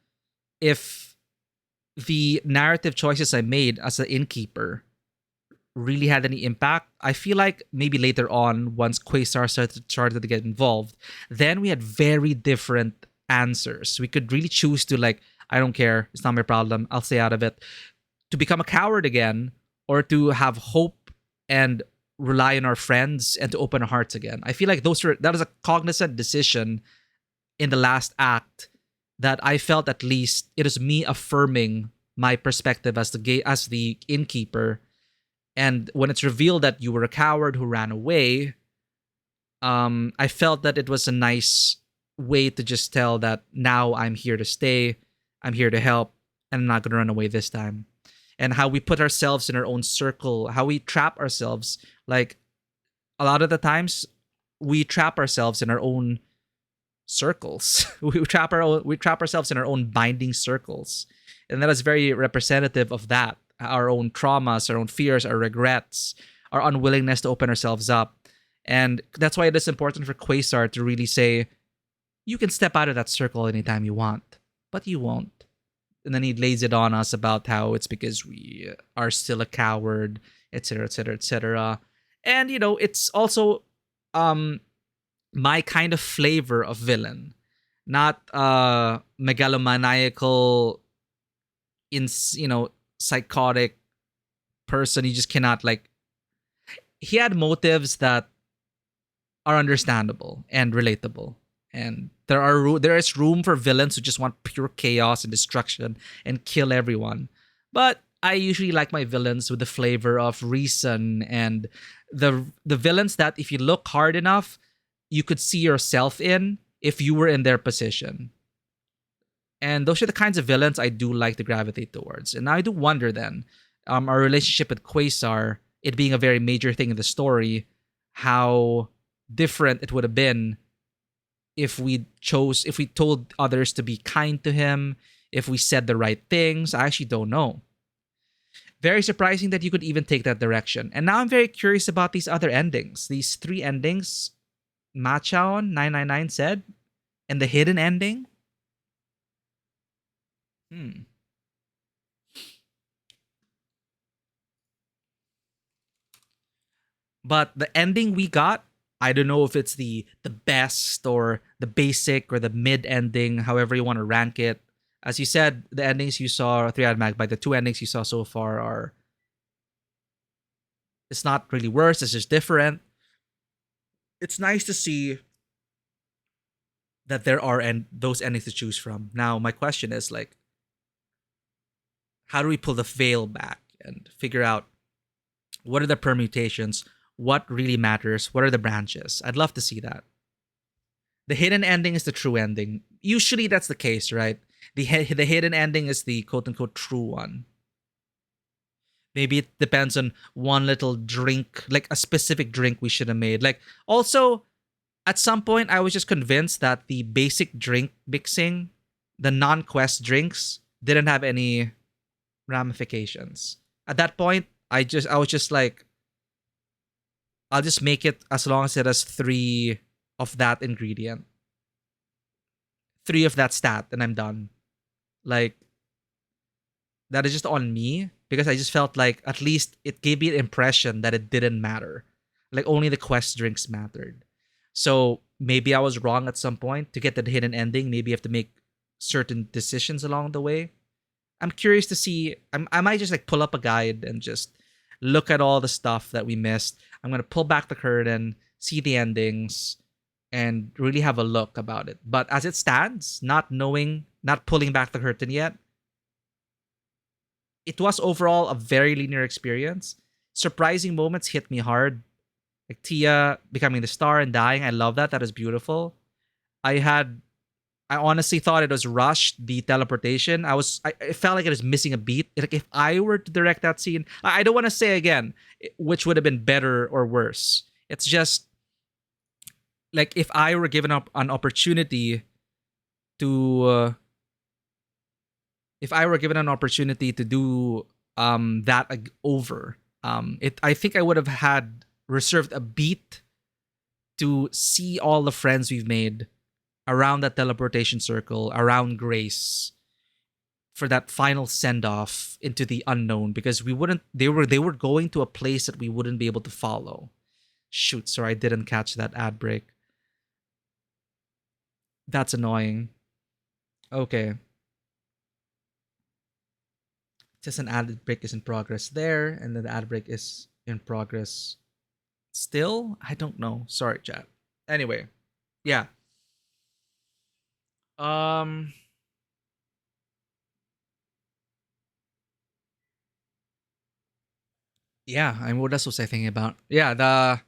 if the narrative choices I made as an innkeeper really had any impact. I feel like maybe later on, once Quasar started to get involved, then we had very different answers. We could really choose to like, I don't care, it's not my problem, I'll stay out of it, to become a coward again, or to have hope and rely on our friends and to open our hearts again. I feel like that was a cognizant decision in the last act that I felt at least it is me affirming my perspective as the innkeeper. And when it's revealed that you were a coward who ran away, I felt that it was a nice way to just tell that now I'm here to stay, I'm here to help, and I'm not going to run away this time. And how we put ourselves in our own circle, how we trap ourselves. Like, a lot of the times, we trap ourselves in our own circles. we trap ourselves in our own binding circles. And that is very representative of that. Our own traumas, our own fears, our regrets, our unwillingness to open ourselves up. And that's why it is important for Quasar to really say, you can step out of that circle anytime you want, but you won't. And then he lays it on us about how it's because we are still a coward, etc., etc., etc. And, it's also my kind of flavor of villain. Not megalomaniacal psychotic person. You just cannot like. He had motives that are understandable and relatable, and there is room for villains who just want pure chaos and destruction and kill everyone. But I usually like my villains with the flavor of reason, and the villains that if you look hard enough, you could see yourself in if you were in their position. And those are the kinds of villains I do like to gravitate towards. And I do wonder then, our relationship with Quasar, it being a very major thing in the story, how different it would have been if we told others to be kind to him, if we said the right things. I actually don't know. Very surprising that you could even take that direction. And now I'm very curious about these other endings. These 3 endings Machaon 999 said, and the hidden ending. But the ending we got, I don't know if it's the best or the basic or the mid ending, however you want to rank it. As you said, the endings you saw, 3 Mag, by the 2 endings you saw so far are, it's not really worse, it's just different. It's nice to see that there are those endings to choose from. Now, my question is like, how do we pull the veil back and figure out what are the permutations? What really matters? What are the branches? I'd love to see that. The hidden ending is the true ending. Usually that's the case, right? The hidden ending is the quote-unquote true one. Maybe it depends on one little drink, like a specific drink we should have made. Like, also, at some point, I was just convinced that the basic drink mixing, the non-quest drinks, didn't have any ramifications. At that point, I was just like, I'll just make it as long as it has 3 of that ingredient, 3 of that stat, and I'm done. Like, that is just on me, because I just felt like at least it gave me the impression that it didn't matter. Like, only the quest drinks mattered. So maybe I was wrong at some point. To get the hidden ending, maybe you have to make certain decisions along the way. I'm curious to see. I might just like pull up a guide and just look at all the stuff that we missed. I'm going to pull back the curtain, see the endings, and really have a look about it. But as it stands, not pulling back the curtain yet, it was overall a very linear experience. Surprising moments hit me hard. Like Tia becoming the star and dying. I love that. That is beautiful. I honestly thought it was rushed, the teleportation. I felt like it was missing a beat. Like, if I were to direct that scene, I don't want to say again which would have been better or worse. It's just like, if I were given up an opportunity to do that over, I think I would have had reserved a beat to see all the friends we've made around that teleportation circle, around Grace, for that final send-off into the unknown, because they were going to a place that we wouldn't be able to follow. Shoot, sorry, I didn't catch that ad break. That's annoying. Okay. Just an ad break is in progress there, and then the ad break is in progress still? I don't know. Sorry, chat. Anyway, yeah. Yeah, I mean, what else was I thinking about? Yeah,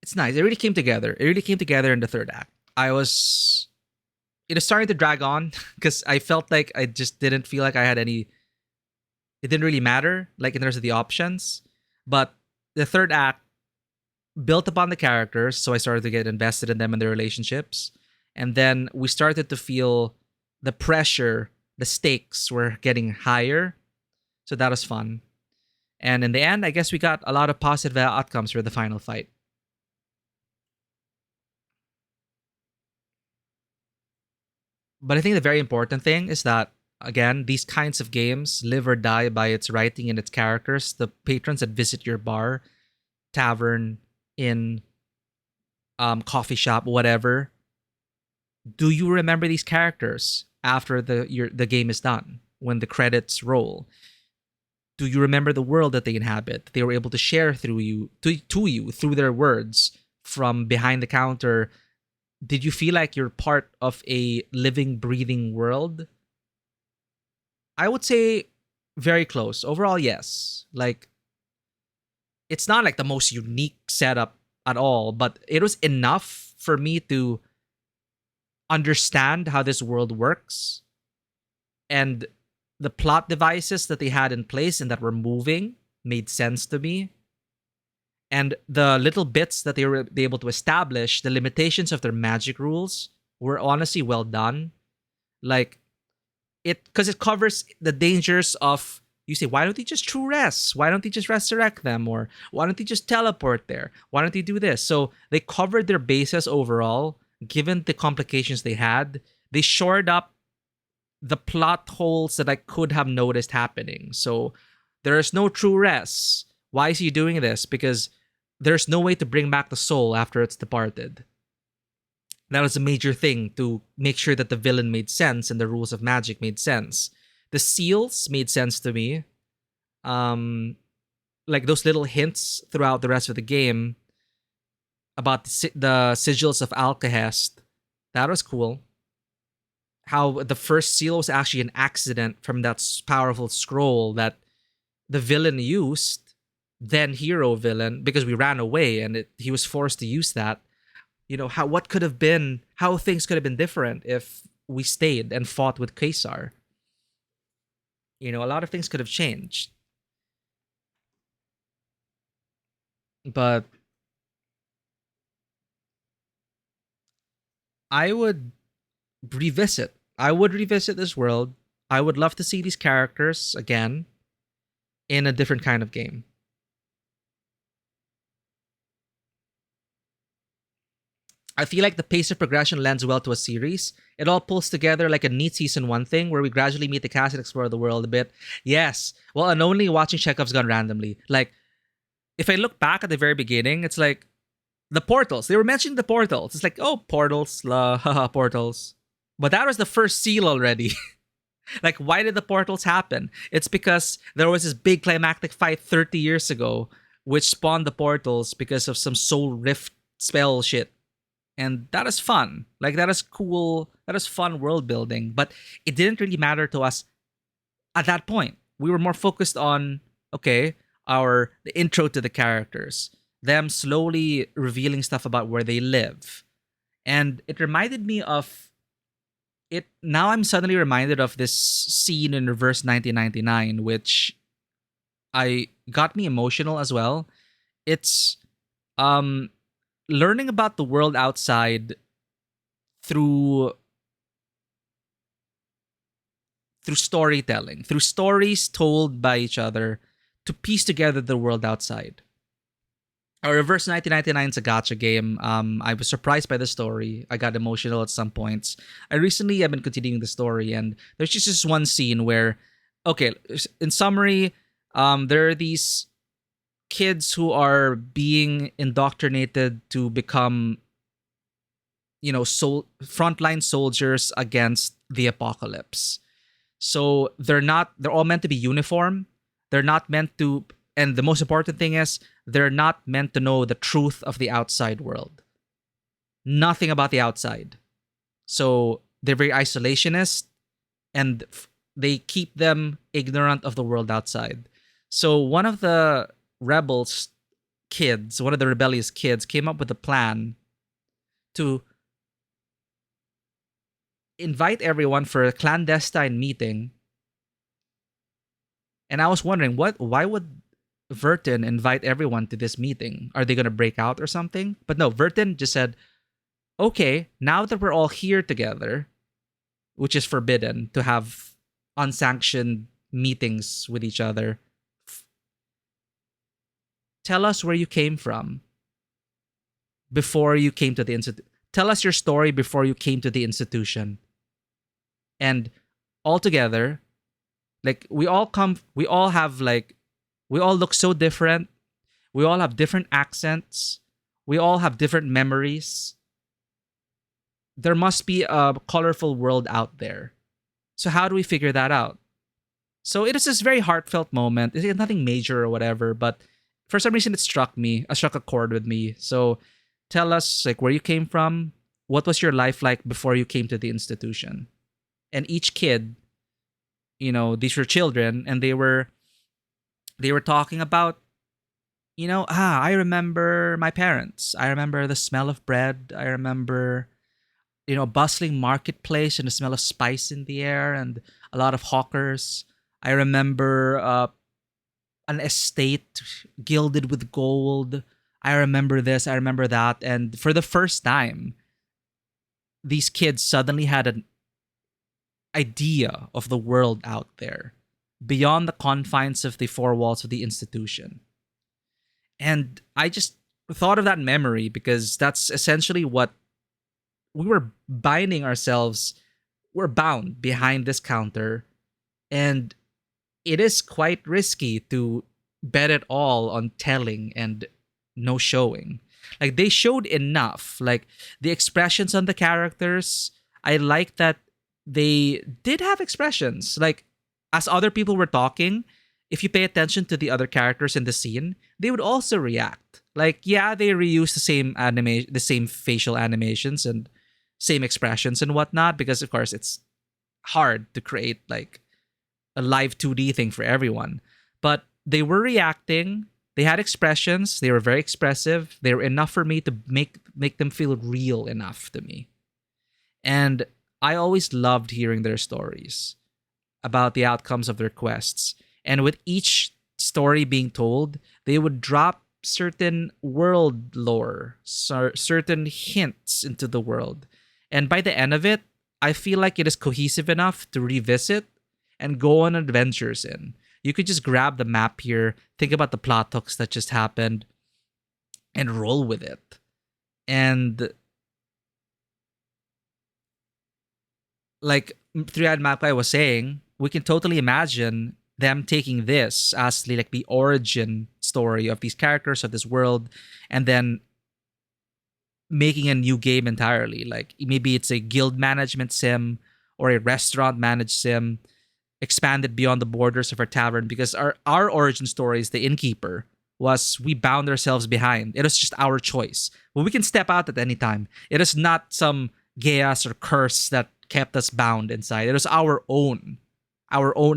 it's nice. It really came together. It really came together in the 3rd act. It was starting to drag on because I felt like I just didn't feel like I had any. It didn't really matter, like in terms of the options. But the 3rd act built upon the characters, so I started to get invested in them and their relationships. And then we started to feel the pressure, the stakes were getting higher. So that was fun. And in the end, I guess we got a lot of positive outcomes for the final fight. But I think the very important thing is that, again, these kinds of games live or die by its writing and its characters. The patrons that visit your bar, tavern, inn, coffee shop, whatever, Do you remember these characters after the game is done? When the credits roll, do you remember the world that they inhabit? That they were able to share through you to you through their words from behind the counter. Did you feel like you're part of a living, breathing world? I would say very close. Overall, yes. Like, it's not like the most unique setup at all, but it was enough for me to understand how this world works, and the plot devices that they had in place and that were moving made sense to me. And the little bits that they were able to establish, the limitations of their magic rules, were honestly well done. Like, because it covers the dangers of, you say, why don't they just true rest? Why don't they just resurrect them? Or why don't they just teleport there? Why don't they do this? So they covered their bases overall, given the complications they had. They shored up the plot holes that I could have noticed happening. So there is no true rest. Why is he doing this? Because there's no way to bring back the soul after it's departed. That was a major thing to make sure that the villain made sense and the rules of magic made sense. The seals made sense to me. Like those little hints throughout the rest of the game about the sigils of Alcahest. That was cool. How the first seal was actually an accident from that powerful scroll that the villain used, then hero villain, because we ran away and he was forced to use that. You know, how things could have been different if we stayed and fought with Caesar. You know, a lot of things could have changed. But I would revisit. I would revisit this world. I would love to see these characters again in a different kind of game. I feel like the pace of progression lends well to a series. It all pulls together like a neat season 1 thing where we gradually meet the cast and explore the world a bit. Yes. Well, and only watching Chekhov's Gun randomly. Like, if I look back at the very beginning, it's like the portals. They were mentioning the portals. It's like, oh, portals, haha, portals. But that was the first seal already. Like, why did the portals happen? It's because there was this big climactic fight 30 years ago, which spawned the portals because of some soul rift spell shit. And that is fun. Like, that is cool. That is fun world building. But it didn't really matter to us at that point. We were more focused on, okay, the intro to the characters, them slowly revealing stuff about where they live. And it reminded me of it. Now I'm suddenly reminded of this scene in Reverse 1999, which got me emotional as well. It's learning about the world outside through storytelling, through stories told by each other to piece together the world outside. Reverse 1999 is a gacha game. I was surprised by the story. I got emotional at some points. I've been continuing the story, and there's just this one scene where, okay, in summary, there are these kids who are being indoctrinated to become, frontline soldiers against the apocalypse. So they're all meant to be uniform. They're not meant to, and the most important thing is, they're not meant to know the truth of the outside world. Nothing about the outside. So they're very isolationist, and they keep them ignorant of the world outside. So one of the rebellious kids came up with a plan to invite everyone for a clandestine meeting. And I was wondering, why would Vertin invite everyone to this meeting? Are they going to break out or something? But no, Vertin just said, okay, now that we're all here together, which is forbidden to have unsanctioned meetings with each other, tell us where you came from before you came to the institute. Tell us your story before you came to the institution. And all together, like, we all look so different. We all have different accents. We all have different memories. there must be a colorful world out there. So how do we figure that out? So it is this very heartfelt moment. It's nothing major or whatever, but for some reason it struck me. It struck a chord with me. So tell us like where you came from. What was your life like before you came to the institution? And each kid, these were children, and they were talking about, I remember my parents. I remember the smell of bread. I remember, a bustling marketplace and the smell of spice in the air and a lot of hawkers. I remember an estate gilded with gold. I remember this. I remember that. And for the first time, these kids suddenly had an idea of the world out there beyond the confines of the four walls of the institution. And I just thought of that memory because that's essentially what we were binding ourselves. We're bound behind this counter, and it is quite risky to bet it all on telling and no showing. Like, they showed enough. Like, the expressions on the characters, I like that they did have expressions. Like, as other people were talking, if you pay attention to the other characters in the scene, they would also react. Like, yeah, they reuse the same facial animations and same expressions and whatnot, because of course it's hard to create like a live 2D thing for everyone. But they were reacting, they had expressions, they were very expressive, they were enough for me to make them feel real enough to me. And I always loved hearing their stories about the outcomes of their quests. And with each story being told, they would drop certain world lore, certain hints into the world. And by the end of it, I feel like it is cohesive enough to revisit and go on adventures in. You could just grab the map here, think about the plot hooks that just happened, and roll with it. And like Three-Eyed Magpie was saying, we can totally imagine them taking this as like the origin story of these characters, of this world, and then making a new game entirely. Like, maybe it's a guild management sim or a restaurant managed sim, expanded beyond the borders of our tavern, because our origin story is the innkeeper. We bound ourselves behind. It was just our choice. But we can step out at any time. It is not some chaos or curse that kept us bound inside. It was our own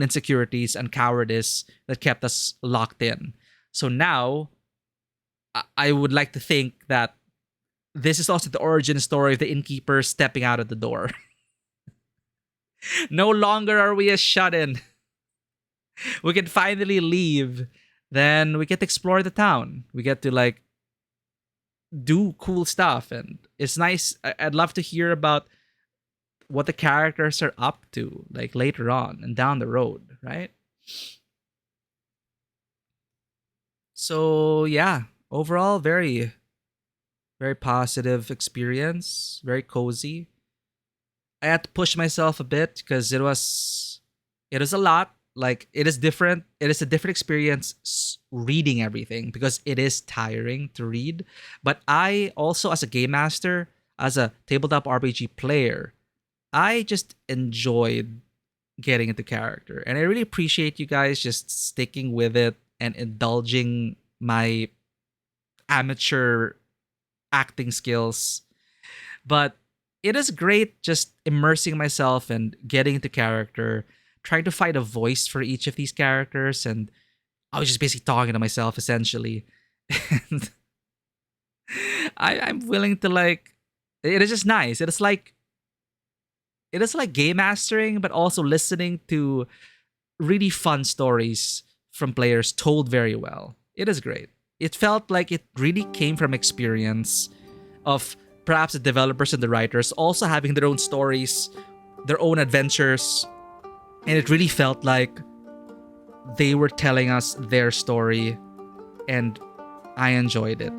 insecurities and cowardice that kept us locked in. So now, I would like to think that this is also the origin story of the innkeeper stepping out of the door. No longer are we a shut-in. We can finally leave. Then we get to explore the town. We get to like do cool stuff, and it's nice. I'd love to hear about what the characters are up to, like later on and down the road, right? So yeah, overall, very, very positive experience, very cozy. I had to push myself a bit because it was a lot. Like, it is different. It is a different experience reading everything because it is tiring to read. But I also, as a game master, as a tabletop RPG player, I just enjoyed getting into character. And I really appreciate you guys just sticking with it and indulging my amateur acting skills. But it is great just immersing myself and getting into character, trying to find a voice for each of these characters. And I was just basically talking to myself, essentially. And I'm willing to like, it is just nice. It is like game mastering, but also listening to really fun stories from players told very well. It is great. It felt like it really came from experience of perhaps the developers and the writers also having their own stories, their own adventures. And it really felt like they were telling us their story, and I enjoyed it.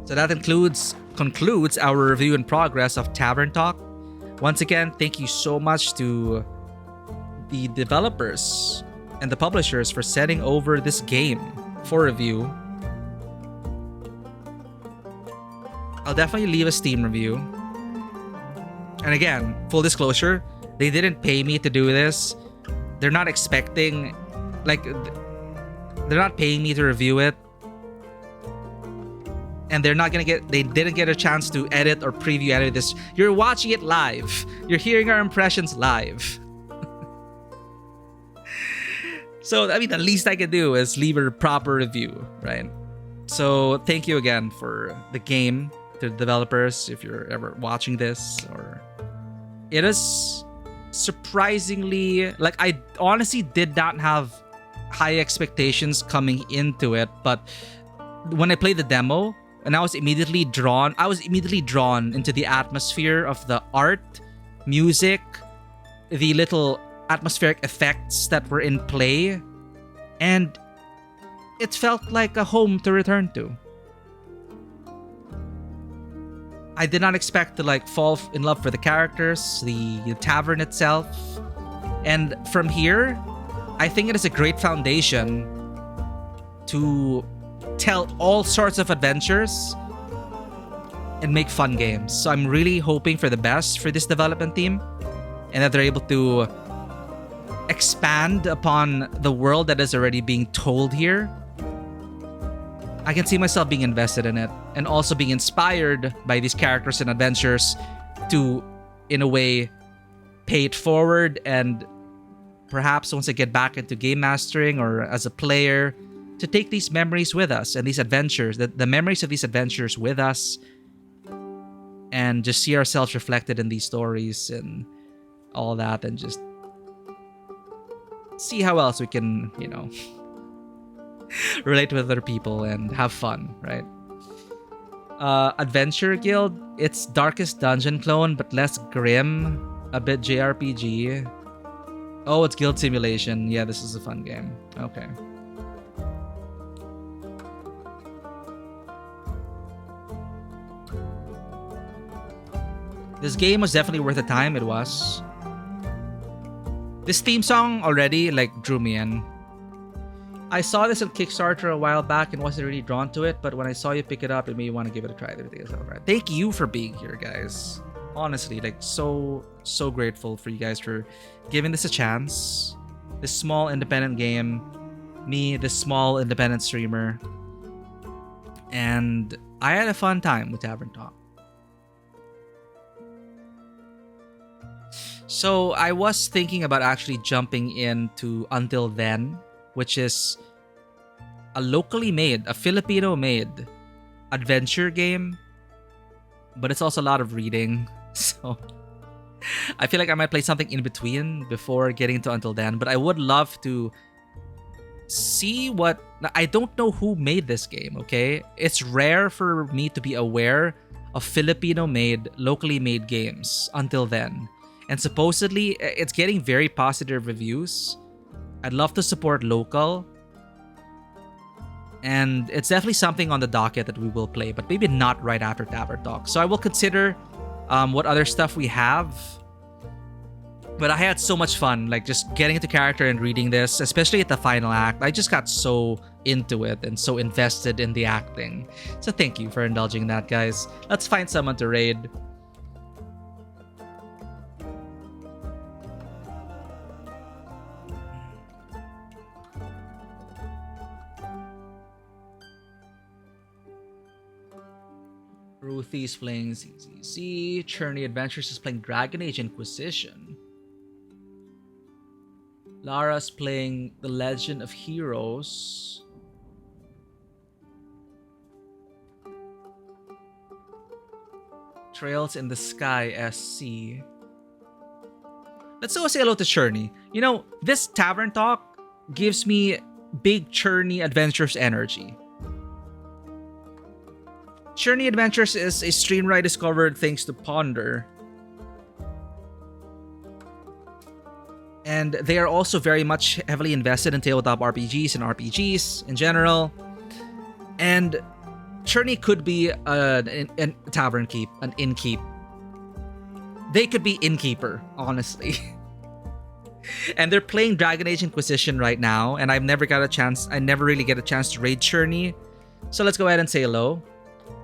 So that concludes our review and progress of Tavern Talk. Once again, thank you so much to the developers and the publishers for sending over this game for review. I'll definitely leave a Steam review. And again, full disclosure, they didn't pay me to do this. They're not expecting, like, they're not paying me to review it. And they're not gonna get, they didn't get a chance to edit or preview edit this. You're watching it live. You're hearing our impressions live. So, I mean, the least I can do is leave a proper review, right? So, thank you again for the game, to the developers, if you're ever watching this. Or it is surprisingly, like, I honestly did not have high expectations coming into it, but when I played the demo, and I was immediately drawn into the atmosphere of the art, music, the little atmospheric effects that were in play, and it felt like a home to return to. I did not expect to like fall in love for the characters, the tavern itself, and from here, I think it is a great foundation to tell all sorts of adventures and make fun games. So I'm really hoping for the best for this development team, and that they're able to expand upon the world that is already being told here. I can see myself being invested in it, and also being inspired by these characters and adventures to, in a way, pay it forward, and perhaps once I get back into game mastering or as a player, to take these memories with us and these adventures, the memories of these adventures with us, and just see ourselves reflected in these stories and all that, and just see how else we can, you know, relate with other people and have fun, right? Adventure Guild, it's Darkest Dungeon clone, but less grim, a bit JRPG. Oh, it's Guild Simulation. Yeah, this is a fun game. Okay. This game was definitely worth the time. It was. This theme song already like drew me in. I saw this on Kickstarter a while back and wasn't really drawn to it, but when I saw you pick it up, it made me want to give it a try. Everything is all right. Thank you for being here, guys. Honestly, like so grateful for you guys for giving this a chance. This small independent game, me, this small independent streamer, and I had a fun time with Tavern Talk. So I was thinking about actually jumping into Until Then, which is a locally made, a Filipino-made adventure game, but it's also a lot of reading. So I feel like I might play something in between before getting to Until Then, but I would love to see what... I don't know who made this game, okay? It's rare for me to be aware of Filipino-made, locally made games Until Then. And supposedly, it's getting very positive reviews. I'd love to support local. And it's definitely something on the docket that we will play, but maybe not right after Tavern Talk. So I will consider what other stuff we have. But I had so much fun, like just getting into character and reading this, especially at the final act. I just got so into it and so invested in the acting. So thank you for indulging that, guys. Let's find someone to raid. Ruthie's playing ZZZ. Churney Adventures is playing Dragon Age Inquisition. Lara's playing The Legend of Heroes. Trails in the Sky SC. Let's go say hello to Churney. You know, this Tavern Talk gives me big Churney Adventures energy. Churney Adventures is a streamer I discovered thanks to Ponder. And they are also very much heavily invested in tabletop RPGs and RPGs in general. And Churney could be a tavern keep, an innkeep. They could be innkeeper, honestly. And they're playing Dragon Age Inquisition right now, and I never really get a chance to raid Churney. So let's go ahead and say hello.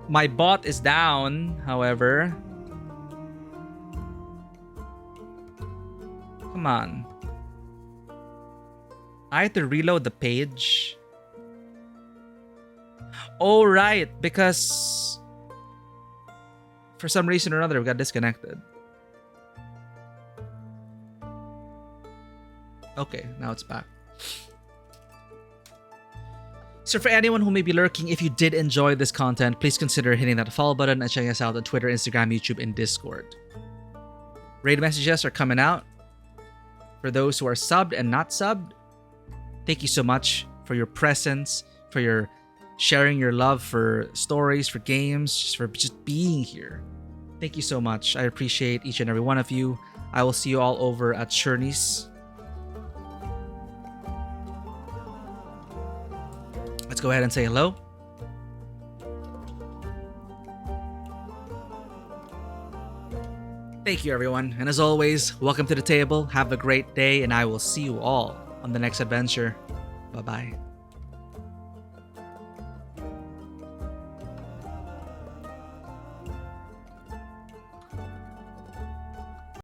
My bot is down, however. Come on. I had to reload the page. Oh, right. Because for some reason or another, we got disconnected. Okay, now it's back. So for anyone who may be lurking, if you did enjoy this content, please consider hitting that follow button and checking us out on Twitter, Instagram, YouTube, and Discord. Raid messages are coming out. For those who are subbed and not subbed, thank you so much for your presence, for your sharing your love for stories, for games, for just being here. Thank you so much. I appreciate each and every one of you. I will see you all over at Sherney's. Let's go ahead and say hello. Thank you, everyone. And as always, welcome to the table. Have a great day, and I will see you all on the next adventure. Bye-bye.